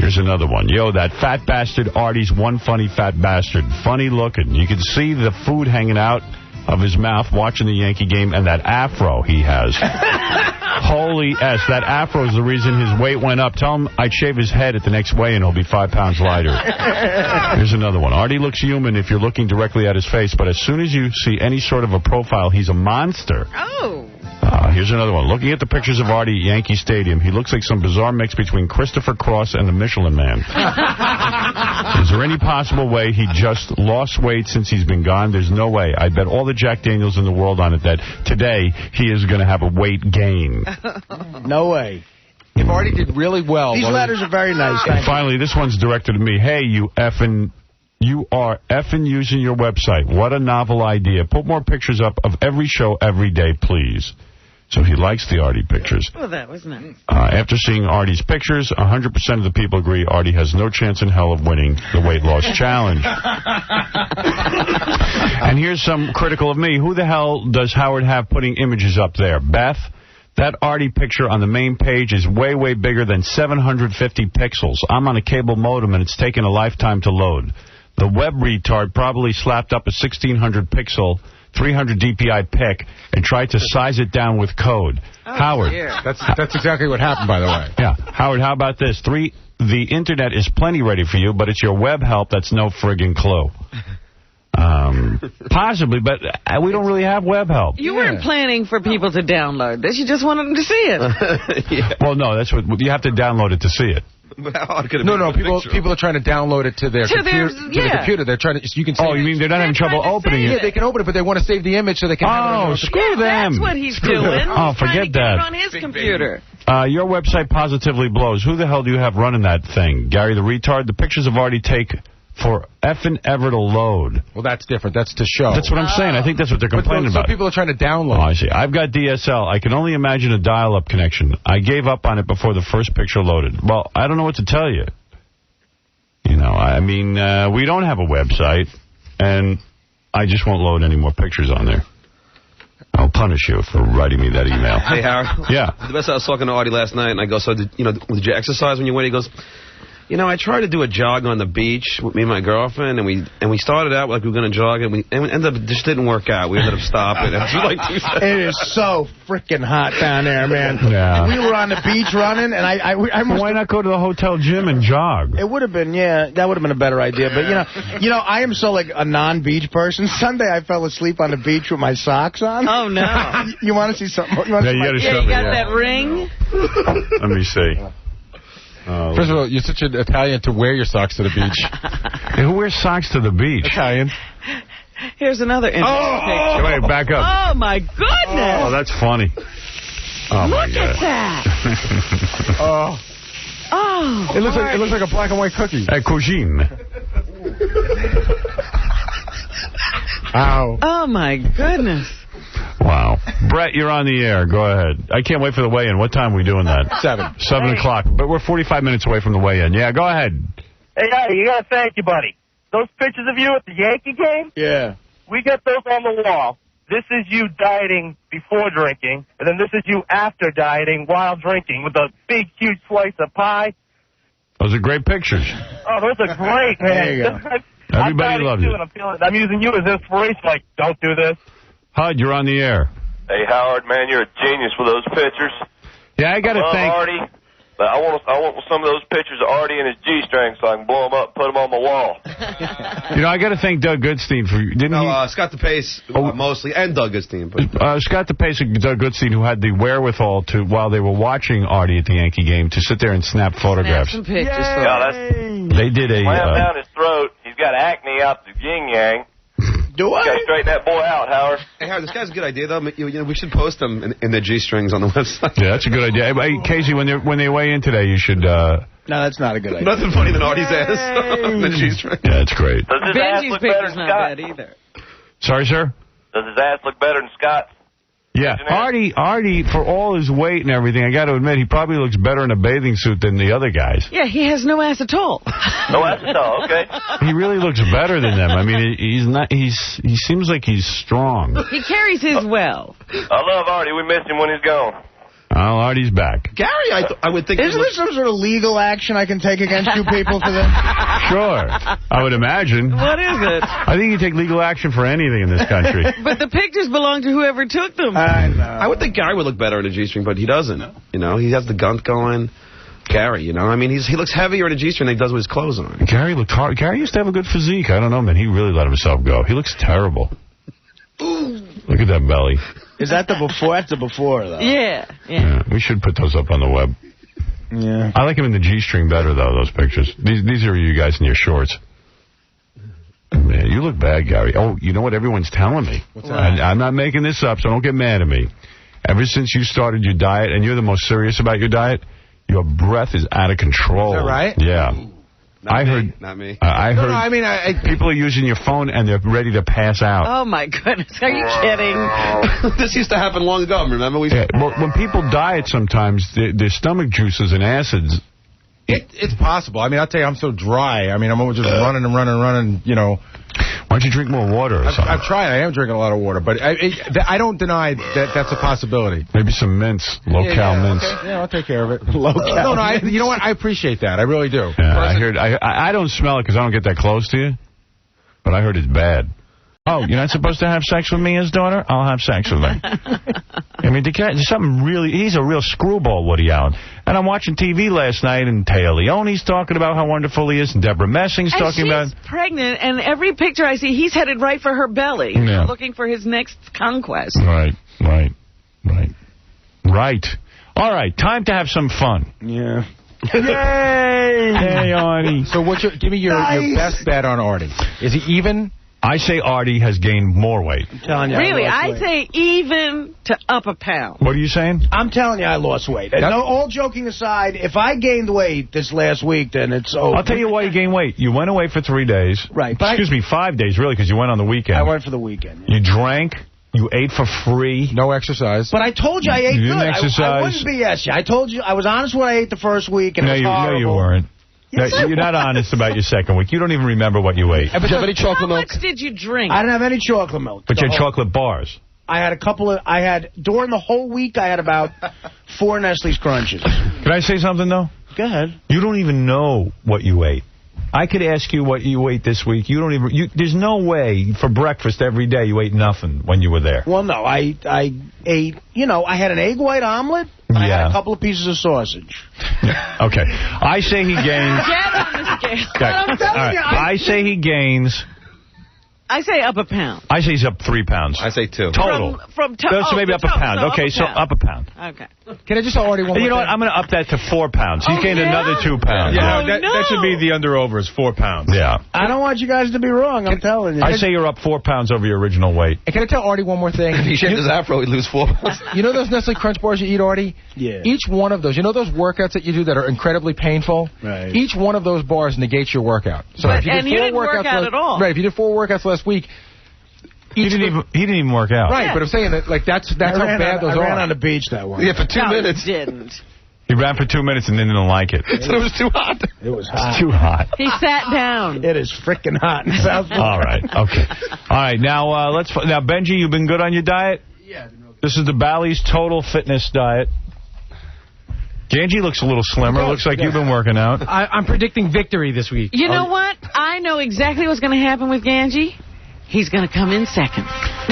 S1: Here's another one. Yo, that fat bastard Artie's one funny fat bastard. Funny looking. You can see the food hanging out of his mouth watching the Yankee game, and that afro he has. Holy S, that afro is the reason his weight went up. Tell him I'd shave his head at the next weigh-in. He'll be 5 pounds lighter. Here's another one. Artie looks human if you're looking directly at his face, but as soon as you see any sort of a profile, he's a monster.
S2: Oh.
S1: Here's another one. Looking at the pictures of Artie at Yankee Stadium, he looks like some bizarre mix between Christopher Cross and the Michelin Man. Is there any possible way he just lost weight since he's been gone? There's no way. I bet all the Jack Daniels in the world on it that today he is going to have a weight gain.
S12: No way.
S4: If Artie did really well...
S12: These letters are very nice.
S1: And finally, this one's directed to me. Hey, you are effing using your website. What a novel idea. Put more pictures up of every show every day, please. So he likes the Artie pictures.
S2: Oh, that was nice.
S1: After seeing Artie's pictures, 100% of the people agree Artie has no chance in hell of winning the weight loss challenge. And here's some critical of me. Who the hell does Howard have putting images up there? Beth? That Artie picture on the main page is way, way bigger than 750 pixels. I'm on a cable modem, and it's taken a lifetime to load. The web retard probably slapped up a 1600 pixel, 300 DPI pic, and tried to size it down with code.
S2: Oh,
S1: Howard.
S2: dear.
S4: That's exactly what happened, by the way.
S1: Yeah. Howard, how about this? The Internet is plenty ready for you, but it's your web help that's no friggin' clue. Possibly, but we don't really have web help.
S2: You weren't planning for people to download this. You just wanted them to see it.
S1: Yeah. Well, no, that's what you have to download it to see it.
S4: No, people are trying to download it to their computer. They're trying to. You can.
S1: Oh, you mean they're not having trouble opening it?
S4: Yeah, they can open it, but they want to save the image so they can.
S1: Oh, screw them!
S2: That's what he's doing.
S1: Oh, forget that.
S2: On his computer.
S1: Your website positively blows. Who the hell do you have running that thing? Gary the retard? The pictures of Artie take for effing ever to load.
S4: Well, that's different. That's to show.
S1: That's what I'm saying. I think that's what they're complaining about.
S4: Some people are trying to download.
S1: Oh, I see. I've got DSL. I can only imagine a dial-up connection. I gave up on it before the first picture loaded. Well, I don't know what to tell you. You know, I mean, we don't have a website, and I just won't load any more pictures on there. I'll punish you for writing me that email.
S17: Hey, Howard.
S1: Yeah.
S17: The best, I was talking to Artie last night, and I go, so, did you exercise when you went? He goes, I tried to do a jog on the beach with me and my girlfriend, and we started out like we were going to jog, and we ended up, it just didn't work out. We ended up stopping.
S12: It is so freaking hot down there, man.
S1: Yeah.
S12: We were on the beach running, and I
S1: why not go to the hotel gym and jog?
S12: It would have been, that would have been a better idea. But, I am so, like, a non-beach person. Sunday, I fell asleep on the beach with my socks on.
S2: Oh, no.
S12: You want to see something?
S2: You got that ring?
S1: Let me see.
S4: First of all, you're such an Italian to wear your socks to the beach.
S1: Hey, who wears socks to the beach?
S4: Italian.
S2: Here's another interesting picture.
S1: Wait, back up.
S2: Oh, my goodness.
S1: Oh, that's funny. Oh, my
S2: Look
S1: God.
S2: at that.
S4: Oh. It looks like a black and white cookie.
S1: A cuisine.
S4: Ow.
S2: Oh, my goodness.
S1: Wow. Brett, you're on the air. Go ahead. I can't wait for the weigh-in. What time are we doing that? 7 o'clock. But we're 45 minutes away from the weigh-in. Yeah, go ahead.
S18: Hey, you got to thank you, buddy. Those pictures of you at the Yankee game?
S12: Yeah.
S18: We get those on the wall.
S19: this is you dieting before drinking, and then this is you after dieting while drinking with a big, huge slice of pie.
S1: Those are great pictures.
S19: Oh, those are great, man.
S1: There you go. Everybody loves it.
S19: I'm using you as inspiration, like, don't do this.
S1: Hud, you're on the air.
S21: Hey, Howard, man, you're a genius with those pictures.
S1: Yeah, I got to thank
S21: Artie, but I want some of those pictures of Artie and his G-string so I can blow them up and put them on my wall.
S1: You know, I got to thank Doug Goodstein for
S17: Scott DePace mostly, and Doug Goodstein. But
S1: Scott DePace and Doug Goodstein, who had the wherewithal to, while they were watching Artie at the Yankee game, to sit there and snap photographs.
S2: Some pictures.
S1: They did a...
S21: Slam down his throat. He's got acne out the yin-yang.
S2: Do I?
S21: You got to straighten that boy out, Howard.
S17: Hey, Howard, this guy's a good idea, though. You know, we should post them in the G-strings on the website.
S1: Yeah, that's a good idea. Hey, Casey, when they weigh in today, you should...
S12: No, that's not a good idea.
S17: Nothing funny than Artie's ass on the G-string.
S1: Yeah, that's great.
S21: Does his ass
S2: Benji's
S21: look better
S2: picture's
S21: than
S2: not
S21: Scott's?
S2: bad either.
S1: Sorry, sir?
S21: Does his ass look better than Scott's?
S1: Yeah, Artie, for all his weight and everything, I got to admit, he probably looks better in a bathing suit than the other guys.
S2: Yeah, he has no ass at all.
S21: No ass at all, okay.
S1: He really looks better than them. I mean, he seems like he's strong.
S2: He carries his well.
S21: I love Artie. We miss him when he's gone.
S1: Oh, Artie's back.
S17: Gary, I would think...
S12: Isn't there some sort of legal action I can take against two people for this?
S1: Sure. I would imagine.
S2: What is it?
S1: I think you take legal action for anything in this country.
S2: But the pictures belong to whoever took them.
S12: I know.
S17: I would think Gary would look better in a G-string, but he doesn't. You know, he has the gunt going. Gary, you know, I mean, he looks heavier in a G-string than he does with his clothes on.
S1: Gary looked hard. Gary used to have a good physique. I don't know, man. He really let himself go. He looks terrible. Look at that belly.
S12: Is that the before? That's the before, though.
S2: Yeah.
S1: We should put those up on the web.
S12: Yeah.
S1: I like him in the G-string better, though, those pictures. These are you guys in your shorts. Man, you look bad, Gary. Oh, you know what everyone's telling me?
S12: What's that?
S1: I'm not making this up, so don't get mad at me. Ever since you started your diet, and you're the most serious about your diet, your breath is out of control.
S12: Is that right?
S1: Yeah.
S17: Not me.
S1: I heard.
S12: No, I mean,
S1: people are using your phone and they're ready to pass out.
S2: Oh, my goodness. Are you kidding?
S17: This used to happen long ago, remember?
S1: Well, when people diet sometimes, their stomach juices and acids...
S4: It's possible. I mean, I'll tell you, I'm so dry. I mean, I'm always just running, you know.
S1: Why don't you drink more water or something?
S4: I've tried. I am drinking a lot of water. But I don't deny that that's a possibility.
S1: Maybe some mints, low-cal mints.
S4: Okay. Yeah, I'll take care of it.
S12: Low-cal
S4: No, you know what? I appreciate that. I really do.
S1: Yeah, I don't smell it because I don't get that close to you. But I heard it's bad. Oh, you're not supposed to have sex with me, his daughter? I'll have sex with her. I mean, there's something really... He's a real screwball, Woody Allen. And I'm watching TV last night, and Taya Leone's talking about how wonderful he is, and Deborah Messing's talking about...
S2: she's pregnant, and every picture I see, he's headed right for her belly, looking for his next conquest.
S1: Right. All right, time to have some fun.
S12: Yeah.
S1: Yay! Hey, Artie.
S4: So give me your best bet on Artie. Is he even...
S1: I say Artie has gained more weight.
S12: I'm telling you,
S2: really, I say even to up a pound.
S1: What are you saying?
S12: I'm telling you, I lost weight. No, all joking aside, if I gained weight this last week, then it's over.
S1: I'll tell you why you gained weight. You went away for 3 days.
S12: Right.
S1: Excuse me, 5 days, really, because you went on the weekend.
S12: I went for the weekend.
S1: You drank. You ate for free.
S4: No exercise.
S12: But I told you I ate
S1: you
S12: good.
S1: Didn't exercise.
S12: I wouldn't BS you. I told you I was honest when I ate the first week, and it was horrible.
S1: No, you weren't. Yes, you're not honest about your second week. You don't even remember what you ate.
S2: But you have any chocolate milk? How much did you drink?
S12: I didn't have any chocolate milk.
S1: But you had chocolate bars.
S12: I had during the whole week, I had about 4 Nestle's Crunches.
S1: Can I say something, though?
S12: Go ahead.
S1: You don't even know what you ate. I could ask you what you ate this week. You don't even. There's no way for breakfast every day you ate nothing when you were there.
S12: Well, no, I ate. You know, I had an egg white omelet. I had a couple of pieces of sausage.
S1: Okay, I say he gains.
S2: Get on the scale.
S12: I'm telling you,
S1: I say he gains.
S2: I say up a pound.
S1: I say he's up 3 pounds.
S17: I say 2.
S1: Total.
S2: So
S1: maybe up a pound. Okay, so up a pound.
S2: Okay.
S4: Can I just already one more
S1: You know what? I'm going to up that to 4 pounds. He's gained another 2 pounds.
S3: Yeah, that should be the under-over is 4 pounds.
S1: Yeah.
S12: I don't want you guys to be wrong. I'm telling you.
S1: I say you're up 4 pounds over your original weight.
S4: And can I tell Artie one more thing?
S17: If he shaved his afro, he'd lose 4 pounds.
S4: You know those Nestle Crunch bars you eat, Artie?
S12: Yeah.
S4: Each one of those, you know those workouts that you do that are incredibly painful?
S12: Right.
S4: Each one of those bars negates your workout. So
S2: But,
S4: if you did
S2: and you didn't work out at all.
S4: Right, if you did 4 workouts last week...
S1: He didn't even work out.
S4: Right, but I'm saying that that's how bad those are.
S12: I ran on the beach that one.
S17: Yeah, for 2 minutes.
S2: You didn't.
S1: He ran for 2 minutes and then didn't like it.
S15: It was too hot.
S12: It was hot.
S1: It's too hot.
S2: He sat down.
S12: It is freaking hot in South Florida.
S1: All right. Okay. All right. Now, now, Benji, you've been good on your diet?
S14: Yeah.
S1: This is the Bally's Total Fitness Diet. Ganji looks a little slimmer. Looks like you've been working out.
S7: I'm predicting victory this week.
S2: You know what? I know exactly what's going to happen with Ganji. He's going to come in second.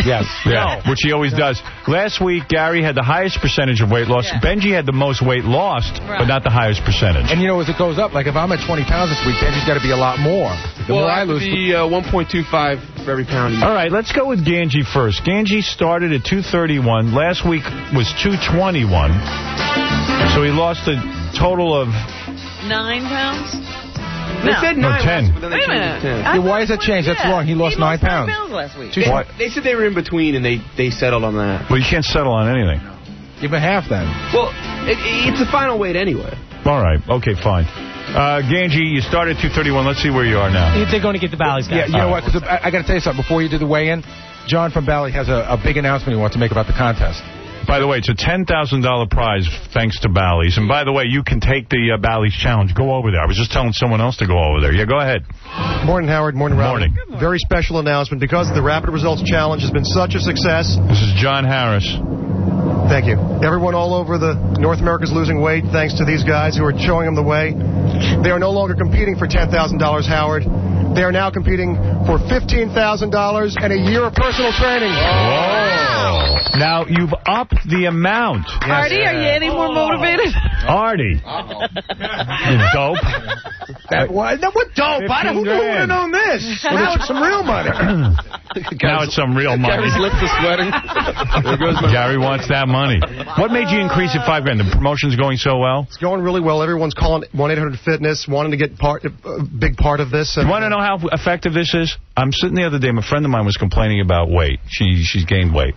S1: Yes. Yeah, which he always does. Last week, Gary had the highest percentage of weight loss. Yeah. Benji had the most weight lost, but not the highest percentage.
S4: And, you know, as it goes up, like if I'm at 20 pounds this week, Benji's got to be a lot more. The more I lose...
S14: the 1.25 for every pound.
S1: All right, let's go with Ganji first. Ganji started at 231. Last week was 221. So he lost a total of...
S2: 9 pounds?
S14: They said 9.
S1: 10.
S14: But then they
S2: Wait a
S14: changed
S2: minute.
S14: it to 10.
S4: Why is that changed? That's wrong. He lost 9 pounds.
S2: 9 pounds last week.
S14: They said they were in between, and they settled on that.
S1: Well, you can't settle on anything.
S4: Give him half, then.
S14: Well, it's the final weight anyway.
S1: All right. Okay, fine. Ganji, you started 231. Let's see where you are now.
S7: They're going to get the Bally's guys.
S4: Yeah, you know what? Because I got to tell you something. Before you do the weigh-in, John from Bally has a big announcement he wants to make about the contest.
S1: By the way, it's a $10,000 prize thanks to Bally's. And by the way, you can take the Bally's challenge. Go over there. I was just telling someone else to go over there. Yeah, go ahead.
S11: Morning, Howard. Morning, Robin.
S1: Morning.
S11: Very special announcement. Because the Rapid Results Challenge has been such a success.
S1: This is John Harris.
S11: Thank you. Everyone all over the North America's losing weight thanks to these guys who are showing them the way. They are no longer competing for $10,000, Howard. They are now competing for $15,000 and a year of personal training.
S1: Oh. Now, you've upped the amount.
S2: Yes. Artie, are you any more motivated?
S1: Artie. You dope.
S12: What dope? Who would have known this? Well, now it's some real money.
S1: Now it's some real money.
S14: Gary's lips are sweating. There goes my
S1: Gary wants that money. What made you increase it $5,000? The promotion's going so well?
S11: It's going really well. Everyone's calling 1-800-FITNESS, wanting to get a big part of this.
S1: You want to know how effective this is? I'm sitting the other day, a friend of mine was complaining about weight. She's gained weight.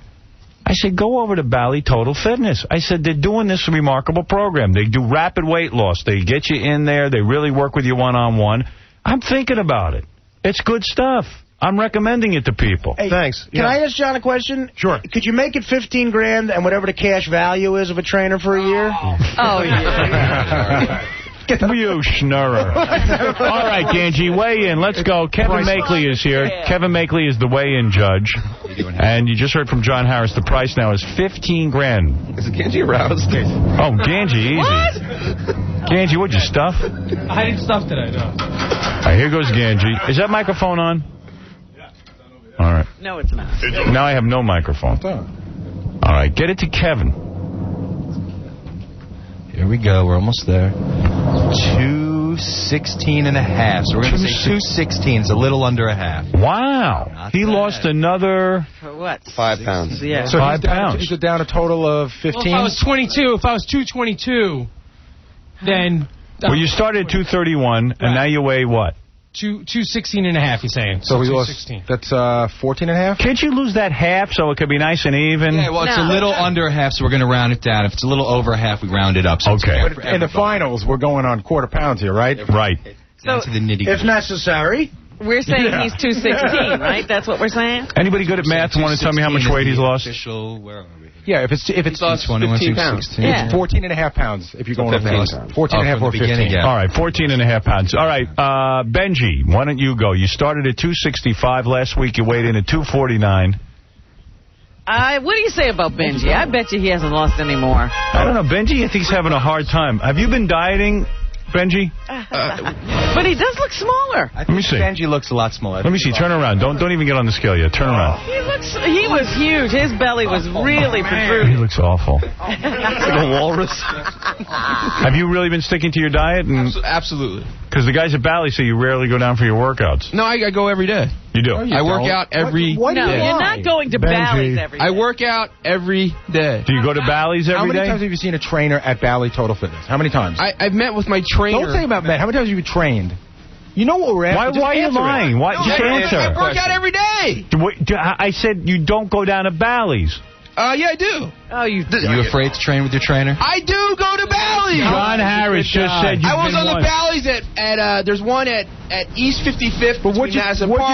S1: I said, go over to Bally Total Fitness. I said, they're doing this remarkable program. They do rapid weight loss. They get you in there. They really work with you one-on-one. I'm thinking about it. It's good stuff. I'm recommending it to people.
S11: Hey, thanks.
S12: Can I ask John a question?
S11: Sure.
S12: Could you make it $15,000 and whatever the cash value is of a trainer for a year?
S2: Oh, yeah.
S1: You schnurrer. All right, Ganji, weigh in. Let's go. Kevin Makeley is here. Kevin Makeley is the weigh-in judge. And you just heard from John Harris. The price now is $15,000.
S14: Is Ganji aroused?
S1: Oh, Ganji, easy.
S2: What?
S1: Ganji, what'd you stuff?
S7: I didn't stuff today, no.
S1: All right, here goes Ganji. Is that microphone on? All right.
S2: No, it's not.
S1: Now I have no microphone. All right, get it to Kevin.
S13: Here we go. We're almost there. 216 and a half. So we're going to say 216. It's a little under a half.
S1: Wow. He lost another...
S2: For what?
S14: 5 pounds.
S2: Yeah.
S1: So 5 pounds.
S4: He's down a total of 15?
S7: Well, if I was 22, if I was 222, then...
S1: Well, you started at 231, and now you weigh what?
S7: 216 and a half, he's saying.
S4: So we lost, that's 14 and a half?
S1: Can't you lose that half so it could be nice and even?
S13: Yeah, well, it's a little under a half, so we're going to round it down. If it's a little over a half, we round it up. So
S1: okay.
S4: But in the finals, we're going on quarter pounds here, right?
S1: Right.
S13: Down to the nitty-gritty.
S12: If necessary.
S2: We're saying he's 216, right? That's what we're saying?
S1: Anybody good at math want to tell me how much weight he's lost?
S13: Where are we?
S4: Yeah, if it's
S14: 15 pounds.
S2: Yeah.
S4: It's 14 and a half pounds if you're going over 15. 14 and a half or 15.
S13: Yeah.
S1: All right, 14 and a half pounds. All right, Benji, why don't you go? You started at 265 last week. You weighed in at 249.
S2: What do you say about Benji? I bet you he hasn't lost any more.
S1: I don't know. Benji, I think he's having a hard time. Have you been dieting, Benji?
S2: But he does look smaller.
S13: I think
S1: Let me see.
S13: Benji looks a lot smaller.
S1: Let me see. Turn around. Don't even get on the scale yet. Turn around.
S2: He was huge. His belly was really protruding.
S1: He looks awful.
S14: Like a walrus.
S1: Have you really been sticking to your diet?
S14: Absolutely.
S1: Because the guys at Bally say you rarely go down for your workouts.
S14: No, I go every day.
S1: You do?
S14: I work out every
S2: No,
S14: day.
S2: you're not going to Bally's every day.
S14: I work out every day.
S1: Do you go to Bally's every day?
S4: How many times have you seen a trainer at Bally Total Fitness? How many times?
S14: I've met with my trainer.
S4: Don't say about met. How many times have you trained? You know what we're at.
S1: Why are you lying? Why? Just answer.
S14: I work out every day.
S1: I said you don't go down to Bally's.
S14: Yeah, I do.
S2: Oh, you
S13: Are you afraid to train with your trainer?
S14: I do go to Bally.
S1: John Harris just said you've
S14: I was
S1: been
S14: on
S1: once.
S14: the Bally's at there's one at East 55th. But what'd you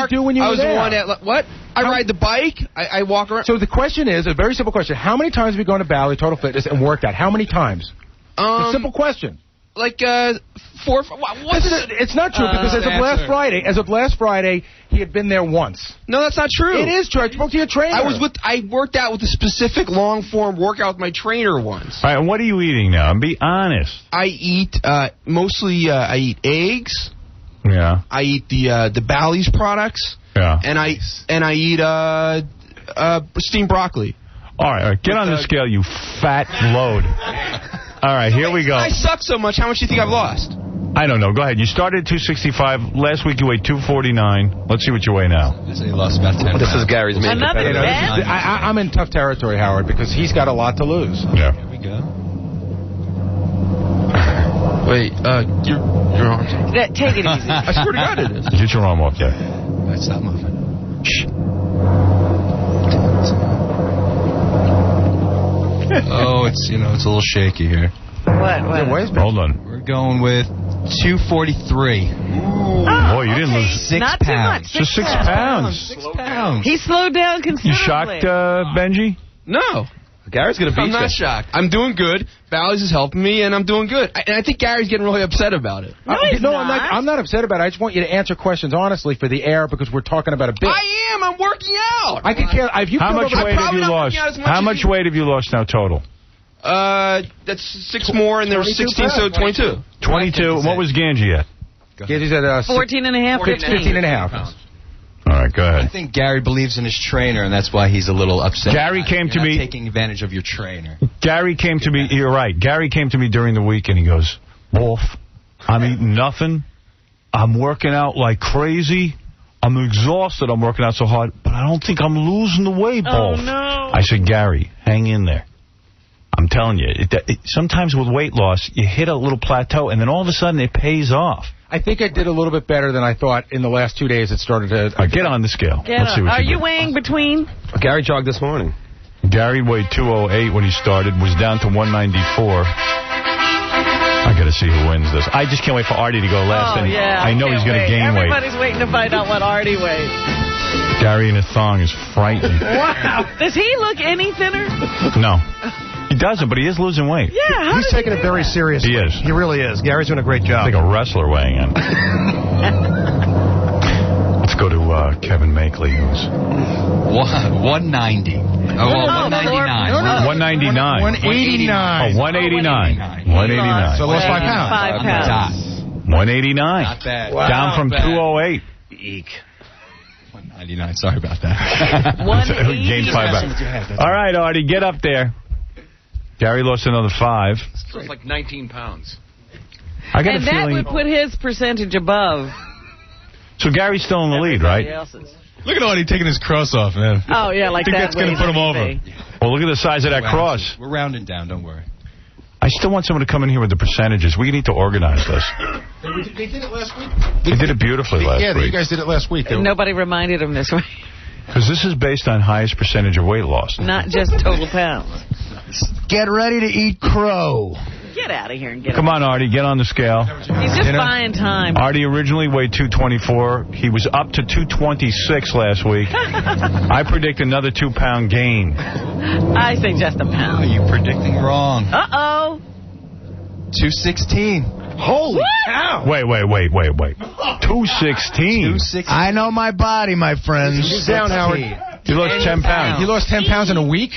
S4: do when you were there?
S14: I was the one at what? I ride the bike. I walk around.
S4: So the question is, a very simple question. How many times have you gone to Bally Total Fitness and worked out? How many times? A simple question.
S17: Like 4.
S4: It's not true because as of last Friday, he had been there once.
S17: No, that's not true.
S4: It is true. I spoke to your trainer.
S17: I worked out with a specific long form workout with my trainer once.
S1: All right, and what are you eating now? And be honest.
S17: I eat mostly. I eat eggs.
S1: Yeah.
S17: I eat the Bally's products.
S1: Yeah.
S17: And I eat steamed broccoli.
S1: All right. Get on the scale, you fat load. All right, here we go.
S17: I suck so much. How much do you think I've lost?
S1: I don't know. Go ahead. You started at 265. Last week you weighed 249. Let's see what you weigh now.
S13: He lost about 10
S17: This is Gary's main competitor.
S4: I'm in tough territory, Howard, because he's got a lot to lose.
S1: Yeah.
S13: Here we go.
S17: Wait, your arms.
S2: Take it easy.
S17: I swear to God it is.
S1: Get your arm off there.
S13: That's not moving.
S1: Shh.
S13: Oh, it's a little shaky here.
S2: What?
S1: Hold on.
S13: We're going with 243.
S1: Boy, you didn't lose
S13: 6
S2: Not
S13: pounds.
S2: too much.
S1: Just 6 pounds.
S13: 6 pounds.
S2: He slowed down
S1: You
S2: considerably.
S1: shocked, Benji?
S17: No.
S14: Gary's going to beat
S17: I'm
S14: you.
S17: not shocked. I'm doing good. Bally's is helping me, and I'm doing good. And I think Gary's getting really upset about it.
S4: I'm not upset about it. I just want you to answer questions honestly for the air because we're talking about a bit.
S17: I am. I'm working out.
S4: I could care. If you
S1: How much weight have you lost? How much weight have you lost now total?
S17: That's 6 more, and there was 16, so 22.
S1: 22. What was Ganji at?
S4: Ganji's at
S2: 14 and a half,
S4: 15 and a half.
S1: All right, go ahead.
S13: I think Gary believes in his trainer, and that's why he's a little upset.
S1: Gary came to me
S13: taking advantage of your trainer.
S1: Gary came to me. You're right. Gary came to me during the week, and he goes, "Wolf, I'm eating nothing. I'm working out like crazy. I'm exhausted. I'm working out so hard, but I don't think I'm losing the weight, Wolf."
S2: Oh, no.
S1: I said, "Gary, hang in there. I'm telling you, sometimes with weight loss, you hit a little plateau, and then all of a sudden it pays off."
S4: I think I did a little bit better than I thought in the last 2 days. It started to...
S1: Get on the scale. Let's see what
S2: Are you
S1: do.
S2: weighing between?
S17: Gary jogged this morning.
S1: Gary weighed 208 when he started, was down to 194. I got to see who wins this. I just can't wait for Artie to go last. And I know he's going to gain weight.
S2: Everybody's waiting to find out what Artie weighs.
S1: Gary in a thong is frightening.
S2: Wow. Does he look any thinner?
S1: No. He doesn't, but he is losing weight.
S2: Yeah.
S11: He's taking it very seriously.
S1: He is.
S11: He really is. Gary's doing a great job.
S1: It's like a wrestler weighing in. Let's go to Kevin Makeley, who's
S13: 190. Oh, well, 199.
S1: 199.
S11: 189.
S1: Oh, 189. 189.
S11: So lost 5 pounds.
S2: 5 pounds.
S1: 189.
S13: Not bad.
S1: Wow. Down from 208.
S13: Eek. 199. Sorry about that.
S1: He gained 5 pounds. All right, Artie, get up there. Gary lost another 5.
S15: So it's like 19 pounds.
S1: I got
S2: And
S1: a
S2: that
S1: feeling.
S2: would put his percentage above
S1: So Gary's still in the lead, right?
S2: else's.
S10: Look at Artie taking his cross off, man.
S2: Oh, yeah, like
S10: I think
S2: that.
S10: that's going to put him over.
S1: Well, look at the size of that cross.
S13: We're rounding down, don't worry.
S1: I still want someone to come in here with the percentages. We need to organize this.
S4: They did it last week.
S1: They did it beautifully last
S11: Yeah,
S1: week.
S11: you guys did it last week.
S2: Nobody reminded him this way.
S1: Because this is based on highest percentage of weight loss.
S2: Not just total pounds.
S5: Get ready to eat crow.
S2: Get out of here and get
S1: Come on, Artie, get on the scale.
S2: He's just buying time.
S1: Artie originally weighed 224. He was up to 226 last week. I predict another 2-pound gain.
S2: I say just a
S13: Oh,
S2: pound.
S13: you're predicting wrong.
S2: Uh-oh.
S13: 216.
S5: Holy cow.
S1: Wait. 216.
S5: I know my body, my friends.
S11: Sit down, Howard.
S1: You lost 10 pounds.
S4: You lost 10 pounds in a week?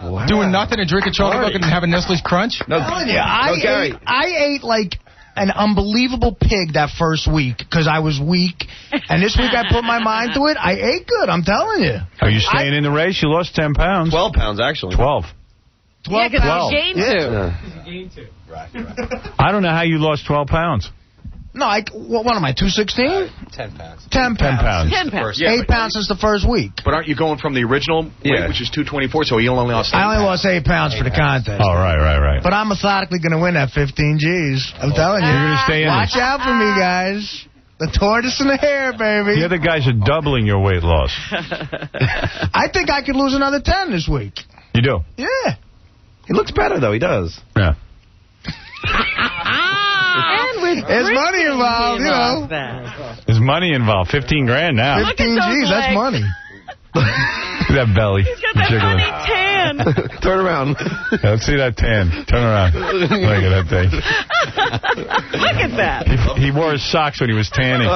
S4: Wow. Doing nothing and drinking chocolate milk and having Nestle's Crunch?
S5: No, I ate like an unbelievable pig that first week because I was weak. And this week I put my mind to it. I ate good, I'm telling you.
S1: Are you staying in the race? You lost 10 pounds.
S17: 12 pounds, actually.
S1: 12.
S2: 12 yeah, because you gained 2.
S1: I don't know how you lost 12 pounds.
S5: No, what am I, 216?
S13: 10 pounds.
S5: 10 pounds.
S2: 10 pounds.
S5: 8 pounds since the first week.
S15: But aren't you going from the original weight, which is 224, so he only lost 8
S5: I only lost 8 pounds for the contest.
S1: Oh, right.
S5: But I'm methodically going to win that 15 G's. I'm telling you.
S1: You're going to stay in
S5: Watch out for me, guys. The tortoise and the hare, baby.
S1: The other guys are doubling your weight loss.
S5: I think I could lose another 10 this week.
S1: You do?
S5: Yeah.
S17: He looks better, though. He does.
S1: Yeah.
S2: And with
S5: There's money involved, you know.
S1: There's money involved. 15 grand now.
S5: 15 G's, that's money.
S1: Look at that belly.
S2: He's got that funny tan. tan.
S17: Turn around.
S1: Let's see that tan. Turn around. Look at that thing.
S2: Look at that.
S1: He wore his socks when he was tanning.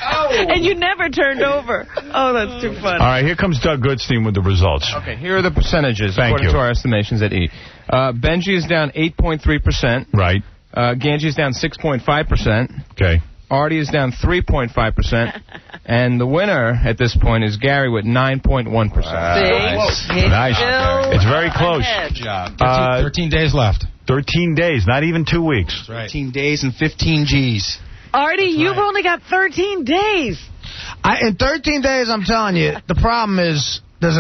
S2: And you never turned over. Oh, that's too funny.
S1: All right, here comes Doug Goodstein with the results.
S8: Okay, here are the percentages
S1: Thank
S8: according
S1: you.
S8: to our estimations at E. Benji is down 8.3%.
S1: Right.
S8: Ganji is down 6.5%.
S1: Okay.
S8: Artie is down 3.5%. And the winner at this point is Gary with 9.1%.
S1: Nice. It's very close.
S13: Good job.
S1: 13 days left. 13 days, not even 2 weeks.
S13: That's right. 15 days and 15 G's.
S2: Artie, you've only got 13 days.
S12: In 13 days, I'm telling you, the problem is there's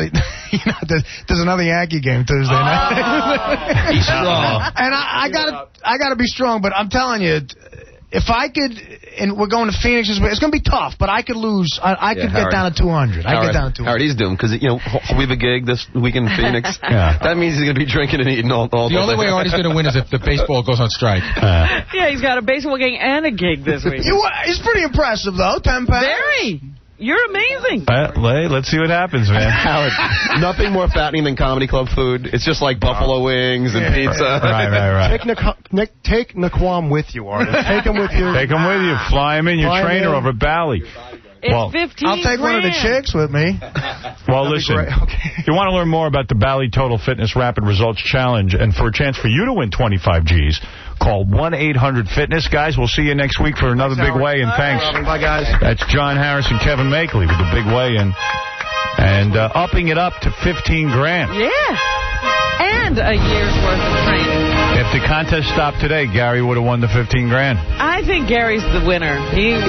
S12: another Yankee game Tuesday night.
S13: He's strong.
S12: And I gotta be strong, but I'm telling you, if I could, and we're going to Phoenix this week, it's going to be tough, but I could lose. I could get down to 200. I get down to 200.
S17: Howard, he's doomed because, we have a gig this week in Phoenix. That means he's going to be drinking and eating all
S10: The only way Artie's going to win is if the baseball goes on strike.
S2: Yeah, he's got a baseball game and a gig this week.
S12: It's pretty impressive, though. 10 pounds.
S2: Very. You're amazing.
S1: Let's see what happens, man.
S17: Howard, nothing more fattening than comedy club food. It's just like buffalo wings and pizza.
S1: Right.
S11: Take Naquan with you, Artie. Take him with you.
S1: Take him with you. Fly him in. Your trainer over at Bally.
S2: It's 15
S12: I'll take one of the chicks with me.
S1: Well, listen, if you want to learn more about the Bally Total Fitness Rapid Results Challenge and for a chance for you to win 25 G's, call 1-800-FITNESS. Guys, we'll see you next week for another big weigh-in. Thanks.
S11: Bye, guys.
S1: That's John Harris and Kevin Makeley with the big weigh-in. And upping it up to 15 grand.
S2: Yeah. And a year's worth of training.
S1: If the contest stopped today, Gary would have won the 15 grand.
S2: I think Gary's the winner. He's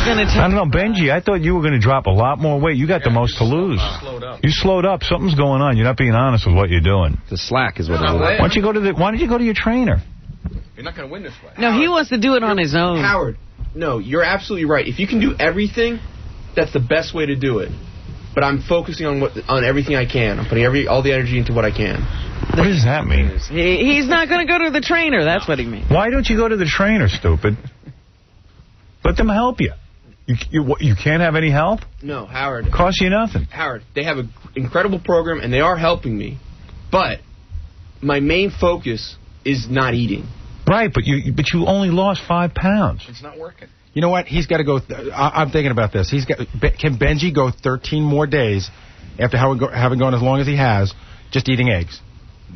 S2: going to take...
S1: I don't know, Benji, I thought you were going to drop a lot more weight. You got the most to lose. You slowed up. Something's going on. You're not being honest with what you're doing.
S17: The slack is what it is.
S1: Why don't you go to your trainer?
S15: You're not going to win this way.
S2: No, he wants to do it on his own.
S14: Howard, no, you're absolutely right. If you can do everything, that's the best way to do it. But I'm focusing on everything I can. I'm putting all the energy into what I can.
S1: What does that mean?
S2: He's not going to go to the trainer. That's what he means.
S1: Why don't you go to the trainer, stupid? Let them help you. You can't have any help?
S14: No, Howard.
S1: Costs you nothing.
S14: Howard, they have an incredible program, and they are helping me. But my main focus is not eating.
S1: Right, but you only lost 5 pounds.
S15: It's not working.
S4: You know what? He's got to go. I'm thinking about this. Can Benji go 13 more days after having gone as long as he has, just eating eggs?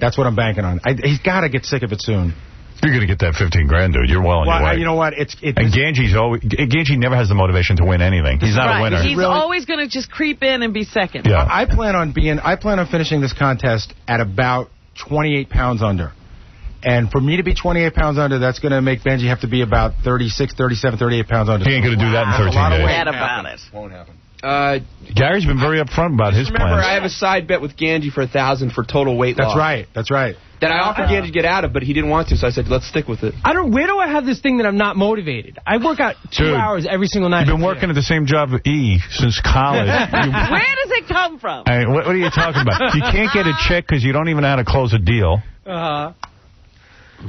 S4: That's what I'm banking on. He's got to get sick of it soon.
S1: You're going to get that 15 grand, dude. You're well on your way.
S4: You know what?
S1: And Ganji never has the motivation to win anything. He's not a winner.
S2: He's always going to just creep in and be second.
S1: Yeah.
S4: I plan on finishing this contest at about 28 pounds under. And for me to be 28 pounds under, that's going to make Benji have to be about 36, 37, 38 pounds under.
S1: He ain't going to do that in 13 days.
S2: Mad about it.
S15: Won't happen.
S1: Gary's been very upfront about his plans.
S14: Remember, I have a side bet with Ganji for 1,000 for total weight loss.
S4: That's right.
S14: That I offered Ganji to get out of, but he didn't want to, so I said, let's stick with it.
S7: Where do I have this thing that I'm not motivated? I work out 2 hours every single night.
S1: You've been working at the same job at E since college.
S2: Where does it come from?
S1: What are you talking about? You can't get a check because you don't even know how to close a deal.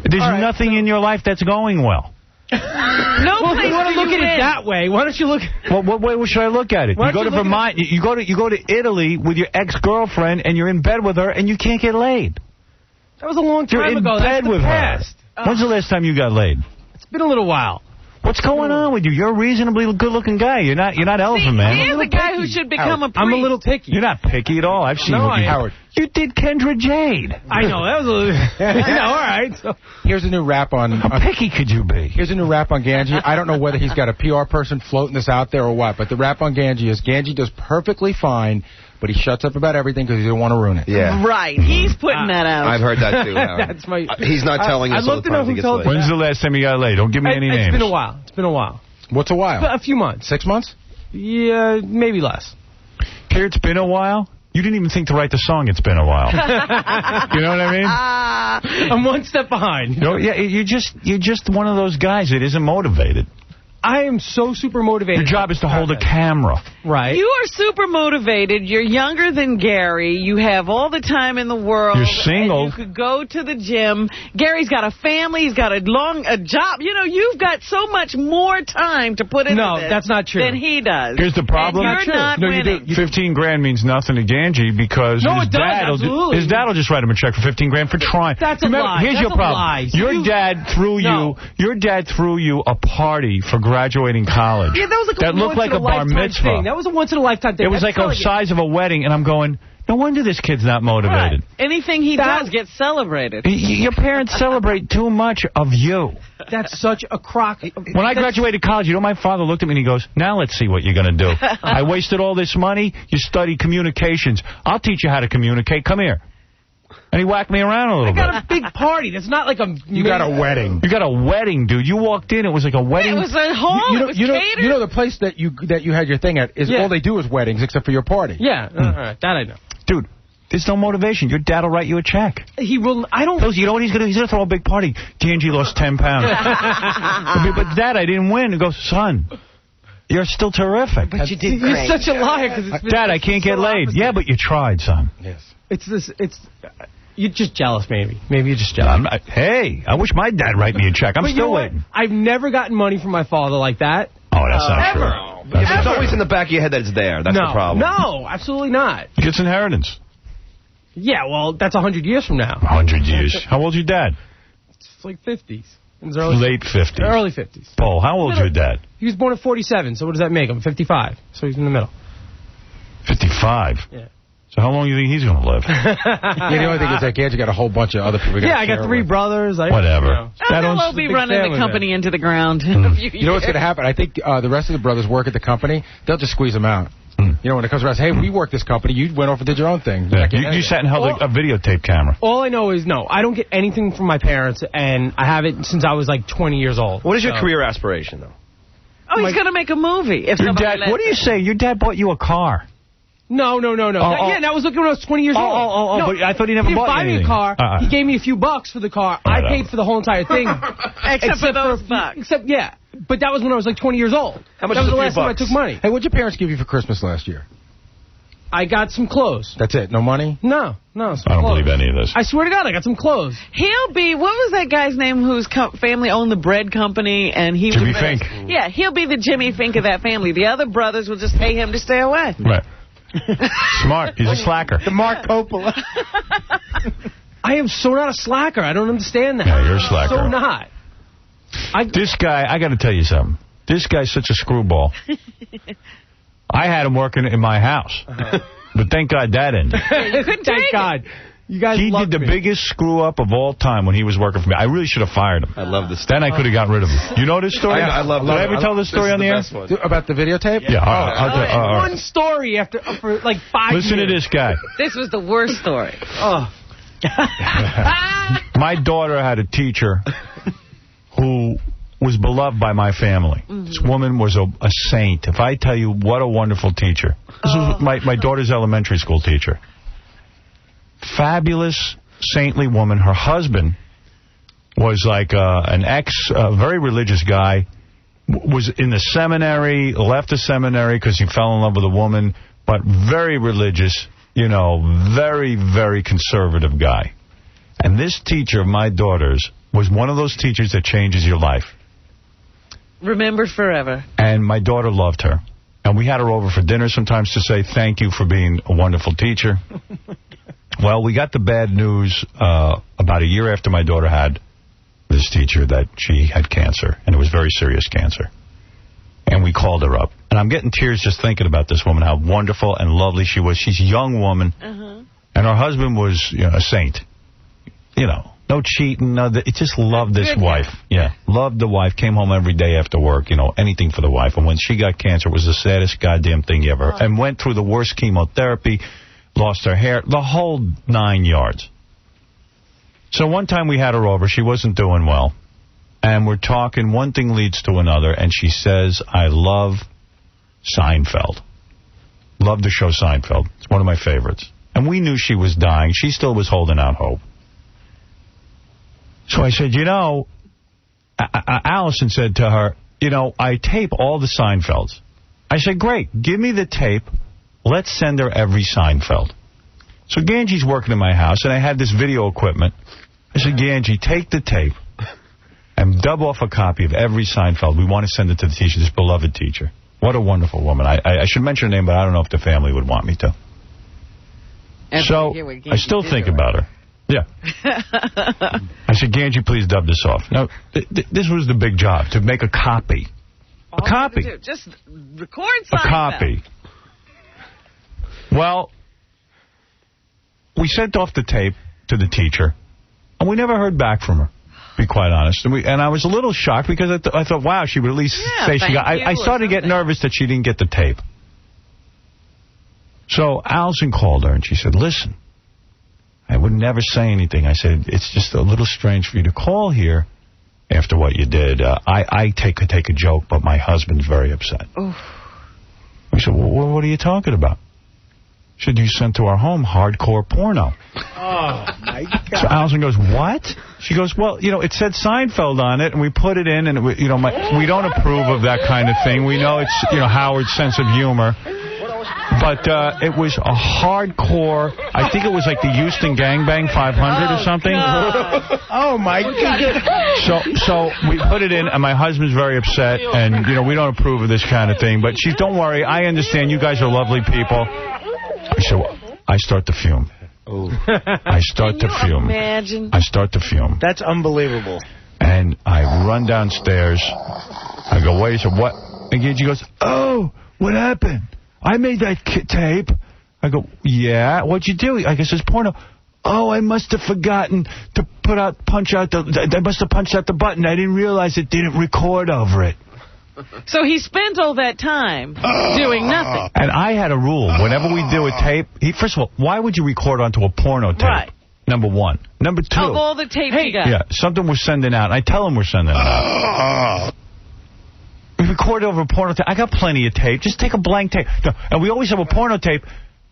S1: There's nothing in your life that's going well.
S2: No place
S7: you want to look at it that way. Why don't you look?
S1: Well, what way should I look at it? You go to Vermont. You go to Italy with your ex-girlfriend, and you're in bed with her, and you can't get laid.
S7: That was a long time
S1: ago.
S7: ago.
S1: You're in bed with her. When's the last time you got laid?
S7: It's been a little while.
S1: What's going on with you? You're a reasonably good-looking guy. You're not Elephant Man.
S2: He is a guy who should become a priest.
S7: I'm a little picky.
S1: You're not picky at all. I've seen what you Howard. You did Kendra Jade.
S7: I know. That was a little... all right. So.
S4: Here's a new rap on...
S1: How picky could you be?
S4: Here's a new rap on Ganji. I don't know whether he's got a PR person floating this out there or what, but the rap on Ganji is Ganji does perfectly fine, but he shuts up about everything because he doesn't want to ruin it.
S17: Yeah.
S2: Right. He's putting that out.
S17: I've heard that, too, Howard.
S7: That's my...
S17: He's not telling us all the times he gets laid.
S1: When's the last time you got laid? Don't give me any names.
S7: It's been a while.
S4: What's a while?
S7: A few months.
S4: 6 months?
S7: Yeah, maybe less.
S1: Here, it's been a while. You didn't even think to write the song, It's Been a While. You know what I mean?
S7: I'm one step behind.
S1: You're just one of those guys that isn't motivated.
S7: I am so super motivated.
S1: Your job is to hold a camera.
S7: Right.
S2: You are super motivated. You're younger than Gary. You have all the time in the world.
S1: You're single.
S2: And you could go to the gym. Gary's got a family. He's got a job. You know, you've got so much more time to put into this
S7: that's not true.
S2: than he does.
S1: Here's the problem.
S2: And you're not winning.
S1: 15 grand means nothing to Ganji because his dad will just write him a check for 15 grand for trying.
S7: That's a lie.
S1: Here's your problem. Your dad threw you a party for graduating college.
S7: Yeah, that was like
S1: looked like a bar mitzvah.
S7: Thing. That was a once-in-a-lifetime thing.
S1: It was like the size of a wedding, and I'm going, no wonder this kid's not motivated.
S2: Right. Anything he does gets celebrated.
S1: Your parents celebrate too much of you.
S7: That's such a crock.
S1: When I graduated college, my father looked at me and he goes, now let's see what you're going to do. I wasted all this money. You study communications. I'll teach you how to communicate. Come here. And he whacked me around a little bit.
S7: I got a big party. That's not like a...
S1: You got a wedding. You got a wedding, dude. You walked in, it was like a wedding.
S2: It was a hall. It was catered.
S4: You know the place that you had your thing at is all they do is weddings except for your party.
S7: Yeah, all right, that I know.
S1: Dude, there's no motivation. Your dad will write you a check.
S7: He will... I don't...
S1: You know what he's going to do? He's going to throw a big party. Ganji lost 10 pounds. But Dad, I didn't win. He goes, son... You're still terrific.
S7: But you did great. You're such a liar.
S1: Dad, I can't get laid. Yeah, but you tried, son.
S4: Yes.
S7: You're just jealous, maybe. Maybe you're just jealous.
S1: Hey, I wish my dad write me a check. I'm still waiting.
S7: I've never gotten money from my father like that.
S1: Oh, that's not
S7: ever.
S1: true.
S17: It's always in the back of your head that it's there. That's the problem.
S7: No, absolutely not.
S1: He gets inheritance.
S7: Yeah, well, that's 100 years from now.
S1: 100 years. How old's your dad?
S7: It's like 50s.
S1: Late 50s.
S7: Early 50s.
S1: Paul, how old's your dad?
S7: He was born at 47, so what does that make him? 55. So he's in the middle.
S1: 55?
S7: Yeah.
S1: So how long do you think he's going to live?
S4: The only thing is that Ganji got a whole bunch of other people.
S7: Yeah, I got 3 brothers.
S1: Whatever.
S2: They'll be running the company into the ground.
S4: You know what's going to happen? I think the rest of the brothers work at the company. They'll just squeeze them out. You know, when it comes around, hey, we work this company. You went off and did your own thing.
S1: Yeah. You sat and held a videotape camera.
S7: All I know is, I don't get anything from my parents, and I have it since I was like 20 years old.
S17: What is your career aspiration, though?
S2: Oh, he's going to make a movie. If
S1: your dad, what do you say? Your dad bought you a car.
S7: No. Yeah, that was when I was 20 years old.
S1: But I thought he never bought
S7: me a car. He gave me a few bucks for the car. I paid for the whole entire thing.
S2: Except for those bucks.
S7: But that was when I was like 20 years old.
S4: How much
S7: that was the
S4: last
S7: time I took money.
S4: Hey, what'd your parents give you for Christmas last year?
S7: I got some clothes.
S4: That's it? No money?
S7: No.
S1: I don't believe any of this.
S7: I swear to God, I got some clothes.
S2: He'll be, what was that guy's name whose family owned the bread company? And he
S1: Jimmy Fink.
S2: Yeah, he'll be the Jimmy Fink of that family. The other brothers will just pay him to stay away.
S1: Right. Smart. He's a slacker.
S12: The Mark Coppola.
S7: I am so not a slacker. I don't understand that.
S1: Yeah, you're a slacker.
S7: So not.
S1: This guy, I got to tell you something. This guy's such a screwball. I had him working in my house. But thank God that ended.
S2: You couldn't
S7: thank God. You guys
S1: he did the biggest screw-up of all time when he was working for me. I really should have fired him.
S17: I love this.
S1: Then I could have gotten rid of him. You know this story?
S17: I love it.
S1: Did I ever tell this story on the air?
S4: About the videotape?
S1: Yeah. All right.
S7: One story for like 5 years.
S1: Listen to this guy.
S2: This was the worst story.
S7: Oh.
S1: My daughter had a teacher who was beloved by my family. This woman was a saint. If I tell you what a wonderful teacher. This was my daughter's elementary school teacher. Fabulous, saintly woman. Her husband was like an very religious guy. Was in the seminary, left the seminary because he fell in love with a woman, but very religious, very, very conservative guy. And this teacher of my daughter's was one of those teachers that changes your life.
S2: Remembered forever.
S1: And my daughter loved her. And we had her over for dinner sometimes to say thank you for being a wonderful teacher. Well, we got the bad news about a year after my daughter had this teacher that she had cancer, and it was very serious cancer. And we called her up. And I'm getting tears just thinking about this woman, how wonderful and lovely she was. She's a young woman. And her husband was a saint. No cheating, it just loved this wife. Yeah, loved the wife, came home every day after work, anything for the wife. And when she got cancer, it was the saddest goddamn thing ever. And went through the worst chemotherapy, lost her hair, the whole 9 yards. So one time we had her over, she wasn't doing well. And we're talking, one thing leads to another, and she says, I love Seinfeld. Love the show Seinfeld. It's one of my favorites. And we knew she was dying. She still was holding out hope. So I said, Allison said to her, I tape all the Seinfelds. I said, great, give me the tape. Let's send her every Seinfeld. So Ganji's working in my house, and I had this video equipment. I said, Ganji, take the tape and dub off a copy of every Seinfeld. We want to send it to the teacher, this beloved teacher. What a wonderful woman. I should mention her name, but I don't know if the family would want me to. So I still think about her. Yeah. I said, Ganji, please dub this off. Now, this was the big job, to make a copy. A copy.
S2: Just record Seinfeld.
S1: A copy. Well, we sent off the tape to the teacher, and we never heard back from her, to be quite honest. And I was a little shocked because I thought, wow, she would at least say she got... I started to get nervous that she didn't get the tape. So Alison called her, and she said, listen, I would never say anything. I said, it's just a little strange for you to call here after what you did. I could take a joke, but my husband's very upset. Oof. I said, well, what are you talking about? She said, you sent to our home hardcore porno.
S12: Oh, my God.
S1: So Alison goes, what? She goes, well, it said Seinfeld on it, and we put it in, and, we don't approve of that kind of thing. We know it's, Howard's sense of humor. But it was a hardcore, I think it was like the Houston Gangbang 500 or something.
S12: God. Oh, my God.
S1: So we put it in, and my husband's very upset, and, we don't approve of this kind of thing. But don't worry, I understand. You guys are lovely people. So I start to fume.
S12: Oh.
S1: I start to fume.
S2: Imagine?
S1: I start to fume.
S12: That's unbelievable.
S1: And I run downstairs. I go, wait, so what? And Gigi goes, oh, what happened? I made that tape. I go, yeah, what'd you do? I guess it's porno. Oh, I must have forgotten to I must have punched out the button. I didn't realize it didn't record over it.
S2: So he spent all that time doing nothing.
S1: And I had a rule. Whenever we do a tape, first of all, why would you record onto a porno tape? Right. Number one. Number two.
S2: Of all the tapes you got.
S1: Yeah, something we're sending out. I tell them we're sending it out. We record over a porno tape. I got plenty of tape. Just take a blank tape. No, and we always have a porno tape.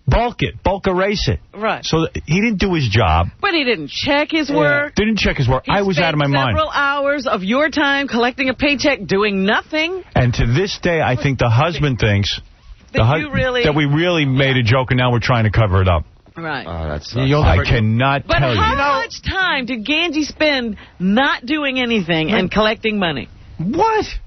S1: Bulk erase it.
S2: Right.
S1: So he didn't do his job.
S2: But he didn't check his work.
S1: Didn't check his work. I was out of my mind.
S2: Several hours of your time collecting a paycheck, doing nothing.
S1: And to this day, I think the husband thinks that we really made a joke, and now we're trying to cover it up.
S2: Right.
S1: I cannot tell you.
S2: But how much time did Ganji spend not doing anything and collecting money?
S1: What?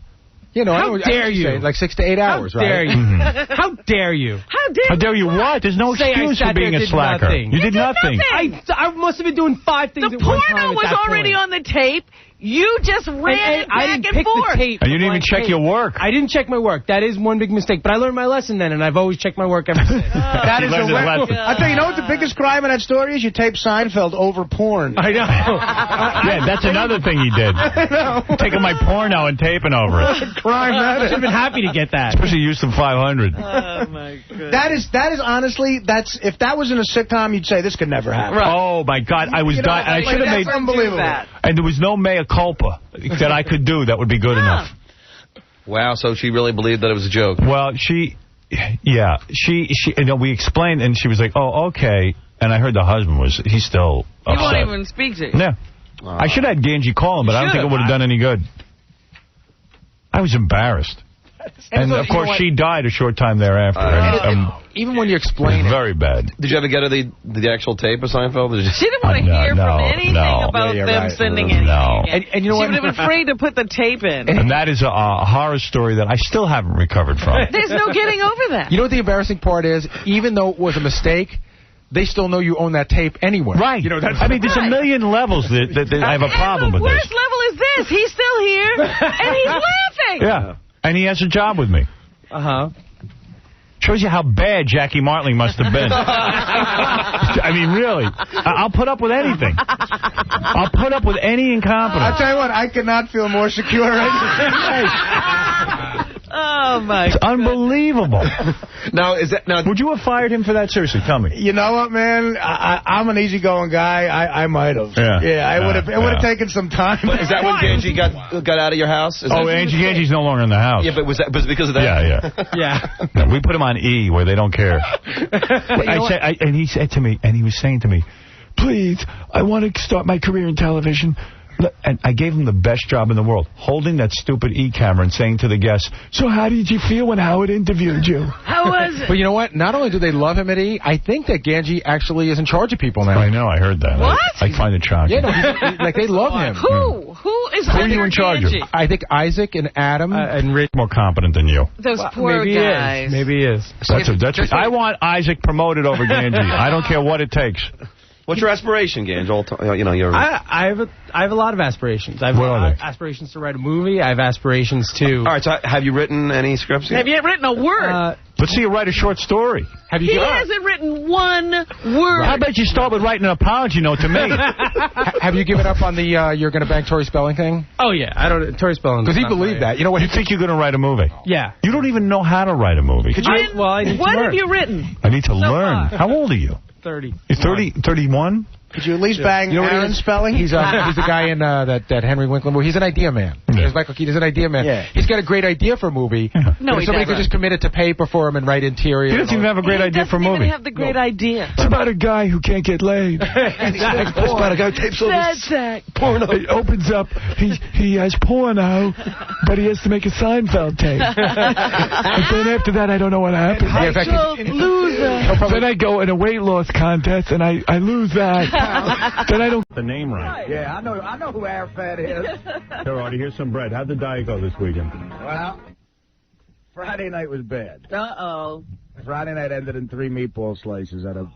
S7: How dare you?
S4: Like 6 to 8 hours, right?
S7: How dare you? How dare you?
S1: How dare you what? There's no excuse for being a slacker. You did nothing.
S7: I must have been doing 5 things at one time.
S2: The porno was already on the tape. You just ran it back and forth.
S7: The tape.
S1: And you didn't even check your work.
S7: I didn't check my work. That is one big mistake. But I learned my lesson then, and I've always checked my work ever since.
S12: That is a lesson. I tell you, what the biggest crime in that story is? You tape Seinfeld over porn.
S1: I know. Yeah, that's another thing he did.
S12: I know.
S1: Taking my porno and taping over it.
S12: What a crime that is.
S7: I've been happy to get that.
S1: Especially Houston 500.
S2: Oh, my goodness.
S12: That is honestly, if that was in a sitcom, you'd say this could never happen.
S1: Right. Oh, my God. I was dying. I should have made...
S12: Unbelievable.
S1: And there was no mea culpa that I could do that would be good enough.
S17: Wow, so she really believed that it was a joke.
S1: Well, we explained, and she was like, oh, okay. And I heard the husband he's still upset.
S2: He won't even speak to you.
S1: Yeah. I should have had Ganji call him, but I don't think it would have done any good. I was embarrassed. And, of course, she died a short time thereafter.
S4: Even when you explain it.
S1: Very bad.
S17: Did you ever get her the actual tape of Seinfeld?
S2: She didn't want to hear from anything about them sending anything.
S1: No.
S2: And you know what? She would have been afraid to put the tape in.
S1: And that is a horror story that I still haven't recovered from.
S2: There's no getting over that.
S4: You know what the embarrassing part is? Even though it was a mistake, they still know you own that tape anyway.
S1: Right. There's a million levels that I have a problem with this.
S2: The worst level is this. He's still here, and he's laughing.
S1: Yeah. And he has a job with me.
S7: Uh-huh.
S1: Shows you how bad Jackie Martling must have been. I mean, really. I'll put up with anything. I'll put up with any incompetence.
S12: I'll tell you what, I could not feel more secure right
S2: Oh, my
S1: It's unbelievable.
S17: Now,
S1: would you have fired him for that? Seriously, tell me.
S12: You know what, man? I'm an easygoing guy. I might have. Yeah, I would have. It would have taken some time.
S17: Is that when Ganji got out of your house?
S1: Ganji's no longer in the house.
S17: Yeah, but was it because of that?
S1: Yeah. No, we put him on E where they don't care. And he said to me, and he was saying to me, please, I want to start my career in television. And I gave him the best job in the world, holding that stupid E-camera and saying to the guests, so how did you feel when Howard interviewed you?
S2: How was it?
S4: But you know what? Not only do they love him at E, I think that Ganji actually is in charge of people now.
S1: I know, I heard that.
S2: What?
S1: I find it shocking.
S4: Yeah, no, like they love him.
S2: Who? Who is
S1: Who are you in charge of?
S4: I think Isaac and Adam.
S1: And Rick more competent than you.
S2: Those poor
S7: maybe
S2: guys.
S7: Maybe he is.
S1: I want Isaac promoted over Ganji. I don't care what it takes.
S17: What's your aspiration, Gange?
S7: I have a lot of aspirations. I have aspirations to write a movie. I have aspirations to...
S17: All right, so have you written any scripts yet?
S2: Have you written a word?
S1: Let's see you write a short story.
S2: He hasn't written one word.
S1: How about you start with writing an apology note to me?
S4: Have you given up on the you're going to bang Tori Spelling thing?
S7: Oh, yeah. I don't... Tori Spelling...
S4: Because he believed that. You know what?
S1: You think you're going to write a movie?
S7: Yeah.
S1: You don't even know how to write a movie.
S7: I need to
S2: What
S7: learn.
S2: have you written?
S1: I need to learn. How old are you?
S7: 30.
S1: You're 30, 31?
S5: Could you at least bang Aaron Spelling?
S4: He's the guy in that Henry Winkler movie. He's an idea man.
S1: Yeah.
S4: Michael Keaton is an idea man.
S5: Yeah.
S4: He's got a great idea for a movie.
S2: No,
S4: but if somebody could just commit it to paper for him and write interior.
S1: He doesn't even have a great idea for a movie.
S2: He doesn't even have the great idea.
S1: It's about a guy who can't get laid.
S17: It's about a guy who tapes all this porno.
S1: It opens up. He has porno, but he has to make a Seinfeld tape. And then after that, I don't know what happens.
S2: Yeah, in fact, loser.
S1: Then I go in a weight loss contest, and I lose that. Then I don't get the name right.
S12: Yeah, I know who Arafat is.
S1: Here, Artie, here's some bread. How'd the diet go this weekend?
S12: Well, Friday night was bad.
S2: Uh-oh.
S12: Friday night ended in 3 meatball slices at a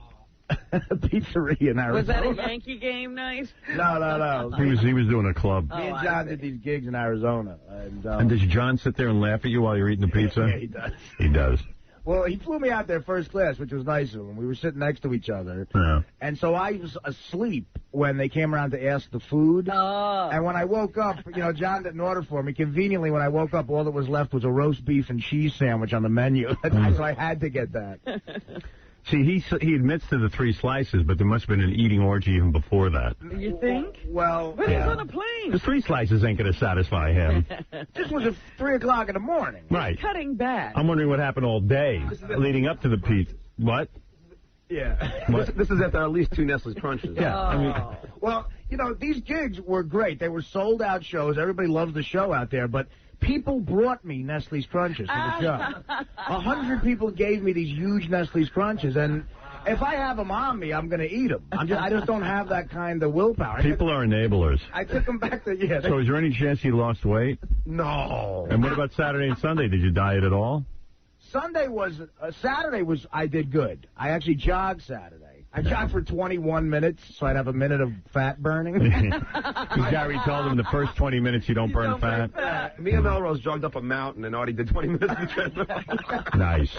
S12: pizzeria in Arizona.
S2: Was that a Yankee game night?
S12: No.
S1: He was doing a club.
S12: Me and John did these gigs in Arizona.
S1: And does John sit there and laugh at you while you're eating the pizza?
S12: Yeah, he does.
S1: He does.
S12: Well, he flew me out there first class, which was nice of him. We were sitting next to each other.
S1: Yeah.
S12: And so I was asleep when they came around to ask the food.
S2: Oh.
S12: And when I woke up, John didn't order for me. Conveniently, when I woke up, all that was left was a roast beef and cheese sandwich on the menu. So I had to get that.
S1: See, he admits to the 3 slices, but there must have been an eating orgy even before that.
S2: You think?
S12: Well,
S2: But he's on a plane.
S1: The 3 slices ain't going to satisfy him.
S12: This was at 3 o'clock in the morning.
S1: Right.
S2: Cutting back.
S1: I'm wondering what happened all day leading up to the pizza. What?
S12: Yeah.
S17: This is after at least 2 Nestle's Crunches.
S1: Yeah.
S12: Well, these gigs were great. They were sold-out shows. Everybody loves the show out there, but people brought me Nestle's Crunches to the show. 100 people gave me these huge Nestle's Crunches, and if I have them on me, I'm going to eat them. I just don't have that kind of willpower.
S1: People are enablers.
S12: I took them back to,
S1: So is there any chance you lost weight?
S12: No.
S1: And what about Saturday and Sunday? Did you diet at all?
S12: Saturday was, I did good. I actually jogged Saturday. I jogged for 21 minutes, so I'd have a minute of fat burning.
S1: Because Gary told him the first 20 minutes you don't burn fat.
S17: Me and Melrose jogged up a mountain, and Artie did 20 minutes of treadmill.
S1: Nice.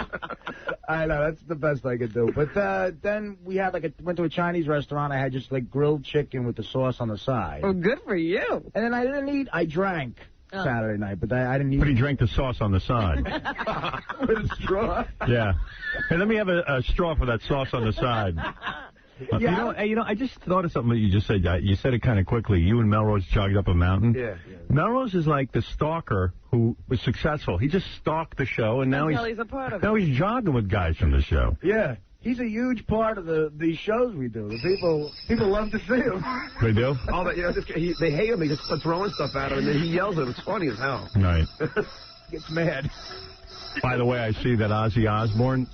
S12: I know, that's the best I could do. But then we had went to a Chinese restaurant. I had just grilled chicken with the sauce on the side.
S2: Well, good for you.
S12: And then I didn't eat. I drank Saturday night, but I didn't eat.
S1: But he drank the sauce on the side.
S12: With a straw?
S1: Yeah. Hey, let me have a straw for that sauce on the side. I just thought of something that you just said. You said it kind of quickly. You and Melrose jogged up a mountain.
S17: Yeah.
S1: Melrose is like the stalker who was successful. He just stalked the show, and now
S2: he's a part of it.
S1: Now he's jogging with guys from the show.
S12: Yeah. He's a huge part of these shows we do. The people love to see him.
S1: They do?
S17: All that, they hate him. They just start throwing stuff at him, and then he yells at him. It's funny as hell.
S1: Right.
S12: Gets mad.
S1: By the way, I see that Ozzy Osbourne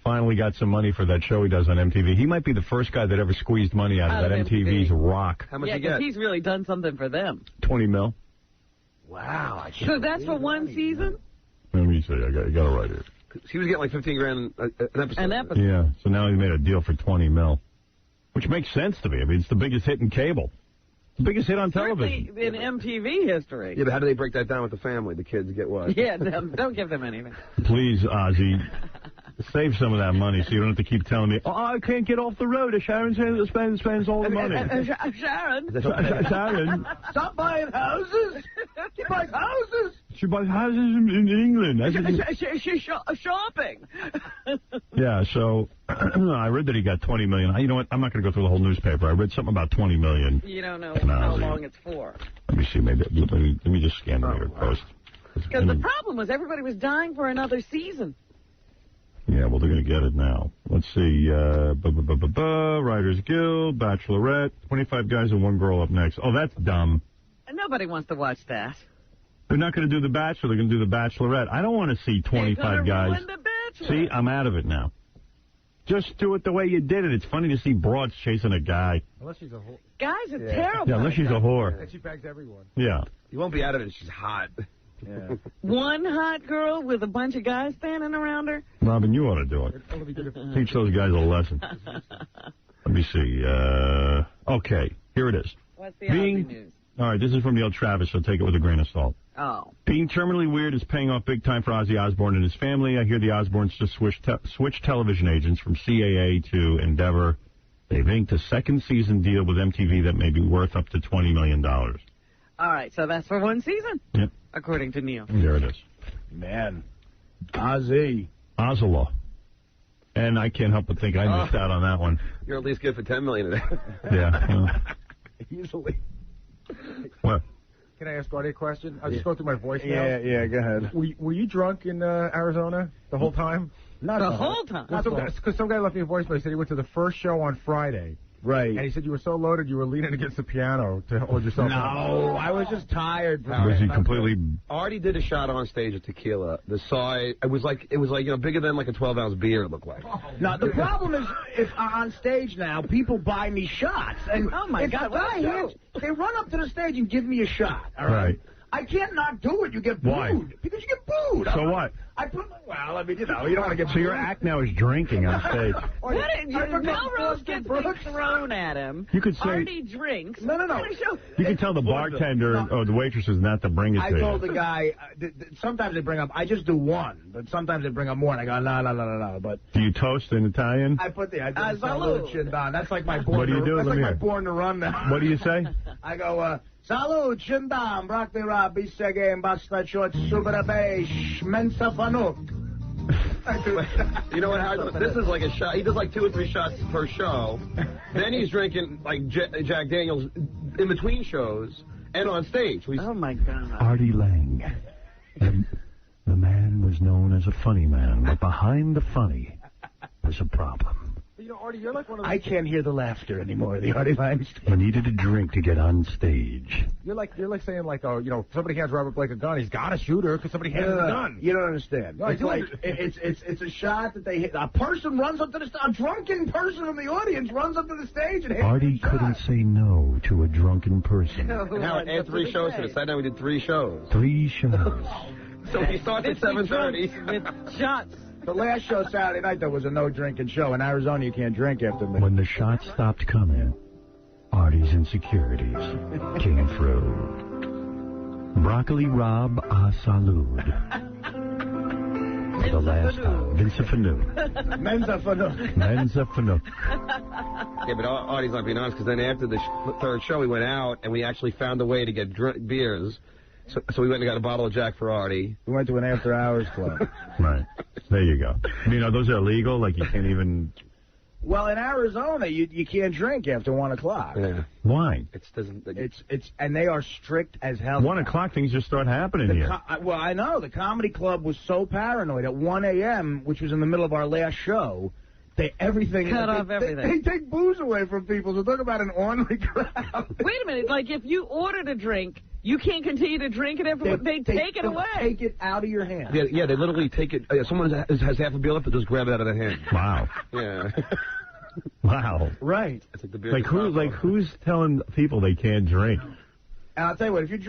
S1: finally got some money for that show he does on MTV. He might be the first guy that ever squeezed money out of that MTV's Rock.
S17: How much you get?
S2: Yeah, he's really done something for them.
S1: 20 mil.
S12: Wow.
S2: So that's for one season?
S1: Let me see. I got it right here.
S17: He was getting like 15 grand an episode.
S2: An episode.
S1: Yeah, so now he made a deal for 20 mil, which makes sense to me. I mean, it's the biggest hit in cable. The biggest hit on television.
S2: In MTV history.
S17: Yeah, but how do they break that down with the family? The kids get what?
S2: Yeah, don't give them anything.
S1: Please, Ozzy, save some of that money so you don't have to keep telling me, I can't get off the road. Sharon spends all the money. Sharon.
S12: Stop buying houses. She buys houses.
S1: She buys houses in England.
S2: She's shopping.
S1: Yeah, so I read that he got 20 million. You know what? I'm not going to go through the whole newspaper. I read something about 20 million.
S2: You don't know how long it's for.
S1: Let me see. Maybe let me just scan the New York Post.
S2: Because the problem was everybody was dying for another season.
S1: Yeah, well, they're going to get it now. Let's see. Writers Guild, Bachelorette, 25 guys and 1 girl up next. Oh, that's dumb.
S2: Nobody wants to watch that.
S1: They're not going to do The Bachelor. They're going to do The Bachelorette. I don't want to see 25 guys.
S2: Ruin The Bachelor.
S1: See, I'm out of it now. Just do it the way you did it. It's funny to see broads chasing a guy.
S4: Unless she's a whore.
S2: Guys are terrible.
S1: Yeah, unless she's a whore.
S4: And she bags everyone.
S1: Yeah.
S17: You won't be out of it if she's hot.
S4: Yeah.
S2: One hot girl with a bunch of guys standing around her.
S1: Robin, you ought to do it. Teach those guys a lesson. Let me see. Okay, here it is.
S2: What's the Ozzy news?
S1: All right, this is from Neil Travis, so take it with a grain of salt.
S2: Oh.
S1: Being terminally weird is paying off big time for Ozzy Osbourne and his family. I hear the Osbournes just switched television agents from CAA to Endeavor. They've inked a second season deal with MTV that may be worth up to $20 million.
S2: All right, so that's for one season?
S1: Yep.
S2: According to Neil.
S1: There it is.
S12: Man. Ozzy.
S1: Ozala. And I can't help but think I missed out on that one.
S17: You're at least good for $10 million today.
S1: Yeah.
S12: Easily.
S1: What?
S4: Can I ask Artie a question? I'll just go through my voicemail.
S12: Yeah, go ahead.
S4: Were you drunk in Arizona the whole time?
S12: Not
S2: the whole time.
S4: Because some guy left me a voicemail. He said he went to the first show on Friday.
S12: Right.
S4: And he said you were so loaded you were leaning against the piano to hold yourself up.
S12: No, I was just tired.
S1: Was he completely...
S17: Artie did a shot on stage of tequila. The size, it was like bigger than like a 12-ounce beer, it looked like.
S12: Now, the problem is, if on stage now, people buy me shots. And
S2: oh, my God,
S12: they run up to the stage and give me a shot, all right? I can't not do it. You get booed.
S1: Why?
S12: Because you get booed.
S1: So what?
S12: Well, I mean, you don't want to get
S1: So your act now is drinking on stage.
S2: Melrose gets things thrown at him.
S1: You could say...
S2: Artie drinks.
S12: No.
S1: You can tell the bartender or the waitresses not to bring it to you.
S12: I told the guy, sometimes they bring up, I just do one, but sometimes they bring up more, and I go, no. But
S1: do you toast in Italian?
S12: I put salud chindan. That's like my born.
S1: What do you do?
S12: That's like my born to run now.
S1: What do you say?
S12: I go, salud chindan, broccoli rab, bisegem, basta short, subarabe, mensa fanuk.
S17: You know what, Howard? This is like a shot. He does like 2 or 3 shots per show. Then he's drinking like Jack Daniels in between shows and on stage.
S2: Oh, my God.
S1: Artie Lang. The man was known as a funny man, but behind the funny was a problem.
S4: You know, Artie, you're like one of those...
S12: I can't hear the laughter anymore, the Artie Lang stage.
S1: I needed a drink to get on stage.
S4: You're like saying, like, oh, you know, somebody hands Robert Blake a gun, he's got to shoot her because somebody hands him a gun.
S12: You don't understand.
S4: No,
S12: it's like, it's a shot that they hit. A person runs up to a drunken person from the audience runs up to the stage and hits
S1: Artie couldn't say no to a drunken person.
S17: And Howard, and 3 shows today. Saturday we did 3 shows.
S1: 3 shows.
S17: So he starts at 7:30.
S2: With shots.
S12: The last show Saturday night, there was a no-drinking show. In Arizona, you can't drink after midnight.
S1: When the shots stopped coming, Artie's insecurities came through. Broccoli Rob a salud. For the last time. Mensa fanuk.
S12: Mensa fanuk.
S17: Yeah, but Artie's not being honest, because then after the 3rd show, we went out, and we actually found a way to get beers. So we went and got a bottle of Jack for Artie.
S12: We went to an after-hours club.
S1: Right. There you go. I mean, are those illegal? Like, you can't even...
S12: Well, in Arizona, you can't drink after 1 o'clock.
S17: Yeah.
S1: Why?
S12: And they are strict as hell.
S1: 1 o'clock, things just start happening here.
S12: Well, I know. The comedy club was so paranoid. At 1 a.m., which was in the middle of our last show, they cut off everything. They take booze away from people, so talk about an ornery crowd.
S2: Wait a minute. Like, if you ordered a drink, you can't continue to drink it after they take it away.
S12: Take it out of your hand.
S17: Yeah, they literally take it. Someone has half a beer left, but just grab it out of their hand.
S1: Wow.
S17: Yeah.
S1: Wow.
S12: Right.
S17: It's like the beer
S1: who's telling people they can't drink?
S12: And I'll tell you what, if you're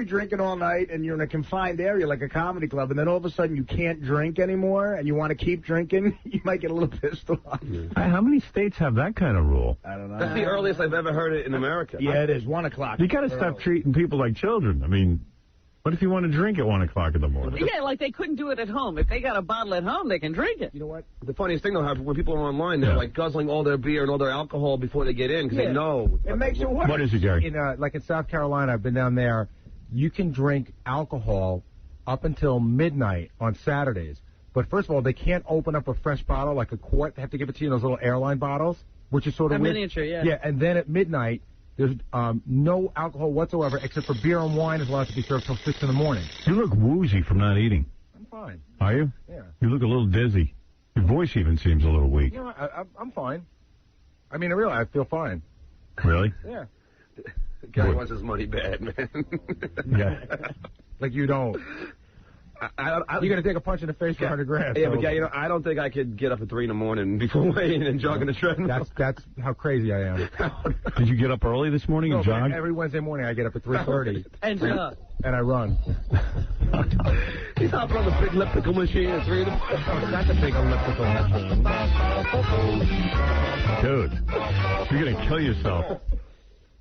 S12: drinking all night and you're in a confined area like a comedy club, and then all of a sudden you can't drink anymore and you want to keep drinking, you might get a little pissed off.
S1: How many states have that kind of rule?
S12: I don't know.
S17: That's the earliest I've ever heard it in America.
S12: Yeah, it is. 1 o'clock.
S1: You got to stop treating people like children. I mean, what if you want to drink at 1 o'clock in the morning?
S2: Yeah, like they couldn't do it at home. If they got a bottle at home, they can drink it.
S12: You know what?
S17: The funniest thing, though, when people are online, they're like guzzling all their beer and all their alcohol before they get in because they know.
S12: It makes it worse.
S1: What is it, Gary?
S4: Like in South Carolina, I've been down there, you can drink alcohol up until midnight on Saturdays. But first of all, they can't open up a fresh bottle like a quart. They have to give it to you in those little airline bottles, which is sort of weird.
S2: Miniature, yeah.
S4: Yeah, and then at midnight, there's no alcohol whatsoever except for beer and wine is allowed to be served till 6 in the morning.
S1: You look woozy from not eating.
S4: I'm fine.
S1: Are you?
S4: Yeah.
S1: You look a little dizzy. Your voice even seems a little weak.
S4: You know, I'm fine. I mean, really, I feel fine.
S1: Really?
S4: Yeah.
S17: Gary wants his money bad, man.
S4: Yeah. Like you don't. You're going to take a punch in the face for $100,000.
S17: Yeah, but I don't think I could get up at 3 in the morning before weighing and jogging the treadmill.
S4: That's how crazy I am.
S1: Did you get up early this morning and jog?
S4: Every Wednesday morning I get up at 3:30.
S2: And
S4: I run.
S17: He's hopping on the big elliptical machine at 3 in the morning.
S4: That's a big elliptical machine.
S1: Dude, you're going to kill yourself.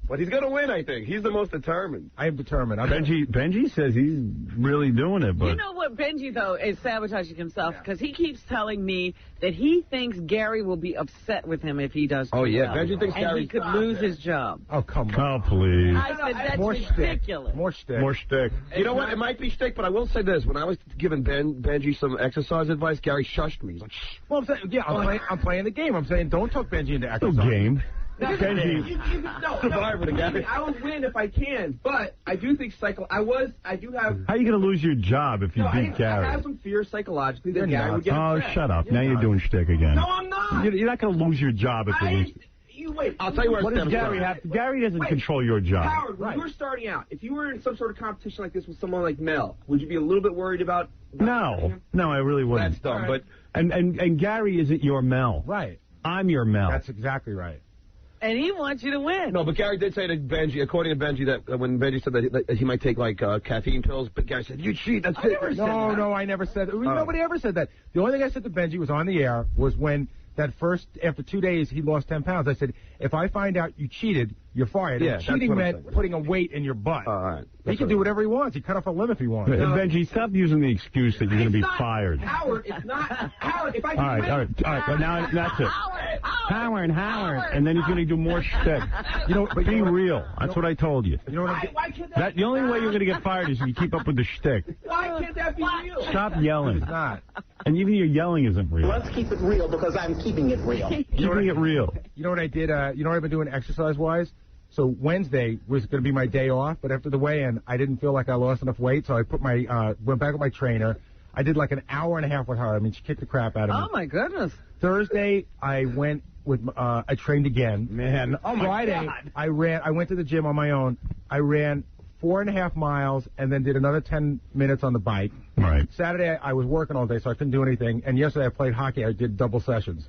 S17: But he's going to win, I think. He's the most determined.
S4: I am determined.
S1: Benji says he's really doing it, but...
S2: You know what, Benji, though, is sabotaging himself because he keeps telling me that he thinks Gary will be upset with him if he does
S17: Oh, yeah.
S2: well.
S17: Benji thinks
S2: and
S17: Gary...
S2: he could lose his job.
S4: Oh, come on.
S1: Oh, please.
S2: I said that's
S4: More
S2: ridiculous.
S4: More shtick.
S1: More shtick.
S17: You know what? It might be shtick, but I will say this. When I was giving Benji some exercise advice, Gary shushed me. He's like, shh.
S4: Well, I'm saying, yeah, I'm playing the game. I'm saying don't talk Benji into exercise.
S1: No game.
S14: Benji. I will win if I can, but I do think I do have...
S1: How are you going to lose your job if you beat Gary?
S14: I have some fear psychologically that Gary would get upset.
S1: Shut up. Now you're doing shtick again.
S14: No, I'm not.
S1: You're not going to lose your job if you lose.
S14: You wait.
S17: I'll tell you where
S1: What does Gary have? Gary doesn't control your job.
S14: Howard, when you were starting out, if you were in some sort of competition like this with someone like Mel, would you be a little bit worried about...
S1: No, I really wouldn't.
S17: That's dumb,
S14: right.
S17: but...
S1: And Gary isn't your Mel.
S4: Right.
S1: I'm your Mel.
S4: That's exactly right.
S2: And he wants you to win.
S17: No, but Gary did say to Benji, according to Benji, that when Benji said that he might take, like, caffeine pills, but Gary said, you cheat, that's it.
S4: No, I never said that. Nobody ever said that. The only thing I said to Benji was on the air was when after 2 days, he lost 10 pounds. I said, if I find out you cheated, you're fired.
S17: Yeah,
S4: and cheating meant putting a weight in your butt.
S17: All right.
S4: He can do whatever he wants. He cut off a limb if he wants.
S1: Benji, stop using the excuse that you're going to be fired.
S14: Howard, it's not... Howard, if I
S1: All right. But now that's it. Howard. And then he's going to do more shtick. But be real. That's what I told you.
S4: You know what
S14: why can't that...
S1: The only way you're going to get fired is if you keep up with the shtick.
S14: Why can't that be real?
S1: Stop yelling.
S4: It's not.
S1: And even your yelling isn't real.
S22: Let's keep it real because I'm keeping it real.
S1: Keeping it real.
S4: You know what I did? You know what I've been doing exercise-wise? So Wednesday was going to be my day off, but after the weigh-in, I didn't feel like I lost enough weight, so I went back with my trainer. I did like an hour and a half with her. I mean, she kicked the crap out of me.
S2: Oh, my goodness.
S4: Thursday, I went with, I trained again.
S1: Man,
S4: oh my Friday, God. I went to the gym on my own. I ran 4.5 miles and then did another 10 minutes on the bike.
S1: Right.
S4: Saturday, I was working all day, so I couldn't do anything. And yesterday, I played hockey. I did double sessions.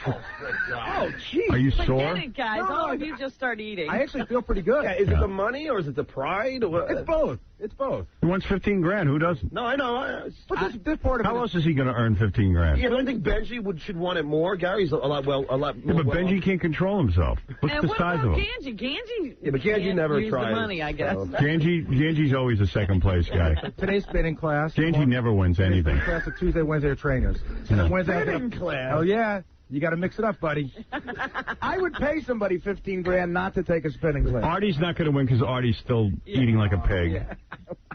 S2: Oh, jeez.
S1: Are you
S2: Forget
S1: sore?
S2: it, guys. All of you just start eating.
S4: I actually feel pretty good.
S17: Yeah, is it the money or is it the pride? Or what?
S4: It's both. It's both.
S1: He wants $15,000. Who doesn't?
S17: No, I know.
S4: This part of
S1: How else is he going to earn $15,000?
S17: Yeah, but I think Benji should want it more. Gary's a lot more.
S1: Yeah, but Benji can't control himself. What's
S2: and
S1: the
S2: what
S1: size
S2: about
S1: of him?
S2: Ganji?
S17: Yeah, but Ganji never
S2: use
S17: tries.
S2: the money, I guess.
S1: Ganji's always a second place guy.
S4: Today's spinning class.
S1: Ganji never wins anything.
S4: Spinning class at Tuesday, Wednesday are trainers.
S5: Spinning class.
S4: Oh yeah. You got to mix it up, buddy.
S5: I would pay somebody $15,000 not to take a spinning class.
S1: Artie's not going to win because Artie's still eating like a pig.
S5: Yeah.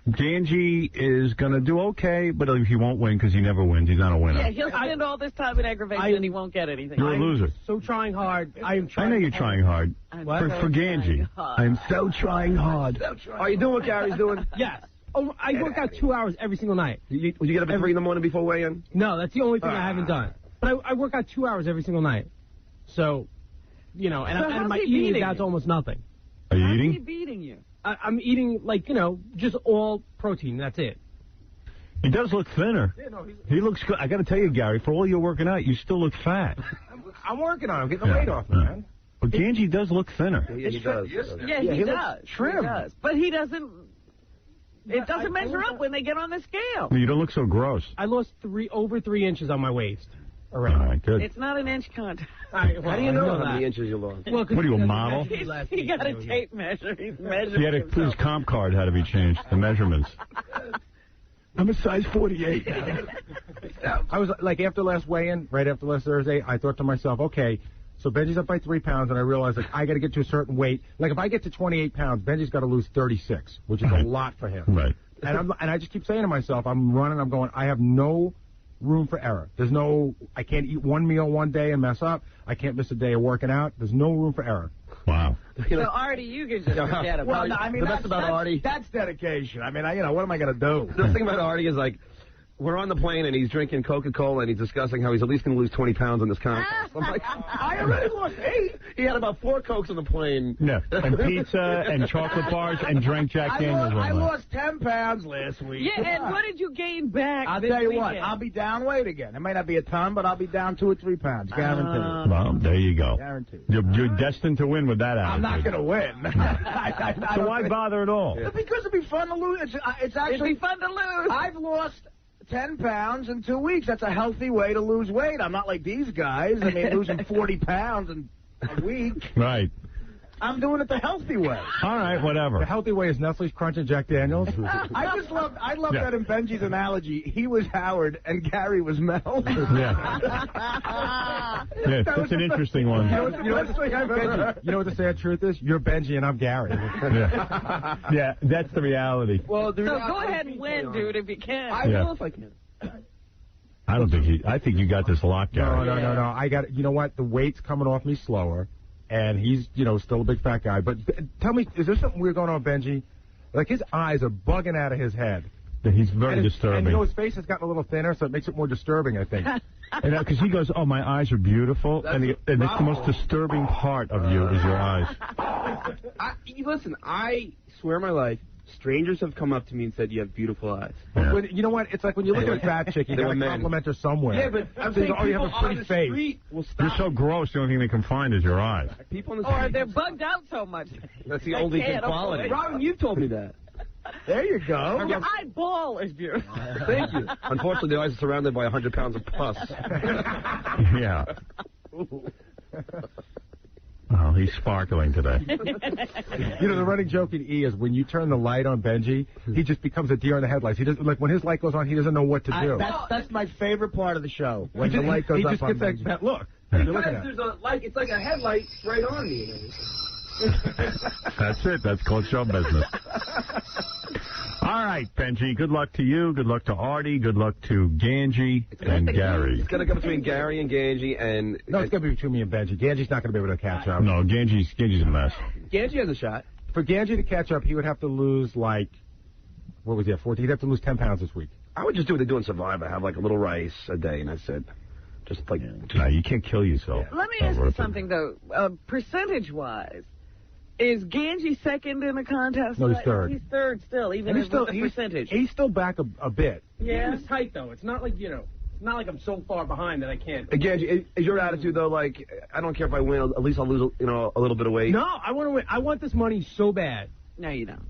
S1: Ganji is going to do okay, but he won't win because he never wins. He's not a winner.
S2: Yeah, he'll spend all this time in aggravation and he won't get anything.
S1: You're a loser.
S7: So trying hard. I am trying.
S1: I know you're trying hard. For Ganji. I'm so trying hard.
S17: Are you doing what Gary's doing?
S7: Yes. Oh, I work out 2 hours every single night.
S17: Would you get up at 3 in the morning before weigh-in?
S7: No, that's the only thing I haven't done. But I work out 2 hours every single night. So, and my eating is down to almost nothing.
S1: Are you eating?
S2: How's he beating you?
S7: I'm eating, just all protein. That's it.
S1: He does look thinner.
S4: Yeah, no,
S1: he looks good. I got to tell you, Gary, for all you're working out, you still look fat.
S4: I'm working on it. I'm getting the weight off, man.
S1: But Ganji does look thinner.
S17: Yeah, he does.
S2: Yeah, he does.
S4: Trim.
S2: He does. But he doesn't... It doesn't measure up when they get on the scale.
S1: You don't look so gross.
S7: I lost over 3 inches on my waist.
S1: All right, good.
S2: It's not an inch contest.
S17: How do you know how many inches you lost?
S1: Well, what are you, a model?
S2: He got a tape measure. He's measuring
S1: He had his comp card had to be changed, the measurements. I'm a size 48.
S4: I was after last weigh-in, right after last Thursday, I thought to myself, okay, so Benji's up by 3 pounds, and I realized I got to get to a certain weight. Like if I get to 28 pounds, Benji's got to lose 36, which is a lot for him.
S1: Right.
S4: And I just keep saying to myself, I'm running, I'm going, I have no room for error. I can't eat one meal one day and mess up. I can't miss a day of working out. There's no room for error.
S1: Wow.
S2: So, Artie, you can just forget about it.
S5: I mean,
S17: the best about Artie.
S5: That's dedication. I mean, what am I going to do?
S17: The thing about Artie is, we're on the plane, and he's drinking Coca-Cola, and he's discussing how he's at least going to lose 20 pounds on this contest. I'm like, I already lost 8. He had about 4 Cokes on the plane.
S1: Yeah, and pizza and chocolate bars and drank Jack Daniels.
S12: I lost 10 pounds last week.
S2: Yeah, and what did you gain back?
S12: I'll tell you what, I'll be down weight again. It may not be a ton, but I'll be down 2 or 3 pounds, guaranteed.
S1: Well, there you go.
S12: Guaranteed.
S1: You're destined to win with that attitude.
S12: I'm not going to win.
S1: So why bother at all?
S12: Because it'd be fun to lose. It's actually
S2: it'd be fun to lose.
S12: I've lost 10 pounds in 2 weeks. That's a healthy way to lose weight. I'm not like these guys. I mean, losing 40 pounds in a week.
S1: Right.
S12: I'm doing it the healthy way.
S1: All right, whatever.
S4: The healthy way is Nestle's Crunch and Jack Daniels.
S12: I love that in Benji's analogy. He was Howard and Gary was Mel.
S1: Yeah, that's an interesting one.
S4: You know what the sad truth is? You're Benji and I'm Gary.
S1: Yeah, that's the reality.
S2: Well, so go ahead and win, dude, if you can.
S14: I will if I can.
S1: I don't think I think you got this locked, Gary.
S4: No. I got. You know what? The weight's coming off me slower, and he's still a big fat guy. But tell me, is there something weird going on, Benji? Like his eyes are bugging out of his head.
S1: He's very disturbing.
S4: And his face has gotten a little thinner, so it makes it more disturbing, I think.
S1: Because he goes, "Oh, my eyes are beautiful," and it's the most disturbing part of you is your eyes.
S14: Listen, I swear my life, strangers have come up to me and said, you have beautiful eyes.
S4: Yeah. But you know what? It's like when you look at a fat chick, you got to compliment her somewhere.
S14: Yeah, but I'm saying
S4: you have a
S14: on
S4: pretty
S14: the
S4: face.
S14: street will stop.
S1: You're so gross, the only thing they can find is your eyes.
S14: People on the
S2: Or
S14: street.
S2: they're bugged out so much.
S14: That's the only good quality. Robin, you've told me that.
S12: There you go.
S2: Your eyeball is beautiful.
S14: Thank you.
S17: Unfortunately, the eyes are surrounded by 100 pounds of pus.
S1: Yeah. Oh, he's sparkling today.
S4: The running joke in E is when you turn the light on Benji, he just becomes a deer in the headlights. He doesn't when his light goes on, he doesn't know what to do.
S12: That's my favorite part of the show. When the light goes
S4: he
S12: up
S4: just
S12: on
S4: gets
S12: Benji.
S4: that look.
S14: There's a it's like a headlight right on me.
S1: That's it. That's called show business. All right, Benji. Good luck to you. Good luck to Artie. Good luck to Ganji and Gary.
S17: It's going to go between Gary and Ganji and...
S4: No, it's going to be between me and Benji. Ganji's not going to be able to catch up.
S1: No, Ganji's a mess.
S14: Ganji has a shot.
S4: For Ganji to catch up, he would have to lose, what was he at, 14? He'd have to lose 10 pounds this week.
S17: I would just do what they do in Survivor. Have, like, a little rice a day, and that's it. Just, like...
S1: No, you can't kill yourself.
S2: Let me ask you something, though. Percentage-wise, is Ganji second in the contest?
S4: No, he's third.
S2: He's third still, even with the percentage.
S4: He's still back a bit.
S7: Yeah, it's tight, though. It's not like, it's not like I'm so far behind that I can't.
S17: Ganji, is your attitude, though, like, I don't care if I win, at least I'll lose, a little bit of weight?
S7: No, I want to win. I want this money so bad.
S2: No, you don't.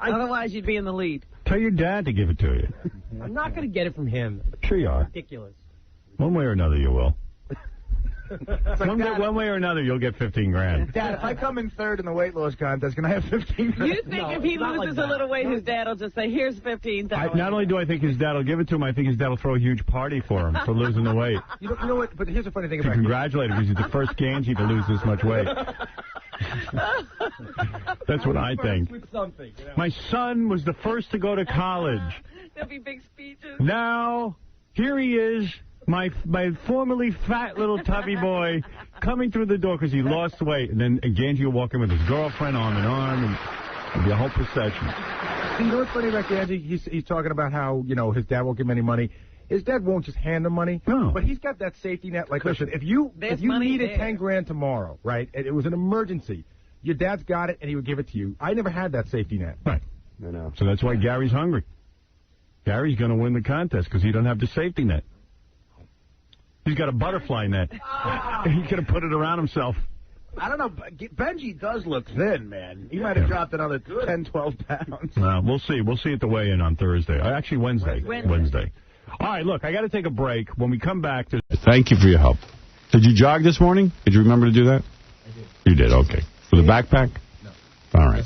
S2: Otherwise, you'd be in the lead.
S1: Tell your dad to give it to you.
S7: I'm not going to get it from him.
S1: Sure you are.
S7: Ridiculous.
S1: One way or another, you will.
S12: Like
S1: one way or another, you'll get 15 grand.
S12: Dad, if I come in third in the weight loss contest, can I have 15 grand?
S2: You think if he loses a little weight, his dad will just say, here's 15,000.
S1: Not only do I think his dad will give it to him, I think his dad will throw a huge party for him for losing the weight.
S4: You know what? But here's the funny thing
S1: To
S4: about
S1: congratulate him, because he's the first Ganji to lose this much weight. That's what I think. My son was the first to go to college.
S2: There'll be big speeches.
S1: Now, here he is. My formerly fat little tubby boy coming through the door because he lost weight. And then Ganji will walk in with his girlfriend arm in arm, and it'll be a whole procession.
S4: You know what's funny about Ganji? He's talking about how, his dad won't give him any money. His dad won't just hand him money.
S1: No.
S4: But he's got that safety net. Like, listen, if you needed 10 grand tomorrow, right, and it was an emergency, your dad's got it and he would give it to you. I never had that safety net.
S1: Right.
S17: I know.
S1: So that's why Gary's hungry. Gary's going to win the contest because he doesn't have the safety net. He's got a butterfly net. He could have put it around himself.
S12: I don't know. Benji does look thin, man. He might have dropped another 10, 12 pounds.
S1: We'll see. We'll see at the weigh-in on Thursday. Actually, Wednesday. All right, look, I got to take a break. When we come back, thank you for your help. Did you jog this morning? Did you remember to do that? I did. You did, okay. With a backpack?
S10: No.
S1: All right.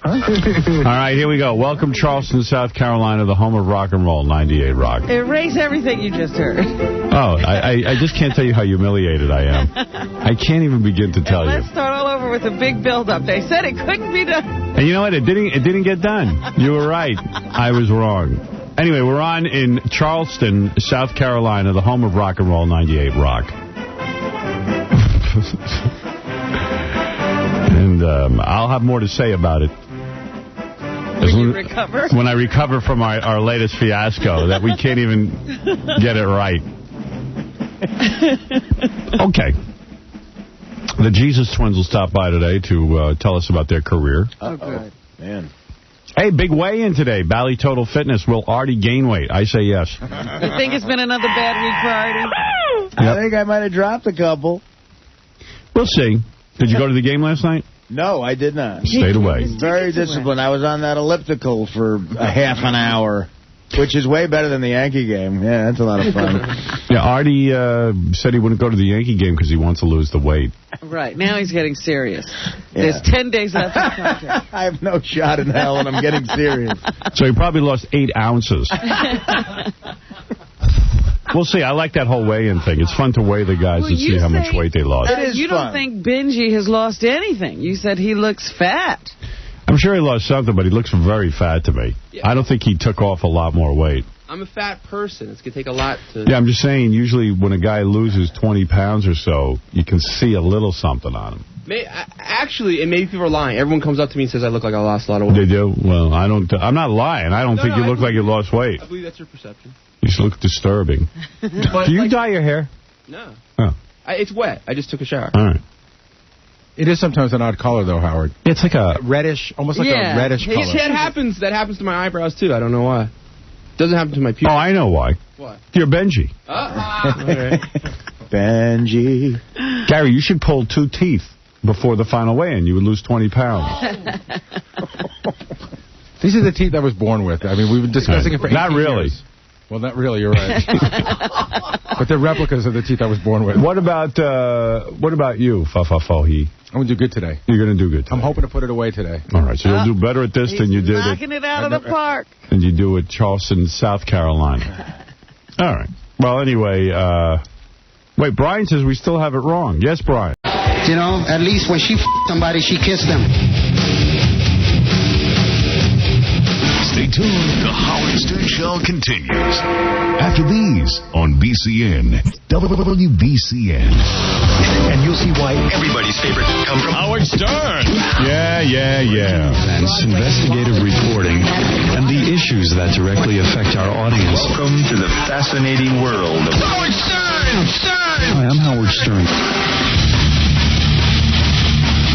S1: All right, here we go. Welcome, Charleston, South Carolina, the home of rock and roll, 98 Rock.
S2: Erase everything you just heard.
S1: Oh, I just can't tell you how humiliated I am. I can't even begin to tell you.
S2: Let's start all over with a big build-up. They said it couldn't be done.
S1: And you know what? It didn't get done. You were right. I was wrong. Anyway, we're on in Charleston, South Carolina, the home of rock and roll, 98 Rock. And I'll have more to say about it
S2: When you recover?
S1: When I recover from our latest fiasco, that we can't even get it right. Okay. The Jesus Twins will stop by today to tell us about their career.
S2: Oh, good.
S5: Man.
S1: Hey, big weigh-in today. Bally Total Fitness. Will Artie gain weight? I say yes.
S2: You think it's been another bad week for Artie?
S5: I think I might have dropped a couple.
S1: We'll see. Did you go to the game last night?
S5: No, I did not.
S1: Stayed away.
S5: Very disciplined. I was on that elliptical for a half an hour, which is way better than the Yankee game. Yeah, that's a lot of fun.
S1: Yeah, Artie said he wouldn't go to the Yankee game because he wants to lose the weight.
S2: Right. Now he's getting serious.
S5: Yeah.
S2: There's 10 days left of the contract.
S5: I have no shot in hell, and I'm getting serious.
S1: So he probably lost 8 ounces. We'll see. I like that whole weigh-in thing. It's fun to weigh the guys and see how much weight they lost.
S2: You don't think Benji has lost anything. You said he looks fat.
S1: I'm sure he lost something, but he looks very fat to me.
S14: Yeah.
S1: I don't think he took off a lot more weight.
S14: I'm a fat person. It's going to take a lot to...
S1: Yeah, I'm just saying, usually when a guy loses 20 pounds or so, you can see a little something on him.
S14: Actually, and maybe people are lying. Everyone comes up to me and says I look like I lost a lot of weight.
S1: They do? Well, I'm not lying. I don't think you look like you lost weight.
S14: I believe that's your perception.
S1: You just look disturbing. Do you dye your hair?
S14: No.
S1: Oh.
S14: It's wet. I just took a shower.
S1: All right.
S4: It is sometimes an odd color, though, Howard.
S1: It's like a
S4: reddish, almost like a reddish color.
S14: That happens to my eyebrows, too. I don't know why. Doesn't happen to my pupils.
S1: Oh, I know why.
S14: What?
S1: You're Benji.
S14: Okay.
S5: Benji.
S1: Gary, you should pull 2 teeth before the final weigh-in. You would lose 20 pounds.
S4: These are the teeth I was born with. I mean, we've been discussing it for 18
S1: Not really.
S4: years. Well, not really, you're right. But they're replicas of the teeth I was born with.
S1: What about you, Fa-Fa-Fo-He?
S4: I'm going to do good today.
S1: You're going to do good today.
S4: I'm hoping to put it away today.
S1: All right, so you'll do better at this than you did
S2: knocking it out of the park.
S1: than you do at Charleston, South Carolina. All right. Well, anyway, wait, Brian says we still have it wrong. Yes, Brian.
S6: You know, at least when she somebody, she kissed them.
S16: Stay tuned. The Howard Stern Show continues after these on BCN, WBCN. And you'll see why everybody's favorite comes from Howard Stern.
S1: Yeah.
S23: Events, investigative reporting, and the issues that directly affect our audience.
S16: Welcome to the fascinating world of Howard Stern.
S23: Hi, I'm Howard Stern.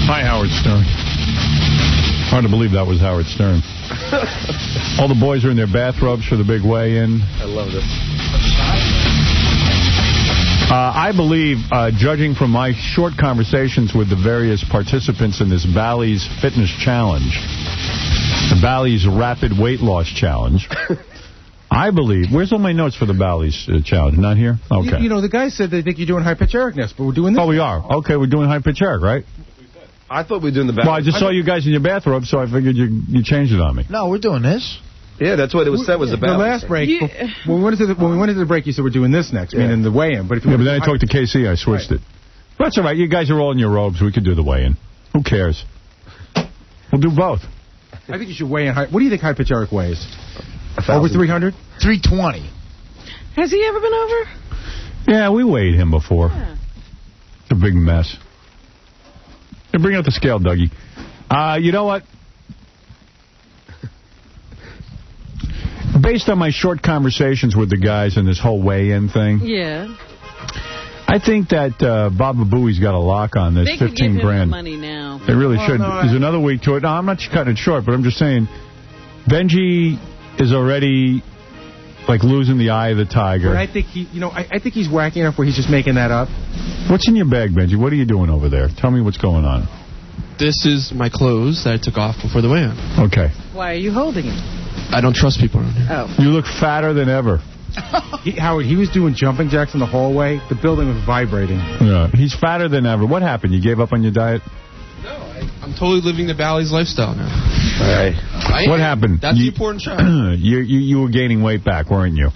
S1: Hi, Howard Stern. Hard to believe that was Howard Stern. All the boys are in their bathrobes for the big weigh-in.
S14: I love this.
S1: I believe, judging from my short conversations with the various participants in this Bally's Fitness Challenge, the Bally's Rapid Weight Loss Challenge, I believe... Where's all my notes for the Bally's Challenge? Not here? Okay.
S4: You know, the guys said they think you're doing high-pitch Ericness, but we're doing this.
S1: Oh, we are. Okay, we're doing high-pitch Eric, right?
S17: I thought we were doing the bathroom.
S1: Well, I just saw you guys in your bathrobe, so I figured you changed it on me.
S5: No, we're doing this.
S17: Yeah, that's what it was said was the bathroom.
S4: The last break, when we went into the break, you said we're doing this next, meaning the weigh-in. But
S1: then I talked to KC, I switched it. That's all right. You guys are all in your robes. We could do the weigh-in. Who cares? We'll do both.
S4: I think you should weigh in. What do you think high-pitch Eric weighs? Over 300?
S5: 320.
S2: Has he ever been over?
S1: Yeah, we weighed him before. Yeah. It's a big mess. Hey, bring out the scale, Dougie. You know what? Based on my short conversations with the guys and this whole weigh-in thing,
S2: yeah,
S1: I think that Baba Booey's got a lock on this.
S2: They
S1: 15
S2: could give him
S1: grand.
S2: the money now.
S1: They really should. There's another week to it. No, I'm not cutting it short, but I'm just saying, Benji is already like losing the eye of the tiger.
S4: But I think I think he's wacky enough where he's just making that up.
S1: What's in your bag, Benji? What are you doing over there? Tell me what's going on.
S14: This is my clothes that I took off before the weigh-in.
S1: Okay.
S2: Why are you holding it?
S14: I don't trust people around here.
S2: Oh.
S1: You look fatter than ever.
S4: Howard, he was doing jumping jacks in the hallway. The building was vibrating.
S1: Yeah, he's fatter than ever. What happened? You gave up on your diet?
S14: No, I'm totally living the Bally's lifestyle now.
S1: All right. What happened?
S14: That's the important shot.
S1: You were gaining weight back, weren't you?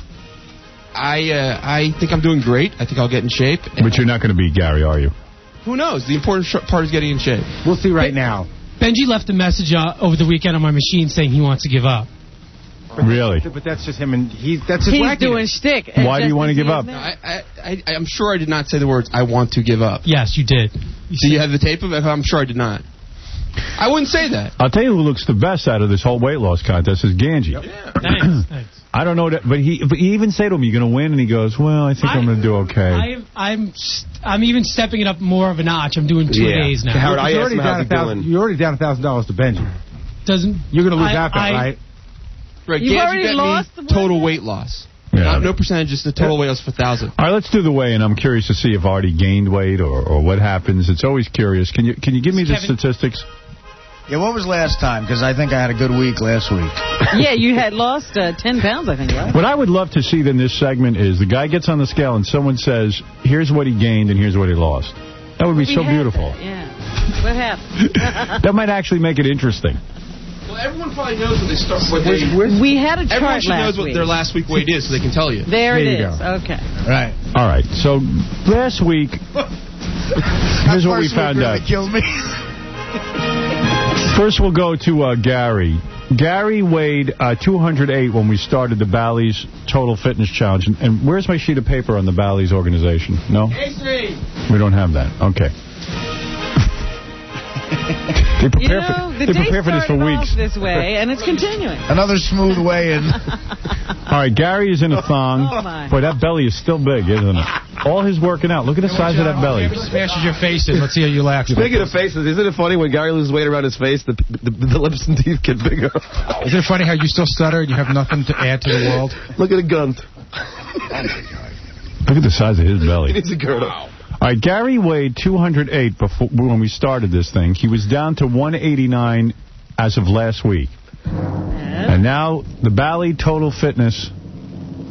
S14: I think I'm doing great. I think I'll get in shape.
S1: But you're not going to be Gary, are you?
S14: Who knows? The important part is getting in shape.
S4: We'll see right now.
S7: Benji left a message over the weekend on my machine saying he wants to give up.
S1: Really?
S4: But that's just him, and that's his
S2: He's doing shtick.
S1: Why do you want to give up?
S14: No, I'm sure I did not say the words, I want to give up.
S7: Yes, you did.
S14: Do you have the tape of it? I'm sure I did not.
S8: I wouldn't say that.
S1: I'll tell you who looks the best out of this whole weight loss contest is Ganji.
S9: Yeah. Thanks.
S1: I don't know that, but he even said to him, "You're going to win," and he goes, "Well, I think I'm going to do okay."
S9: I'm even stepping it up more of a notch. I'm doing 2 days now.
S4: Howard, you're already down $1,000 to Benji. You're going to lose that bet, right?
S8: Right.
S2: You've already lost the
S8: total weight loss.
S1: Yeah.
S8: No percentage, just the total weight loss for 1,000.
S1: All right, let's do the weigh-in. I'm curious to see if Artie gained weight or what happens. It's always curious. Can you give me the statistics?
S5: Yeah, what was last time? Because I think I had a good week last week.
S2: Yeah, you had lost 10 pounds, I think, right?
S1: What I would love to see in this segment is the guy gets on the scale and someone says, here's what he gained and here's what he lost. That would be so beautiful.
S2: Yeah. What happened?
S1: That might actually make it interesting.
S8: Well, everyone probably knows what they start.
S2: We had a chart
S8: everyone should knows what their last week weight is, so they can tell you.
S2: There it is.
S1: Go.
S2: Okay.
S5: Right.
S1: All right. So last week, here's what we found out.
S5: Kills me.
S1: First, we'll go to Gary. Gary weighed 208 when we started the Bally's Total Fitness Challenge. And where's my sheet of paper on the Bally's organization? No? We don't have that. Okay. They prepare for this for weeks.
S2: This way, and it's continuing.
S5: Another smooth way in.
S1: All right, Gary is in a thong.
S2: Oh, my.
S1: Boy, that belly is still big, isn't it? All his working out. Look at the size of that belly.
S9: Smashes your face in. Let's see how you laugh.
S17: Speaking of faces, isn't it funny when Gary loses weight around his face, the lips and teeth get bigger?
S9: Isn't it funny how you still stutter and you have nothing to add to the world?
S17: Look at a gunt.
S1: Look at the size of his belly.
S17: He needs a girdle.
S1: All right, Gary weighed 208 when we started this thing. He was down to 189 as of last week. And now the Bally Total Fitness.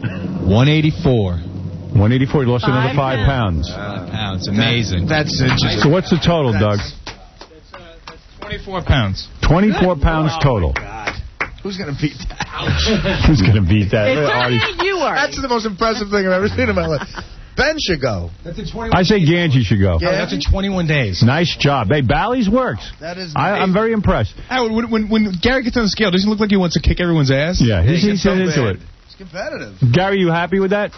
S13: 184.
S1: 184. He lost another 5 pounds.
S13: 5 pounds. Amazing.
S5: That's interesting.
S1: So what's the total, Doug?
S13: That's 24 pounds.
S1: 24 pounds total.
S5: Who's going to beat that?
S1: Who's going to beat that?
S2: You are.
S5: That's the most impressive thing I've ever seen in my life. Ben should go.
S9: That's in 21
S1: I say Ganji should go.
S9: Yeah, that's in 21 days.
S1: Nice job. Hey, Bally's works.
S5: That is.
S1: I'm very impressed.
S10: Howard, when Gary gets on the scale, doesn't he look like he wants to kick everyone's ass?
S1: Yeah, he's into it.
S5: It's competitive.
S1: Gary, you happy with that?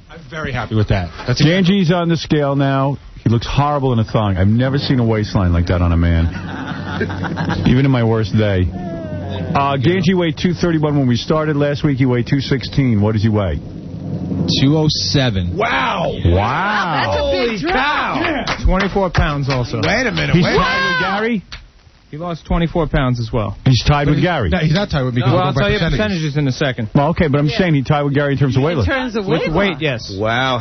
S9: I'm very happy with that.
S1: Ganji's on the scale now. He looks horrible in a thong. I've never seen a waistline like that on a man. Even in my worst day. Ganji weighed 231 when we started. Last week he weighed 216. What does he weigh?
S13: 207.
S10: Wow.
S2: That's a big drop.
S8: Yeah. 24 pounds also.
S5: Wait a minute.
S1: He's tied with Gary?
S8: He lost 24 pounds as well.
S1: He's tied with Gary.
S9: No, he's not tied with me.
S8: Well, I'll tell you percentages in a second.
S1: Well, okay, but I'm saying he tied with Gary in terms of weight loss.
S2: In terms of weight,
S8: yes.
S17: Wow.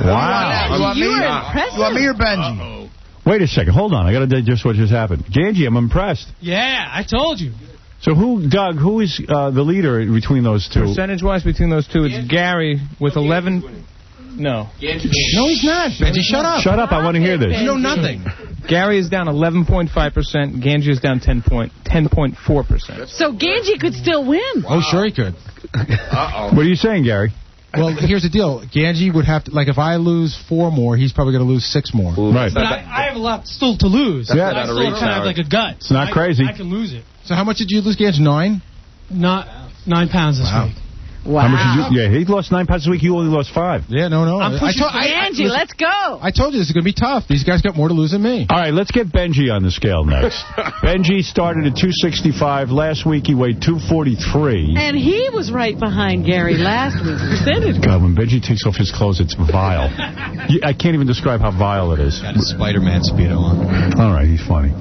S2: You were impressive.
S5: You want me or Benji?
S1: Wait a second. Hold on. I got to digest what just happened. Ganji, I'm impressed.
S9: Yeah, I told you.
S1: So Doug, who is the leader between those two?
S8: Percentage-wise between those two, it's Gary with 11... No.
S9: No, he's not. Benji, shut up.
S1: Shut up. I want to hear this.
S9: You know nothing.
S8: Gary is down 11.5%. Ganji is down 10.4%.
S2: So Ganji could still win.
S9: Oh, sure he could.
S1: What are you saying, Gary?
S9: Well, here's the deal. Ganji would have to, like, if I lose 4 more, he's probably going to lose 6 more.
S1: Right.
S9: But I have a lot still to lose.
S1: Yeah.
S9: I still kind of have like a gut.
S1: It's not crazy.
S9: I can lose it. So how much did you lose, Ganji? 9? Not 9 pounds this week.
S2: Wow.
S1: How much did you? Yeah, he lost 9 pounds this week. You only lost 5.
S9: Yeah, no.
S2: I'm pushing Ganji. Let's go.
S9: I told you this is going to be tough. These guys got more to lose than me.
S1: All right, let's get Benji on the scale next. Benji started at 265. Last week he weighed 243.
S2: And he was right behind Gary last week. Percentage.
S1: God, when Benji takes off his clothes, it's vile. I can't even describe how vile it is.
S13: Got a Spider-Man Speedo on.
S1: All right, he's funny.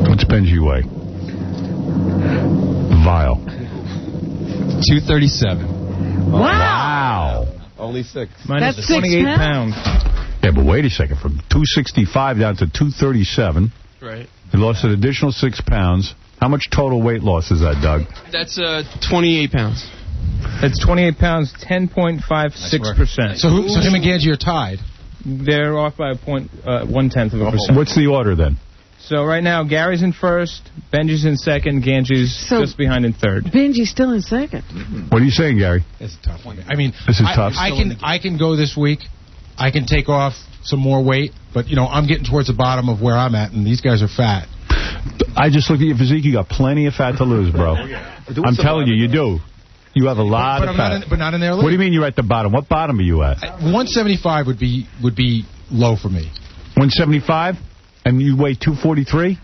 S1: What's Benji weigh? Vile.
S13: 237.
S2: Wow.
S17: Only 6.
S8: Minus
S2: That's
S8: 28
S2: 6
S8: pounds.
S1: Yeah, but wait a second. From 265 down to 237.
S14: Right.
S1: He lost an additional 6 pounds. How much total weight loss is that, Doug?
S14: That's 28 pounds.
S8: That's 28 pounds, 10.56%.
S9: So him and Ganji are tied.
S8: They're off by 0.1%.
S1: What's the order then?
S8: So right now, Gary's in first, Benji's in second, Ganji's just behind in third.
S2: Benji's still in second.
S1: What are you saying, Gary?
S9: It's a tough one. I mean,
S1: this is tough.
S9: I can go this week. I can take off some more weight, but I'm getting towards the bottom of where I'm at, and these guys are fat.
S1: I just looked at your physique. You got plenty of fat to lose, bro. I'm telling you, you do. You have a lot of fat.
S9: But not in their league.
S1: What do you mean you're at the bottom? What bottom are you at?
S9: 175 would be low for me.
S1: 175? And you weigh 243?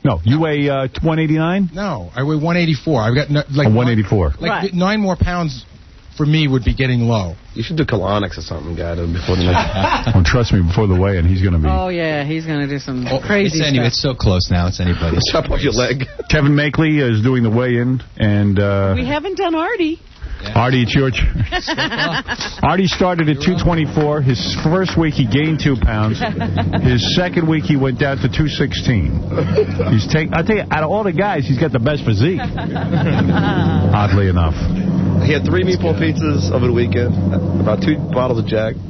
S1: No, you weigh 189?
S9: No, I weigh 184. I've got
S1: 184.
S9: Like 9 more pounds for me would be getting low.
S17: You should do colonics or something, guy, before the next.
S1: Well, trust me, before the weigh-in, he's going to be...
S2: Oh, yeah, he's going to do some crazy stuff.
S13: It's so close now, it's anybody's.
S17: Chop off your leg.
S1: Kevin Makeley is doing the weigh-in, and...
S2: we haven't done Artie.
S1: Artie, it's your turn. Artie started at 224. His first week, he gained 2 pounds. His second week, he went down to 216. I tell you, out of all the guys, he's got the best physique. Oddly enough.
S17: He had 3 meatball pizzas over the weekend, about 2 bottles of Jack.
S13: I'm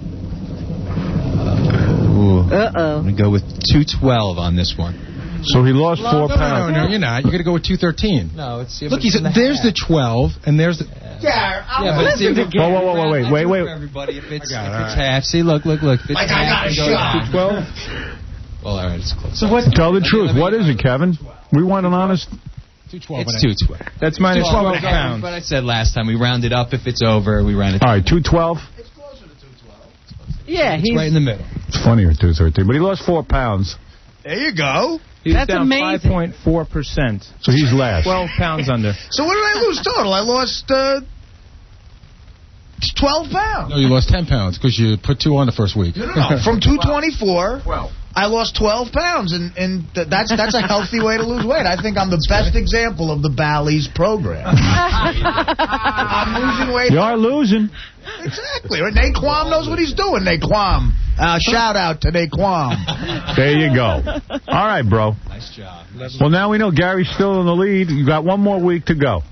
S13: going to go with 212 on this one.
S1: So he lost 4 pounds.
S9: No, you're not. You're going to go with 213.
S13: No, it's...
S9: Look, there's the 12, and there's the...
S1: Wait.
S13: Everybody, if it's half. See, look. If it's
S5: like I got a shot.
S1: 212?
S13: Well, all right, it's close.
S1: So tell the truth. What is it, Kevin? We want an honest...
S9: 212.
S13: It's 212.
S8: That's minus 12 pounds.
S13: But I said last time, we round it up. If it's over, we round it up.
S1: All right, 212?
S5: It's closer to 212.
S2: Yeah,
S13: it's right in the middle.
S1: It's funnier, 213. But he lost 4 pounds.
S12: There you go.
S8: That's down 5.4%.
S1: So he's last.
S8: 12 pounds under.
S12: So what did I lose total? I lost 12 pounds.
S9: No, you lost 10 pounds because you put 2 on the first week.
S12: No. From 224, I lost 12 pounds, and that's a healthy way to lose weight. I think I'm the best example of the Bally's program. I'm losing weight.
S1: You are losing.
S12: Exactly. Naquan knows what he's doing, Naquan. Shout out to Naquan.
S1: There you go. All right, bro.
S13: Nice job.
S1: Well, now we know Gary's still in the lead. You got 1 more week to go.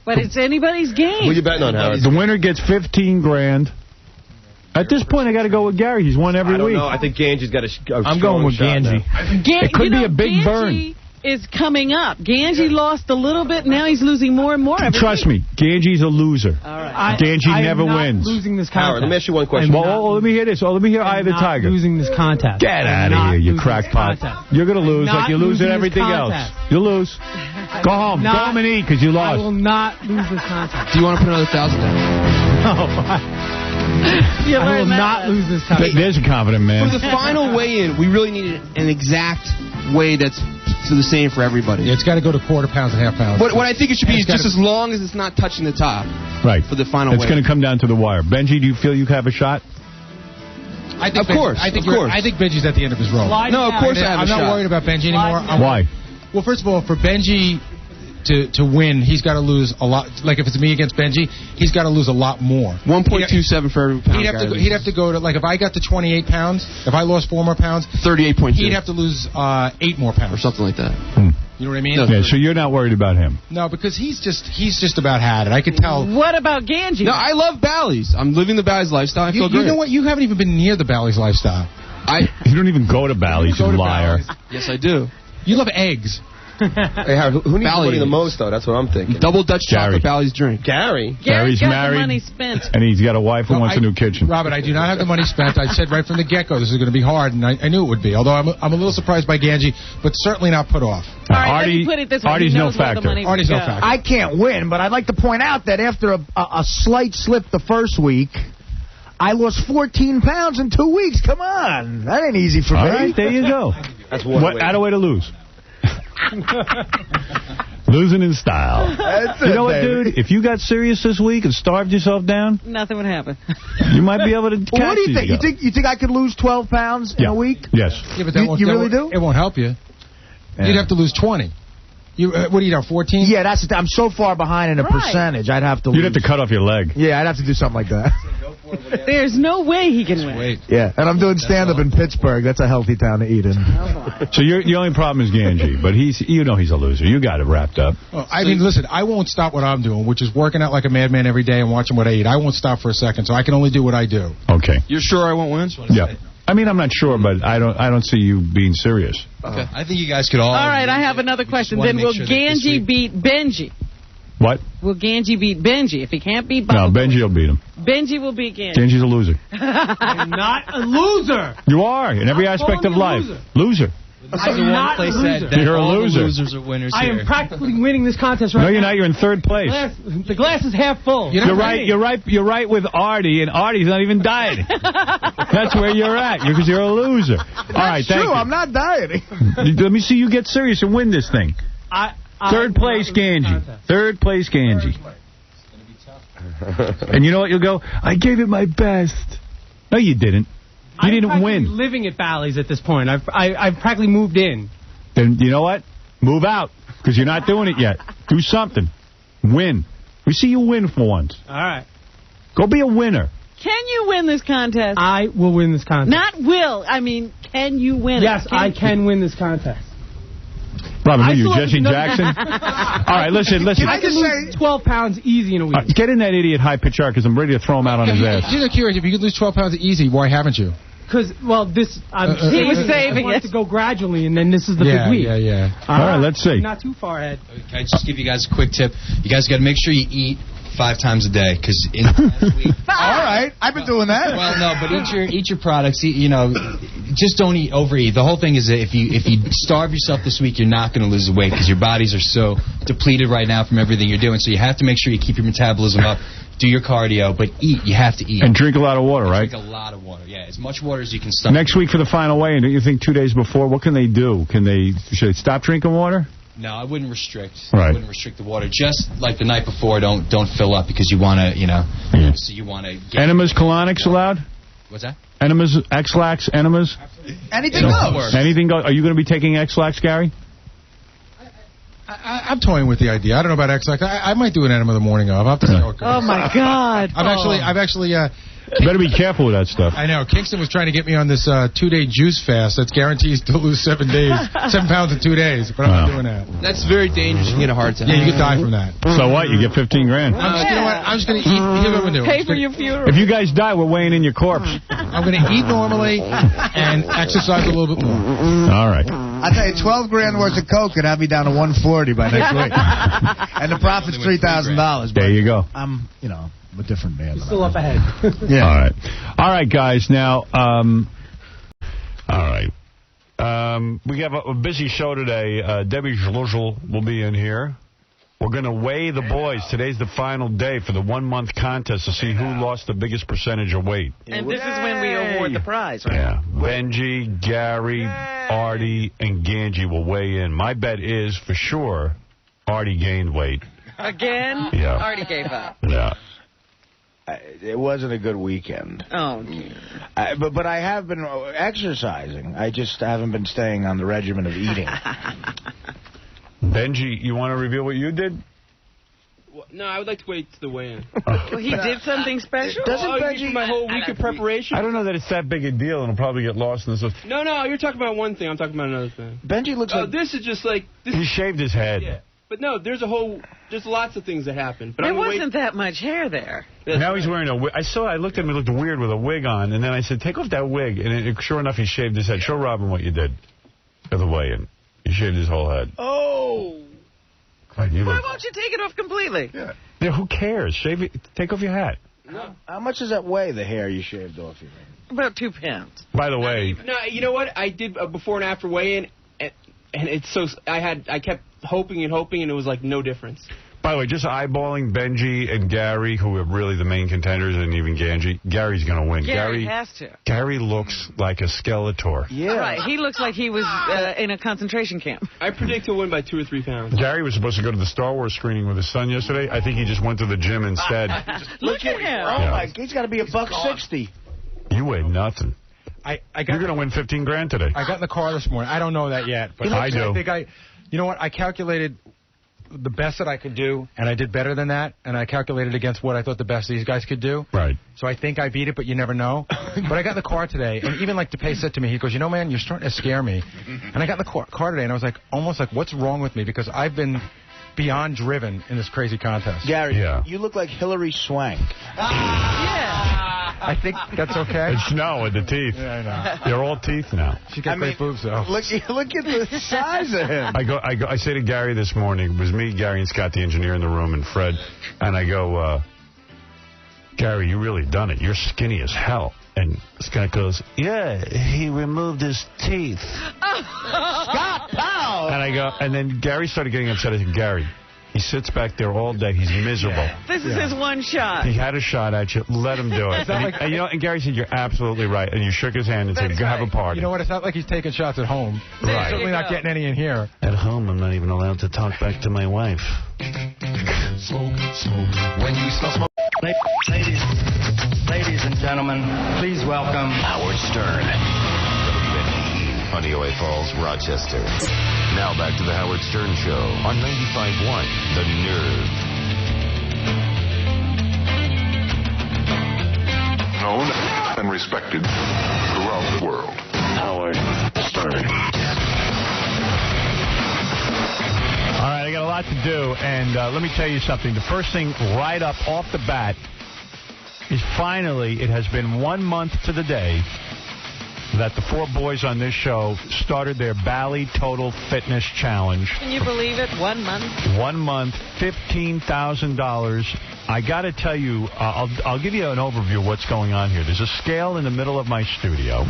S2: But it's anybody's game.
S17: Who you betting on, Howard?
S1: The winner gets 15 grand. At this point, I got to go with Gary. He's won every week.
S17: I don't know. I think Ganji's got a
S8: I'm going with Ganji.
S1: It could be a big burn.
S2: Is coming up. Ganji lost a little bit. Now he's losing more and more.
S1: Trust me, Ganji's a loser.
S2: All right.
S1: Ganji never wins.
S7: Losing this contest.
S17: Howard, let me ask you one question.
S1: Let me hear this. Let me hear Eye of the Tiger.
S7: Losing this contest.
S1: Get out of here, you crackpot. You're going to lose like you lose at everything else. You lose. Go home. Go home and eat because you lost.
S7: I will not lose this contest.
S14: Do you want to put another 1,000 down?
S7: I will not lose this contest.
S1: There's a confident man.
S14: For the final weigh-in, we really need an exact weigh that's the same for everybody.
S9: Yeah, it's got to go to quarter pounds and half pounds.
S14: What I think it should be is just as long as it's not touching the top.
S1: Right.
S14: For the final
S1: It's going to come down to the wire. Benji, do you feel you have a shot?
S9: I think
S14: of course.
S9: I think Benji's at the end of his rope.
S14: No, of course I have a shot.
S9: I'm not worried about Benji anymore.
S1: Why?
S9: Well, first of all, for Benji to win, he's got to lose a lot. Like if it's me against Benji, he's got to lose a lot more.
S14: 1.27 for every pound.
S9: He'd have to go to, like, if I got to 28 pounds, if I lost 4 more pounds,
S14: 38.2.
S9: He'd have to lose 8 more pounds
S14: or something like that.
S9: You know what I mean?
S1: Yeah, so you're not worried about him?
S9: No, because he's just about had it. I could tell.
S2: What about Ganji?
S14: No, I love Bally's. I'm living the Bally's lifestyle. I feel great.
S9: You know what? You haven't even been near the Bally's lifestyle.
S1: You don't even go to Bally's, you liar.
S14: Yes, I do.
S9: You love eggs.
S17: Hey, Howard, who needs money the most, though? That's what I'm thinking.
S14: Double Dutch chocolate Bally's drink.
S17: Gary?
S1: Gary's
S2: got
S1: married.
S2: The money spent.
S1: And he's got a wife who wants a new kitchen.
S9: Robert, I do not have the money spent. I said right from the get-go this is going to be hard, and I knew it would be. Although I'm a little surprised by Ganji, but certainly not put off.
S2: All right, let me put it this way.
S1: Artie's no factor.
S9: Artie's no factor.
S12: I can't win, but I'd like to point out that after a slight slip the first week, I lost 14 pounds in 2 weeks. Come on. That ain't easy for me.
S1: All right, there you go.
S17: That's one way.
S1: Add a way to lose. Losing in style.
S12: That's
S1: you know what, dude? If you got serious this week and starved yourself down,
S2: nothing would happen.
S1: You might be able to catch
S12: what do you think? You think I could lose 12 pounds in a week?
S1: Yes.
S9: Yeah, but you really do? It won't help you. Yeah. You'd have to lose 20. What do you know, 14?
S12: Yeah, I'm so far behind in a percentage. I'd have to lose.
S1: You'd have to cut off your leg.
S12: Yeah, I'd have to do something like that.
S2: There's no way he can win.
S12: Yeah, and I'm doing stand-up in Pittsburgh. That's a healthy town to eat in.
S1: So the only problem is Ganji, but he's a loser. You got it wrapped up.
S9: Well, I mean, listen, I won't stop what I'm doing, which is working out like a madman every day and watching what I eat. I won't stop for a second, so I can only do what I do.
S1: Okay.
S14: You're sure I won't win?
S1: Yeah. I mean, I'm not sure, but I don't see you being serious.
S13: Okay. I think you guys could all...
S2: All right, I have another question. Then will Ganji beat Benji?
S1: What?
S2: Will Ganji beat Benji? If he can't beat Bubba...
S1: No, Benji will beat him.
S2: Benji will beat Ganji.
S1: Ganji's a loser.
S7: I'm not a loser.
S1: You are, in every aspect of life. Loser.
S13: This is the one place that
S1: You're a
S13: all
S1: loser.
S13: the losers are winners
S7: I
S13: here.
S7: am practically winning this contest right now.
S1: No, you're not. You're in third place.
S7: The glass is half full.
S1: You're right with Artie, and Artie's not even dieting. That's where you're at, because you're a loser. All right, thank you.
S12: I'm not dieting.
S1: Let me see you get serious and win this thing. Third place, Ganji. Third place, Ganji. And you know what? You'll go, I gave it my best. No, you didn't. You didn't win.
S7: I'm living at Bally's at this point. I've practically moved in.
S1: Then you know what? Move out, because you're not doing it yet. Do something. Win. We see you win for once.
S7: All right.
S1: Go be a winner.
S2: Can you win this contest?
S7: I will win this contest.
S2: Not will. I mean, can you win
S7: yes,
S2: it?
S7: I can win this contest.
S1: Robin, who are you, Jesse Jackson? All right, listen.
S7: I can lose 12 pounds easy in a week.
S1: Get in that idiot high pitch arc, because I'm ready to throw him out on his ass.
S9: Just curious, if you could lose 12 pounds easy, why haven't you?
S7: Because, well, this...
S2: he was saving it.
S7: to go gradually, and then this is the big week.
S9: Yeah.
S1: All right, let's see.
S7: Not too far ahead.
S13: Can I just give you guys a quick tip? You guys got to make sure you eat 5 times a day, because in the last week...
S12: All right, I've been doing that.
S13: Well, no, but eat your products. Just don't overeat. The whole thing is that if you starve yourself this week, you're not going to lose the weight, because your bodies are so depleted right now from everything you're doing. So you have to make sure you keep your metabolism up, do your cardio, but eat. You have to eat.
S1: And drink a lot of water, right?
S13: Drink a lot of water, yeah. As much water as you can stomach.
S1: Next week for the final weigh-in, don't you think 2 days before, what can they do? Should they stop drinking water?
S13: No, I wouldn't restrict.
S1: Right.
S13: I wouldn't restrict the water. Just like the night before, don't fill up, because you want to, so you want to get...
S1: Enemas, colonics allowed?
S13: What's that?
S1: Enemas, X-Lax, enemas?
S12: Anything goes.
S1: Anything goes. Are you going to be taking X-Lax, Gary?
S9: I'm toying with the idea. I don't know about X-Lax. I might do an enema the morning of. I'll have to see how it goes.
S2: Oh, my God.
S9: I've actually
S1: You better be careful with that stuff.
S9: I know. Kingston was trying to get me on this 2-day juice fast that's guaranteed to lose 7 pounds in 2 days, but I'm not doing that.
S14: That's very dangerous. You can get a heart attack.
S9: Yeah, you could die from that.
S1: So what? You get 15 grand.
S9: You know what? I'm just going to eat. Here's what I'm going to do.
S2: Pay for your funeral.
S1: If you guys die, we're weighing in your corpse.
S9: I'm going to eat normally and exercise a little bit more.
S1: All right.
S12: I tell you, 12 grand worth of coke could have me down to 140 by next week, and the profit's $3,000.
S1: There you go.
S12: I'm a different man.
S7: Still up ahead.
S12: Yeah.
S1: All right, guys. Now, all right. We have a busy show today. Debbie Schlussel will be in here. We're going to weigh the boys. Today's the final day for the 1-month contest to see who lost the biggest percentage of weight.
S2: And this is when we award the prize, right?
S1: Yeah. Benji, Gary, Artie, and Ganji will weigh in. My bet is, for sure, Artie gained weight.
S2: Again?
S1: Yeah.
S2: Artie gave up.
S1: Yeah.
S12: It wasn't a good weekend.
S2: Oh, dear.
S12: But I have been exercising. I just haven't been staying on the regimen of eating.
S1: Benji, you want to reveal what you did?
S14: Well, no, I would like to wait to the weigh-in.
S2: Well, he did something special?
S14: Doesn't Benji... my whole week of preparation?
S1: I don't know that it's that big a deal, and it'll probably get lost in this.
S14: No, you're talking about one thing. I'm talking about another thing.
S12: Benji looks like...
S14: this is just like...
S1: He shaved his head.
S14: Yeah. But no, there's lots of things that happen. But
S2: there wasn't that much hair there.
S1: Now he's wearing a wig. I looked at him, he looked weird with a wig on, and then I said, take off that wig. And sure enough, he shaved his head. Show Robin what you did for the weigh-in. He shaved his whole head.
S2: Oh.
S1: Why
S2: won't you take it off completely?
S1: Yeah, who cares? Shave it. Take off your hat.
S12: No. How much does that weigh, the hair you shaved off your head?
S2: About 2 pounds.
S1: By the way...
S14: No, you know what? I did a before and after weigh-in, and it's so... I kept hoping, and it was like no difference.
S1: By the way, just eyeballing Benji and Gary, who are really the main contenders, and even Ganji, Gary's going to win.
S2: Gary has to.
S1: Gary looks like a Skeletor.
S2: Yeah. Right. He looks like he was in a concentration camp.
S14: I predict he'll win by 2 or 3 pounds.
S1: Gary was supposed to go to the Star Wars screening with his son yesterday. I think he just went to the gym instead.
S2: Look at him.
S12: Oh, my... He's got to be $160.
S1: You weigh nothing. You're going to win 15 grand today.
S9: I got in the car this morning. I don't know that yet. But
S1: I do.
S9: You know what? I calculated the best that I could do, and I did better than that, and I calculated against what I thought the best these guys could do.
S1: Right.
S9: So I think I beat it, but you never know. But I got in the car today, and even like DePay said to me, he goes, you know, man, you're starting to scare me. And I got in the car today, and I was like, almost like, what's wrong with me? Because I've been beyond driven in this crazy contest.
S12: Gary, you look like Hillary Swank.
S2: Yeah.
S9: I think that's okay.
S1: It's with the teeth.
S9: Yeah, I know.
S1: They're all teeth now.
S9: She got great boobs, though.
S12: Look at the size of him.
S1: I say to Gary this morning, it was me, Gary, and Scott, the engineer, in the room, and Fred, and I go, Gary, you really done it. You're skinny as hell. And Scott goes, yeah, he removed his teeth.
S2: Scott,
S1: pow! And I go, and then Gary started getting upset. I said, Gary, he sits back there all day. He's miserable.
S2: This is his one shot.
S1: He had a shot at you. Let him do it. And Gary said, you're absolutely right. And you shook his hand and said, go have a party.
S9: You know what? It's not like he's taking shots at home.
S1: Right.
S9: He's certainly not getting any in here.
S1: At home, I'm not even allowed to talk back to my wife.
S16: Smoke. When you smell smoke.
S18: Ladies and gentlemen, please welcome
S16: Howard Stern. WNE, Honeoye Falls, Rochester. Now back to the Howard Stern Show on 95.1 The Nerve.
S19: Known and respected throughout the world.
S16: Howard Stern.
S1: All right, I got a lot to do, and let me tell you something. The first thing right up off the bat is finally, it has been 1 month to the day that the four boys on this show started their Bally Total Fitness Challenge.
S2: Can you believe it? 1 month?
S1: 1 month, $15,000. I got to tell you, I'll give you an overview of what's going on here. There's a scale in the middle of my studio.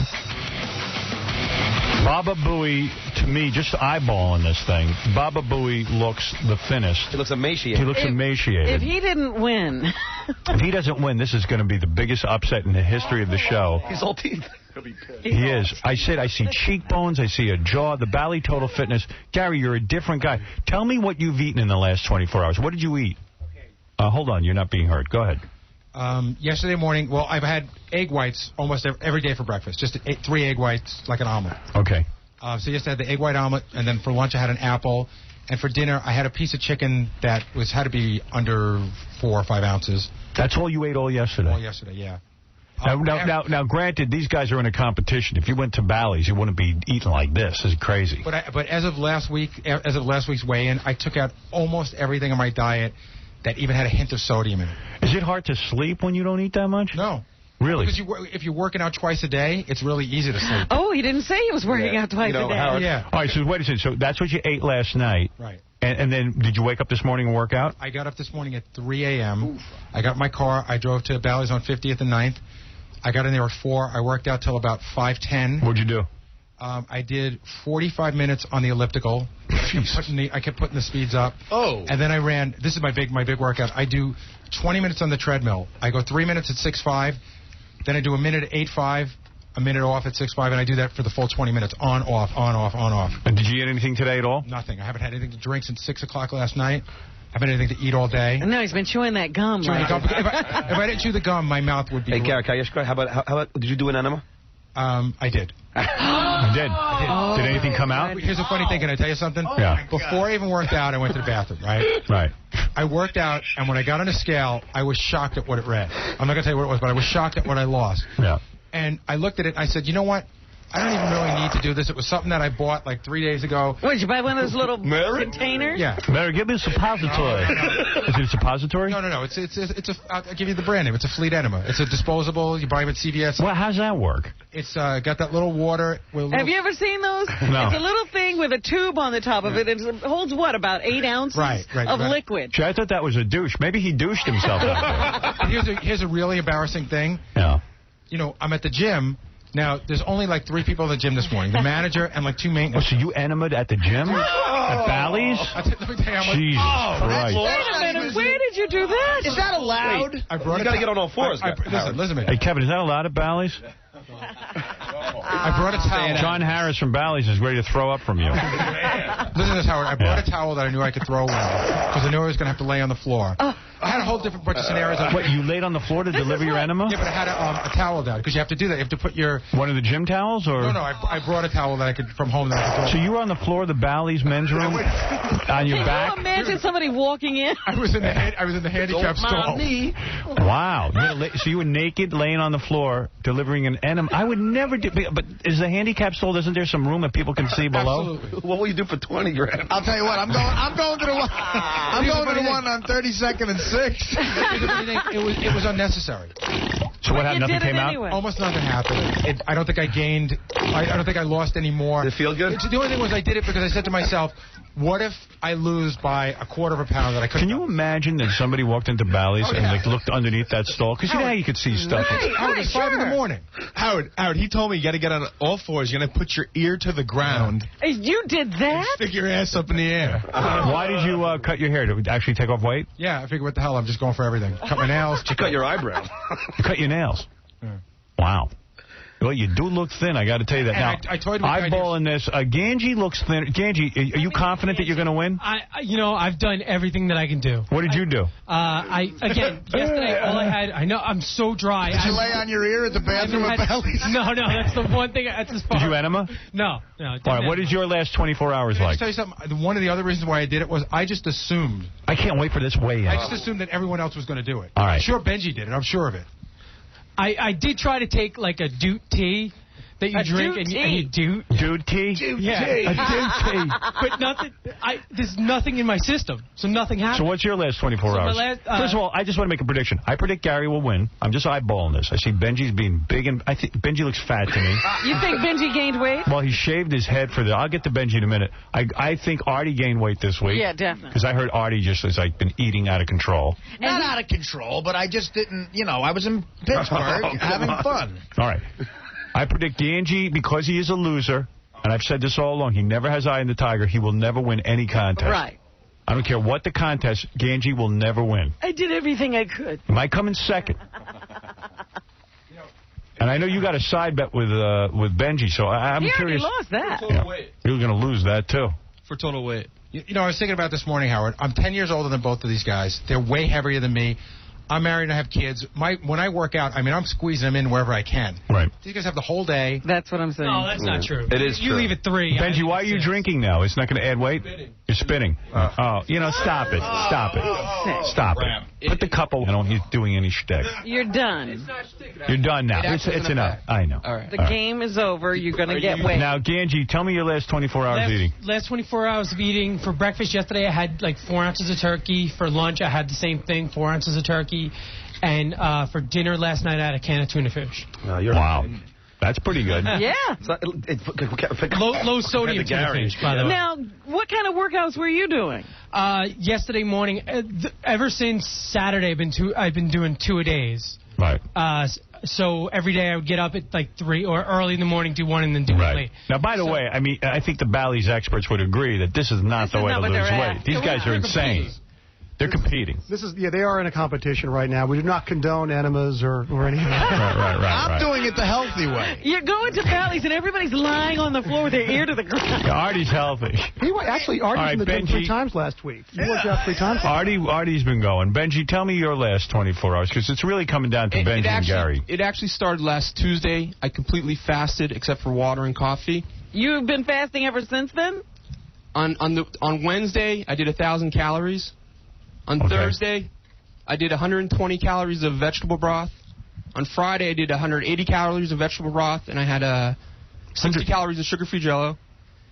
S1: Baba Booey, to me, just eyeballing this thing, Baba Booey looks the thinnest.
S17: He looks emaciated.
S1: He looks emaciated.
S2: If he didn't win.
S1: If he doesn't win, this is going to be the biggest upset in the history of the show.
S17: He's all teeth.
S1: He is. I said I see cheekbones, I see a jaw, the Bally Total Fitness. Gary, you're a different guy. Tell me what you've eaten in the last 24 hours. What did you eat? Hold on, you're not being heard. Go ahead.
S9: Yesterday morning, well, I've had egg whites almost every day for breakfast. Just 3 egg whites, like an omelet.
S1: Okay.
S9: So yesterday I had the egg white omelet, and then for lunch I had an apple. And for dinner, I had a piece of chicken that had to be under 4 or 5 ounces.
S1: That's all you ate all yesterday?
S9: All yesterday, yeah.
S1: Now, granted, these guys are in a competition. If you went to Bally's, you wouldn't be eating like this. This is crazy.
S9: But as of last week's weigh-in, I took out almost everything in my diet that even had a hint of sodium in it.
S1: Is it hard to sleep when you don't eat that much?
S9: No.
S1: Really?
S9: Because if you're working out twice a day, it's really easy to sleep.
S2: Oh, he didn't say he was working out twice a day.
S1: Howard,
S9: yeah.
S1: All right, so wait a second. So that's what you ate last night.
S9: Right.
S1: And then did you wake up this morning and work out?
S9: I got up this morning at 3 a.m. I got my car. I drove to Bally's on 50th and 9th. I got in there at 4. I worked out till about 5:10.
S1: What'd you do?
S9: I did 45 minutes on the elliptical. I kept putting the speeds up.
S17: Oh.
S9: And then I ran. This is my big workout. I do 20 minutes on the treadmill. I go 3 minutes at 6.5. Then I do a minute at 8.5, a minute off at 6.5, and I do that for the full 20 minutes. On, off, on, off, on, off.
S1: And did you eat anything today at all?
S9: Nothing. I haven't had anything to drink since 6 o'clock last night. I haven't had anything to eat all day.
S2: No, he's been chewing that gum.
S9: If I didn't chew the gum, my mouth would be...
S17: Hey, Gary, how about, did you do an enema?
S9: I did.
S1: You did?
S9: Oh.
S1: Did anything come out?
S9: Here's a funny thing. Can I tell you something?
S1: Yeah.
S9: Before I even worked out, I went to the bathroom, right?
S1: Right.
S9: I worked out, and when I got on a scale, I was shocked at what it read. I'm not going to tell you what it was, but I was shocked at what I lost.
S1: Yeah.
S9: And I looked at it, and I said, you know what? I don't even really need to do this. It was something that I bought like 3 days ago.
S2: What, did you buy one of those little containers?
S9: Yeah.
S1: Mary, give me a suppository. Is it a suppository?
S9: No. It's I'll give you the brand name. It's a Fleet Enema. It's a disposable. You buy them at CVS.
S1: Well, how's that work?
S9: It's got that little water.
S2: Have you ever seen those?
S1: No.
S2: It's a little thing with a tube on the top of it. It holds, what, about 8 ounces of liquid?
S1: I thought that was a douche. Maybe he douched himself out
S9: there. Here's a really embarrassing thing.
S1: Yeah.
S9: You know, I'm at the gym. Now, there's only like 3 people in the gym this morning. The manager and like 2 maintenance.
S1: Oh, so you enemaed at the gym? At Bally's? Jesus Christ.
S2: Wait a minute. Where did you do that?
S12: Is that allowed?
S17: You got to get on all fours.
S9: Listen to me.
S1: Hey, Kevin, is that allowed at Bally's?
S9: I brought a towel.
S1: John Harris from Bally's is ready to throw up from you.
S9: Listen to this, Howard. I brought a towel that I knew I could throw in because I knew I was going to have to lay on the floor. I had a whole different bunch of scenarios.
S1: What, you laid on the floor to deliver your enema?
S9: Yeah, but I had a towel down because you have to do that. You have to put your...
S1: One of the gym towels? Or?
S9: No, I brought a towel that I could from home that I could throw.
S1: So you were on the floor of the Bally's men's room on your back?
S2: Can you imagine somebody walking in?
S9: I was in the handicap stall.
S1: Wow. So you were naked, laying on the floor, delivering an enema. I would never do... But is the handicap stall, isn't there some room that people can see below?
S9: Absolutely.
S17: What will you do for 20 grand?
S12: I'll tell you what. I'm going to the one. I'm going to the one on 32nd and 6th.
S9: It was unnecessary.
S1: So what happened? Nothing came
S2: anyway.
S1: out?
S9: Almost nothing happened. I don't think I gained. I don't think I lost any more.
S17: Did it feel good?
S9: The only thing was I did it because I said to myself, what if I lose by a quarter of a pound that I couldn't?
S1: Can you imagine that somebody walked into Bally's and like looked underneath that stall? Because you know how you could see stuff.
S9: Howard, it's 5 in the morning.
S10: Howard, he told me you got to get on all fours. You're going to put your ear to the ground.
S2: You did that?
S10: Stick your ass up in the air.
S1: Why did you cut your hair? To actually take off weight?
S9: Yeah, I figured, what the hell? I'm just going for everything. Cut my nails.
S17: You cut your eyebrow.
S1: You cut your nails.
S9: Yeah.
S1: Wow. Well, you do look thin, I got to tell you that. Now,
S9: I toyed with
S1: eyeballing this, Ganji looks thin. Ganji, are you confident that you're going to win?
S7: I've done everything that I can do.
S1: What did you do?
S7: Yesterday, all I had, I'm so dry.
S12: Did you lay on your ear at the bathroom at Bally's?
S7: No, that's the one thing. That's as far.
S1: Did you enema?
S7: No.
S1: All right, what is your last 24 hours like?
S9: Can I tell you something? One of the other reasons why I did it was I just assumed.
S1: I can't wait for this weigh-in.
S9: I just assumed that everyone else was going to do it.
S1: All right.
S9: I'm sure Benji did it. I'm sure of it.
S7: I did try to take like a doot tea that you drink and you doot.
S1: Doot tea?
S7: Yeah.
S1: A doot tea.
S7: But nothing. There's nothing in my system, so nothing happens.
S1: So what's your last 24 hours? First of all, I just want to make a prediction. I predict Gary will win. I'm just eyeballing this. I see Benji's being big, and I think Benji looks fat to me.
S2: You think Benji gained weight?
S1: Well, he shaved his head for the... I'll get to Benji in a minute. I think Artie gained weight this week.
S2: Yeah, definitely.
S1: Because I heard Artie just has like been eating out of control.
S12: Not out of control, but I just didn't, I was in Pittsburgh having fun.
S1: All right. I predict Ganji, because he is a loser, and I've said this all along, he never has eye in the tiger, he will never win any contest.
S2: Right.
S1: I don't care what the contest, Ganji will never win.
S2: I did everything I could.
S1: He might come in second. And I know you got a side bet with Benji, so I'm curious.
S2: He already lost that.
S1: Yeah. You're going to lose that, too.
S9: For total weight. I was thinking about this morning, Howard. I'm 10 years older than both of these guys. They're way heavier than me. I'm married and I have kids. When I work out, I'm squeezing them in wherever I can.
S1: Right.
S9: These guys have the whole day.
S2: That's what I'm saying.
S7: No, that's not true.
S17: It is
S7: You
S17: true.
S7: leave at 3.
S1: Benji, why are you drinking now? It's not going to add weight? You're spinning. Stop it. Stop it. Stop it. Put the cup away. I don't he's doing any shtick.
S2: You're done.
S1: You're done now. It's enough. I know.
S2: All right. The game is over. You're going to get weight.
S1: Now, Ganji, tell me your last 24 hours eating.
S7: Last 24 hours of eating. For breakfast yesterday, I had like 4 ounces of turkey. For lunch, I had the same thing, 4 ounces of turkey. And for dinner last night, I had a can of tuna fish.
S1: Wow. That's pretty good.
S2: Yeah.
S7: Low sodium tuna fish, by the way.
S2: Now, what kind of workouts were you doing?
S7: Yesterday morning, ever since Saturday, I've been doing 2-a-days.
S1: Right.
S7: So every day I would get up at like 3 or early in the morning, do one, and then do it late.
S1: Now, by the way, I think the Bally's experts would agree that this is not the way to lose weight. These guys are insane. They're competing.
S11: They are in a competition right now. We do not condone enemas or anything.
S1: Right.
S12: I'm doing it the healthy way.
S2: You're going to Bally's and everybody's lying on the floor with their ear to the ground.
S1: Yeah, Artie's healthy.
S11: Artie's in the gym 3 times last week. You worked out 3 times.
S1: Artie's been going. Benji, tell me your last 24 hours, because it's really coming down to Benji and Gary.
S8: It actually started last Tuesday. I completely fasted except for water and coffee.
S2: You've been fasting ever since then?
S8: On Wednesday, I did 1,000 calories. On Thursday, I did 120 calories of vegetable broth. On Friday, I did 180 calories of vegetable broth, and I had 60 calories of sugar-free Jell-O.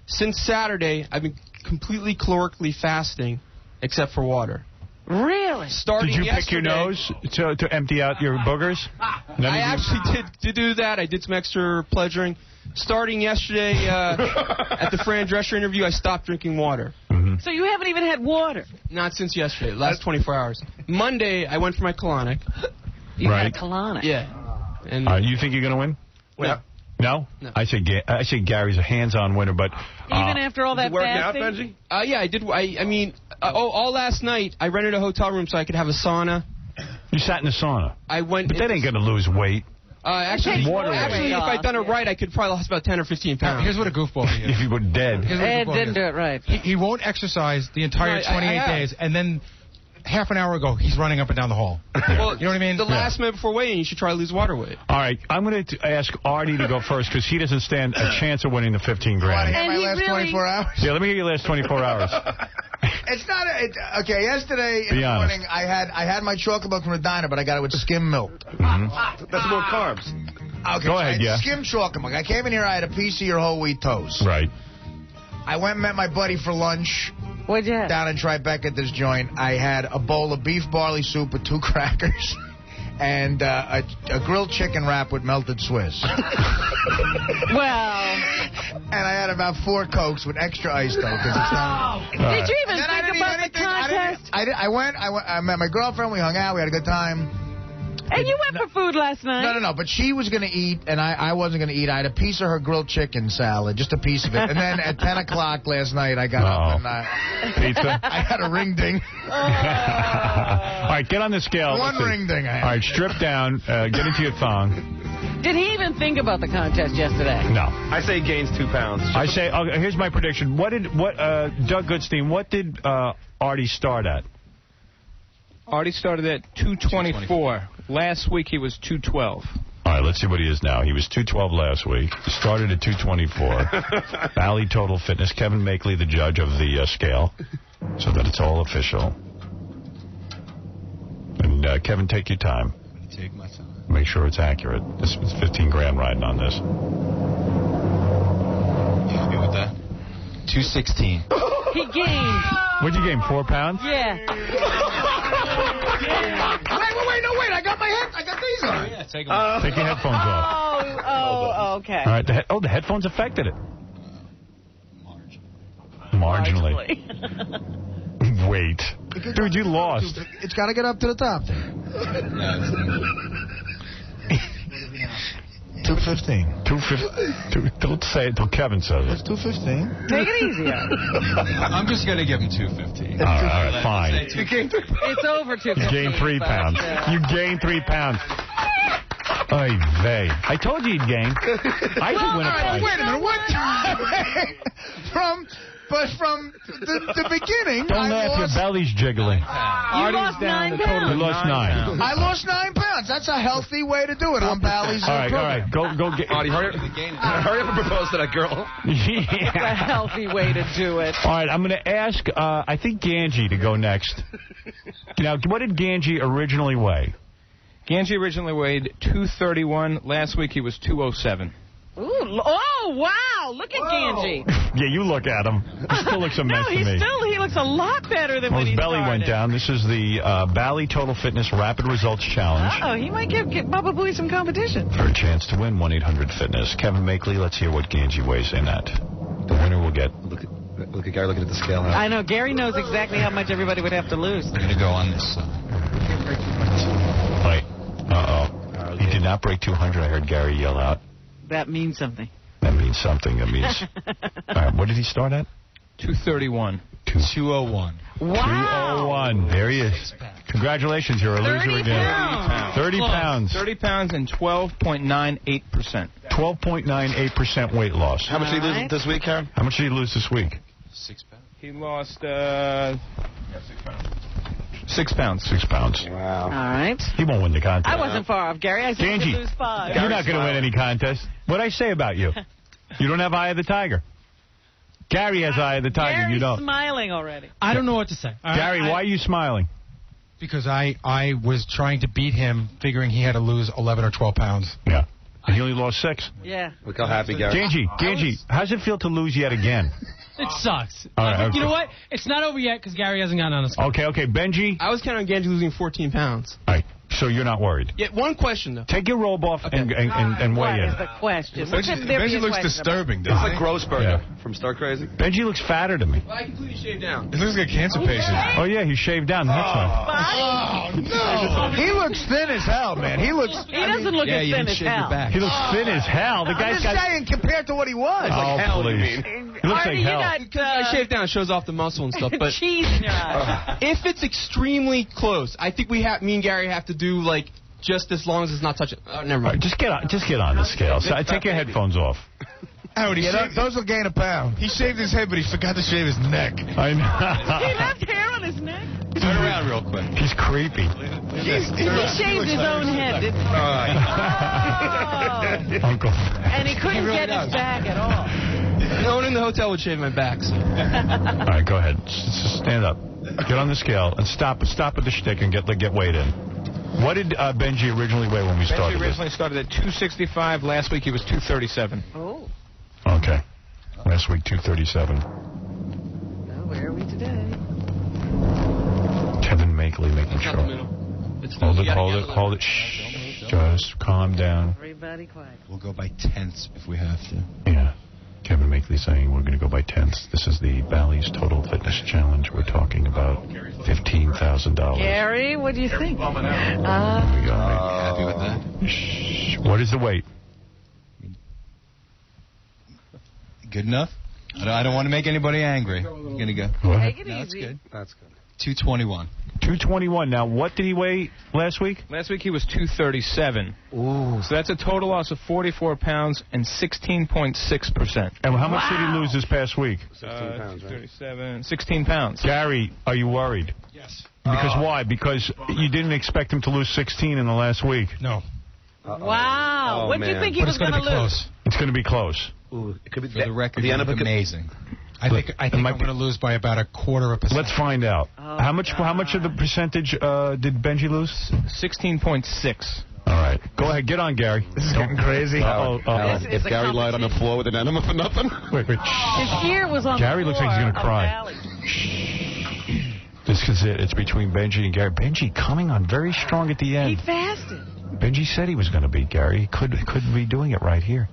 S8: Since Saturday, I've been completely calorically fasting, except for water.
S2: Really?
S1: Did you pick your nose to empty out your boogers?
S8: I actually did do that. I did some extra pleasuring. Starting yesterday at the Fran Drescher interview, I stopped drinking water.
S2: So you haven't even had water?
S8: Not since yesterday, the last 24 hours. Monday, I went for my colonic.
S2: You had a colonic?
S8: Yeah. And
S1: you think you're going to win?
S8: Well,
S1: No? I say Gary's a hands-on winner, but...
S2: Even after all that fasting?
S17: Did you work out, Benji?
S8: Yeah, I did. All last night, I rented a hotel room so I could have a sauna.
S1: You sat in the sauna?
S8: I went...
S1: But that ain't going to lose weight.
S8: Actually, if I'd done it right, I could probably lost about 10 or 15 pounds.
S9: Here's what a goofball he is.
S1: If you were dead.
S2: Ed didn't do it right.
S9: He won't exercise the entire 28 days, and then half an hour ago, he's running up and down the hall.
S8: Well,
S9: you know what I mean?
S8: The last minute before weigh-in, you should try to lose water weight.
S1: All right, I'm going to ask Artie to go first, because he doesn't stand a chance of winning the 15 grand.
S12: Want to hear my last 24 hours?
S1: Yeah, let me hear your last 24 hours.
S12: It's not okay. Yesterday in the morning, I had my chocolate milk from the diner, but I got it with skim milk.
S17: That's more carbs.
S12: Okay,
S1: Go ahead,
S12: skim chocolate milk. I came in here, I had a piece of your whole wheat toast.
S1: Right.
S12: I went and met my buddy for lunch.
S2: What'd you have?
S12: Down in Tribeca at this joint. I had a bowl of beef barley soup with 2 crackers and a grilled chicken wrap with melted Swiss.
S2: Well.
S12: And I had about 4 Cokes with extra ice, though, because it's not...
S2: Did you even think about the contest?
S12: I went, I met my girlfriend, we hung out, we had a good time.
S2: And you went for food last night.
S12: No, but she was going to eat, and I wasn't going to eat. I had a piece of her grilled chicken salad, just a piece of it. And then at 10 o'clock last night, I got up and
S1: pizza?
S12: I had a ring ding.
S1: All right, get on the scale.
S12: One ring ding I had.
S1: All right, strip down, get into your thong.
S2: Did he even think about the contest yesterday?
S1: No.
S17: I say he gains 2 pounds.
S1: I say, here's my prediction. Doug Goodstein, what did Artie start at?
S3: Artie started at 224. Last week he was 212.
S1: All right, let's see what he is now. He was 212 last week. Started at 224. Bally Total Fitness. Kevin Makeley, the judge of the scale, so that it's all official. And Kevin, take your time.
S13: Take my time.
S1: Make sure it's accurate. This was 15 grand riding on this.
S13: You happy with that? 216.
S2: He gained.
S1: What'd you gain, 4 pounds?
S2: Yeah.
S12: Wait, I got these on.
S13: Yeah, take
S1: take your headphones off.
S2: Oh, okay.
S1: All right, the headphones affected it. Marginally. Wait. Dude, you lost.
S12: It's got to get up to the top. 215.
S1: 215. Don't say it till Kevin says it.
S12: It's 215.
S2: Take it easier.
S13: I'm just going to give him 215.
S1: All right, fine.
S2: It's over 215.
S1: You gained 3 pounds. You gained 3 pounds. Oy vey. I told you you'd gain. I should win a prize.
S12: Wait a minute. What time? From the beginning,
S1: Don't laugh, your belly's jiggling.
S2: You lost 9 pounds.
S1: You lost 9.
S12: I lost 9 pounds. That's a healthy way to do it on Bally's program.
S1: All right. Go get...
S17: Artie, hurry up and propose to that girl.
S2: It's a healthy way to do it.
S1: All right, I'm going to ask, I think, Ganji to go next. Now, what did Ganji originally weigh?
S3: Ganji originally weighed 231. Last week he was 207.
S2: Ooh, oh, wow. Look at Ganji.
S1: Yeah, you look at him. He still looks a mess to me.
S2: He looks a lot better than when
S1: his
S2: he
S1: belly
S2: started.
S1: went down. This is the Bally Total Fitness Rapid Results Challenge.
S2: Uh-oh, he might give Bubba Booey some competition.
S1: For a chance to win 1-800-FITNESS. Kevin Makeley, let's hear what Ganji weighs in at. The winner will get...
S17: Look at Gary looking at the scale now.
S2: I know. Gary knows exactly how much everybody would have to lose.
S13: I'm going to go on this side.
S1: Wait. He did not break 200. I heard Gary yell out.
S2: That means something.
S1: That means something. That means... All right, what did he start at?
S3: 231.
S13: 201.
S2: Wow.
S1: 201. There he is. Congratulations, you're a loser again. 30 pounds.
S3: 30 pounds and 12.98%.
S1: 12.98% weight loss.
S17: How much did he lose this week, Karen?
S1: How much did he lose this week?
S13: 6 pounds.
S3: He lost 6 pounds.
S1: 6 pounds.
S17: Wow.
S2: All right.
S1: He won't win the contest.
S2: I wasn't far off, Gary. I said he
S1: Ganji,
S2: could lose 5.
S1: you're not going to win any contest. What'd I say about you? You don't have Eye of the Tiger. Gary has Eye of the Tiger.
S2: Gary's
S1: You don't.
S2: Smiling already.
S7: I don't know what to say.
S1: Gary, why are you smiling?
S9: Because I was trying to beat him, figuring he had to lose 11 or 12 pounds.
S1: Yeah. And he only lost 6.
S2: Yeah.
S17: Look how happy Gary.
S1: Ganji, how's it feel to lose yet again?
S7: It sucks.
S1: All right,
S7: You know what? It's not over yet because Gary hasn't gotten on the scale.
S1: Okay. Benji?
S8: I was counting on Ganji losing 14 pounds.
S1: All right. So you're not worried?
S8: Yeah, one question, though.
S1: Take your robe off and weigh
S2: What
S1: in.
S2: is the question?
S10: Benji looks disturbing, doesn't
S17: It's
S10: he?
S17: like Grossberger from Star Crazy.
S1: Benji looks fatter to me.
S8: Well, I completely shaved down.
S10: He looks like a cancer patient.
S1: Oh, yeah, he shaved down. That's right.
S12: Oh, no. He looks thin as hell, man. He doesn't
S2: look as thin as hell.
S1: He looks thin as hell. The guy's
S12: I'm just saying, compared to what he was.
S1: Oh,
S17: hell, you
S1: please.
S17: mean.
S1: He looks like
S2: Artie,
S1: hell.
S2: you
S8: I shaved down. It shows off the muscle and stuff. But
S2: cheese in your eye.
S8: if it's extremely close, I think me and Gary have to do, like, just as long as it's not touching. Never mind.
S1: Just get on the scale. So, take your headphones off.
S10: Howard,
S12: Those will gain a pound.
S10: He shaved his head, but he forgot to shave his neck.
S1: I know.
S2: He left hair on his neck.
S13: Turn around real quick.
S1: He's creepy.
S2: He shaved his own head, didn't he?
S1: Uncle.
S2: And he couldn't get his back at all.
S8: No one in the hotel would shave my back. So.
S1: All right, go ahead. Just stand up. Get on the scale and stop with the shtick and get weighed in. What did Benji originally weigh when we started?
S3: Benji originally started at 265. Last week he was 237.
S2: Oh.
S1: Okay. Last week, 237.
S2: Well, where are we today?
S1: Kevin Makeley making sure.
S8: It's
S1: Hold it. Shh. Just calm down.
S2: Everybody quiet.
S13: We'll go by tenths if we have to.
S1: Yeah. Kevin Makeley saying we're going to go by tenths. This is the Bally's Total Fitness Challenge. We're talking about $15,000.
S2: Gary, what do you think?
S1: Here we go.
S13: Happy with that?
S1: Shh. What is the weight?
S13: Good enough? I don't want to make anybody angry. I'm going to go.
S2: Take it easy.
S17: That's good.
S13: 221.
S1: 221. Now, what did he weigh last week?
S3: Last week he was 237.
S1: Ooh.
S3: So that's a total loss of 44 pounds and 16.6%.
S1: And how much did he lose this past week?
S3: 16 pounds, 37, 16 pounds.
S1: Gary, are you worried?
S9: Yes.
S1: Because why? Because you didn't expect him to lose 16 in the last week.
S9: No.
S2: Wow. What do you think he was going to lose?
S1: It's going to be close.
S17: Ooh, it could be
S13: For the record,
S17: the end of it
S13: amazing.
S9: I think I'm going to lose by about 1/4%.
S1: Let's find out. How much of the percentage did Benji lose?
S3: 16.6.
S1: All right. Go ahead. Get on, Gary.
S12: This is getting crazy.
S17: If Gary lied on the floor with an enema for nothing.
S1: Wait.
S2: His ear was on
S1: Gary
S2: the
S1: looks like he's going to cry. This is it. It's between Benji and Gary. Benji coming on very strong at the end.
S2: He fasted.
S1: Benji said he was going to beat Gary. He could be doing it right here.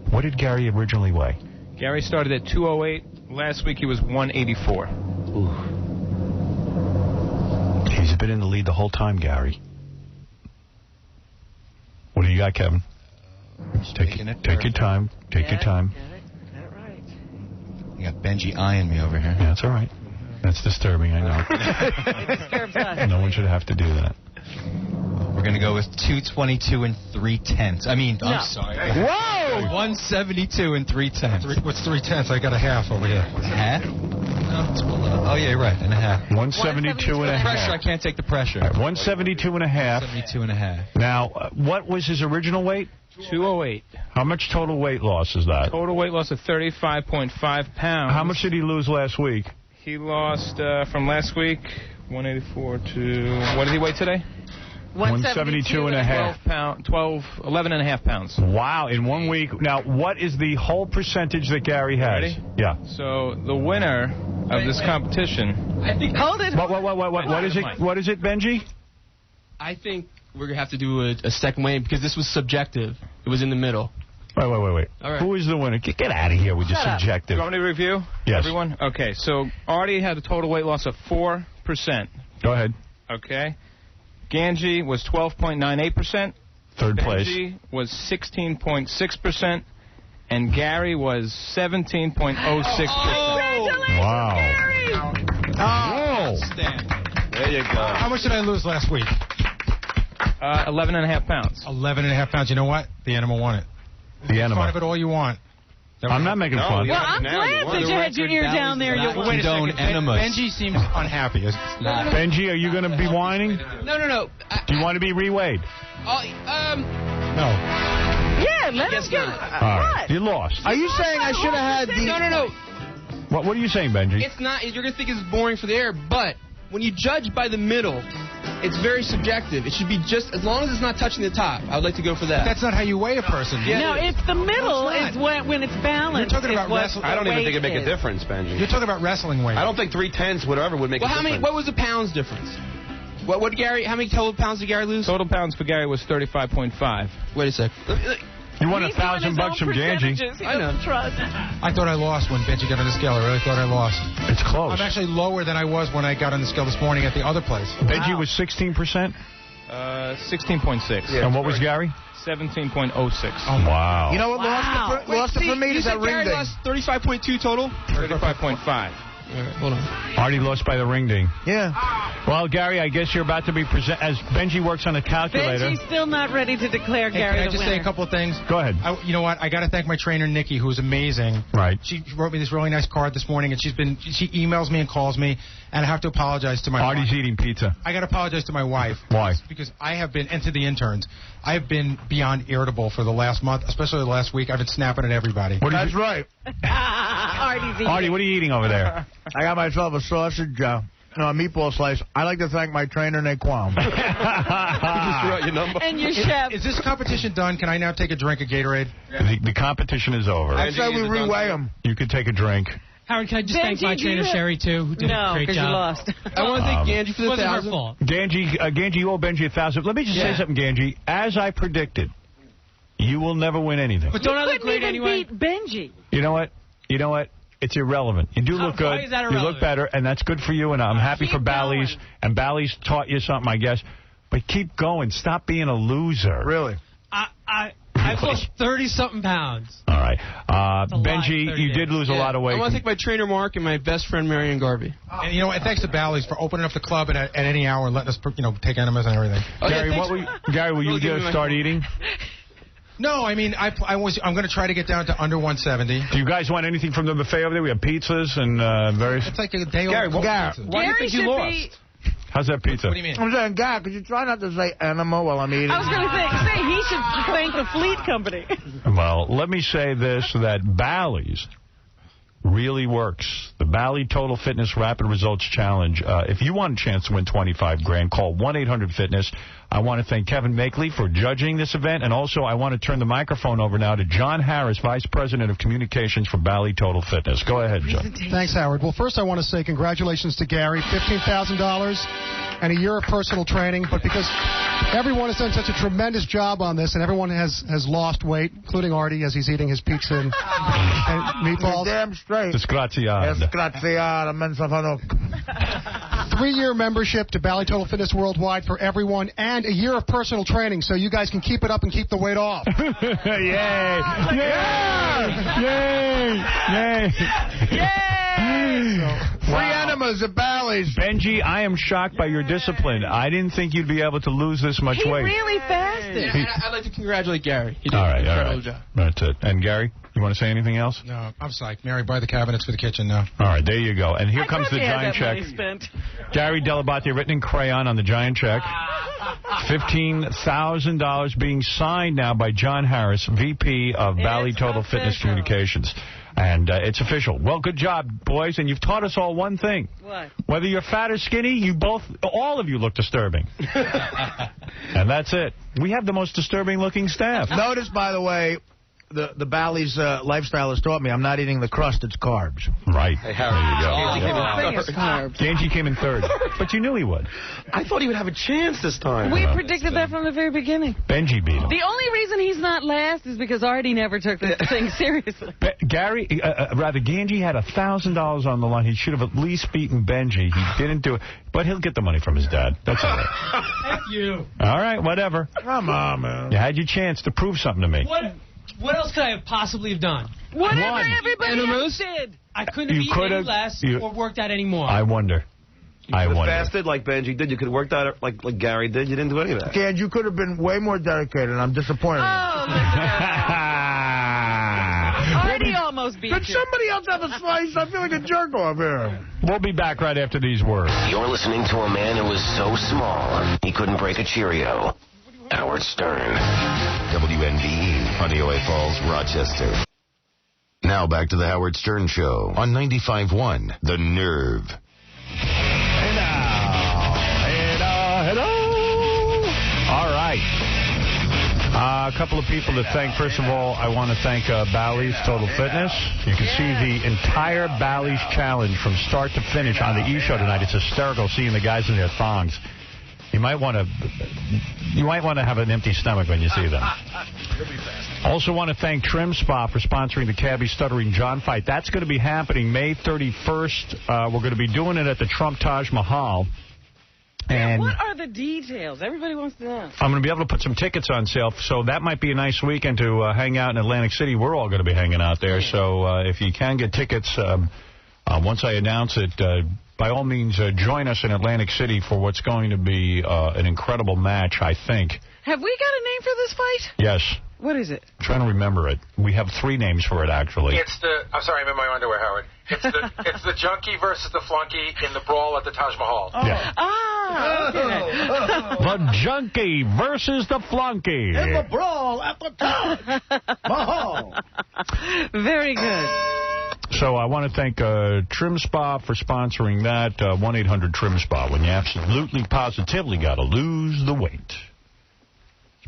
S1: What did Gary originally weigh?
S3: Gary started at 208. Last week he was 184.
S1: Ooh. He's been in the lead the whole time, Gary. What do you got, Kevin? Take your time. Take your time.
S2: Get it right.
S13: You got Benji eyeing me over here.
S1: Yeah, that's all right. That's disturbing, I know.
S2: It disturbs us.
S1: No one should have to do that.
S13: We're going to go with 222 and 3/10. I'm sorry.
S9: Whoa!
S13: 172 and 3/10.
S9: What's 3/10? I got a half over here.
S13: Half? No, it's below. Oh, yeah, you're right. And a half.
S1: 172 and a
S13: Pressure, I
S1: half.
S13: can't take the pressure.
S1: Right, 172 and a half.
S13: 172 and a half.
S1: Now, what was his original weight?
S3: 208.
S1: How much total weight loss is that?
S3: Total weight loss of 35.5 pounds.
S1: How much did he lose last week?
S3: He lost from last week 184 to... What did he weigh today?
S1: 172 and a half.
S3: 11 and a half pounds.
S1: Wow, in 1 week. Now, what is the whole percentage that Gary has?
S3: Ready?
S1: Yeah.
S3: So the winner of this competition...
S2: Hold it.
S1: What is it? What is it, Benji?
S8: I think we're going to have to do a second weigh because this was subjective. It was in the middle.
S1: Wait.
S8: All right.
S1: Who is the winner? Get out of here with your subjective.
S3: You want me to review?
S1: Yes.
S3: Everyone? Okay, so Artie had a total weight loss of 4%.
S1: Go ahead.
S3: Okay. Ganji was 12.98%.
S1: Third place.
S3: Benji was 16.6%. And Gary was 17.06%.
S1: Wow.
S2: Gary!
S17: There you go.
S9: How much did I lose last week?
S3: 11 and a half pounds.
S9: 11 and a half pounds. You know what? The animal won it.
S1: The animal.
S9: Fun of it all you want.
S1: I'm not making fun.
S2: Well, I'm glad that you had your ear down there.
S13: Wait a second.
S9: Benji seems unhappy.
S1: Benji, are you going to be whining?
S8: No.
S1: Do you want to be reweighed?
S9: No.
S2: Yeah, let us get it.
S1: Right. You lost.
S12: Are you saying I should have had the...
S8: No.
S1: What are you saying, Benji?
S8: It's not. You're going to think it's boring for the air, but when you judge by the middle, it's very subjective. It should be just, as long as it's not touching the top, I would like to go for that.
S9: That's not how you weigh a person.
S8: Yeah,
S2: No, it's the middle is when it's balanced.
S9: You're talking about wrestling.
S17: I don't even think it'd make a difference, Benji.
S9: You're talking about wrestling weight.
S17: I don't think 3/10 whatever would make a difference.
S8: What was the pounds difference? What Gary? How many total pounds did Gary lose?
S3: Total pounds for Gary was 35.5.
S8: Wait a sec.
S1: You won $1,000 from Ganji.
S2: I know.
S9: I thought I lost when Benji got on the scale. I really thought I lost.
S1: It's close.
S9: I'm actually lower than I was when I got on the scale this morning at the other place.
S1: Benji was 16%?
S3: 16.6.
S1: Yeah, and what was Gary?
S3: 17.06.
S1: Oh, wow.
S12: You know what lost it for me is that ring
S8: Gary
S12: ding.
S8: lost 35.2 total?
S3: 35.5.
S8: Hold on.
S1: Already lost by the ring ding.
S12: Yeah.
S1: Well, Gary, I guess you're about to be as Benji works on a calculator.
S2: Benji's still not ready to declare Gary
S9: Can I
S2: the
S9: just
S2: winner.
S9: say a couple of things?
S1: Go ahead.
S9: You know what? I got to thank my trainer, Nikki, who is amazing.
S1: Right.
S9: She wrote me this really nice card this morning, and she emails me and calls me, and I have to apologize to my
S1: Artie's
S9: wife.
S1: eating pizza.
S9: I got to apologize to my wife.
S1: Why?
S9: Because I have been, and to the interns, I have been beyond irritable for the last month, especially the last week. I've been snapping at everybody.
S12: That's right.
S2: Artie,
S1: what are you eating over there?
S12: I got myself a sausage, a meatball slice. I'd like to thank my trainer, Naquan.
S17: You just threw out your number.
S2: And your chef.
S9: Is this competition done? Can I now take a drink of Gatorade?
S1: The competition is over.
S12: I said we reweigh them.
S1: You can take a drink.
S7: Howard, can I just thank my trainer, Sherry, too, who did a great job?
S2: No, because you lost.
S14: I want to thank Ganji for the 1,000.
S1: Ganji, you owe Benji 1,000. Let me just say something, Ganji. As I predicted, you will never win anything.
S7: But don't I look great anyway?
S2: Beat Benji.
S1: You know what? It's irrelevant. You do look good.
S7: Why is that irrelevant?
S1: You look better, and that's good for you, and I'm happy for Bally's. And Bally's taught you something, I guess. But keep going. Stop being a loser.
S5: Really?
S7: I've lost 30-something pounds.
S1: All right. Benji, you did lose a lot of weight.
S8: I want to thank my trainer, Mark, and my best friend, Marion Garvey.
S9: And, you know, and thanks to Bally's for opening up the club at any hour and letting us, take enemas and everything.
S1: Gary, will you start eating?
S9: No, I mean, I'm going to try to get down to under 170.
S1: Do you guys want anything from the buffet over there? We have pizzas and various...
S9: It's like a day old.
S1: Gary, why do you think you lost? How's that pizza?
S9: What do you mean?
S5: I'm saying, God, could you try not to say enema while I'm eating?
S2: I was going to say he should thank the Fleet Company.
S1: Well, let me say this, that Bally's really works. The Bally Total Fitness Rapid Results Challenge. If you want a chance to win $25,000, call 1-800-FITNESS. I want to thank Kevin Makeley for judging this event, and also I want to turn the microphone over now to John Harris, Vice President of Communications for Bally Total Fitness. Go ahead, John.
S11: Thanks, Howard. Well, first I want to say congratulations to Gary, $15,000 and a year of personal training, but because everyone has done such a tremendous job on this, and everyone has lost weight, including Artie as he's eating his pizza and meatballs.
S5: You're damn straight.
S1: Disgraziata.
S5: Disgraziata, mensa fanuk.
S11: 3-year membership to Bally Total Fitness Worldwide for everyone, and a year of personal training, so you guys can keep it up and keep the weight off.
S1: Yay!
S5: Free enemas at Bally's.
S1: Benji, I am shocked by your discipline. I didn't think you'd be able to lose this much weight.
S2: He really fasted.
S8: I'd like to congratulate Gary. He did
S1: all right.
S8: job.
S1: That's it. And Gary, you want to say anything else?
S9: No, I'm psyched. Mary, buy the cabinets for the kitchen now.
S1: All right, there you go. And here comes the giant check. Gary Delabate, written in crayon on the giant check. $15,000 being signed now by John Harris, VP of Bally Total Fitness Communications. And it's official. Well, good job, boys. And you've taught us all one thing.
S2: What?
S1: Whether you're fat or skinny, all of you look disturbing. And that's it. We have the most disturbing-looking staff.
S5: Notice, by the way, the Bally's lifestyle has taught me I'm not eating the crust, it's carbs.
S1: Right.
S17: Hey, Harry,
S1: there you go. Ganji came in third. But you knew he would.
S17: I thought he would have a chance this time.
S2: We predicted that from the very beginning.
S1: Benji beat him.
S2: The only reason he's not last is because Artie never took this thing seriously.
S1: Ganji had $1,000 on the line. He should have at least beaten Benji. He didn't do it. But he'll get the money from his dad. That's all right.
S7: Thank you.
S1: All right, whatever.
S5: Come on, man.
S1: You had your chance to prove something to me.
S7: What else could I have possibly have done?
S2: Whatever everybody else did.
S7: I couldn't have eaten any less or worked out any more.
S1: I wonder.
S17: You could have fasted like Benji did. You could have worked out like Gary did. You didn't do any of that.
S5: Dan, you could have been way more dedicated, and I'm disappointed.
S2: Artie almost beat you.
S5: Could somebody else have a slice? I feel like a jerk off here.
S1: We'll be back right after these words.
S15: You're listening to a man who was so small he couldn't break a Cheerio. Howard Stern.
S16: WNBE, Honeyaway Falls, Rochester. Now back to the Howard Stern Show on 95.1 The Nerve.
S1: Hello. All right. A couple of people to thank. First of all, I want to thank Bally's Total Fitness. You can see the entire Bally's challenge from start to finish on the E! Show tonight. It's hysterical seeing the guys in their thongs. You might want to have an empty stomach when you see them. Also want to thank Trim Spa for sponsoring the Cabby Stuttering John fight. That's going to be happening May 31st. We're going to be doing it at the Trump Taj Mahal. And
S2: what are the details? Everybody wants to know.
S1: I'm going to be able to put some tickets on sale, so that might be a nice weekend to hang out in Atlantic City. We're all going to be hanging out there, so if you can get tickets, once I announce it, by all means, join us in Atlantic City for what's going to be an incredible match, I think.
S2: Have we got a name for this fight?
S1: Yes.
S2: What is it?
S1: I'm trying to remember it. We have 3 names for it, actually.
S9: I'm sorry, I'm in my underwear, Howard. It's the junkie versus the flunky in the brawl at the Taj Mahal.
S1: Oh. Yeah.
S2: Okay.
S1: The junkie versus the flunky.
S5: In the brawl at the Taj Mahal.
S2: Very good.
S1: So I want to thank Trim Spa for sponsoring that. 1-800-TRIM-SPA when you absolutely, positively got to lose the weight.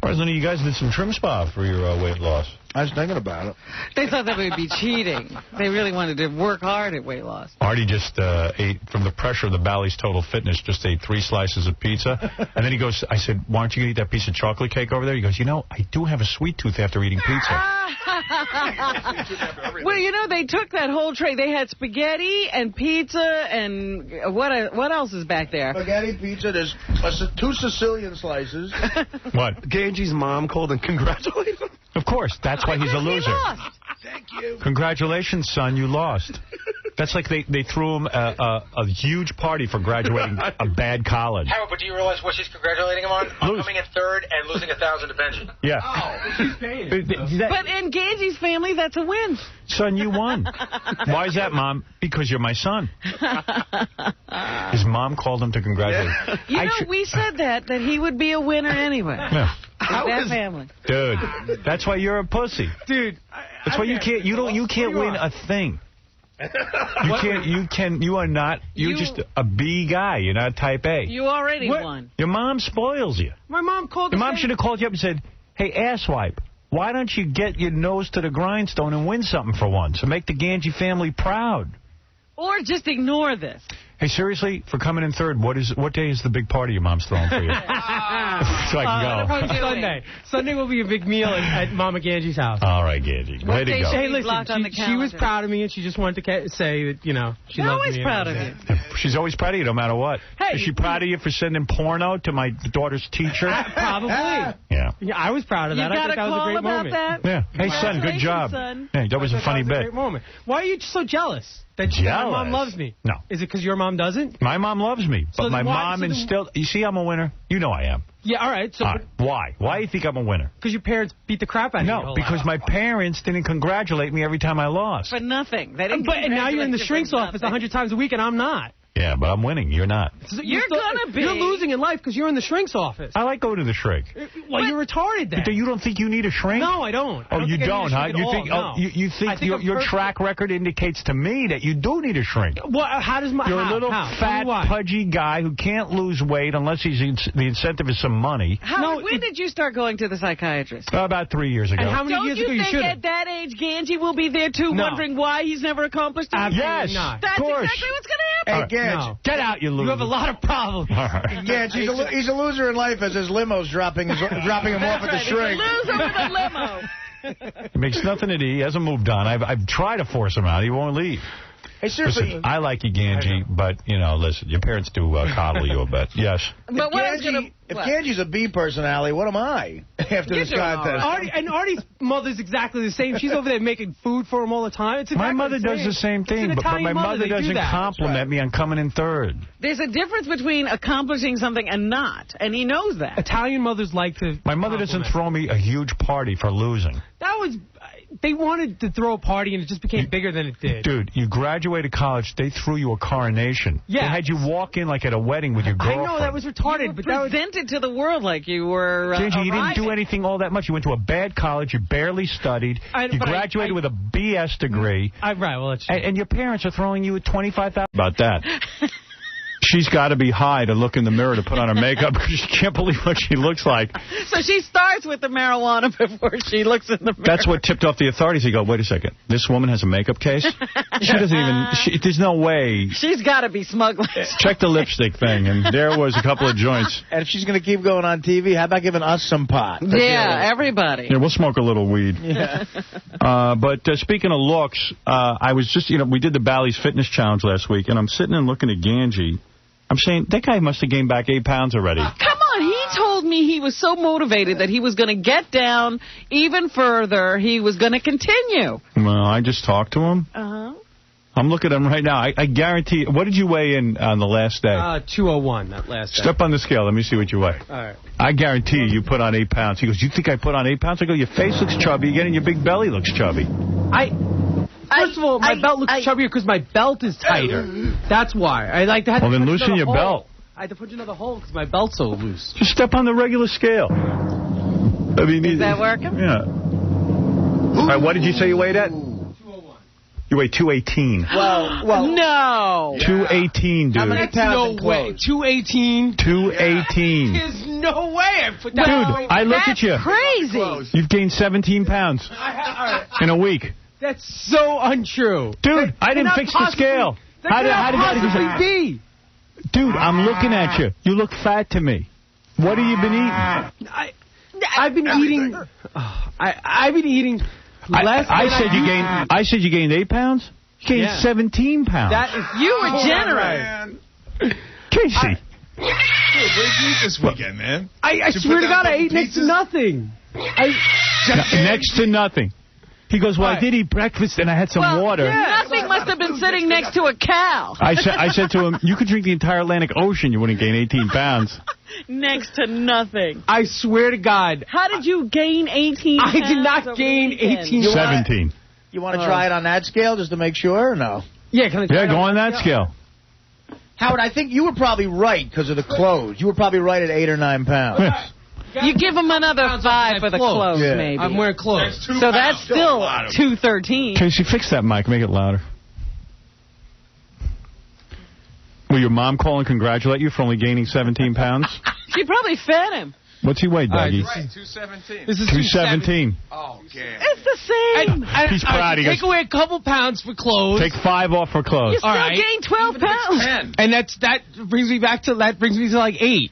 S1: President, you guys did some trim spa for your weight loss.
S5: I was thinking about it.
S2: They thought that would be cheating. They really wanted to work hard at weight loss.
S1: Artie just ate, from the pressure of the Bally's Total Fitness, just ate 3 slices of pizza. And then he goes, I said, why don't you eat that piece of chocolate cake over there? He goes, you know, I do have a sweet tooth after eating pizza.
S2: Well, you know, they took that whole tray. They had spaghetti and pizza and what else is back there?
S5: Spaghetti, pizza, there's 2 Sicilian slices.
S1: What?
S11: Gangie's mom called and congratulated him.
S1: Of course, that's why he's a loser.
S2: He lost.
S5: Thank you.
S1: Congratulations, son, you lost. That's like they threw him a huge party for graduating a bad college.
S9: Howard, but do you realize what she's congratulating him on? Coming in third and losing 1,000 to Benji.
S1: Yeah.
S9: Oh, she's paying it.
S2: But in Gangie's family, that's a win.
S1: Son, you won. Why is that, Mom? Because you're my son. His mom called him to congratulate him.
S2: You know, we said that he would be a winner anyway.
S1: Yeah.
S2: That family.
S1: Dude, that's why you're a pussy.
S7: Dude.
S1: That's why you can't win a thing. You are not, you're just a B guy. You're not type A.
S2: You already won.
S1: Your mom spoils you.
S7: My mom called.
S1: Your mom should have called you up and said, hey, asswipe, why don't you get your nose to the grindstone and win something for once and make the Ganji family proud?
S2: Or just ignore this.
S1: Hey, seriously, for coming in third, what day is the big party your mom's throwing for you? So I can go.
S7: Sunday. Sunday will be a big meal at Mama Ganji's house.
S1: All right, Ganji. Way to go.
S7: Hey, listen, she was proud of me, and she just wanted to say that, you know, she loved me.
S2: She's always proud of you.
S1: She's always proud of you, no matter what.
S7: Hey,
S1: is she proud of you for sending porno to my daughter's teacher?
S7: Probably.
S1: Yeah.
S7: I was proud of that. I think that was a great moment.
S2: That?
S1: Yeah. Hey, son, good job.
S2: Son.
S1: Hey, that was a funny bit.
S7: Great moment. Why are you so jealous? That my mom loves me.
S1: No.
S7: Is it because your mom doesn't?
S1: My mom loves me, but my mom instilled... You see, I'm a winner. You know I am.
S7: Yeah, all right. So
S1: why? Why do you think I'm a winner?
S7: Because your parents beat the crap out of you.
S1: No, because my parents didn't congratulate me every time I lost.
S2: For nothing. They didn't.
S7: And now you're in the shrink's office 100 times a week, and I'm not.
S1: Yeah, but I'm winning. You're not.
S2: You're gonna be.
S7: You're losing in life because you're in the shrink's office.
S1: I like going to the shrink.
S7: Well, you're retarded then.
S1: But you don't think you need a shrink?
S7: No, I don't.
S1: Oh, you don't, huh? You think your track record indicates to me that you do need a shrink.
S7: Well, how does my...
S1: You're a little fat, pudgy guy who can't lose weight unless the incentive is some money.
S2: Howard, when did you start going to the psychiatrist?
S1: About 3 years ago.
S7: And how many years ago you should have?
S2: At that age, Ganji will be there, too, wondering why he's never accomplished it?
S1: Yes,
S2: that's
S1: of course.
S2: exactly what's going to happen.
S5: Hey, Ganj.
S1: Get out, you loser.
S7: You have a lot of problems.
S1: All right.
S5: Ganj, he's a loser in life as his limo's dropping him off at the shrink.
S2: He's a loser with a limo.
S1: He makes nothing to eat. He hasn't moved on. I've tried to force him out. He won't leave.
S5: Hey, seriously.
S1: Listen, I like you, Ganji, but, you know, listen, your parents do coddle you a bit. Yes.
S2: But
S5: if Ganji's a B personality, what am I after this contest?
S7: Artie's mother's exactly the same. She's over there making food for him all the time. It's exactly
S1: my mother does the same thing, but my mother doesn't compliment me on coming in third.
S2: There's a difference between accomplishing something and not, and he knows that.
S7: Italian mothers like to
S1: My mother doesn't throw me a huge party for losing.
S7: That was... They wanted to throw a party, and it just became bigger than it did.
S1: Dude, you graduated college, they threw you a coronation.
S7: Yeah.
S1: They had you walk in like at a wedding with your girlfriend.
S7: I know, that was retarded.
S2: You were presented to the world like you were
S1: Gingy, you didn't do anything all that much. You went to a bad college, you barely studied, you graduated with a BS degree.
S7: Right, well, that's true.
S1: And your parents are throwing you $25,000 about that. She's got to be high to look in the mirror to put on her makeup because she can't believe what she looks like.
S2: So she starts with the marijuana before she looks in the mirror.
S1: That's what tipped off the authorities. They go, wait a second, this woman has a makeup case? She doesn't even, there's no way.
S2: She's got to be smuggling.
S1: Check the lipstick thing, and there was a couple of joints.
S5: And if she's going to keep going on TV, how about giving us some pot?
S2: Yeah, everybody.
S1: Yeah, we'll smoke a little weed.
S5: Yeah.
S1: But speaking of looks, I was just, we did the Bally's Fitness Challenge last week, and I'm sitting and looking at Ganji. I'm saying, that guy must have gained back 8 pounds already.
S2: Come on, he told me he was so motivated that he was going to get down even further. He was going to continue.
S1: Well, I just talked to him.
S2: Uh-huh.
S1: I'm looking at him right now. I guarantee. What did you weigh in on the last day?
S7: 201, that last day.
S1: Step on the scale. Let me see what you weigh.
S7: All right.
S1: I guarantee you put on 8 pounds. He goes, you think I put on 8 pounds? I go, your face looks chubby again and your big belly looks chubby.
S7: First of all, my belt looks chubbier because my belt is tighter. That's why. I like to have
S1: well, then loosen your belt.
S7: I had to put you another hole because my belt's so loose.
S1: Just step on the regular scale. I mean,
S2: is that working?
S1: Yeah. All right, what did you say you weighed at?
S7: 201.
S1: You weigh 218.
S2: Well, no.
S1: 218, dude.
S5: How many pounds in clothes?
S7: 218.
S1: 218.
S7: There's no way I put that.
S1: Dude, I look at you.
S2: Crazy.
S1: You've gained 17 pounds in a week.
S7: That's so untrue.
S1: Dude, I didn't fix the scale. How did that
S7: be?
S1: Dude, I'm looking at you. You look fat to me. What have you been eating?
S7: I've been eating. I've been eating less.
S1: I said you gained 8 pounds. You gained 17 pounds.
S2: You were generous.
S1: Casey.
S10: Dude, what did you eat this weekend, man?
S7: I swear to God, I ate next to nothing.
S1: Next to nothing. He goes, well, I did eat breakfast and I had some water.
S2: Nothing must have been sitting next to a cow.
S1: I said to him, you could drink the entire Atlantic Ocean, you wouldn't gain 18 pounds.
S2: Next to nothing.
S7: I swear to God.
S2: How did you gain 18 pounds?
S7: I did not gain 18
S1: pounds. 17.
S5: You want to try it on that scale just to make sure or no?
S7: Yeah, can I try
S1: go on that scale.
S5: Howard, I think you were probably right because of the clothes. You were probably right at 8 or 9 pounds.
S2: You give him another 5 for the clothes, maybe.
S7: I'm wearing clothes.
S2: So that's still 213.
S1: Casey, fix that mic. Make it louder. Will your mom call and congratulate you for only gaining 17 pounds?
S2: She probably fed him.
S1: What's he weigh, Dougie?
S10: Right, 217.
S7: This is
S1: 217.
S10: Oh, okay.
S2: It's the same.
S1: He's proud. He
S7: take
S1: goes,
S7: away a couple pounds for clothes.
S1: Take 5 off for clothes.
S2: You still gained 12 pounds.
S7: And that brings me to like 8.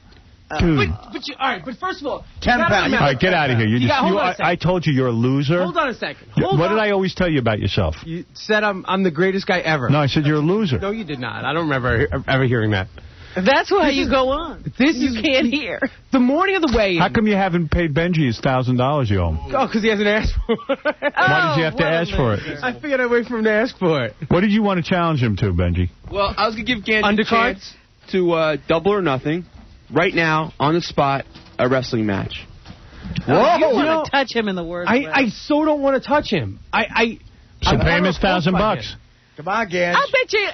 S1: Dude.
S7: But first of all,
S5: 10 pounds.
S1: All right, get out of here. I told you you're a loser.
S7: Hold on a second.
S1: What did I always tell you about yourself?
S7: You said I'm the greatest guy ever.
S1: No, I said you're a loser.
S7: No, you did not. I don't remember ever hearing that.
S2: That's why you go on. You can't hear.
S7: The morning of the weigh-in.
S1: How come you haven't paid Benji his $1,000 you owe him?
S7: Oh, because he hasn't asked for it.
S1: Why did you have to ask for it?
S7: I figured I'd wait for him to ask for it.
S1: What did you want to challenge him to, Benji?
S14: Well, I was going to give Gandhi a chance to double or nothing. Right now, on the spot, a wrestling match.
S2: Whoa! You want to touch him in the word.
S7: I so don't want to touch him.
S1: So pay him his $1,000.
S5: Come on, Gans.
S2: I bet you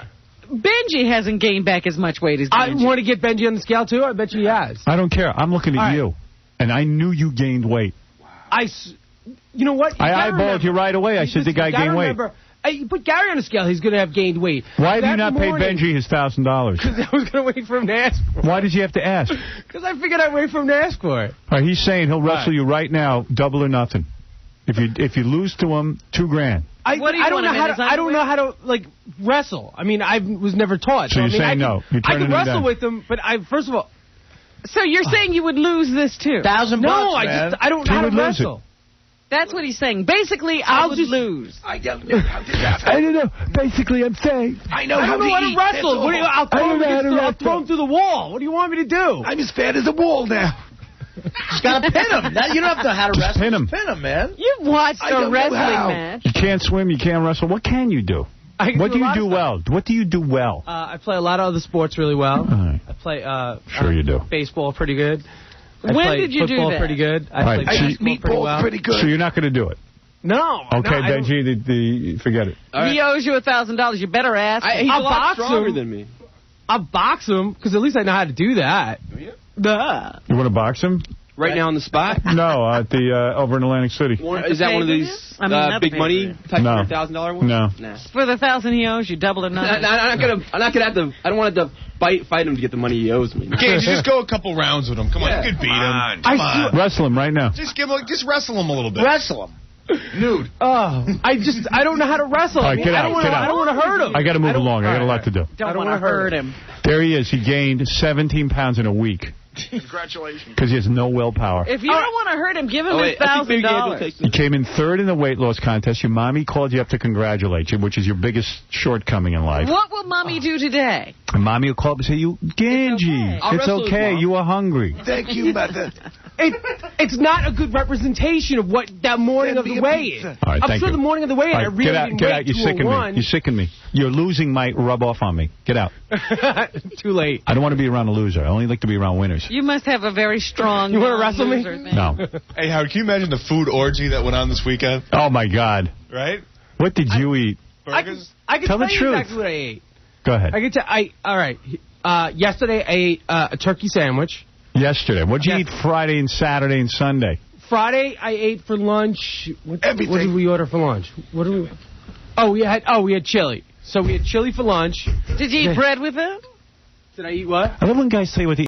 S2: Benji hasn't gained back as much weight as Benji.
S7: I want to get Benji on the scale, too. I bet you he has.
S1: I don't care. I'm looking at you. And I knew you gained weight.
S7: You know what?
S1: I eyeballed you right away. I said the guy gained weight.
S7: You put Gary on the scale, he's going to have gained weight.
S1: Why have you not paid Benji his $1,000?
S7: Because I was going to wait for him to ask for it.
S1: Why did you have to ask?
S7: Because I figured I'd wait for him to ask for it.
S1: All right, he's saying he'll wrestle you right now, double or nothing. If you lose to him, $2,000.
S7: I don't know how to wrestle. I mean, I was never taught.
S1: So you're saying no?
S7: I can wrestle with him, but first of all.
S2: So you're saying you would lose this too?
S5: $1,000.
S7: No, I don't know how to wrestle.
S2: That's what he's saying. Basically, I would lose.
S5: I don't know how to wrestle.
S1: I don't know. Basically, I'm saying.
S5: I know how to
S7: wrestle. I'll throw him through the wall. What do you want me to do?
S5: I'm as fat as a wall now. Just got to pin him. You don't have to know how to wrestle.
S1: Pin him.
S5: Just pin him, man.
S2: You've watched a wrestling match.
S1: You can't swim. You can't wrestle. What can you do? What do you do well? What do you do well?
S7: I play a lot of other sports really well.
S1: Right.
S7: I play
S1: sure you do.
S7: Baseball pretty good.
S2: When did you do that?
S7: Football pretty good. I play meatball pretty good.
S1: So you're not going to do it?
S7: No.
S1: Okay, Benji, forget it.
S2: Right. He owes you $1,000. You better ask him.
S14: He's a lot stronger than me.
S7: I'll box him, because at least I know how to do that.
S2: Duh.
S1: You want to box him?
S14: Right now on the spot?
S1: No, at the over in Atlantic City.
S14: Is that one of these big money type $100,000 ones?
S1: No.
S14: Nah.
S2: For the $1,000 he owes you, double or nothing.
S14: I'm not gonna have to. I don't want to fight him to get the money he owes me.
S10: Games, just go a couple rounds with him. Come on, you could beat him. Come on.
S1: Wrestle him right now.
S10: Just wrestle him a little bit.
S5: Wrestle him.
S10: Nude.
S7: Oh, I don't know how to wrestle.
S1: All right, get out.
S7: I don't want to hurt him.
S1: I got to move along. I got a lot to do.
S2: I don't want to hurt him.
S1: There he is. He gained 17 pounds in a week.
S10: Congratulations.
S1: Because he has no willpower.
S2: If you don't want to hurt him, give him his $1,000.
S1: He came in third in the weight loss contest. Your mommy called you up to congratulate you, which is your biggest shortcoming in life.
S2: What will Mommy do today?
S1: And Mommy will call up and say, Ganji, it's okay. You were hungry.
S5: Thank you, Mother.
S7: It's not a good representation of what that morning of the weigh-in.
S1: All right,
S7: I'm sure the morning of the weigh-in, I really didn't
S1: get out. You're sicking me. You're sicking me. Your losing might rub off on me. Get out.
S7: Too late.
S1: I don't want to be around a loser. I only like to be around winners.
S2: You must have a very strong.
S7: You want to wrestle me?
S1: No.
S10: Hey, Howard, can you imagine the food orgy that went on this weekend?
S1: Oh, my God.
S10: Right?
S1: What did you eat?
S10: Burgers?
S7: I can
S1: tell the
S7: you
S1: truth.
S7: exactly what I ate.
S1: Go ahead.
S7: All right. Yesterday, I ate a turkey sandwich.
S1: Yesterday. What did you eat Friday and Saturday and Sunday?
S7: Friday, I ate for lunch. What did we order for lunch? What do we? Oh, we had chili. So we had chili for lunch.
S2: Did you eat bread with it?
S7: Did I eat what?
S1: I love when guys tell you what to